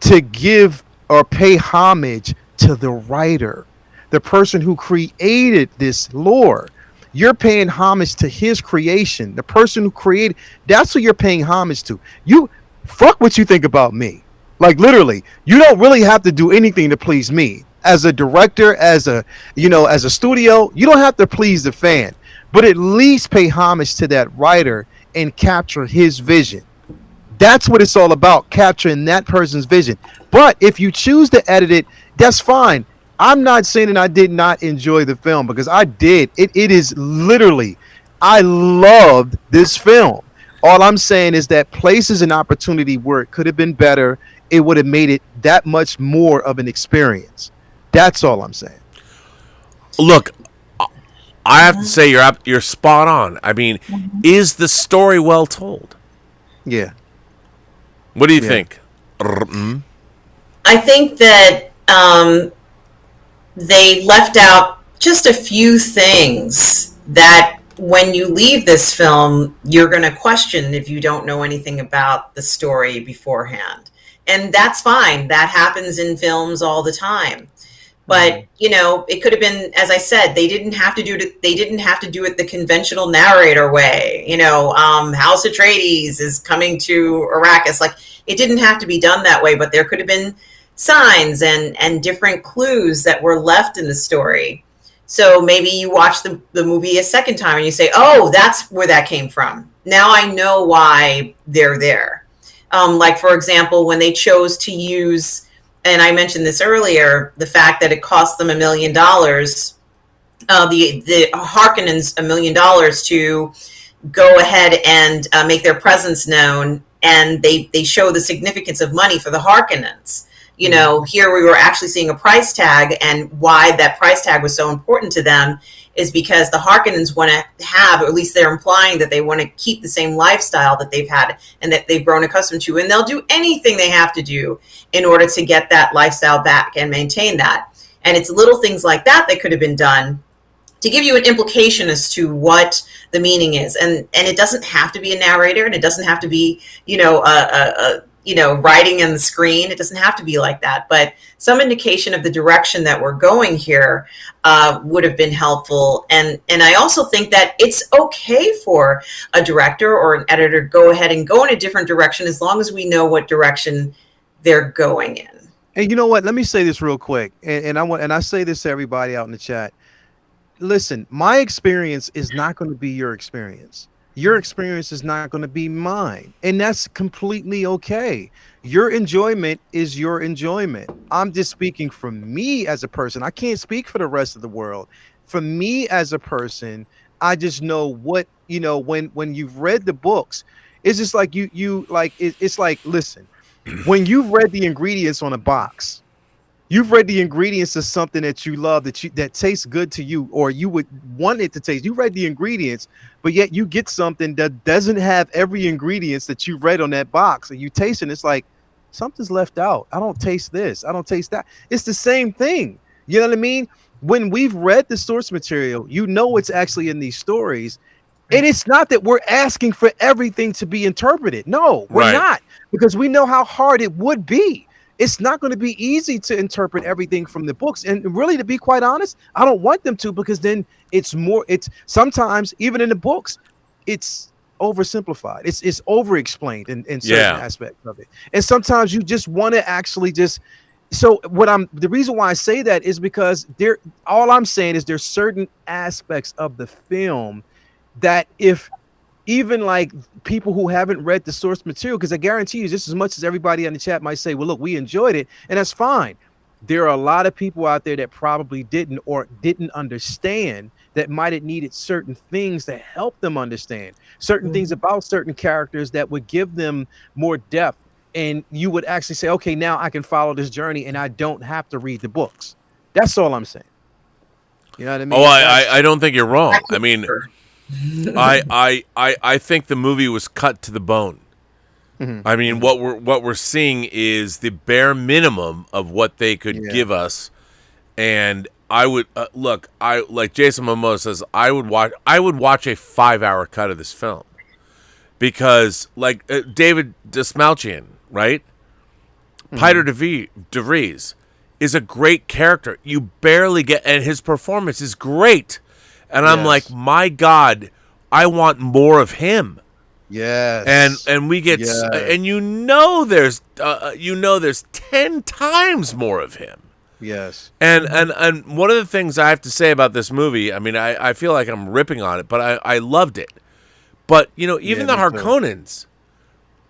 to give or pay homage to the writer, the person who created this lore. You're paying homage to his creation, the person who created. That's who you're paying homage to. You fuck what you think about me. Like, literally, you don't really have to do anything to please me. As a director, as a studio, you don't have to please the fan, but at least pay homage to that writer and capture his vision. That's what it's all about, capturing that person's vision. But if you choose to edit it, that's fine. I'm not saying that I did not enjoy the film, because I did. It is literally, I loved this film. All I'm saying is that places an opportunity where it could have been better, it would have made it that much more of an experience. That's all I'm saying. Look, I have to say you're spot on. I mean, is the story well told? Yeah. What do you think? I think that they left out just a few things that when you leave this film, you're going to question if you don't know anything about the story beforehand. And that's fine. That happens in films all the time. But, it could have been, as I said, they didn't have to do it. They didn't have to do it the conventional narrator way. House Atreides is coming to Arrakis. Like, it didn't have to be done that way, but there could have been signs and different clues that were left in the story. So maybe you watch the movie a second time and you say, oh, that's where that came from. Now I know why they're there. Like, for example, when they chose to use, and I mentioned this earlier, the fact that it cost them $1 million, the Harkonnens $1 million to go ahead and make their presence known, and they show the significance of money for the Harkonnens. Here we were actually seeing a price tag, and why that price tag was so important to them is because the Harkonnens want to have, or at least they're implying that they want to keep the same lifestyle that they've had and that they've grown accustomed to, and they'll do anything they have to do in order to get that lifestyle back and maintain that. And it's little things like that that could have been done to give you an implication as to what the meaning is. And it doesn't have to be a narrator, and it doesn't have to be, writing on the screen. It doesn't have to be like that, but some indication of the direction that we're going here would have been helpful. And I also think that it's okay for a director or an editor to go ahead and go in a different direction as long as we know what direction they're going in. And you know what? Let me say this real quick. And I say this to everybody out in the chat. Listen, my experience is not going to be your experience. Your experience is not going to be mine. And that's completely okay. Your enjoyment is your enjoyment. I'm just speaking for me as a person. I can't speak for the rest of the world. For me as a person, I just know what, when you've read the books, it's just like it's like, listen, when you've read the ingredients on a box, you've read the ingredients of something that you love, that tastes good to you, or you would want it to taste. You read the ingredients, but yet you get something that doesn't have every ingredients that you read on that box, and you taste it, and it's like, something's left out. I don't taste this. I don't taste that. It's the same thing. You know what I mean? When we've read the source material, it's actually in these stories. And it's not that we're asking for everything to be interpreted. No, we're not, because we know how hard it would be. It's not going to be easy to interpret everything from the books. And really, to be quite honest, I don't want them to, because then it's sometimes even in the books, it's oversimplified. It's over-explained in certain aspects of it. And sometimes you just want to actually just, the reason why I say that is because all I'm saying is there's certain aspects of the film that if even like people who haven't read the source material, because I guarantee you, just as much as everybody on the chat might say, well, look, we enjoyed it, and that's fine. There are a lot of people out there that probably didn't understand, that might have needed certain things to help them understand certain things about certain characters that would give them more depth. And you would actually say, okay, now I can follow this journey and I don't have to read the books. That's all I'm saying. You know what I mean? Oh, I don't think you're wrong. I mean, I think the movie was cut to the bone. Mm-hmm. I mean, what we're seeing is the bare minimum of what they could give us. And I would like Jason Momoa says, I would watch a 5-hour cut of this film, because like David Desmalchian, right? Mm-hmm. Peter de Vries is a great character. You barely get, and his performance is great. And I'm like, my God, I want more of him. Yes. And we get, and there's 10 times more of him. Yes. And one of the things I have to say about this movie, I mean, I feel like I'm ripping on it, but I loved it. But, even the Harkonnens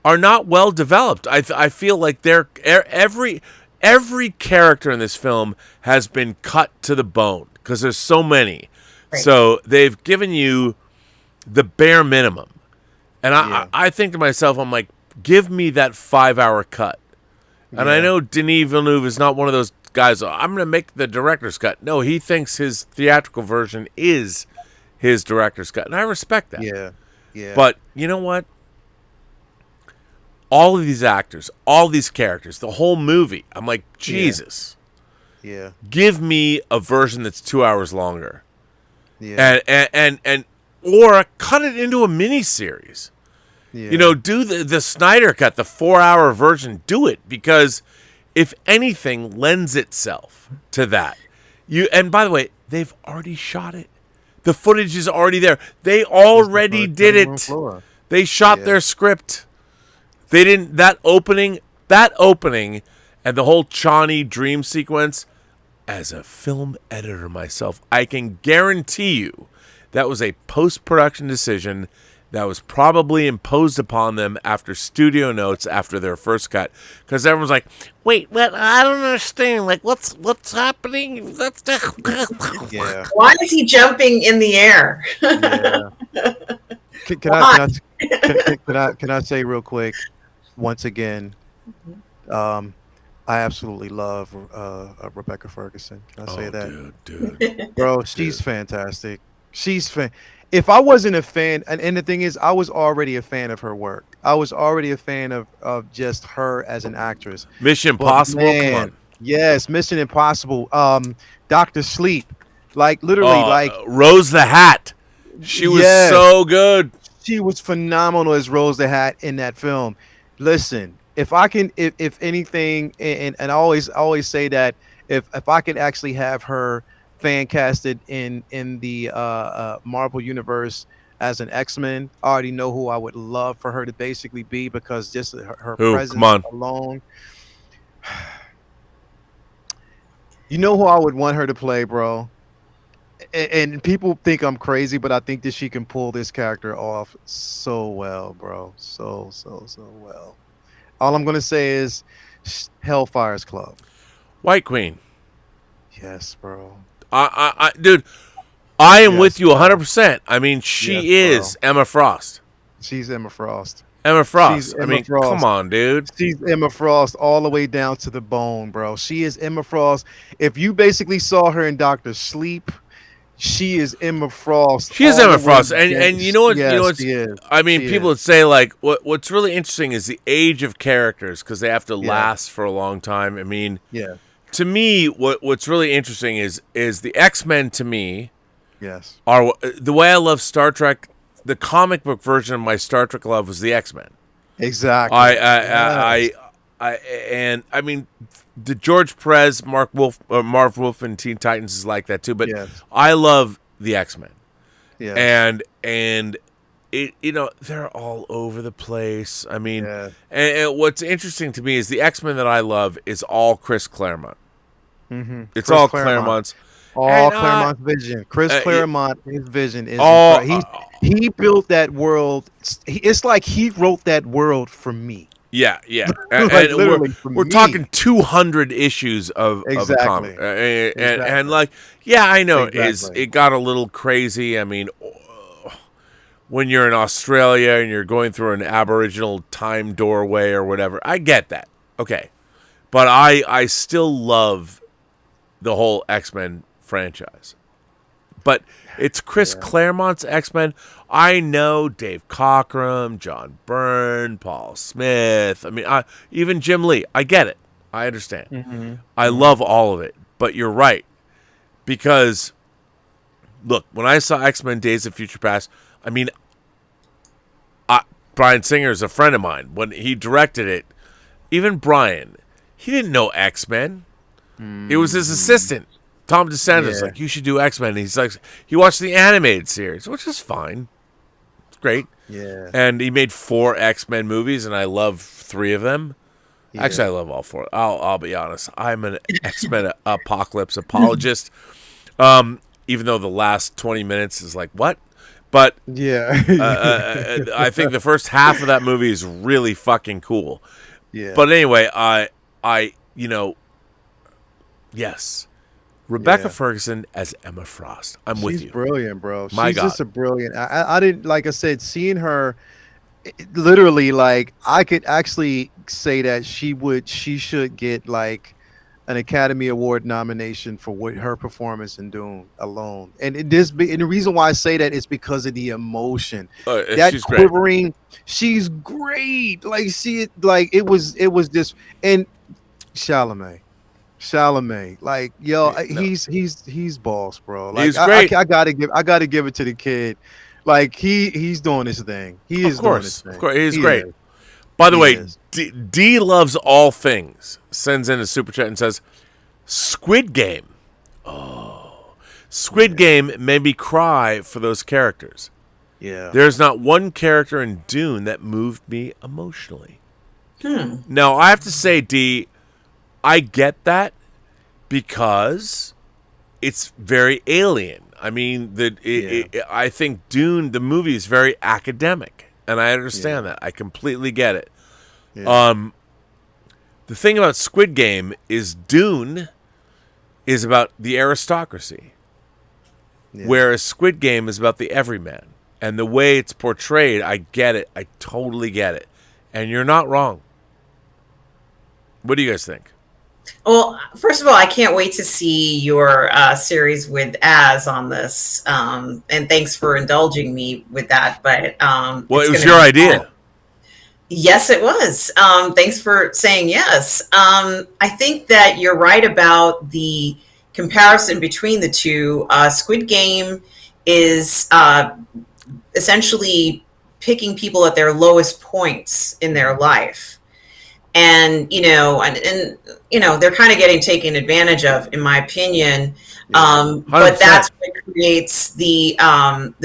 are not well developed. I feel like they're every character in this film has been cut to the bone, because there's so many. Right. So they've given you the bare minimum. And I think to myself, I'm like, give me that 5-hour cut. And I know Denis Villeneuve is not one of those guys, I'm going to make the director's cut. No, he thinks his theatrical version is his director's cut. And I respect that. Yeah. But you know what? All of these actors, all these characters, the whole movie, I'm like, Jesus. Yeah. Give me a version that's 2 hours longer. Yeah. And or cut it into a mini series. Yeah. You know, do the Snyder cut, the 4-hour version. Do it, because if anything lends itself to that. And by the way, they've already shot it. The footage is already there. They already did it. They shot their script. They didn't that opening and the whole Chani dream sequence. As a film editor myself, I can guarantee you that was a post-production decision that was probably imposed upon them after studio notes after their first cut, because everyone's like, "Wait, what? I don't understand. Like, what's happening? That's yeah. Why is he jumping in the air? Yeah. Can I say real quick? Once again, I absolutely love Rebecca Ferguson. Can I say that? Dude. Bro, she's fantastic. If I wasn't a fan, and the thing is, I was already a fan of her work. I was already a fan of just her as an actress. Mission Impossible, come on. Yes, Mission Impossible. Dr. Sleep. Like, literally, like Rose the Hat. She was so good. She was phenomenal as Rose the Hat in that film. Listen, if anything, and I always say that if I could actually have her fan casted in the Marvel universe as an X-Men, I already know who I would love for her to basically be, because just her presence alone. You know who I would want her to play, bro? And people think I'm crazy, but I think that she can pull this character off so well, bro. So well. All I'm gonna say is Hellfire's Club. White Queen. Yes, bro. Dude, I am with you 100%. I mean, she is Emma Frost. She's Emma Frost. Emma Frost. Frost. Come on, dude. She's Emma Frost all the way down to the bone, bro. She is Emma Frost. If you basically saw her in Dr. Sleep, she is Emma Frost. She is Emma Frost, and you know what? Yes, you know what's, she is. I mean, She people is. would say like, what's really interesting is the age of characters, because they have to last for a long time. I mean, to me, what's really interesting is the X-Men. To me, are the way I love Star Trek. The comic book version of my Star Trek love was the X-Men. Exactly. And I mean, the George Perez, Marv Wolf, and Teen Titans is like that too. But I love the X-Men. And it, you know, they're all over the place. I mean, and what's interesting to me is the X-Men that I love is all Chris Claremont. Mm-hmm. It's all Claremont's. All Claremont's vision. Chris Claremont, his vision is he built that world. It's like he wrote that world for me. Yeah. Like, and we're talking 200 issues of a comic. And like, I know it got a little crazy. I mean, when you're in Australia and you're going through an Aboriginal time doorway or whatever, I get that. Okay. But I still love the whole X-Men franchise. But it's Chris Claremont's X-Men. I know Dave Cockrum, John Byrne, Paul Smith. I mean, even Jim Lee. I get it. I understand. Mm-hmm. I love all of it. But you're right. Because, look, when I saw X-Men Days of Future Past, I mean, Bryan Singer is a friend of mine. When he directed it, even Bryan, he didn't know X-Men. It was his assistant. Tom DeSantis like, you should do X-Men. And he's like, he watched the animated series, which is fine. It's great. Yeah. And he made 4 X-Men movies, and I love 3 of them. Yeah. Actually, I love all 4. I'll be honest. I'm an X-Men apocalypse apologist. Even though the last 20 minutes is like, what? But I think the first half of that movie is really fucking cool. Yeah. But anyway, yes. Rebecca Ferguson as Emma Frost. I'm with you. She's brilliant, bro. My She's God. just a brilliant. I didn't, like I said, seeing her, literally, like, I could actually say that she should get like an Academy Award nomination for her performance in Dune alone. And and the reason why I say that is because of the emotion. That she's quivering, great. She's great. Like it was just, and Chalamet. Chalamet, like yo, No. he's boss, bro. Like He's great. I gotta give it to the kid. Like he's doing his thing. He is doing his thing. Of course, he's He great. is. By the He way, is. D loves all things. Sends in a super chat and says, "Squid Game. Oh, Squid Game made me cry for those characters. Yeah. There's not one character in Dune that moved me emotionally." Now I have to say, D, I get that because it's very alien. I mean, I think Dune, the movie, is very academic, and I understand that. I completely get it. Yeah. The thing about Squid Game is Dune is about the aristocracy, whereas Squid Game is about the everyman. And the way it's portrayed, I get it. I totally get it. And you're not wrong. What do you guys think? Well, first of all, I can't wait to see your series with Az on this. And thanks for indulging me with that. But well, it was your idea. Yes, it was. Thanks for saying yes. I think that you're right about the comparison between the two. Squid Game is essentially picking people at their lowest points in their life. And they're kind of getting taken advantage of, in my opinion. But that's what creates the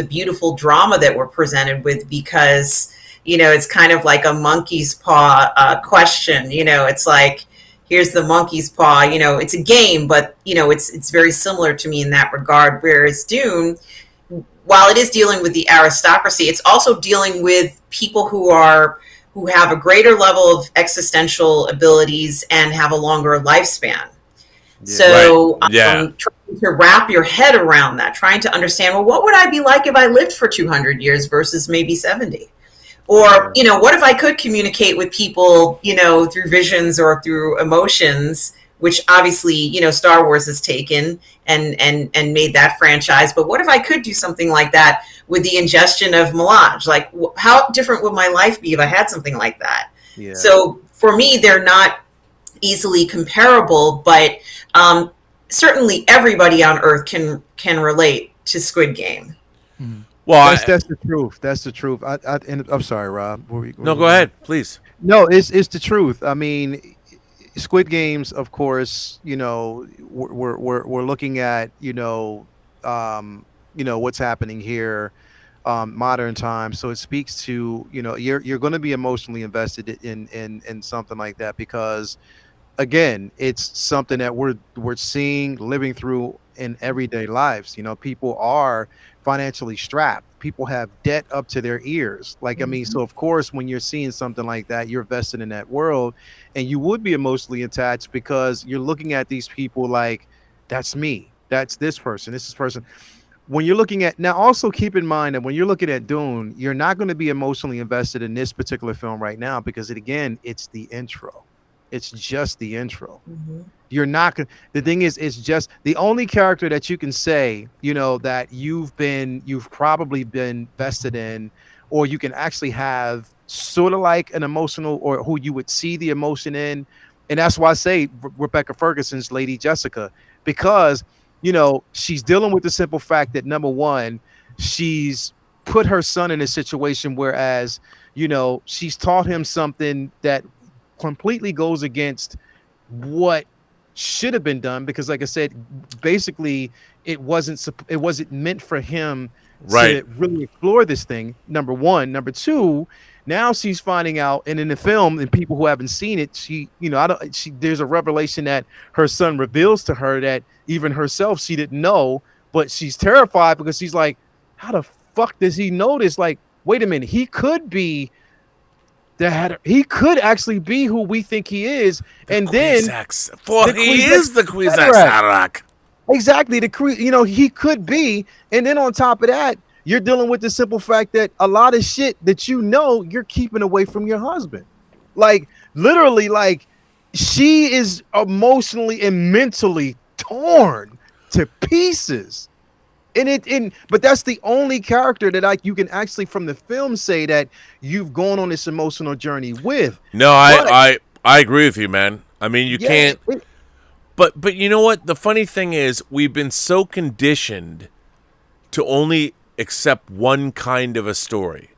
beautiful drama that we're presented with, because it's kind of like a monkey's paw question. It's like, here's the monkey's paw. It's a game, but it's very similar to me in that regard. Whereas Dune, while it is dealing with the aristocracy, it's also dealing with people who have a greater level of existential abilities and have a longer lifespan. So trying to wrap your head around that, trying to understand, well, what would I be like if I lived for 200 years versus maybe 70? Or, what if I could communicate with people, through visions or through emotions, which obviously, Star Wars has taken and made that franchise. But what if I could do something like that with the ingestion of melange? Like, how different would my life be if I had something like that? Yeah. So for me, they're not easily comparable, but certainly everybody on Earth can relate to Squid Game. Mm-hmm. Well, that's the truth. That's the truth. I'm sorry, Rob. No, go ahead, please. No, it's the truth. I mean, Squid Games, of course, we're looking at what's happening here, modern times. So it speaks to you're going to be emotionally invested in something like that, because again, it's something that we're seeing, living through in everyday lives. People are financially strapped. People have debt up to their ears. I mean, so of course, when you're seeing something like that, you're vested in that world, and you would be emotionally attached because you're looking at these people like, that's me, that's this person, this is person. When you're looking at, now also keep in mind that when you're looking at Dune, you're not going to be emotionally invested in this particular film right now, because it's the intro. It's just the intro. Mm-hmm. You're not gonna. The thing is, it's just the only character that you can say, that you've probably been vested in, or you can actually have sort of like an emotional, or who you would see the emotion in, and that's why I say Rebecca Ferguson's Lady Jessica, because she's dealing with the simple fact that, number one, she's put her son in a situation, whereas she's taught him something that completely goes against what should have been done, because like I said, basically it wasn't meant for him to really explore this thing, number one. Number two, now she's finding out, and in the film, and people who haven't seen it, there's a revelation that her son reveals to her that even herself she didn't know, but she's terrified because she's like, how the fuck does he know this? Like, wait a minute, he could actually be who we think he is, and then he is the Kwisatz Haderach. Exactly, he could be, and then on top of that, you're dealing with the simple fact that a lot of shit that you're keeping away from your husband, like literally, like she is emotionally and mentally torn to pieces. But that's the only character that you can actually from the film say that you've gone on this emotional journey with. No, I agree with you, man. I mean, you can't. But you know what? The funny thing is, we've been so conditioned to only accept one kind of a story.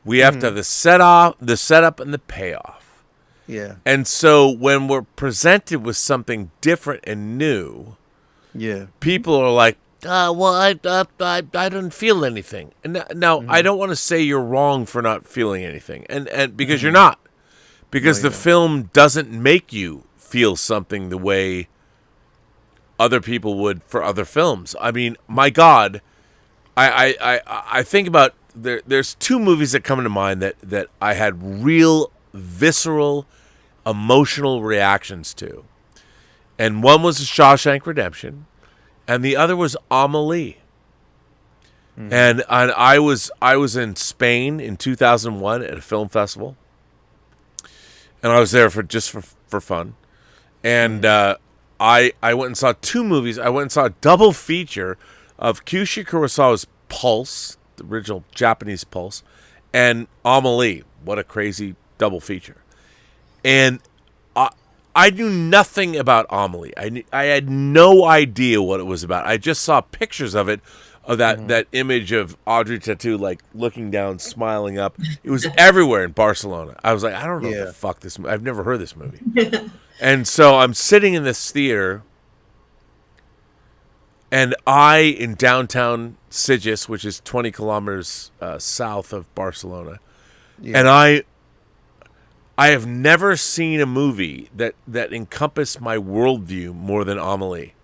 We have to have the setup, and the payoff. Yeah. And so when we're presented with something different and new, people are like, well, I don't feel anything. And now I don't want to say you're wrong for not feeling anything, and because you're not, because the film doesn't make you feel something the way other people would for other films. I mean, my God, I think about there's two movies that come to mind that I had real visceral emotional reactions to, and one was Shawshank Redemption, and the other was Amelie. And I was in Spain in 2001 at a film festival, and I was there for fun, and I went and saw two movies. I went and saw a double feature of Kyushi Kurosawa's Pulse, the original Japanese Pulse, and Amelie. What a crazy double feature. And I knew nothing about Amelie. I had no idea what it was about. I just saw pictures of it, of that image of Audrey Tautou like looking down, smiling up. It was everywhere in Barcelona. I was like, I don't know what the fuck this. I've never heard this movie. And so I'm sitting in this theater, and in downtown Sitges, which is 20 kilometers south of Barcelona, and I have never seen a movie that encompassed my worldview more than Amelie.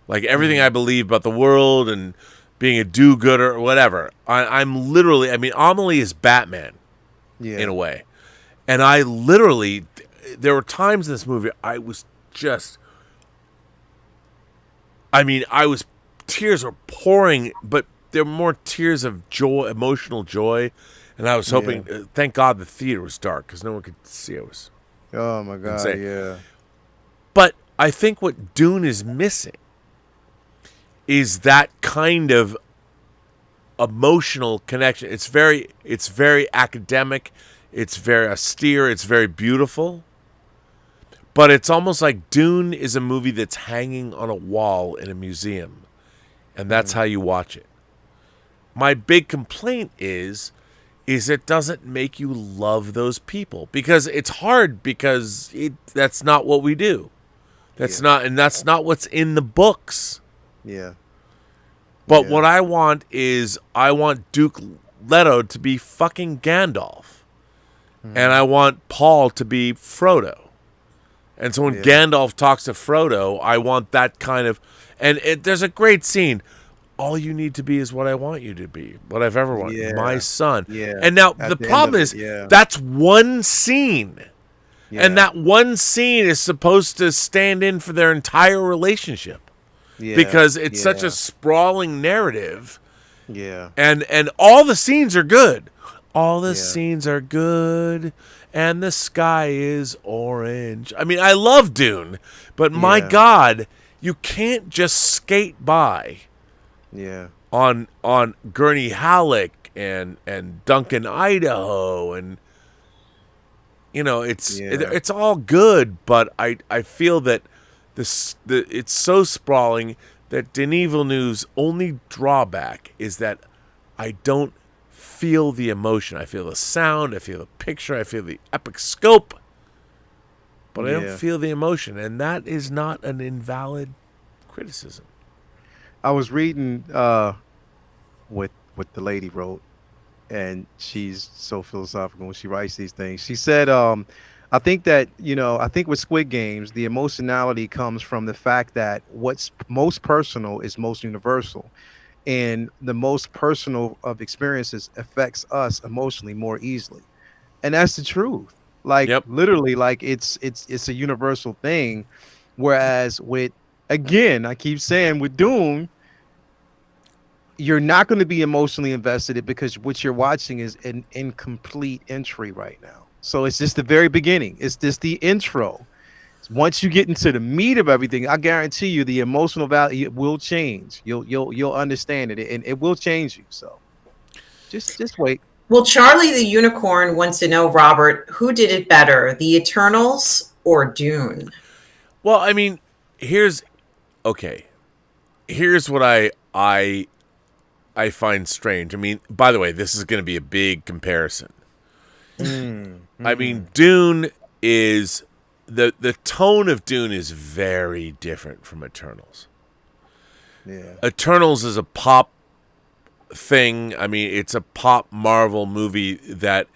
Like everything I believe about the world and being a do-gooder or whatever. I'm literally, I mean, Amelie is Batman in a way. And I literally, there were times in this movie I was just, tears were pouring, but there were more tears of joy, emotional joy. And I was hoping, thank God the theater was dark because no one could see it. Oh my God, insane. yeah. But I think what Dune is missing is that kind of emotional connection. It's very academic, it's very austere, it's very beautiful. But it's almost like Dune is a movie that's hanging on a wall in a museum, and that's how you watch it. My big complaint is it doesn't make you love those people, because it's hard, because that's not what we do. That's not what's in the books. Yeah. But what I want is Duke Leto to be fucking Gandalf. And I want Paul to be Frodo. And so when Gandalf talks to Frodo, I want that kind of... And there's a great scene. All you need to be is what I want you to be. What I've ever wanted. My son. Yeah. And now the problem is, that's one scene. Yeah. And that one scene is supposed to stand in for their entire relationship. Yeah. Because it's such a sprawling narrative. Yeah. And all the scenes are good. All the scenes are good. And the sky is orange. I mean, I love Dune. But my God, you can't just skate by. Yeah. On Gurney Halleck and Duncan Idaho, and it's all good, but I feel that it's so sprawling that Denis Villeneuve's only drawback is that I don't feel the emotion. I feel the sound, I feel the picture, I feel the epic scope, but I don't feel the emotion, and that is not an invalid criticism. I was reading what the lady wrote, and she's so philosophical when she writes these things. She said, I think with Squid Games, the emotionality comes from the fact that what's most personal is most universal, and the most personal of experiences affects us emotionally more easily, and that's the truth. Like literally, like it's a universal thing. Whereas again, I keep saying with Dune, you're not going to be emotionally invested in because what you're watching is an incomplete entry right now. So it's just the very beginning. It's just the intro. Once you get into the meat of everything, I guarantee you the emotional value will change. You'll understand it, and it will change you. So just wait. Well, Charlie the Unicorn wants to know, Robert, who did it better, The Eternals or Dune? Well, I mean, here's what I find strange. I mean, by the way, this is going to be a big comparison. I mean, Dune is the tone of Dune is very different from Eternals. Yeah. Eternals is a pop thing. I mean, it's a pop Marvel movie that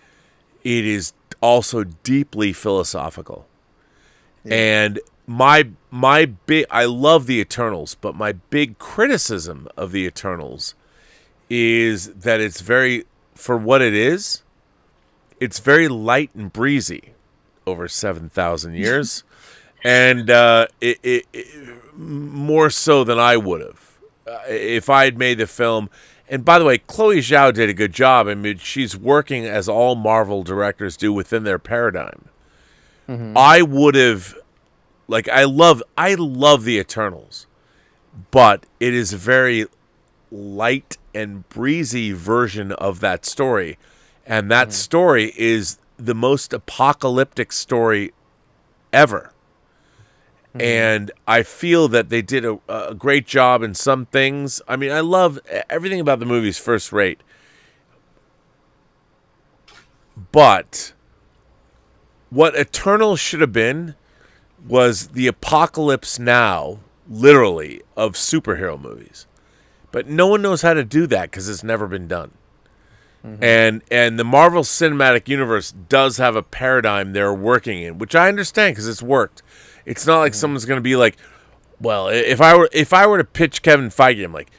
it is also deeply philosophical. Yeah. And my big, I love the Eternals, but my big criticism of the Eternals is that it's very, for what it is, it's very light and breezy over 7,000 years. And it more so than I would have if I had made the film. And by the way, Chloe Zhao did a good job. I mean, she's working as all Marvel directors do within their paradigm. I would have, like, I love the Eternals, but it is a very light and breezy version of that story. And that story is the most apocalyptic story ever. And I feel that they did a great job in some things. I mean, I love everything about the movie's first rate. But what Eternals should have been was the apocalypse now, literally, of superhero movies. But no one knows how to do that because it's never been done. And the Marvel Cinematic Universe does have a paradigm they're working in, which I understand because it's worked. It's not like someone's going to be like, well, if I were to pitch Kevin Feige, I'm like,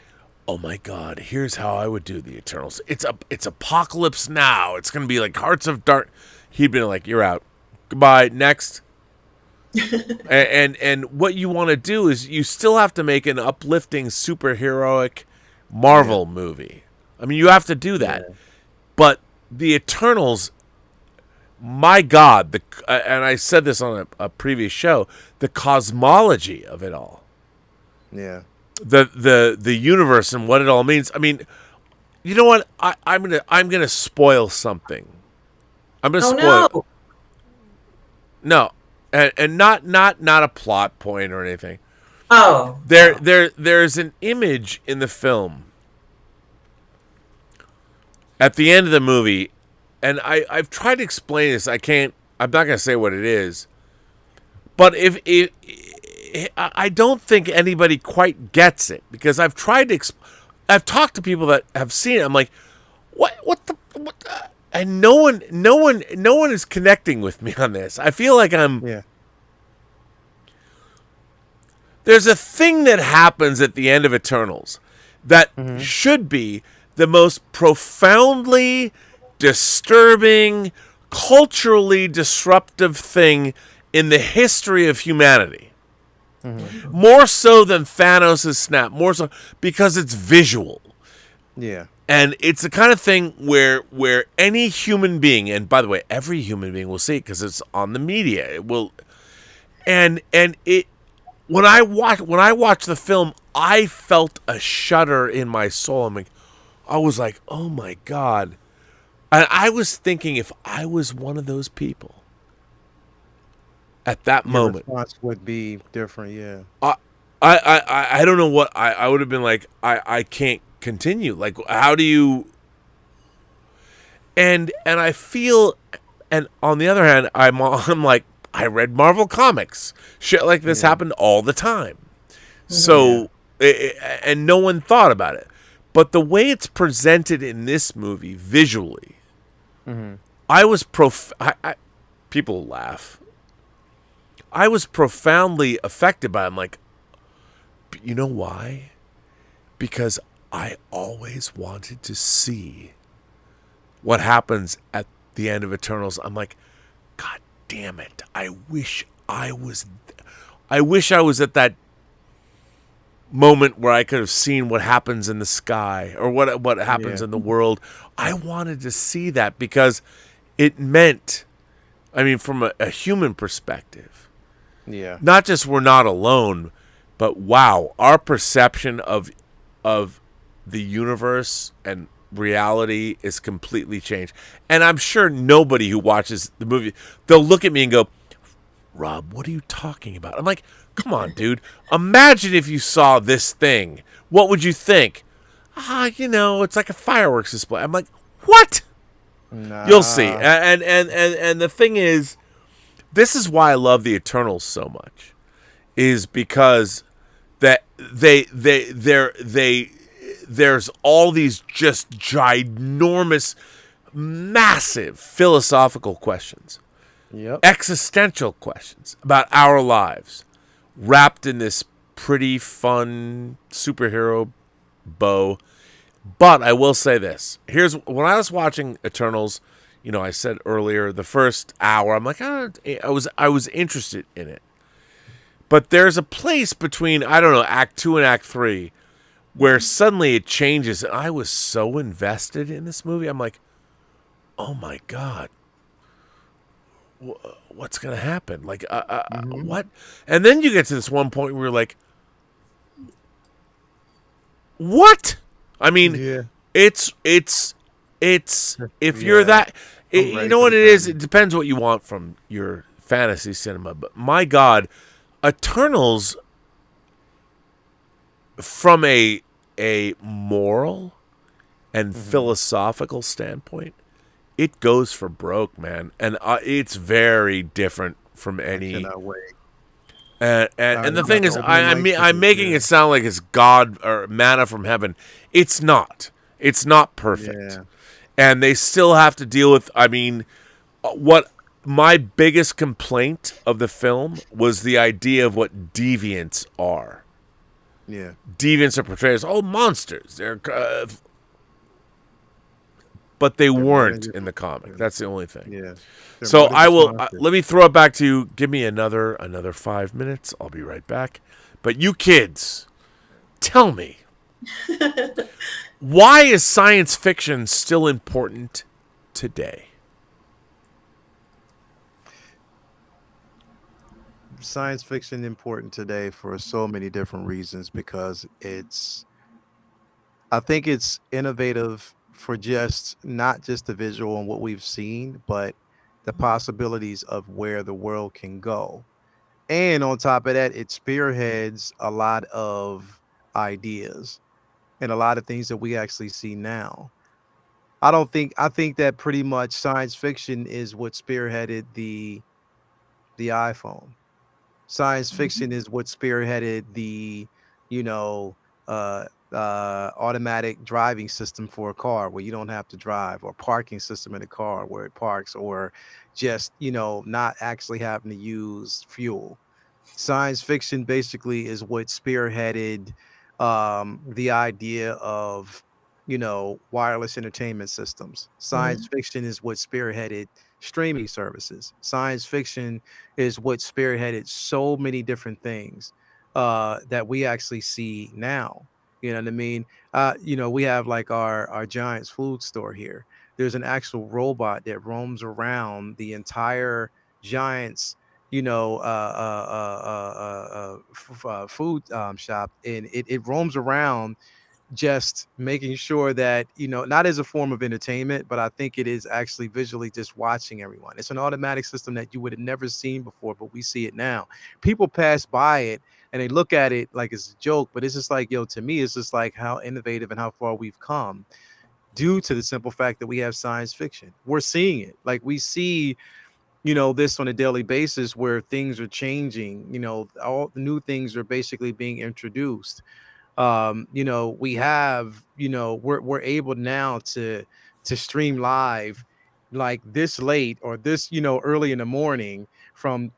oh my God, here's how I would do the Eternals. It's apocalypse now. It's going to be like Hearts of Dark. He'd been like, you're out. Goodbye. Next. and what you want to do is you still have to make an uplifting superheroic Marvel movie. I mean, you have to do that. Yeah. But the Eternals, my God, and I said this on a previous show, the cosmology of it all. Yeah. The universe and what it all means. I mean, you know what? I'm gonna spoil something. I'm gonna spoil. No, and not a plot point or anything. Oh. There's an image in the film at the end of the movie, and I've tried to explain this. I'm not going to say what it is. But I don't think anybody quite gets it, because I've tried to I've talked to people that have seen it. I'm like, what and no one is connecting with me on this. I feel like there's a thing that happens at the end of Eternals that should be the most profoundly disturbing, culturally disruptive thing in the history of humanity. More so than Thanos' snap, more so because it's visual. Yeah. And it's the kind of thing where any human being, and by the way, every human being will see it because it's on the media. It will, and it. When I watched the film, I felt a shudder in my soul. I was like, oh my God. And I was thinking, if I was one of those people at that moment, your response would be different. Yeah. I don't know what I would have been like. I can't continue. Like, how do you? And I feel, and on the other hand, I'm like, I read Marvel comics. Shit like this happened all the time. So, and no one thought about it. But the way it's presented in this movie visually, I was people laugh. I was profoundly affected by it. I'm like, you know why? Because I always wanted to see what happens at the end of Eternals. I'm like, God damn it. I wish I was at that moment where I could have seen what happens in the sky or what happens in the world. I wanted to see that because it meant, I mean, from a human perspective, not just we're not alone, but wow, our perception of the universe and reality is completely changed. And I'm sure nobody who watches the movie, they'll look at me and go, Rob, what are you talking about? I'm like, come on, dude. Imagine if you saw this thing. What would you think? It's like a fireworks display. I'm like, what? Nah. You'll see. And the thing is, this is why I love the Eternals so much, is because that there's all these just ginormous, massive philosophical questions, existential questions about our lives, wrapped in this pretty fun superhero bow. But I will say this: when I was watching Eternals, I said earlier, the first hour, I'm like, I was interested in it. But there's a place between, I don't know, Act 2 and Act 3 where suddenly it changes. And I was so invested in this movie. I'm like, oh my God, what's going to happen? Like, what? And then you get to this one point where you're like, what? I mean, it's if you're that, you know what it is? It depends what you want from your fantasy cinema. But my God, Eternals, from a moral and philosophical standpoint, it goes for broke, man, and it's very different from any. And the thing is, I'm making it sound like it's God or manna from heaven. It's not. It's not perfect, and they still have to deal with. I mean, what my biggest complaint of the film was the idea of what deviants are. Yeah, deviants are portrayed as monsters. They're, but they weren't in the comic. That's the only thing. Yeah. So I will let me throw it back to you. Give me another 5 minutes. I'll be right back. But you kids, tell me, why is science fiction still important today? Science fiction important today for so many different reasons, because I think it's innovative for not just the visual and what we've seen, but the possibilities of where the world can go. And on top of that, it spearheads a lot of ideas and a lot of things that we actually see now. I think that pretty much science fiction is what spearheaded the iPhone. Science fiction is what spearheaded the, you know, automatic driving system for a car where you don't have to drive, or parking system in a car where it parks, or just, not actually having to use fuel. Science fiction basically is what spearheaded the idea of, wireless entertainment systems. Science fiction is what spearheaded streaming services. Science fiction is what spearheaded so many different things that we actually see now. You know what I mean? We have like our Giants food store here. There's an actual robot that roams around the entire Giants, food shop, and it roams around, just making sure that, not as a form of entertainment, but I think it is actually visually just watching everyone. It's an automatic system that you would have never seen before, but we see it now. People pass by it and they look at it like it's a joke, but it's just like, to me, it's just like how innovative and how far we've come due to the simple fact that we have science fiction. We're seeing it. Like, we see, this on a daily basis, where things are changing, all the new things are basically being introduced. We have, we're able now to stream live like this late, or this, early in the morning, from,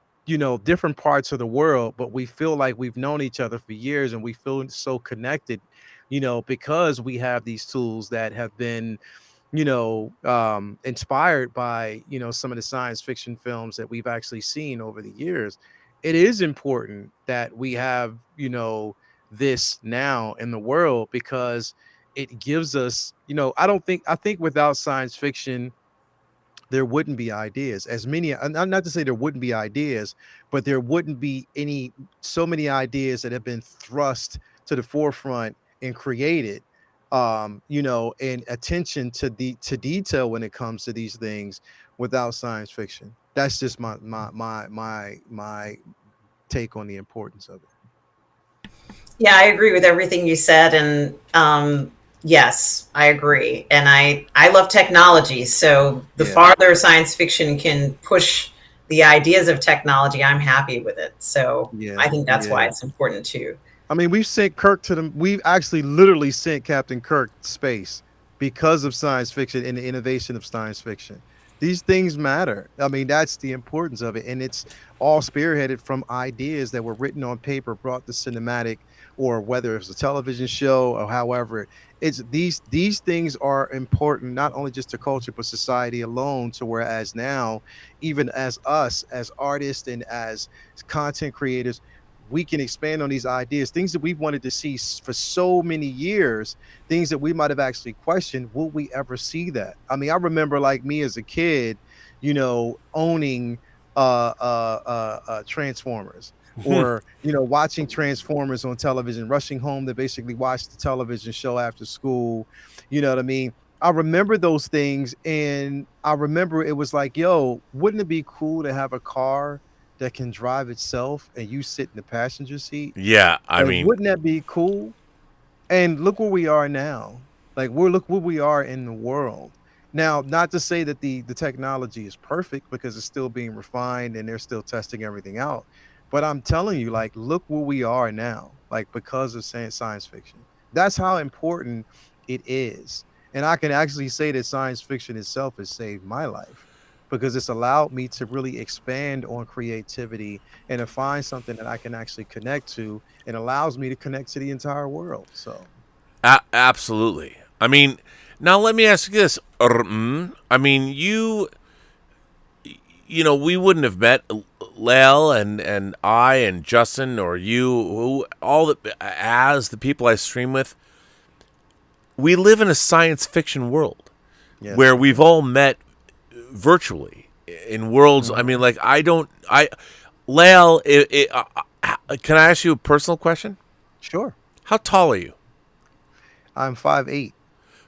different parts of the world, but we feel like we've known each other for years, and we feel so connected, because we have these tools that have been, inspired by, some of the science fiction films that we've actually seen over the years. It is important that we have, this now in the world, because it gives us, I think without science fiction, there wouldn't be ideas as many. Not to say there wouldn't be ideas, but there wouldn't be so many ideas that have been thrust to the forefront and created, and attention to detail when it comes to these things, without science fiction. That's just my take on the importance of it. Yeah, I agree with everything you said, and yes, I agree. And I love technology, so the farther science fiction can push the ideas of technology, I'm happy with it. So I think that's why it's important too. I mean, we've sent Kirk to the. We've actually literally sent Captain Kirk to space because of science fiction and the innovation of science fiction. These things matter. I mean, that's the importance of it, and it's all spearheaded from ideas that were written on paper, brought to cinematic, or whether it's a television show or however. It's these things are important not only just to culture but society alone. To whereas now, even as us as artists and as content creators, we can expand on these ideas, things that we've wanted to see for so many years, things that we might have actually questioned, will we ever see that? I mean, I remember like me as a kid, owning Transformers or, watching Transformers on television, rushing home to basically watch the television show after school. You know what I mean? I remember those things, and I remember it was like, yo, wouldn't it be cool to have a car that can drive itself and you sit in the passenger seat? Yeah, I mean, wouldn't that be cool? And look where we are now. Look where we are in the world. Now, not to say that the technology is perfect, because it's still being refined and they're still testing everything out. But I'm telling you, look where we are now, because of science fiction. That's how important it is. And I can actually say that science fiction itself has saved my life, because it's allowed me to really expand on creativity and to find something that I can actually connect to, and allows me to connect to the entire world. So, absolutely. I mean, now let me ask you this. I mean, we wouldn't have met Lael and I and Justin or you, as the people I stream with. We live in a science fiction world where we've all met virtually in worlds. I mean, Lael, can I ask you a personal question? Sure. How tall are you? I'm 5'8".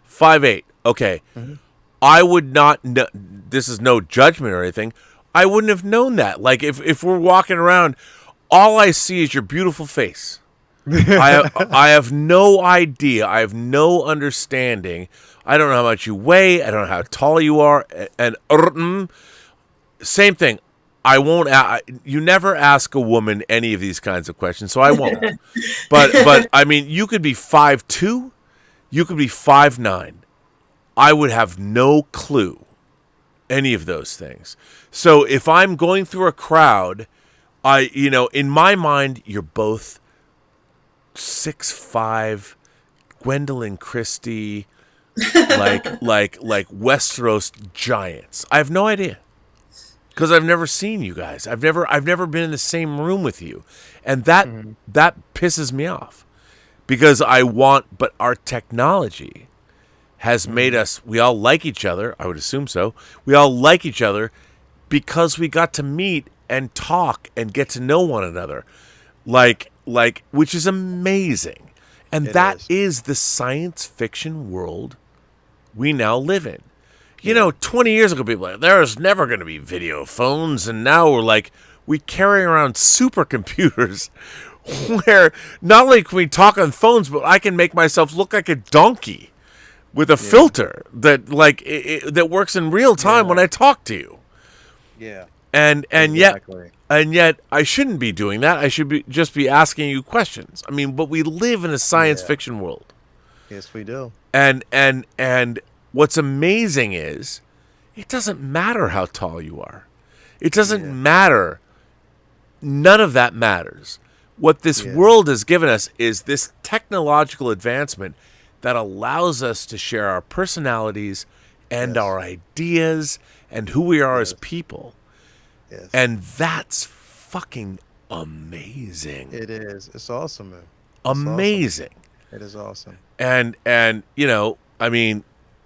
5'8". Okay. Mm-hmm. I would not know, this is no judgment or anything. I wouldn't have known that. If we're walking around, all I see is your beautiful face. I have no idea. I have no understanding. I don't know how much you weigh. I don't know how tall you are. And same thing. I won't. You never ask a woman any of these kinds of questions, so I won't. but I mean, you could be 5'2", you could be 5'9". I would have no clue any of those things. So if I'm going through a crowd, in my mind, you're both 6'5", Gwendolyn Christie, like Westeros giants. I have no idea, because I've never seen you guys. I've never been in the same room with you, and that pisses me off, because but our technology has made us. We all like each other. I would assume so. We all like each other because we got to meet and talk and get to know one another, which is amazing. And that is the science fiction world we now live in. 20 years ago, people were like, there's never going to be video phones. And now we carry around supercomputers where not only can we talk on phones, but I can make myself look like a donkey with a filter that that works in real time when I talk to you. Yeah. And yet I shouldn't be doing that. I should just be asking you questions. I mean, but we live in a science fiction world. Yes, we do. And what's amazing is it doesn't matter how tall you are. It doesn't matter. None of that matters. What this world has given us is this technological advancement that allows us to share our personalities and our ideas and who we are as people. Yes. And that's fucking amazing. It is. It's awesome, man. Amazing. Awesome. It is awesome. And I mean,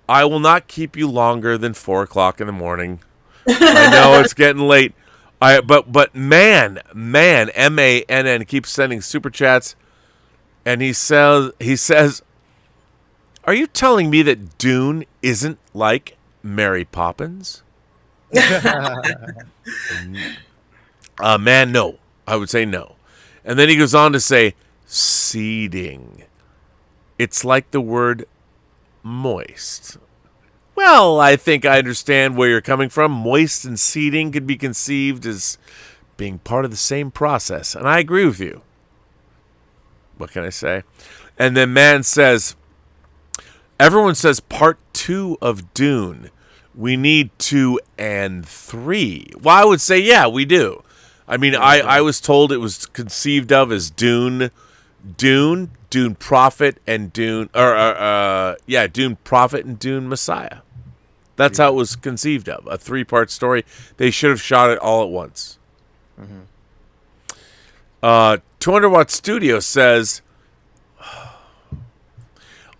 I will not keep you longer than 4:00 in the morning. I know it's getting late. But man, MANN keeps sending super chats, and he says, are you telling me that Dune isn't like Mary Poppins? Man, no. I would say no. And then he goes on to say, seeding. It's like the word moist. Well, I think I understand where you're coming from. Moist and seeding could be conceived as being part of the same process. And I agree with you. What can I say? And then man says, everyone says part 2 of Dune. We need 2 and 3. Well, I would say, yeah, we do. I mean, I was told it was conceived of as Dune Prophet, and Dune Prophet and Dune Messiah. That's how it was conceived of, a 3-part story. They should have shot it all at once. 200 Watt Studio says,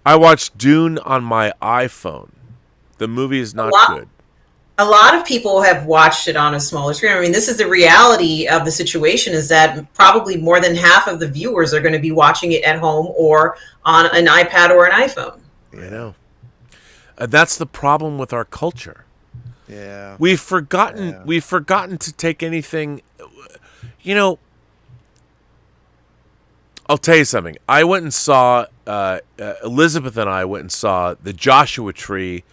I watched Dune on my iPhone. The movie is not good. A lot of people have watched it on a smaller screen. I mean, this is the reality of the situation, is that probably more than half of the viewers are going to be watching it at home or on an iPad or an iPhone. I know. That's the problem with our culture. Yeah. We've forgotten to take anything, you know. I'll tell you something. I went and saw, Elizabeth and I went and saw the Joshua Tree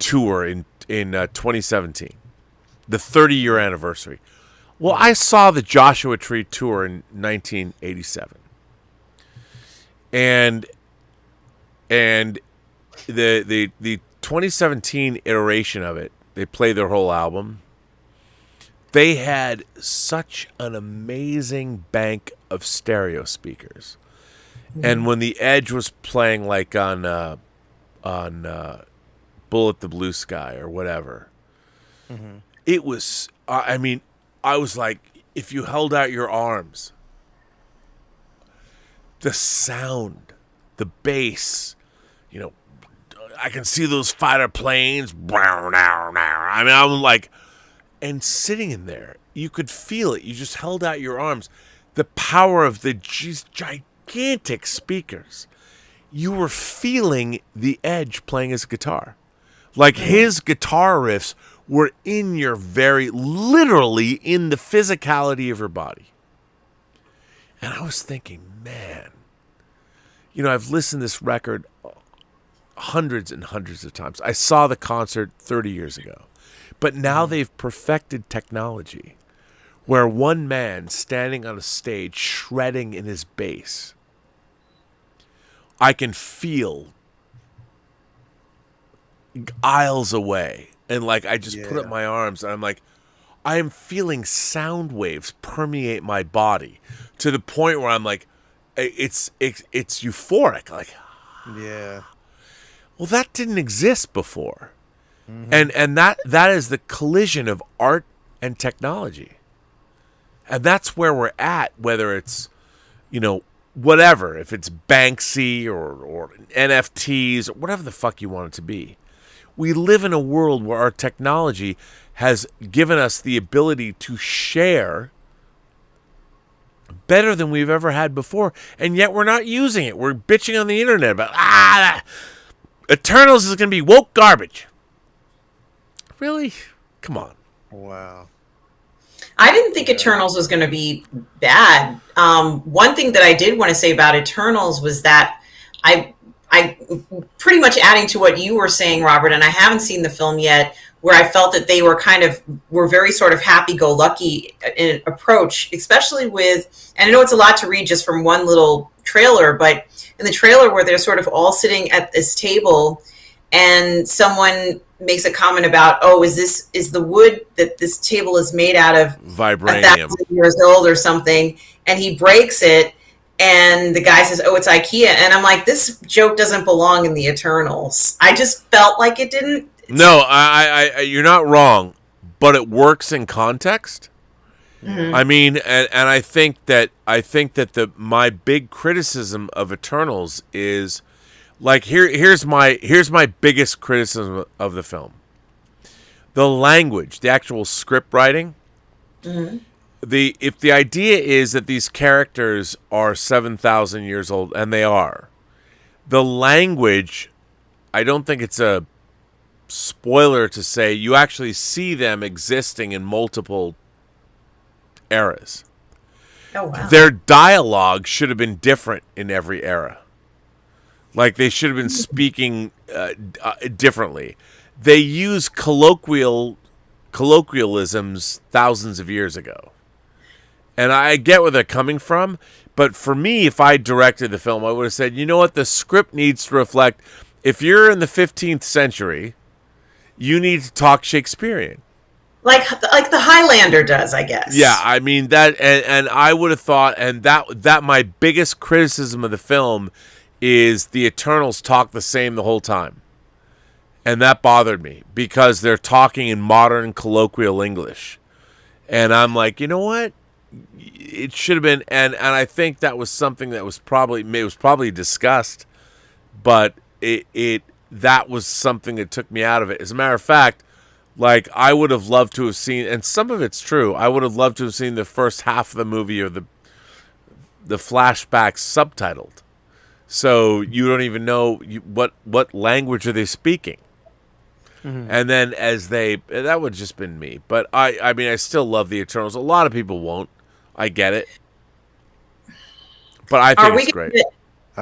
tour in 2017, the 30-year anniversary. Well, I saw the Joshua Tree tour in 1987, and the 2017 iteration of it, they played their whole album. They had such an amazing bank of stereo speakers, and when the Edge was playing, like on Bullet the Blue Sky or whatever, it was, I mean, I was like, if you held out your arms, the sound, the bass, you know, I can see those fighter planes. I mean, I'm like, and sitting in there, you could feel it. You just held out your arms. The power of these gigantic speakers. You were feeling the Edge playing his guitar. Like his guitar riffs were in your literally in the physicality of your body. And I was thinking, man, you know, I've listened to this record hundreds and hundreds of times. I saw the concert 30 years ago. But now they've perfected technology where one man standing on a stage shredding in his bass, I can feel aisles away. And like, I just put up my arms and I'm like, I am feeling sound waves permeate my body to the point where I'm like, it's euphoric. Like, yeah. Well, that didn't exist before. And that is the collision of art and technology. And that's where we're at, whether it's, you know, whatever, if it's Banksy or NFTs or whatever the fuck you want it to be. We live in a world where our technology has given us the ability to share better than we've ever had before, and yet we're not using it. We're bitching on the internet about, Eternals is going to be woke garbage. Really? Come on. Wow. I didn't think Eternals was going to be bad. One thing that I did want to say about Eternals was that I pretty much adding to what you were saying, Robert, and I haven't seen the film yet, where I felt that they were very sort of happy-go-lucky in approach, especially with, and I know it's a lot to read just from one little trailer, but in the trailer where they're sort of all sitting at this table and someone makes a comment about, is the wood that this table is made out of vibranium, 1,000 years old or something, and he breaks it, and the guy says, it's IKEA, and I'm like, this joke doesn't belong in the Eternals. I just felt like it didn't. No, I you're not wrong, but it works in context. Mm-hmm. I mean, and I think that my big criticism of Eternals is, like, here's my biggest criticism of the film. The language, the actual script writing. Mm-hmm. If the idea is that these characters are 7,000 years old, and they are, the language, I don't think it's a spoiler to say, you actually see them existing in multiple eras. Oh, wow. Their dialogue should have been different in every era. Like, they should have been speaking differently. They use colloquialisms thousands of years ago. And I get where they're coming from, but for me, if I directed the film, I would have said, you know what, the script needs to reflect, if you're in the 15th century, you need to talk Shakespearean. Like the Highlander does, I guess. Yeah, I mean, that, and I would have thought, and that my biggest criticism of the film is the Eternals talk the same the whole time. And that bothered me, because they're talking in modern colloquial English. And I'm like, you know what? It should have been, and I think that was something that was probably discussed, but that was something that took me out of it. As a matter of fact, like, I would have loved to have seen, and some of it's true, I would have loved to have seen the first half of the movie or the flashbacks subtitled, so you don't even know what language are they speaking. Mm-hmm. And then that would have just been me. But I mean, I still love the Eternals. A lot of people won't. I get it. But I think it's great.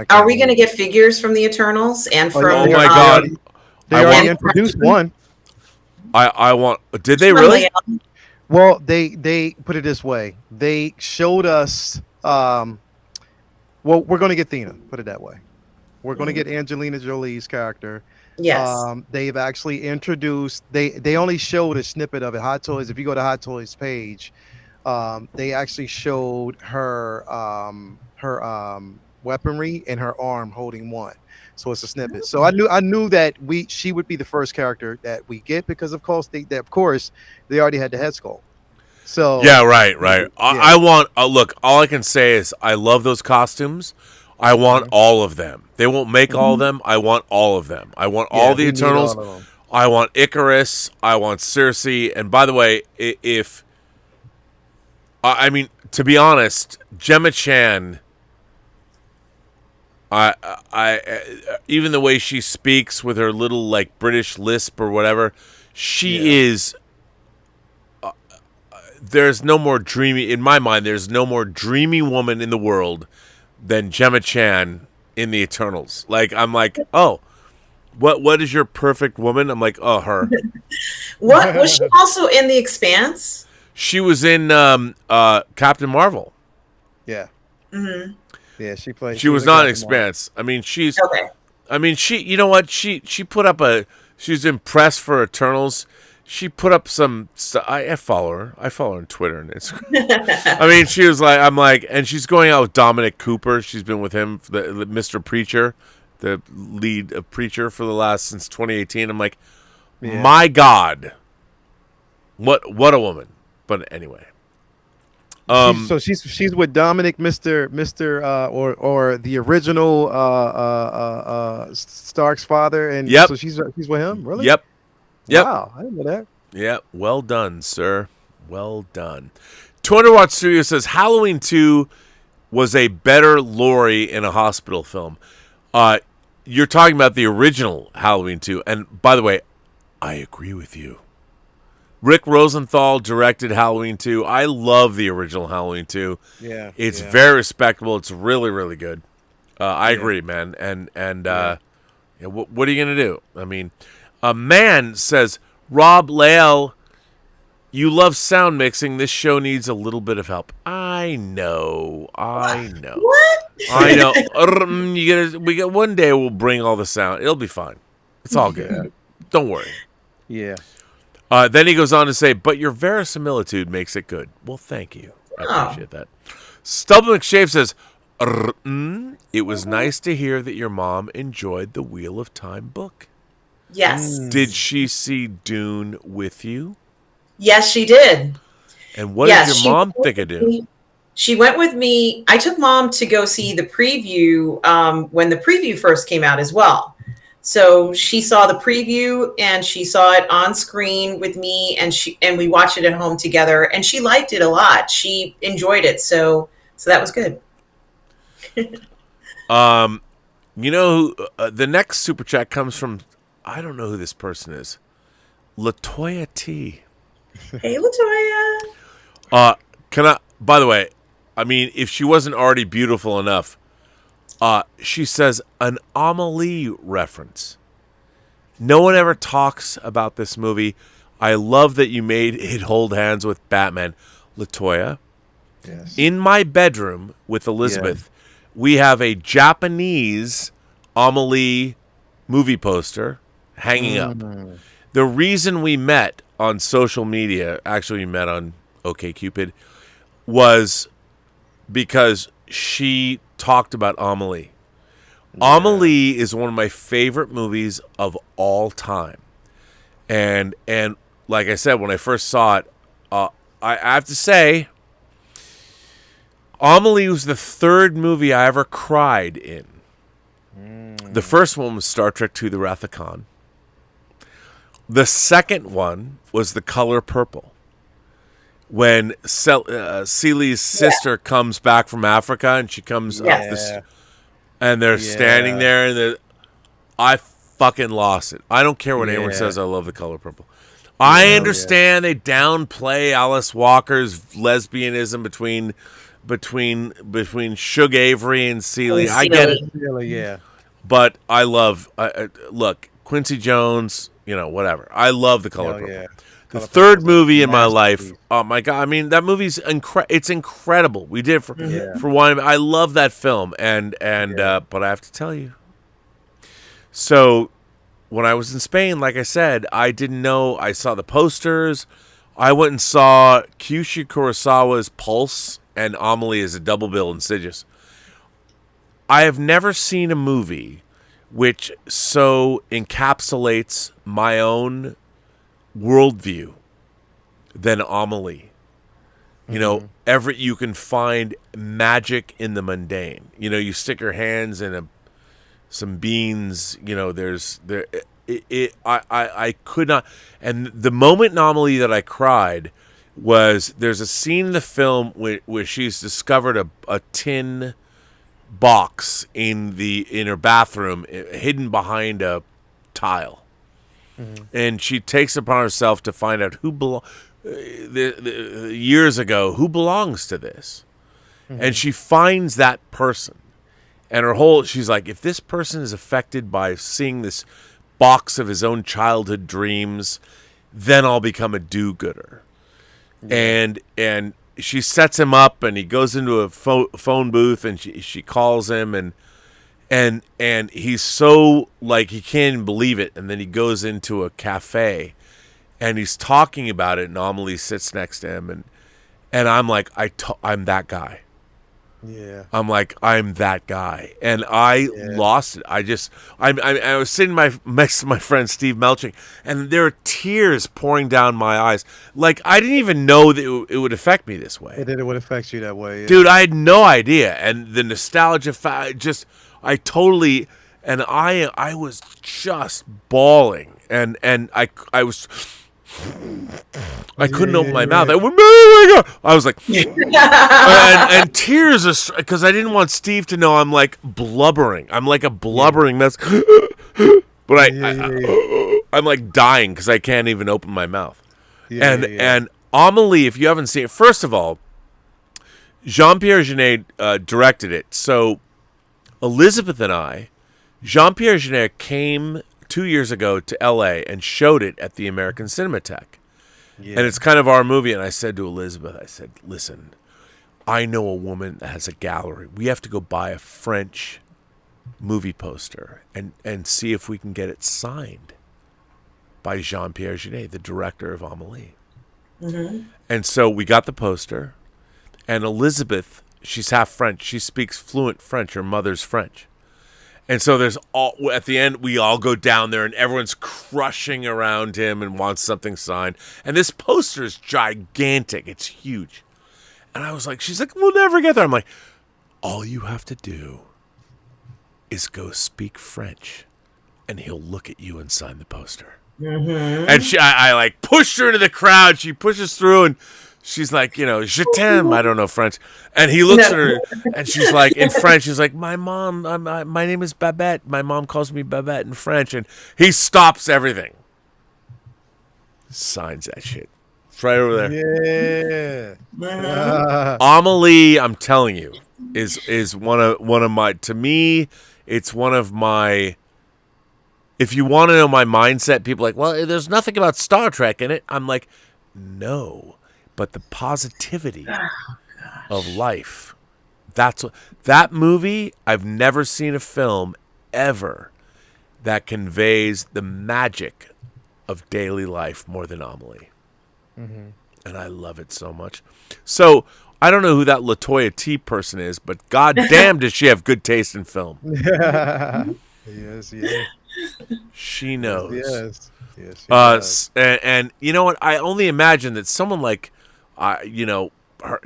Are we going to get figures from the Eternals and from? Oh my God! They already introduced one. I want. Did they really? Well, they put it this way. They showed us. Well, we're going to get Thena. Put it that way. We're going to get Angelina Jolie's character. Yes. They've actually introduced. They only showed a snippet of it. Hot Toys. If you go to Hot Toys page, they actually showed her weaponry and her arm holding one. So it's a snippet. So I knew that she would be the first character that we get, because of course they already had the head sculpt. So yeah, right. Yeah. I want. Look, all I can say is I love those costumes. I want all of them. They won't make all of them. I want all of them. I want all the Eternals. I want Icarus. I want Cersei. And by the way, I mean, to be honest, Gemma Chan, I even the way she speaks with her little like British lisp or whatever, she is. There's no more dreamy, in my mind. There's no more dreamy woman in the world than Gemma Chan in the Eternals. Like, I'm like, oh, what is your perfect woman? I'm like, oh, her. What was she also in The Expanse? She was in Captain Marvel. Yeah. Mm-hmm. Yeah, she played. She was not in Expanse. I mean, she's. Okay. I mean, you know what? She put up she's impressed for Eternals. She put up some. I follow her. I follow her on Twitter and Instagram. I mean, she was like, I'm like, and she's going out with Dominic Cooper. She's been with him, the Mr. Preacher, the lead of Preacher since 2018. I'm like, my God, what a woman. But anyway, so she's with Dominic, Mr. or the original Stark's father, and so she's with him. Really? Yep. Wow, I didn't know that. Yeah, well done, sir. Well done. 200 Watt Studio says Halloween 2 was a better Laurie in a hospital film. You're talking about the original Halloween 2, and by the way, I agree with you. Rick Rosenthal directed Halloween 2. I love the original Halloween 2. Yeah, it's very respectable. It's really, really good. I agree, man. And what are you gonna do? I mean, a man says, Rob Lael, you love sound mixing. This show needs a little bit of help. I know. What? I know. One day we'll bring all the sound. It'll be fine. It's all good. Don't worry. Yeah. Then he goes on to say, but your verisimilitude makes it good. Well, thank you. I appreciate that. Stubble McShave says, it was nice to hear that your mom enjoyed the Wheel of Time book. Yes. Did she see Dune with you? Yes, she did. And what did your mom think of Dune? She went with me. I took mom to go see the preview when the preview first came out as well. So she saw the preview and she saw it on screen with me, and we watched it at home together, and she liked it a lot. She enjoyed it. So that was good. You know, the next super chat comes from I don't know who this person is. Latoya T. Hey, Latoya. Can I? By the way, I mean, if she wasn't already beautiful enough, she says an Amelie reference. No one ever talks about this movie. I love that you made it hold hands with Batman. Latoya, Yes. in my bedroom with Elizabeth, we have a Japanese Amelie movie poster hanging up. The reason we met on social media, actually we met on OkCupid, was because she talked about Amelie. Amelie is one of my favorite movies of all time. And like I said, when I first saw it, I have to say, Amelie was the third movie I ever cried in. The first one was Star Trek II: The Wrath of Khan. The second one was The Color Purple. When Celi's sister comes back from Africa and she comes up this, and they're standing there, and I fucking lost it. I don't care what anyone says. I love The Color Purple. I understand they downplay Alice Walker's lesbianism between Shug Avery and Celi. I get it. Yeah. But I love look, Quincy Jones, whatever. I love The Color Purple. The third movie in my life. Oh my god! I mean, that movie's it's incredible. We did it for one. I love that film, but I have to tell you. So, when I was in Spain, like I said, I didn't know. I saw the posters. I went and saw Kyushu Kurosawa's Pulse and Amelie as a double bill in Sidious. I have never seen a movie which so encapsulates my own worldview than Amelie. You can find magic in the mundane. You stick your hands in some beans. I could not. And the moment in Amelie that I cried was there's a scene in the film where she's discovered a tin box in her bathroom hidden behind a tile. And she takes it upon herself to find out years ago who belongs to this. And she finds that person. And she's like, if this person is affected by seeing this box of his own childhood dreams, then I'll become a do-gooder. And she sets him up, and he goes into a phone booth, and she calls him, and he's so like he can't even believe it. And then he goes into a cafe, and he's talking about it, and Amelie sits next to him, and I'm like, I'm that guy. Yeah. I'm like, I'm that guy. And I lost it. I was sitting next to my friend Steve Melching, and there are tears pouring down my eyes. Like, I didn't even know that it would affect me this way. It would affect you that way. Yeah. Dude, I had no idea. And the nostalgia, I totally, and I was just bawling. And I couldn't open my mouth. I went, oh my God. I was like, and tears, because I didn't want Steve to know I'm like blubbering. I'm like a blubbering mess. But I'm like dying because I can't even open my mouth. And Amelie, if you haven't seen it, first of all, Jean-Pierre Jeunet directed it. So Elizabeth and I, Jean-Pierre Jeunet came 2 years ago to LA and showed it at the American Cinematheque. And it's kind of our movie. And I said to Elizabeth, listen, I know a woman that has a gallery. We have to go buy a French movie poster and see if we can get it signed by Jean-Pierre Jeunet, the director of Amelie. And so we got the poster, and Elizabeth, she's half French. She speaks fluent French. Her mother's French. And so at the end, we all go down there, and everyone's crushing around him and wants something signed. And this poster is gigantic. It's huge. And I was like, she's like, we'll never get there. I'm like, all you have to do is go speak French, and he'll look at you and sign the poster. And I like pushed her into the crowd. She pushes through and she's like, je t'aime. I don't know French. And he looks at her and she's like, in French, she's like, my mom, my name is Babette. My mom calls me Babette in French. And he stops everything. Signs that shit. It's right over there. Yeah. Amelie, I'm telling you, is one of my, to me, it's one of my, if you want to know my mindset, people are like, well, there's nothing about Star Trek in it. I'm like, no, but the positivity of life. That movie, I've never seen a film ever that conveys the magic of daily life more than Amelie. Mm-hmm. And I love it so much. So I don't know who that LaToya T person is, but goddamn does she have good taste in film. Yes. She knows. Yes. She does. And you know what? I only imagine that someone like,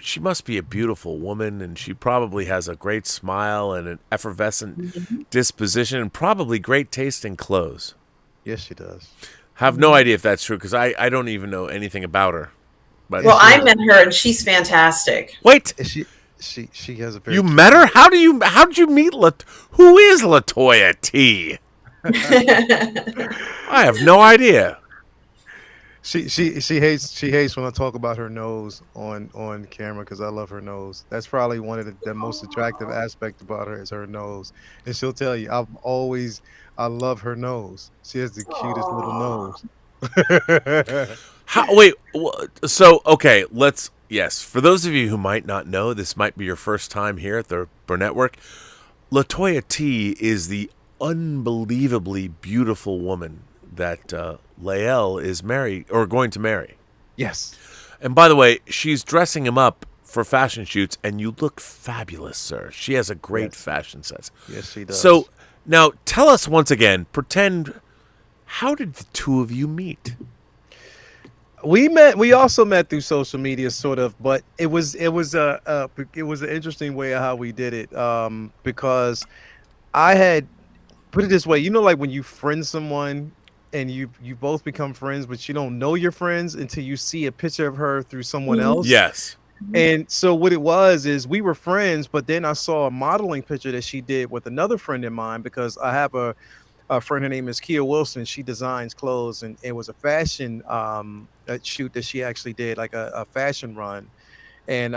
she must be a beautiful woman, and she probably has a great smile and an effervescent disposition, and probably great taste in clothes. Yes, she does. Have no idea if that's true because I don't even know anything about her. But well, I met her and she's fantastic. Wait, she has a very. You met her? How did you meet who is LaToya T? I have no idea. She hates when I talk about her nose on camera because I love her nose. That's probably one of the most attractive aspect about her is her nose, and she'll tell you I love her nose. She has the cutest little nose. For those of you who might not know, this might be your first time here at the Burnettwork. LaToya T is the unbelievably beautiful woman that Lael is married or going to marry. Yes. And by the way, she's dressing him up for fashion shoots, and you look fabulous, sir. She has a great fashion sense. Yes, she does. So now tell us once again, how did the two of you meet? We also met through social media, sort of, but it was an interesting way of how we did it, because I had put it this way, like when you friend someone and you both become friends, but you don't know your friends until you see a picture of her through someone else. Yes. And so what it was is we were friends, but then I saw a modeling picture that she did with another friend of mine because I have a friend, her name is Kia Wilson. She designs clothes, and it was a fashion shoot that she actually did, like a fashion run. And,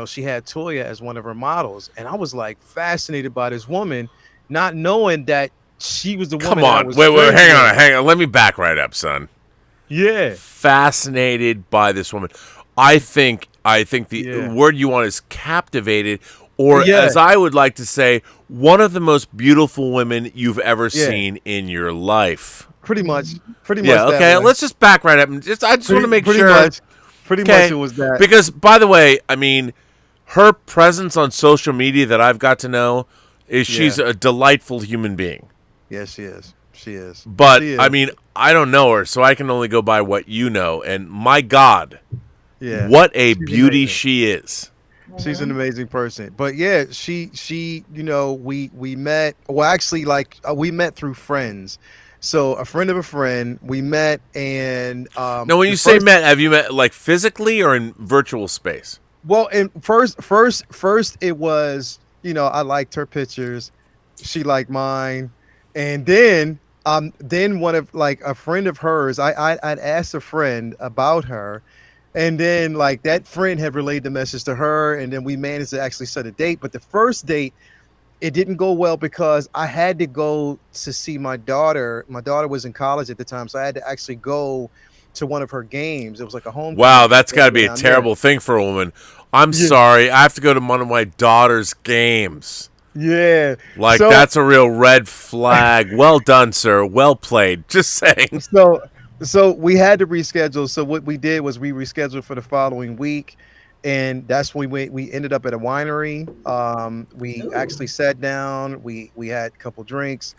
she had Toya as one of her models. And I was like fascinated by this woman, not knowing that she was the woman. Come on. Wait, hang on. Let me back right up, son. Yeah. Fascinated by this woman. I think the word you want is captivated, or as I would like to say, one of the most beautiful women you've ever seen in your life. Pretty much. Yeah. Okay. Let's just back right up and I just want to make sure. Pretty much it was that. Because, by the way, I mean, her presence on social media that I've got to know is she's a delightful human being. Yes, she is. She is. But I mean, I don't know her, so I can only go by what you know. And my God, what a beauty she is. She's an amazing person. But yeah, she we met. Well, actually, we met through friends. So a friend of a friend, we met, and now when you say met, have you met like physically or in virtual space? Well, in first it was, I liked her pictures, she liked mine, and then one of a friend of hers, I'd asked a friend about her, and then that friend had relayed the message to her, and then we managed to actually set a date. But the first date, it didn't go well because I had to go to see my daughter. My daughter was in college at the time, so I had to actually go to one of her games. It was like a home. Wow, that's got to be a terrible thing for a woman. I'm sorry, I have to go to one of my daughter's games. Yeah. That's a real red flag. Well done, sir. Well played. Just saying. So we had to reschedule. So what we did was we rescheduled for the following week. And that's when we ended up at a winery. We actually sat down. We had a couple drinks,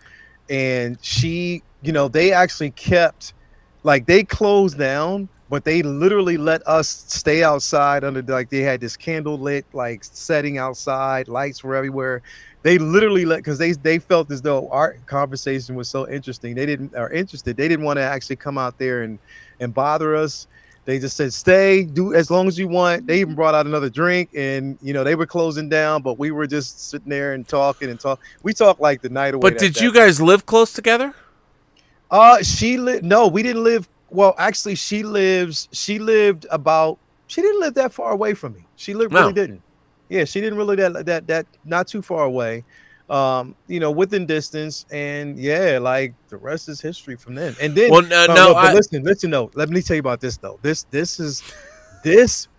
and she, they actually kept, they closed down, but they literally let us stay outside under, like, they had this candle lit, like, setting outside, lights were everywhere. They literally because they felt as though our conversation was so interesting. They didn't want to actually come out there and bother us. They just said, stay, do as long as you want. They even brought out another drink, and they were closing down, but we were just sitting there and talking. We talked like the night away. But did you guys live close together? No, we didn't live. Well, actually, she didn't live that far away from me. Really didn't. Yeah, she didn't really that not too far away. Within distance, and yeah, like the rest is history from then. And then, listen, no, let me tell you about this though. This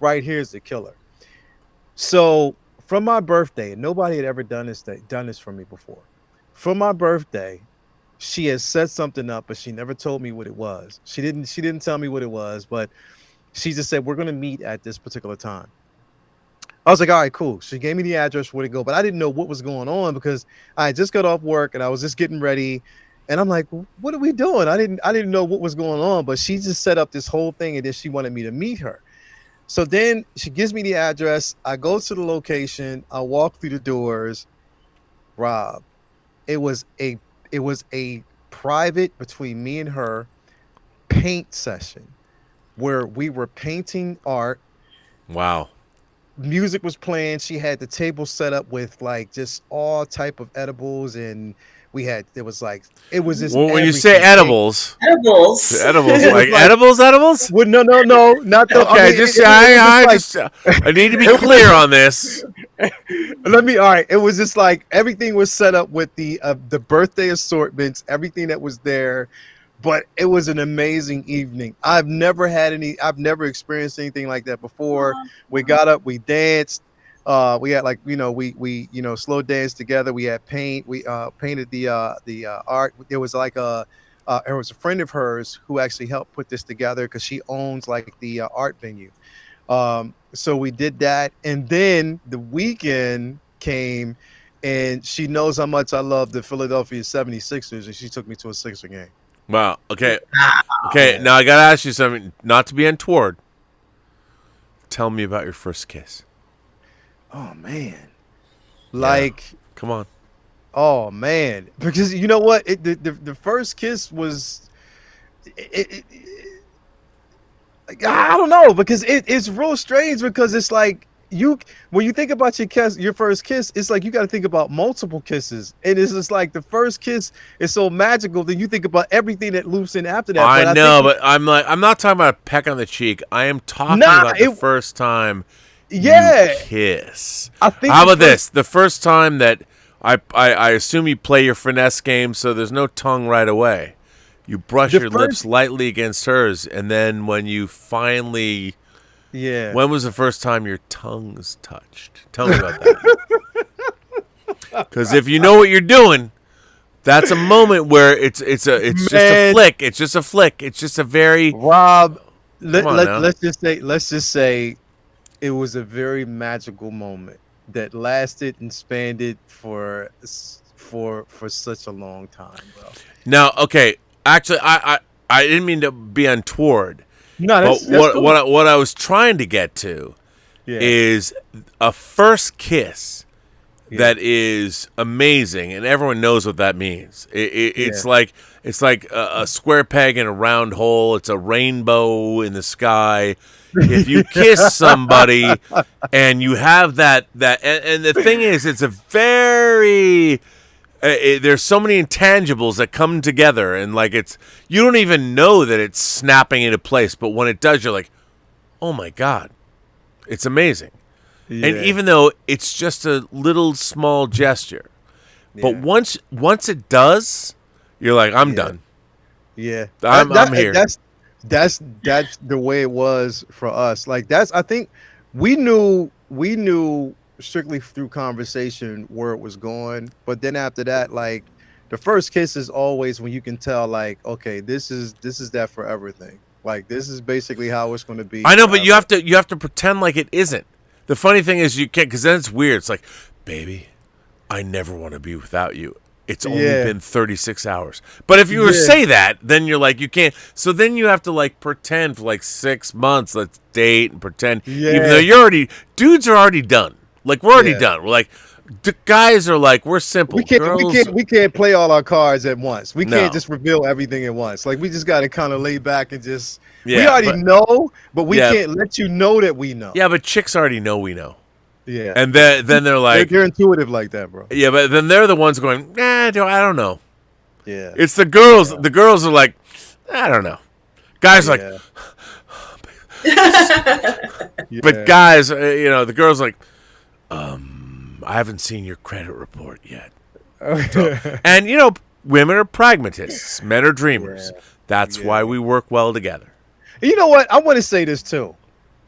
right here is the killer. So from my birthday, and nobody had ever done this for me before. For my birthday, she had set something up, but she never told me what it was. She didn't tell me what it was, but she just said, we're gonna meet at this particular time. I was like, all right, cool. She gave me the address where to go, but I didn't know what was going on because I just got off work and I was just getting ready. And I'm like, what are we doing? I didn't know what was going on, but she just set up this whole thing and then she wanted me to meet her. So then she gives me the address. I go to the location. I walk through the doors. Rob, it was a private between me and her paint session where we were painting art. Wow. Music was playing. She had the table set up with like just all type of edibles, and it was just. Well, when you say edibles, like edibles. Well, no, not the. Okay, I need to be clear on this. All right. It was just like everything was set up with the birthday assortments, everything that was there. But it was an amazing evening. I've never experienced anything like that before. We got up, we danced. We had we slow dance together. We had paint. We painted the art. There was there was a friend of hers who actually helped put this together because she owns like the art venue. So we did that, and then the weekend came, and she knows how much I love the Philadelphia 76ers, and she took me to a Sixer game. Wow. Okay. Okay. Now I gotta ask you something. Not to be untoward. Tell me about your first kiss. Oh man. Come on. Oh man. Because you know what? The first kiss was. I don't know, because it's real strange, because it's like when you think about your first kiss, it's like you got to think about multiple kisses, and it's just like the first kiss is so magical that you think about everything that loops in after that. But I'm not talking about a peck on the cheek. I am talking about the first time you kiss. How about this? The first time that I assume you play your finesse game, so there's no tongue right away. You brush your lips lightly against hers, and then when you finally... Yeah. When was the first time your tongues touched? Tell me about that. Because if you know what you're doing, that's a moment where it's just a flick. It's just a flick. It's just a very... Rob, let's just say it was a very magical moment that lasted and spanned for such a long time, bro. Now, okay, actually, I didn't mean to be untoward. No, that's cool. what I was trying to get to is a first kiss that is amazing, and everyone knows what that means. It's like a square peg in a round hole. It's a rainbow in the sky. If you kiss somebody and you have that, and the thing is, it's a very there's so many intangibles that come together, and like you don't even know that it's snapping into place, but when it does, you're like, oh my god, it's amazing. Yeah. And even though it's just a little small gesture, but once it does, you're like, I'm done. Yeah, I'm here. That's the way it was for us. Like I think we knew strictly through conversation where it was going, but then after that, like the first kiss is always when you can tell, like, okay, this is that forever thing. Like this is basically how it's going to be. I know, forever. But you have to pretend like it isn't. The funny thing is you can't, because then it's weird. It's like, baby, I never want to be without you. It's only been 36 hours. But if you were to say that, then you're like, you can't. So then you have to like pretend for like 6 months. Let's date and pretend. Even though dudes are already done. Like, we're already done. We're like, the guys are like, we're simple. We can't play all our cards at once. We can't just reveal everything at once. Like, we just got to kind of lay back and just, we already know, but we can't let you know that we know. Yeah, but chicks already know we know. Yeah. And then they're like, they're intuitive like that, bro. Yeah, but then they're the ones going, I don't know. Yeah. It's the girls. Yeah. The girls are like, I don't know. Guys are like, but guys, the girls are like, I haven't seen your credit report yet. So, and women are pragmatists, men are dreamers. Yeah. That's why we work well together. You know what? I want to say this too,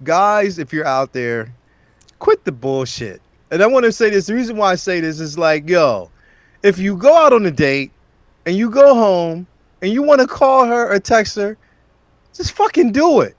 guys. If you're out there, quit the bullshit. And I want to say this. The reason why I say this is like, yo, if you go out on a date and you go home and you want to call her or text her, just fucking do it.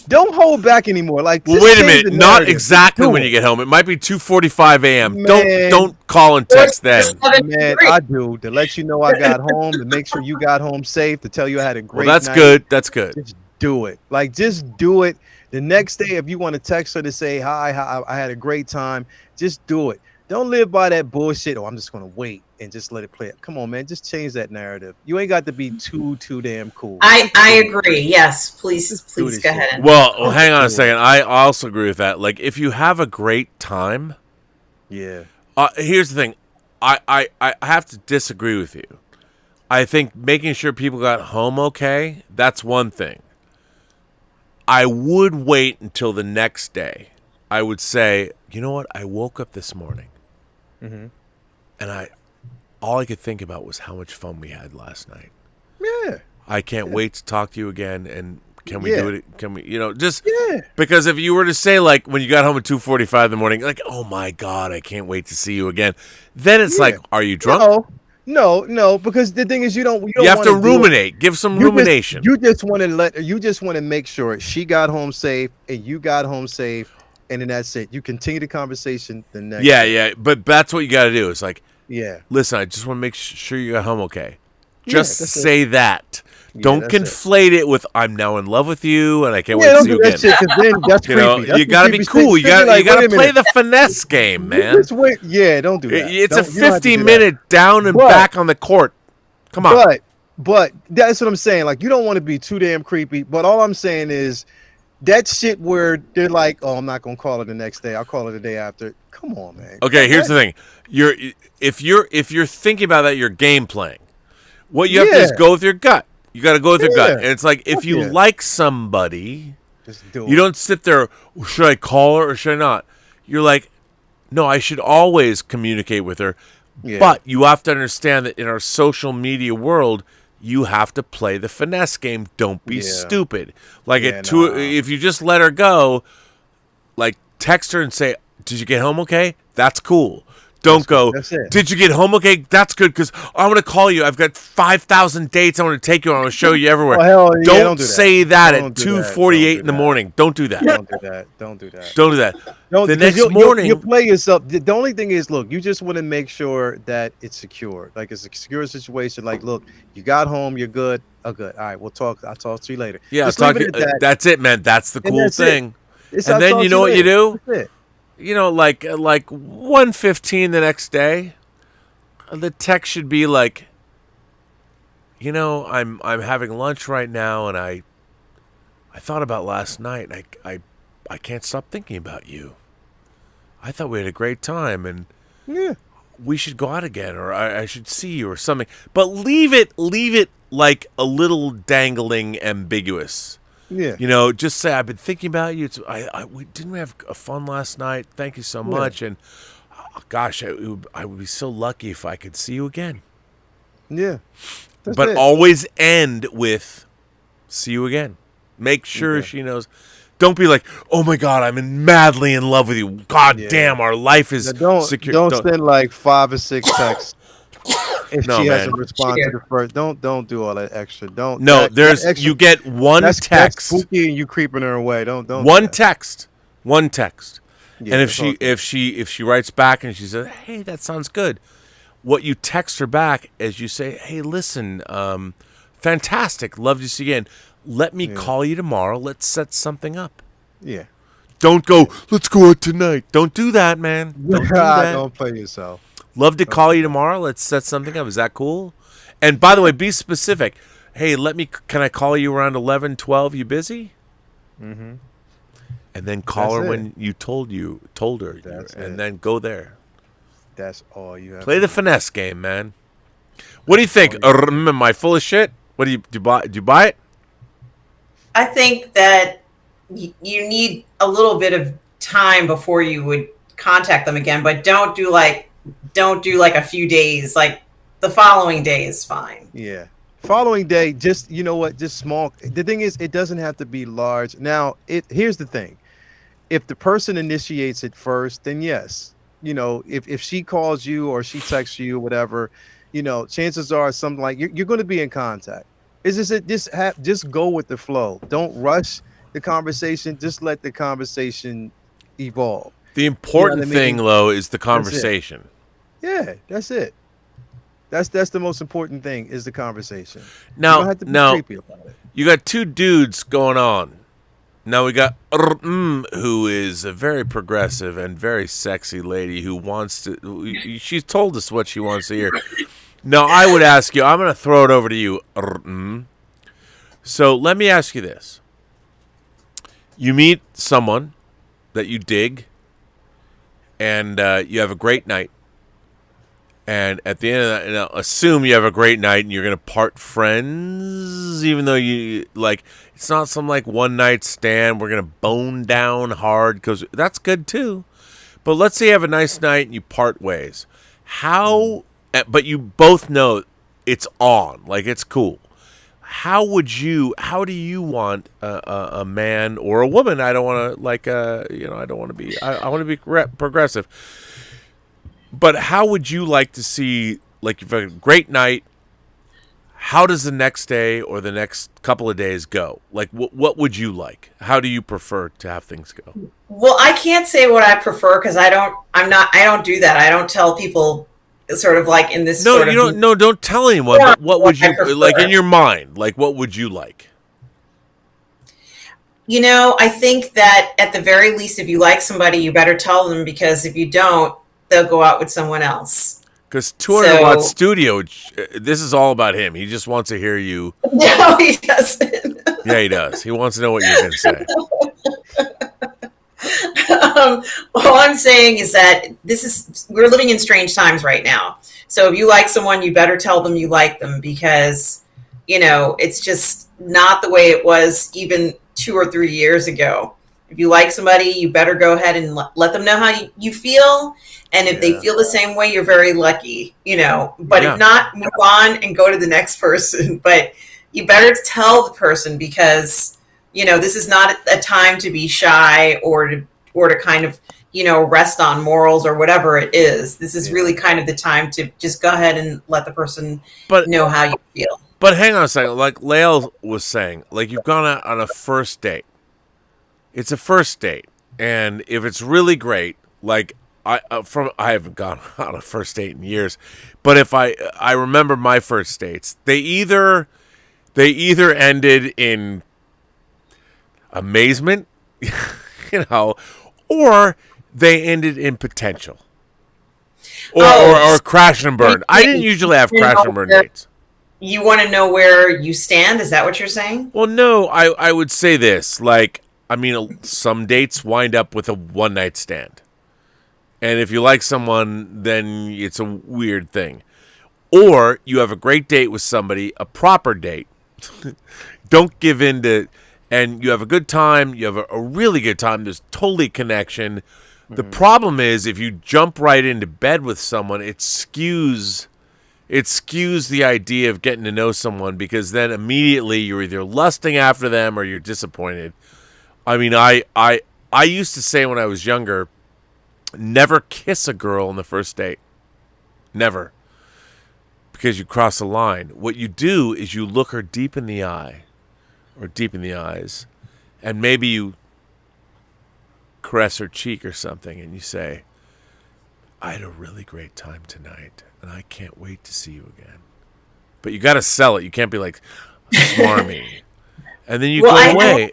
Don't hold back anymore. Like, well, wait a minute. Not exactly when you get home. It might be 2:45 a.m. Don't call and text then. Man, I do, to let you know I got home, to make sure you got home safe, to tell you I had a great night. Good. That's good. Just do it. Like, just do it. The next day, if you want to text her to say, hi, I had a great time, just do it. Don't live by that bullshit. Oh, I'm just going to wait and just let it play. Come on, man. Just change that narrative. You ain't got to be too damn cool. I agree. Yes, please go ahead. Well, hang on a second. I also agree with that. Like, if you have a great time. Yeah. Here's the thing. I have to disagree with you. I think making sure people got home okay, that's one thing. I would wait until the next day. I would say, you know what? I woke up this morning, and all I could think about was how much fun we had last night. Yeah. I can't wait to talk to you again. And can we do it? Can we? Because if you were to say, like, when you got home at 2:45 in the morning, like, oh my God, I can't wait to see you again. Then it's like, are you drunk? No, because the thing is, you have to ruminate. Give some rumination. You just want to make sure she got home safe and you got home safe, and then that's it. You continue the conversation the next day. Yeah, but that's what you got to do. It's like, yeah, listen, I just want to make sure you got home okay. Just say that. Don't conflate it with "I'm now in love with you" and I can't wait to see you again. That's creepy. You gotta be cool. You gotta play the finesse game, man. Just wait. Yeah, don't do that. It's a 50-minute down and back on the court. Come on. But that's what I'm saying. Like, you don't want to be too damn creepy. But all I'm saying is that shit where they're like, "Oh, I'm not gonna call her the next day. I'll call her the day after." Come on, man. Okay, here's the thing. If you're thinking about that, you're game playing. What you have to do is go with your gut. You got to go with your gut. And it's like, if you like somebody, just do it. You don't sit there, should I call her or should I not? You're like, no, I should always communicate with her. Yeah. But you have to understand that in our social media world, you have to play the finesse game. Don't be stupid. Like, if you just let her go, like, text her and say, did you get home okay? That's cool. Don't go, did you get home okay? That's good, because I want to call you. I've got 5,000 dates I want to take you on. I want to show you everywhere. Don't say that at 2:48 in the morning. Don't do that. Don't do that. The next morning. You'll play yourself. The only thing is, look, you just want to make sure that it's secure. Like, it's a secure situation. Like, look, you got home. You're good. Oh, good. All right, we'll talk. I'll talk to you later. Yeah, that's it, man. That's the cool thing. And then you know what you do? Like 1:15 the next day, the text should be like, I'm having lunch right now, and I thought about last night. I can't stop thinking about you. I thought we had a great time, and we should go out again, or I should see you, or something. But leave it like a little dangling, ambiguous. Yeah. Just say, I've been thinking about you. Didn't we have a fun last night? Thank you so much. And gosh, I would be so lucky if I could see you again. Yeah. But always end with, see you again. Make sure she knows. Don't be like, oh my God, I'm madly in love with you. God damn, our life is secure. Don't send like 5 or 6 texts. If she hasn't responded to the first, don't do all that extra. You get one text. That's spooky, and you creeping her away. Don't. One text. Yeah, and if she writes back and she says, hey, that sounds good. what you text her back is you say, hey, listen, fantastic, love to see you again. Let me call you tomorrow. Let's set something up. Yeah. Don't go, let's go out tonight. Don't do that, man. Don't do that. Don't play yourself. Love to call you tomorrow. Let's set something up. Is that cool? And by the way, be specific. Hey, can I call you around 11, 12? You busy? Mm-hmm. And then call her when you told her. And then go there. That's all you have. Play the finesse game, man. What do you think? Am I full of shit? What do you buy it? I think that you need a little bit of time before you would contact them again, but don't do like a few days. Like the following day is fine. Yeah. Following day, just just small. The thing is, it doesn't have to be large. Now, here's the thing. If the person initiates it first, then yes. If she calls you or she texts you, whatever, chances are something like you're going to be in contact. Just go with the flow. Don't rush the conversation. Just let the conversation evolve. The important thing, though, is the conversation. Yeah, that's it. That's the most important thing is the conversation. Now, you don't have to be creepy about it. You got two dudes going on. Now we got who is a very progressive and very sexy lady who wants to. She's told us what she wants to hear. Now I would ask you. I'm going to throw it over to you. So let me ask you this: you meet someone that you dig, and you have a great night. And at the end of that, assume you have a great night and you're going to part friends, even though it's not some one night stand. We're going to bone down hard because that's good too. But let's say you have a nice night and you part ways. But you both know it's on, it's cool. How do you want a man or a woman? I don't want to I don't want to be, I want to be progressive. But how would you like to see, you've had a great night, how does the next day or the next couple of days go? What would you like? How do you prefer to have things go? Well, I can't say what I prefer because I don't do that. I don't tell people sort of in this don't tell anyone, but what would you, in your mind, what would you like? I think that at the very least, if you like somebody, you better tell them because if you don't, they'll go out with someone else. Because 200 Watt Studio, this is all about him. He just wants to hear you. No, he doesn't. Yeah, he does. He wants to know what you're going to say. All I'm saying is that we're living in strange times right now. So if you like someone, you better tell them you like them because, it's just not the way it was even 2 or 3 years ago. If you like somebody, you better go ahead and let them know how you feel. And if they feel the same way, you're very lucky, But if not, move on and go to the next person. But you better tell the person because, this is not a time to be shy or to kind of, rest on morals or whatever it is. This is really kind of the time to just go ahead and let the person know how you feel. But hang on a second. Like Lael was saying, you've gone out on a first date. It's a first date. And if it's really great, I haven't gone on a first date in years, but if I remember my first dates, they either ended in amazement, or they ended in potential, or crash and burn. I didn't usually have crash and burn dates. You want to know where you stand? Is that what you're saying? Well, no, I would say this, some dates wind up with a one night stand. And if you like someone, then it's a weird thing. Or you have a great date with somebody, a proper date. Don't give in to, and you have a good time. You have a really good time. There's totally connection. Mm-hmm. The problem is if you jump right into bed with someone, it skews the idea of getting to know someone because then immediately you're either lusting after them or you're disappointed. I used to say when I was younger, never kiss a girl on the first date. Never. Because you cross a line. What you do is you look her deep in the eye or deep in the eyes and maybe you caress her cheek or something and you say, I had a really great time tonight, and I can't wait to see you again. But you got to sell it. You can't be like smarmy, and then you go away.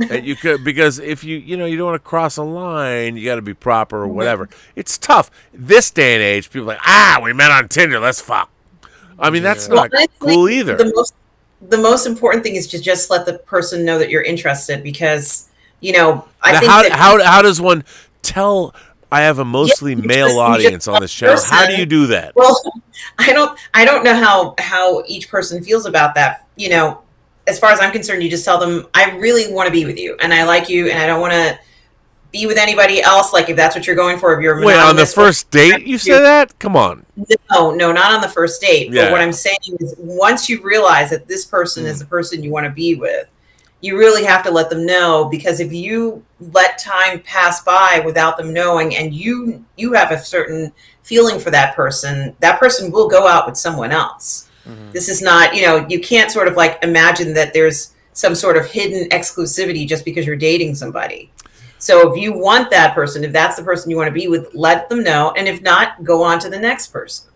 And you could, because if you don't want to cross a line, you got to be proper or whatever. It's tough this day and age. People are like, we met on Tinder, let's fuck. I mean, that's not cool either. The most important thing is to just let the person know that you're interested, because I think how does one tell? I have a mostly male audience on this channel. How do you do that? Well, I don't know how each person feels about that. As far as I'm concerned, you just tell them, I really want to be with you, and I like you, and I don't want to be with anybody else. Like, if that's what you're going for, if you're monogamous. Wait, on the first date you say that? Come on. No, not on the first date. Yeah. But what I'm saying is, once you realize that this person is the person you want to be with, you really have to let them know, because if you let time pass by without them knowing, and you have a certain feeling for that person will go out with someone else. Mm-hmm. This is not, you can't sort of like imagine that there's some sort of hidden exclusivity just because you're dating somebody. So if you want that person, if that's the person you want to be with, let them know. And if not, go on to the next person.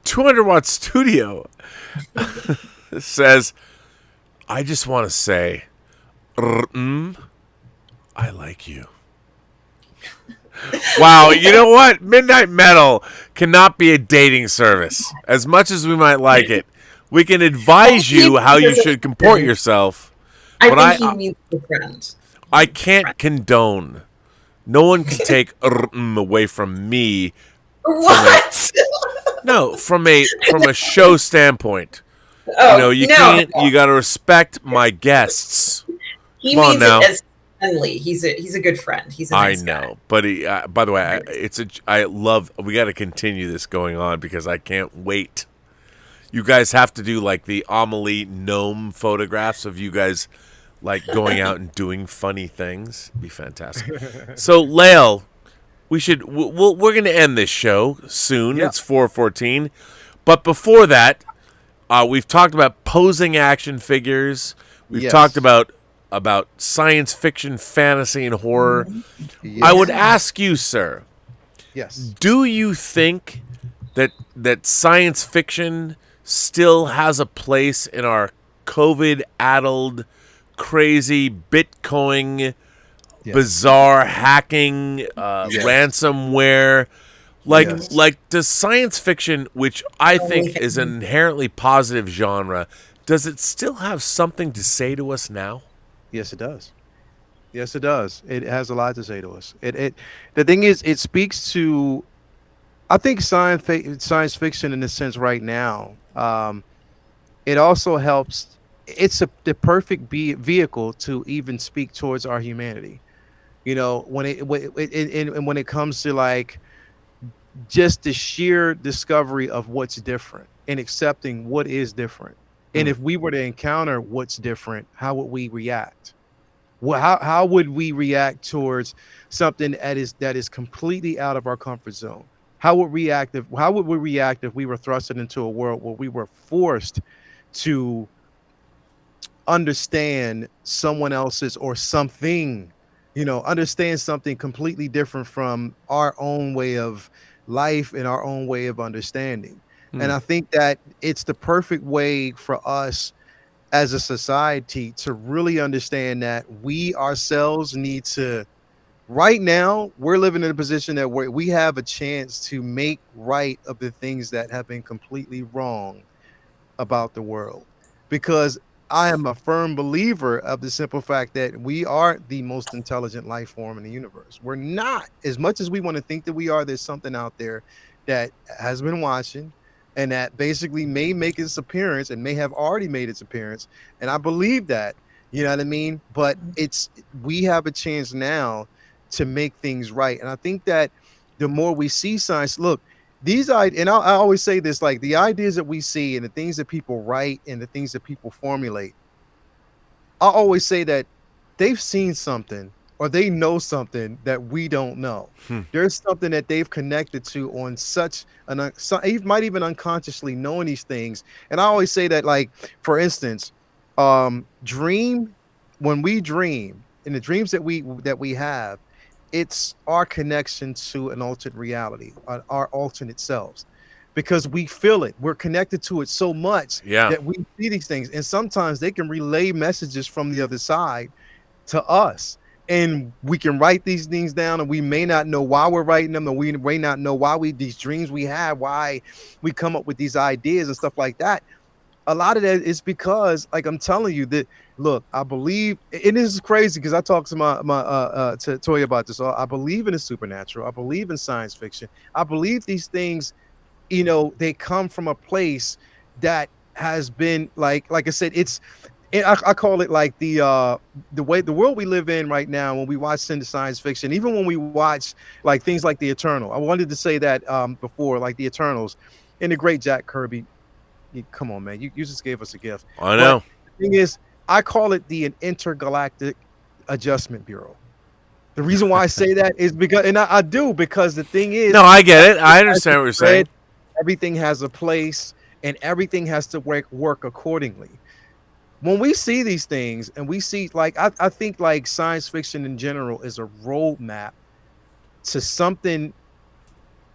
200 Watt Studio says, I just want to say, I like you. Wow, you know what? Midnight Metal cannot be a dating service. As much as we might like it, we can advise you how you should comport yourself. I think he means a friend. I can't condone. No one can take away from me. What? From a show standpoint. Oh, you can't. You got to respect my guests. He means it as friendly. He's a good friend. He's a nice guy. But he, by the way, we got to continue this going on, because I can't wait. You guys have to do like the Amelie gnome photographs of you guys like going out and doing funny things. It'd be fantastic. So, Lael, we're going to end this show soon. Yeah. It's 4:14. But before that, we've talked about posing action figures. We've talked about science fiction, fantasy, and horror. Yes. I would ask you, sir. Yes. Do you think that science fiction still has a place in our COVID-addled, crazy, Bitcoin, bizarre hacking, ransomware? Like, does science fiction, which I think is an inherently positive genre, does it still have something to say to us now? Yes, it does. Yes, it does. It has a lot to say to us. The thing is, it speaks to, I think, science fiction in a sense right now. It also helps. It's the perfect vehicle to even speak towards our humanity. When it comes to like just the sheer discovery of what's different and accepting what is different. And if we were to encounter what's different, how would we react? Well, how would we react towards something that is completely out of our comfort zone? How would we react if we were thrusted into a world where we were forced to understand someone else's or something, understand something completely different from our own way of life and our own way of understanding? And I think that it's the perfect way for us as a society to really understand that we ourselves need to, right now, we're living in a position that we have a chance to make right of the things that have been completely wrong about the world. Because I am a firm believer of the simple fact that we are the most intelligent life form in the universe. We're not. As much as we want to think that we are, there's something out there that has been watching, and that basically may make its appearance and may have already made its appearance. And I believe that, you know what I mean? But we have a chance now to make things right. And I think that the more we see science, look, I always say this, like the ideas that we see and the things that people write and the things that people formulate, I always say that they've seen something or they know something that we don't know. There's something that they've connected to on you might even unconsciously knowing these things. And I always say that, like, for instance, when we dream, in the dreams that we have, it's our connection to an alternate reality, our alternate selves, because we feel it. We're connected to it so much that we see these things, and sometimes they can relay messages from the other side to us, and we can write these things down, and we may not know why we're writing them, and we may not know why these dreams we have, why we come up with these ideas and stuff like that. A lot of that is because, like I'm telling you, that look, I believe, and this is crazy because I talked to my to Toya about this. I believe in the supernatural. I believe in science fiction. I believe these things, you know, they come from a place that has been like I said, I call it like the way the world we live in right now. When we watch science fiction, even when we watch like things like the Eternal, I wanted to say that before, like the Eternals, and the great Jack Kirby. Come on, man, you just gave us a gift. I know. But the thing is, I call it the Intergalactic Adjustment Bureau. The reason why I say that is because, and I do, because the thing is, no, I get it. I understand what you're saying. Everything has a place, and everything has to work accordingly. When we see these things, and we see, like, I think like science fiction in general is a roadmap to something,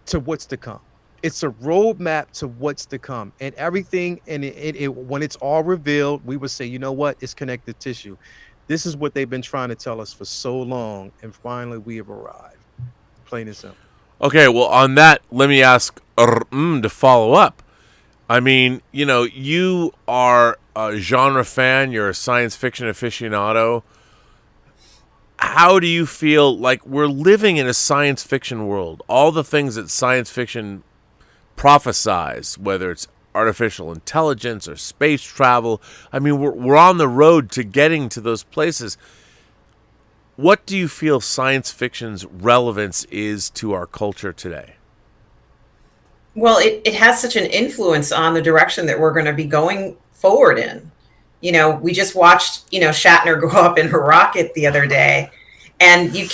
to what's to come. It's a roadmap to what's to come, and everything. And it when it's all revealed, we would say, you know what? It's connective tissue. This is what they've been trying to tell us for so long, and finally we have arrived. Plain and simple. Okay, well, on that, let me ask to follow up. I mean, you know, you are a genre fan. You're a science fiction aficionado. How do you feel like we're living in a science fiction world? All the things that science fiction prophesize, whether it's artificial intelligence or space travel. I mean, we're on the road to getting to those places. What do you feel science fiction's relevance is to our culture today? Well, it has such an influence on the direction that we're going to be going forward in. You know, we just watched, you know, Shatner go up in a rocket the other day, and you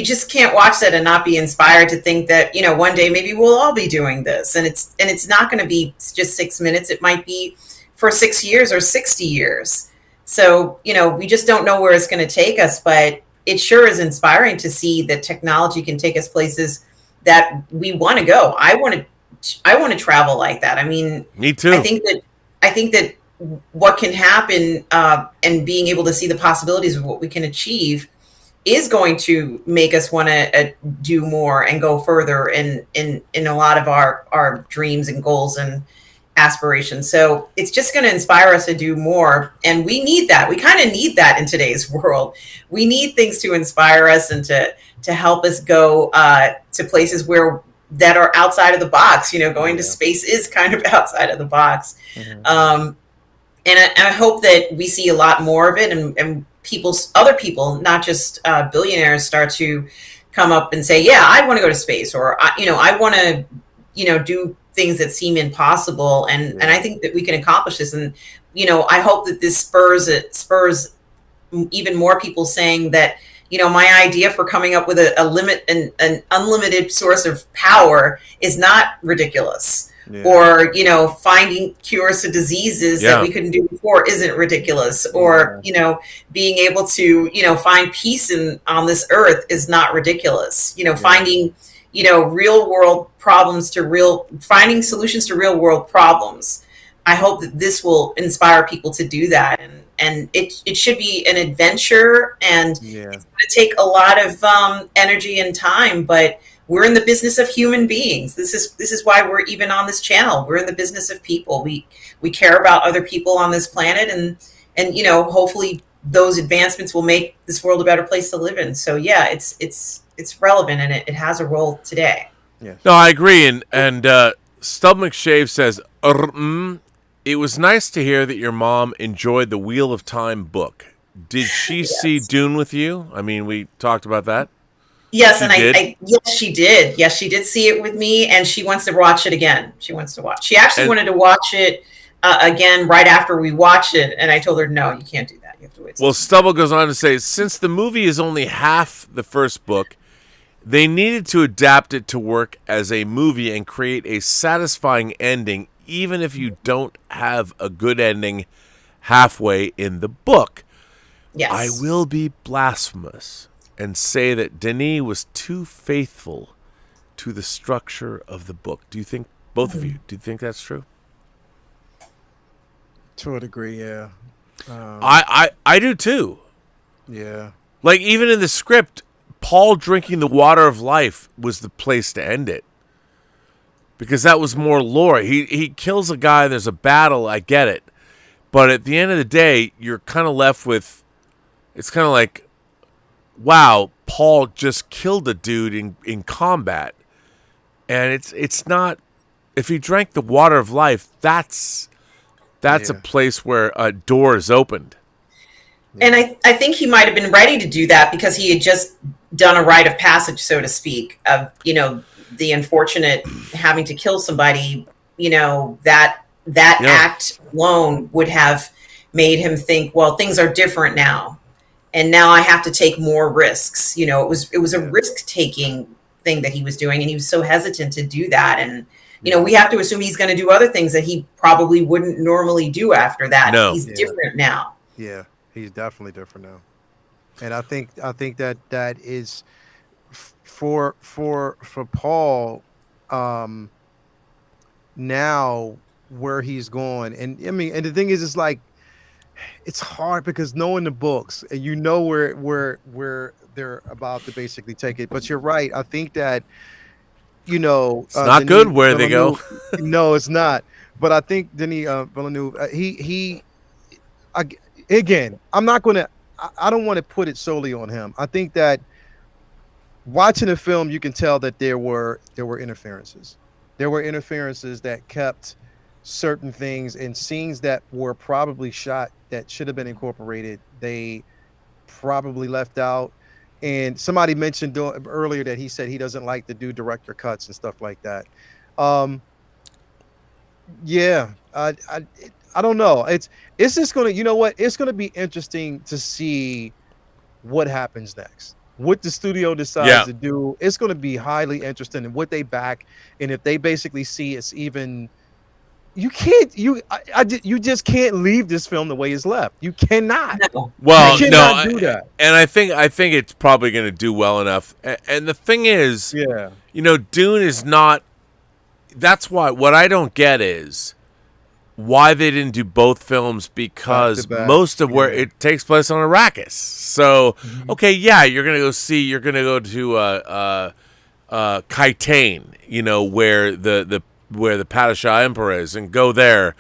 just can't watch that and not be inspired to think that, you know, one day maybe we'll all be doing this. And it's not going to be just 6 minutes. It might be for 6 years or 60 years. So, you know, we just don't know where it's going to take us, but it sure is inspiring to see that technology can take us places that we want to go. I want to travel like that. I mean, me too. I think that what can happen and being able to see the possibilities of what we can achieve is going to make us want to do more and go further in a lot of our dreams and goals and aspirations. So it's just going to inspire us to do more. And we need that. We kind of need that in today's world. We need things to inspire us and to help us go to places that are outside of the box. You know, going to space is kind of outside of the box. Mm-hmm. And I hope that we see a lot more of it, and other people, not just billionaires, start to come up and say, yeah, I want to go to space, or, I want to, do things that seem impossible. And I think that we can accomplish this. And, I hope that this spurs even more people saying that, my idea for coming up with an unlimited source of power is not ridiculous. Yeah. Or, finding cures to diseases that we couldn't do before isn't ridiculous. Or, being able to, find peace on this earth is not ridiculous. Finding, real world problems finding solutions to real world problems. I hope that this will inspire people to do that. And it should be an adventure, and it's going to take a lot of energy and time, but we're in the business of human beings. This is why we're even on this channel. We're in the business of people. We care about other people on this planet, and hopefully those advancements will make this world a better place to live in. So yeah, it's relevant, and it has a role today. Yeah. No, I agree. And Stub McShave says, it was nice to hear that your mom enjoyed the Wheel of Time book. Did she see Dune with you? I mean, we talked about that. Yes, yes, she did. Yes, she did see it with me, and she wants to watch it again. She actually wanted to watch it again right after we watched it, and I told her, no, you can't do that. You have to wait. Well, Stubble goes on to say, since the movie is only half the first book, they needed to adapt it to work as a movie and create a satisfying ending, even if you don't have a good ending halfway in the book. Yes. I will be blasphemous. and say that Denis was too faithful to the structure of the book. Do you think, both of you, do you think that's true? To a degree, yeah. I do too. Yeah. Like, even in the script, Paul drinking the water of life was the place to end it. Because that was more lore. He kills a guy, there's a battle, I get it. But at the end of the day, you're kind of left with, it's kind of like, wow, Paul just killed a dude in combat. And it's not, if he drank the water of life, that's a place where a door is opened. And I think he might have been ready to do that because he had just done a rite of passage, so to speak, of, the unfortunate having to kill somebody, that act alone would have made him think, well, things are different now. And now I have to take more risks. It was a risk-taking thing that he was doing, and he was so hesitant to do that. And, we have to assume he's going to do other things that he probably wouldn't normally do after that. No. He's different now. Yeah, he's definitely different now. And I think that is for Paul, now where he's going. And I mean, and the thing is, it's like, it's hard because knowing the books and where they're about to basically take it. But you're right. I think that, it's not good where they go. No, it's not. But I think Denis Villeneuve, again, I'm not going to, I don't want to put it solely on him. I think that watching the film, you can tell that there were interferences. There were interferences that kept certain things and scenes that were probably shot that should have been incorporated. They probably left out. And somebody mentioned earlier that he said he doesn't like to do director cuts and stuff like that. Yeah, I don't know. It's just gonna, it's gonna be interesting to see what happens next. What the studio decides to do. It's gonna be highly interesting in what they back, and if they basically see it's even. You just can't leave this film the way it's left. You cannot. Well, you cannot do that. And I think it's probably going to do well enough. And the thing is, Dune is not. That's why what I don't get is why they didn't do both films, because most of where it takes place on Arrakis. So okay, you're gonna go to Kitane, where the Padishah Emperor is, and go there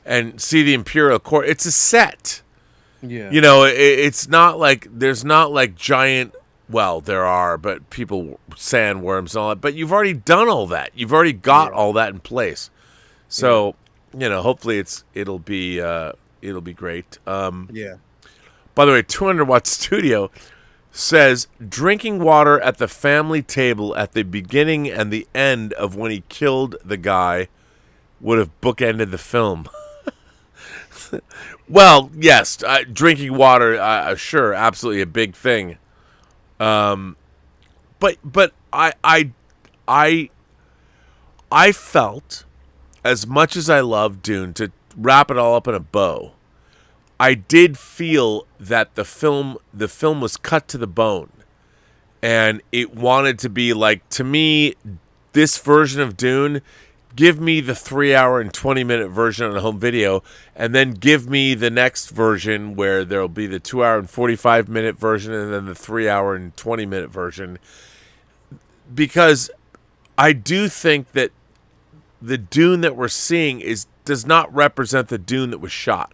and see the Imperial Court. It's a set. Yeah. It's not like, there's not like giant, well, there are, but people, sandworms and all that, but you've already done all that. You've already got all that in place. So, hopefully it'll be great. By the way, 200 Watt Studio says drinking water at the family table at the beginning and the end of when he killed the guy would have bookended the film. Well, yes, drinking water, sure, absolutely a big thing. But I felt, as much as I love Dune, to wrap it all up in a bow, I did feel that the film was cut to the bone, and it wanted to be like, to me, this version of Dune, give me the 3-hour and 20-minute version on a home video, and then give me the next version where there'll be the 2-hour and 45-minute version, and then the 3-hour and 20-minute version, because I do think that the Dune that we're seeing does not represent the Dune that was shot.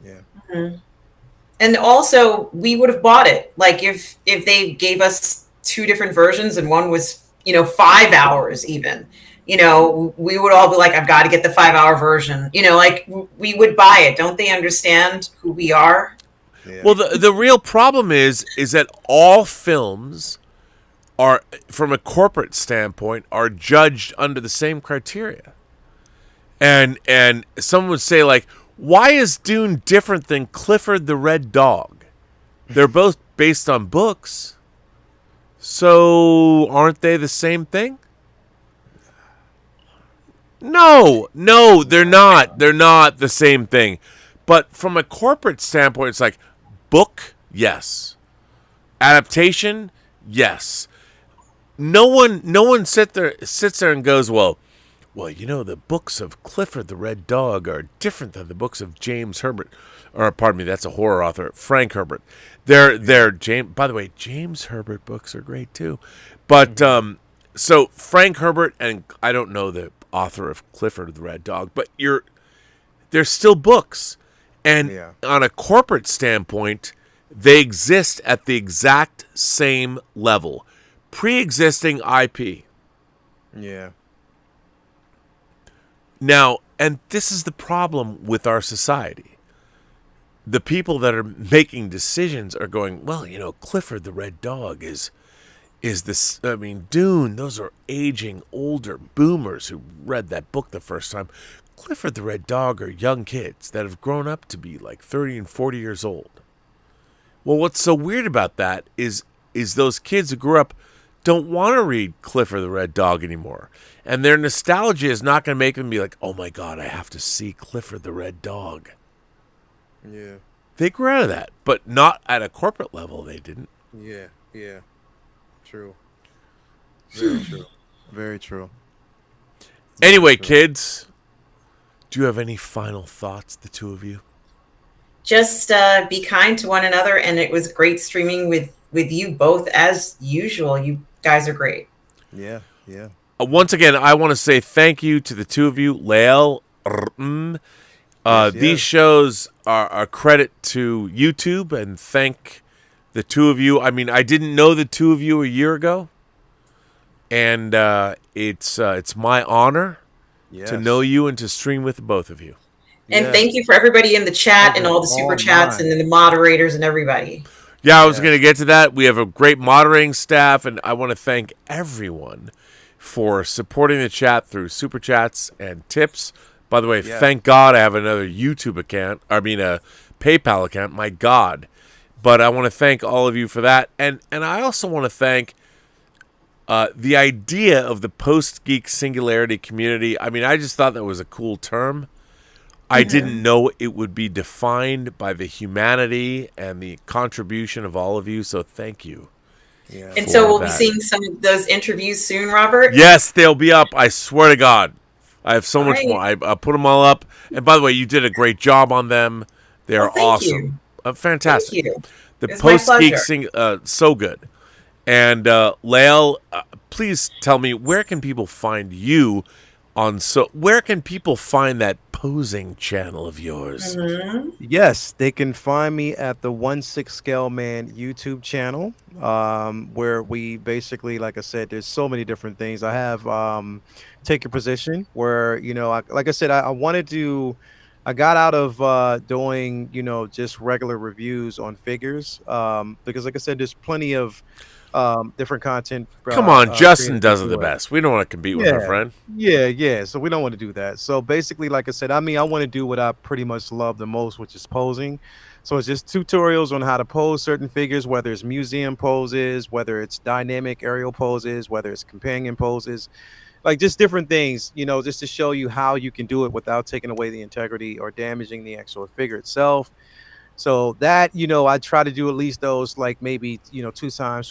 Yeah. Mm-hmm. And also, we would have bought it. Like, if they gave us 2 different versions and one was, 5 hours even, we would all be like, I've got to get the 5-hour version. We would buy it. Don't they understand who we are? Yeah. Well, the real problem is that all films are, from a corporate standpoint, are judged under the same criteria. And someone would say, like, why is Dune different than Clifford the Red Dog? They're both based on books. So aren't they the same thing? No, they're not. They're not the same thing. But from a corporate standpoint, it's like, book, yes. Adaptation, yes. No one sits there and goes, well, the books of Clifford the Red Dog are different than the books of James Herbert, or pardon me, that's a horror author, Frank Herbert. They're James. By the way, James Herbert books are great too, but so Frank Herbert, and I don't know the author of Clifford the Red Dog, but they're still books, and on a corporate standpoint, they exist at the exact same level, pre-existing IP. Yeah. Now, and this is the problem with our society. The people that are making decisions are going, well, Clifford the Red Dog is this, Dune, those are aging older boomers who read that book the first time. Clifford the Red Dog are young kids that have grown up to be like 30 and 40 years old. Well, what's so weird about that is those kids who grew up don't want to read Clifford the Red Dog anymore. And their nostalgia is not going to make them be like, oh my God, I have to see Clifford the Red Dog. Yeah. They grew out of that, but not at a corporate level, they didn't. Yeah. True. Very true. Very true. Anyway, kids, do you have any final thoughts, the two of you? Just be kind to one another, and it was great streaming with you both as usual. You guys are great. Yeah. Once again, I want to say thank you to the two of you, Lael. These shows are a credit to YouTube, and thank the two of you. I mean, I didn't know the two of you a year ago, and it's my honor to know you and to stream with both of you. And thank you for everybody in the chat and all the super chats and the moderators and everybody. Yeah, I was going to get to that. We have a great moderating staff, and I want to thank everyone for supporting the chat through super chats and tips. By the way, thank God I have another YouTube account. I mean, a PayPal account. My God. But I want to thank all of you for that. And I also want to thank the idea of the Post-Geek Singularity community. I mean, I just thought that was a cool term. I didn't know it would be defined by the humanity and the contribution of all of you. So thank you. Yeah. And so we'll be seeing some of those interviews soon, Robert? Yes, they'll be up. I swear to God. I have so much more. I put them all up. And by the way, you did a great job on them. They're awesome. Fantastic. Thank you. The Post-Geek so good. And Lael, please tell me, where can people find you where can people find that posing channel of yours? Yes, they can find me at the 1/6 Scale Man YouTube channel, where we basically, like I said, there's so many different things. I have Take Your Position, where, like I said, I got out of doing, just regular reviews on figures, because like I said, there's plenty of different content. Come on, Justin does it the best. We don't want to compete with our friend. Yeah. So we don't want to do that. So basically, like I said, I want to do what I pretty much love the most, which is posing. So it's just tutorials on how to pose certain figures, whether it's museum poses, whether it's dynamic aerial poses, whether it's companion poses, like just different things, just to show you how you can do it without taking away the integrity or damaging the actual figure itself. So that, I try to do at least those, like maybe, 2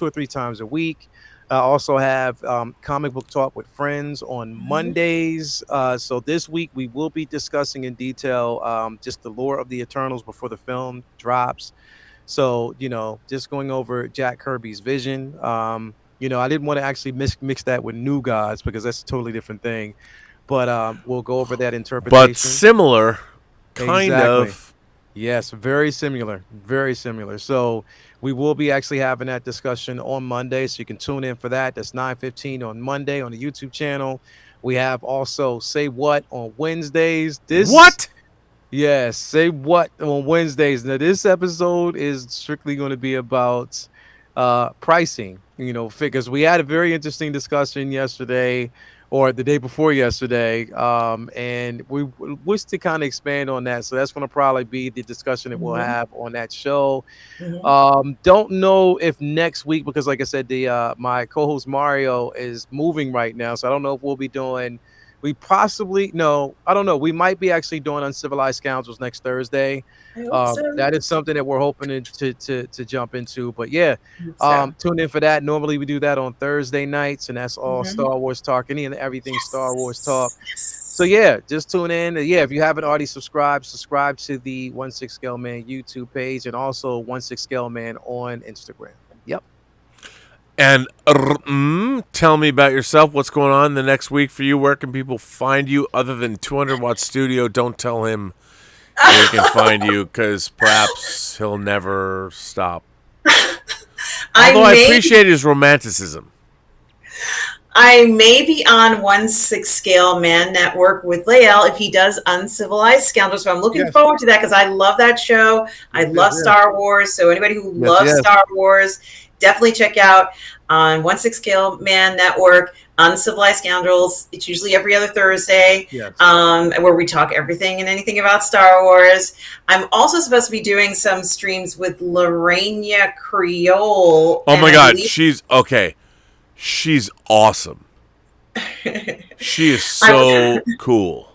or 3 times a week. I also have comic book talk with friends on Mondays. So this week we will be discussing in detail just the lore of the Eternals before the film drops. So, just going over Jack Kirby's vision. I didn't want to actually mix that with New Gods because that's a totally different thing. But we'll go over that interpretation. But similar, kind of. Yes, very similar. So we will be actually having that discussion on Monday, so you can tune in for that. That's 9:15 on Monday on the YouTube channel. We have also Say What on Wednesdays. What? Yes, Say What on Wednesdays. Now, this episode is strictly going to be about pricing, figures. We had a very interesting discussion yesterday, or the day before yesterday, and we wish to kind of expand on that. So that's going to probably be the discussion that we'll have on that show. Don't know if next week, because like I said, my co-host Mario is moving right now, so I don't know if we'll be doing We possibly no, I don't know. We might be actually doing Uncivilized Scoundrels next Thursday. I hope so. That is something that we're hoping to jump into. But yeah, So. tune in for that. Normally we do that on Thursday nights, and that's all Star Wars talk, any and everything Star Wars talk. So yeah, just tune in. Yeah, if you haven't already subscribe to the 16 Scale Man YouTube page and also 16 Scale Man on Instagram. Yep. And tell me about yourself. What's going on the next week for you? Where can people find you other than 200 Watt Studio? Don't tell him where he can find you, because perhaps he'll never stop. Although I appreciate his romanticism. I may be on 16 Scale Man Network with Lael if he does Uncivilized Scoundrels. So I'm looking forward to that because I love that show. I love Star Wars. So anybody who loves Star Wars, definitely check out on 16 Scale Man Network, Uncivilized Scoundrels. It's usually every other Thursday, where we talk everything and anything about Star Wars. I'm also supposed to be doing some streams with Lorena Creole. Oh my God, she's okay. She's awesome. She is so cool.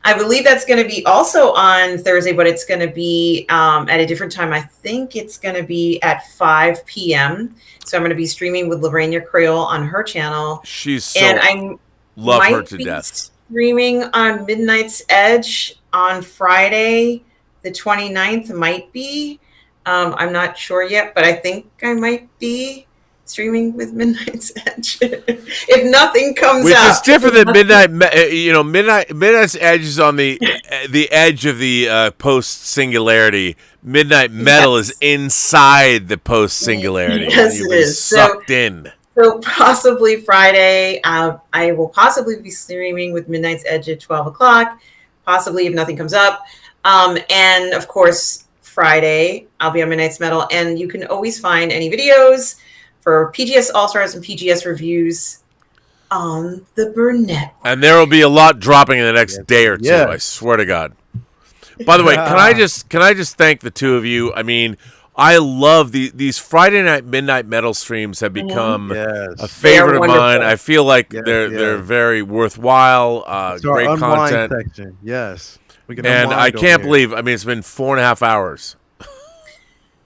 I believe that's going to be also on Thursday, but it's going to be at a different time. I think it's going to be at 5 p.m. So I'm going to be streaming with Lorena Creole on her channel. She's so and I love her to death. Streaming on Midnight's Edge on Friday, the 29th. Might be. I'm not sure yet, but I think I might be streaming with Midnight's Edge. If nothing comes Which up. Which is different than Midnight. Midnight's Edge is on the edge of the post-singularity. Midnight Metal is inside the post-singularity. Yes, it is. Sucked in. So possibly Friday, I will possibly be streaming with Midnight's Edge at 12 o'clock, possibly if nothing comes up. And of course, Friday, I'll be on Midnight's Metal. And you can always find any videos for PGS All-Stars and PGS reviews on the Burnett. And there will be a lot dropping in the next day or two, I swear to God. By the way, can I just thank the two of you? I mean, I love these Friday night Midnight Metal streams have become a favorite of mine. I feel like they're very worthwhile, great content. Section. Yes. And I can't believe, I mean, it's been 4.5 hours.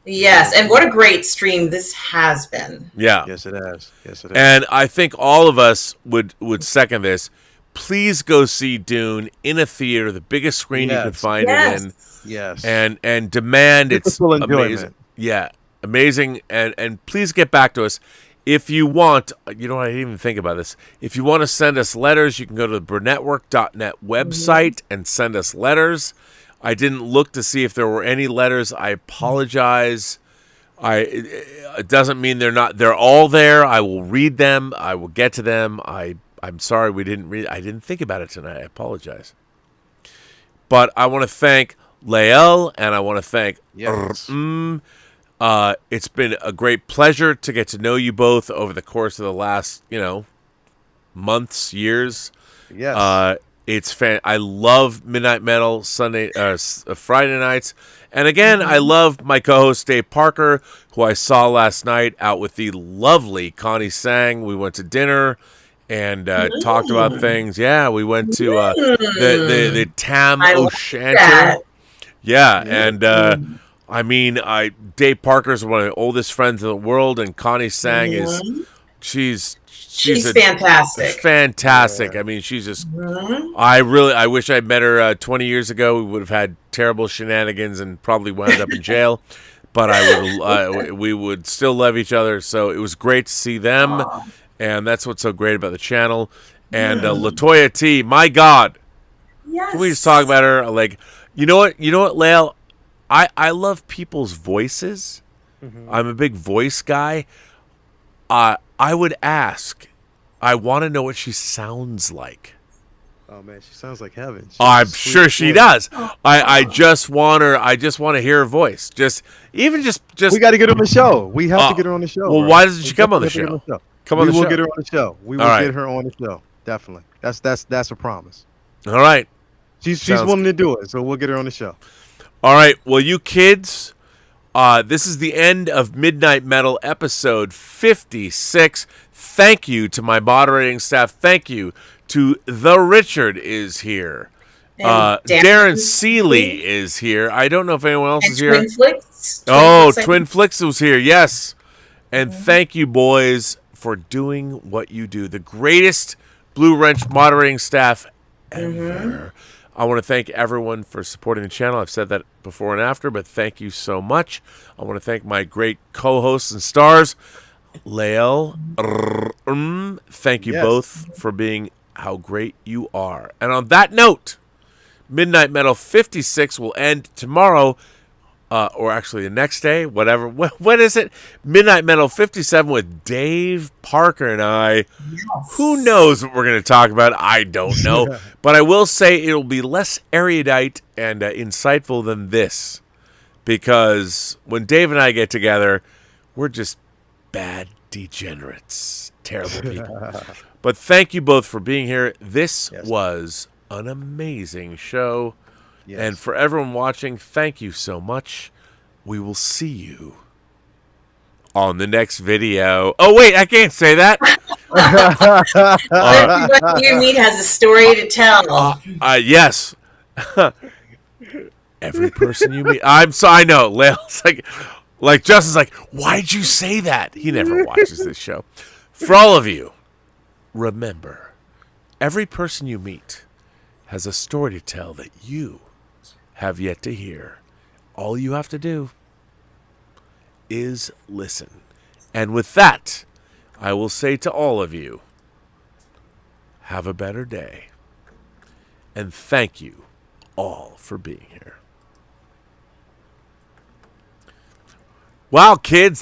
Yes, and what a great stream this has been. Yeah. Yes, it has. Yes, it has. And I think all of us would second this. Please go see Dune in a theater, the biggest screen you can find it in. Yes. And demand it's amazing. Yeah, amazing. And please get back to us. If you want, I didn't even think about this. If you want to send us letters, you can go to the Burnettwork.net website and send us letters. I didn't look to see if there were any letters. I apologize. It doesn't mean they're not. They're all there. I will read them. I will get to them. I'm sorry we didn't read. I didn't think about it tonight. I apologize. But I want to thank Lael and I want to thank it's been a great pleasure to get to know you both over the course of the last, months, years. Yes. It's I love Midnight Metal Friday nights. And again, I love my co-host Dave Parker, who I saw last night out with the lovely Connie Sang. We went to dinner and talked about things. Yeah, we went to the Tam O'Shanter. Yeah, and I mean, Dave Parker's one of the oldest friends in the world, and Connie Sang is she's fantastic. Fantastic. I mean, she's just. I wish I'd met her 20 years ago. We would have had terrible shenanigans and probably wound up in jail. But we would still love each other. So it was great to see them, and that's what's so great about the channel. And Latoya T, my God, can we just talk about her? Like, you know what, Lael? I love people's voices. I'm a big voice guy. I would ask. I want to know what she sounds like. Oh man, she sounds like heaven. I'm sure she does. I just want her. I just want to hear her voice. Just. We got to get her on the show. We have to get her on the show. Well, why doesn't she come on the show? Come on the show. We will get her on the show. We will get her on the show. Definitely. That's a promise. All right. She's willing to do it, so we'll get her on the show. All right. Well, you kids. This is the end of Midnight Metal episode 56. Thank you to my moderating staff. Thank you to the Richard is here. Darren Seeley is here. I don't know if anyone else is here. Twin Flicks. Twin Flicks was here. Yes. And thank you, boys, for doing what you do. The greatest Blue Wrench moderating staff ever. I want to thank everyone for supporting the channel. I've said that before and after, but thank you so much. I want to thank my great co-hosts and stars. Lael, thank you both for being how great you are. And on that note, Midnight Metal 56 will end tomorrow, or actually the next day, whatever. What is it? Midnight Metal 57 with Dave Parker and I. Yes. Who knows what we're going to talk about? I don't know. But I will say it'll be less erudite and insightful than this. Because when Dave and I get together, we're just bad degenerates. Terrible people. But thank you both for being here. This was an amazing show. Yes. And for everyone watching, thank you so much. We will see you on the next video. Oh, wait, I can't say that. Everybody you meet has a story to tell. Yes. Every person you meet. I know. Lael's like Justin's like, why'd you say that? He never watches this show. For all of you, remember, every person you meet has a story to tell that you have yet to hear. All you have to do is listen. And with that, I will say to all of you, have a better day. And thank you all for being here. Wow, kids.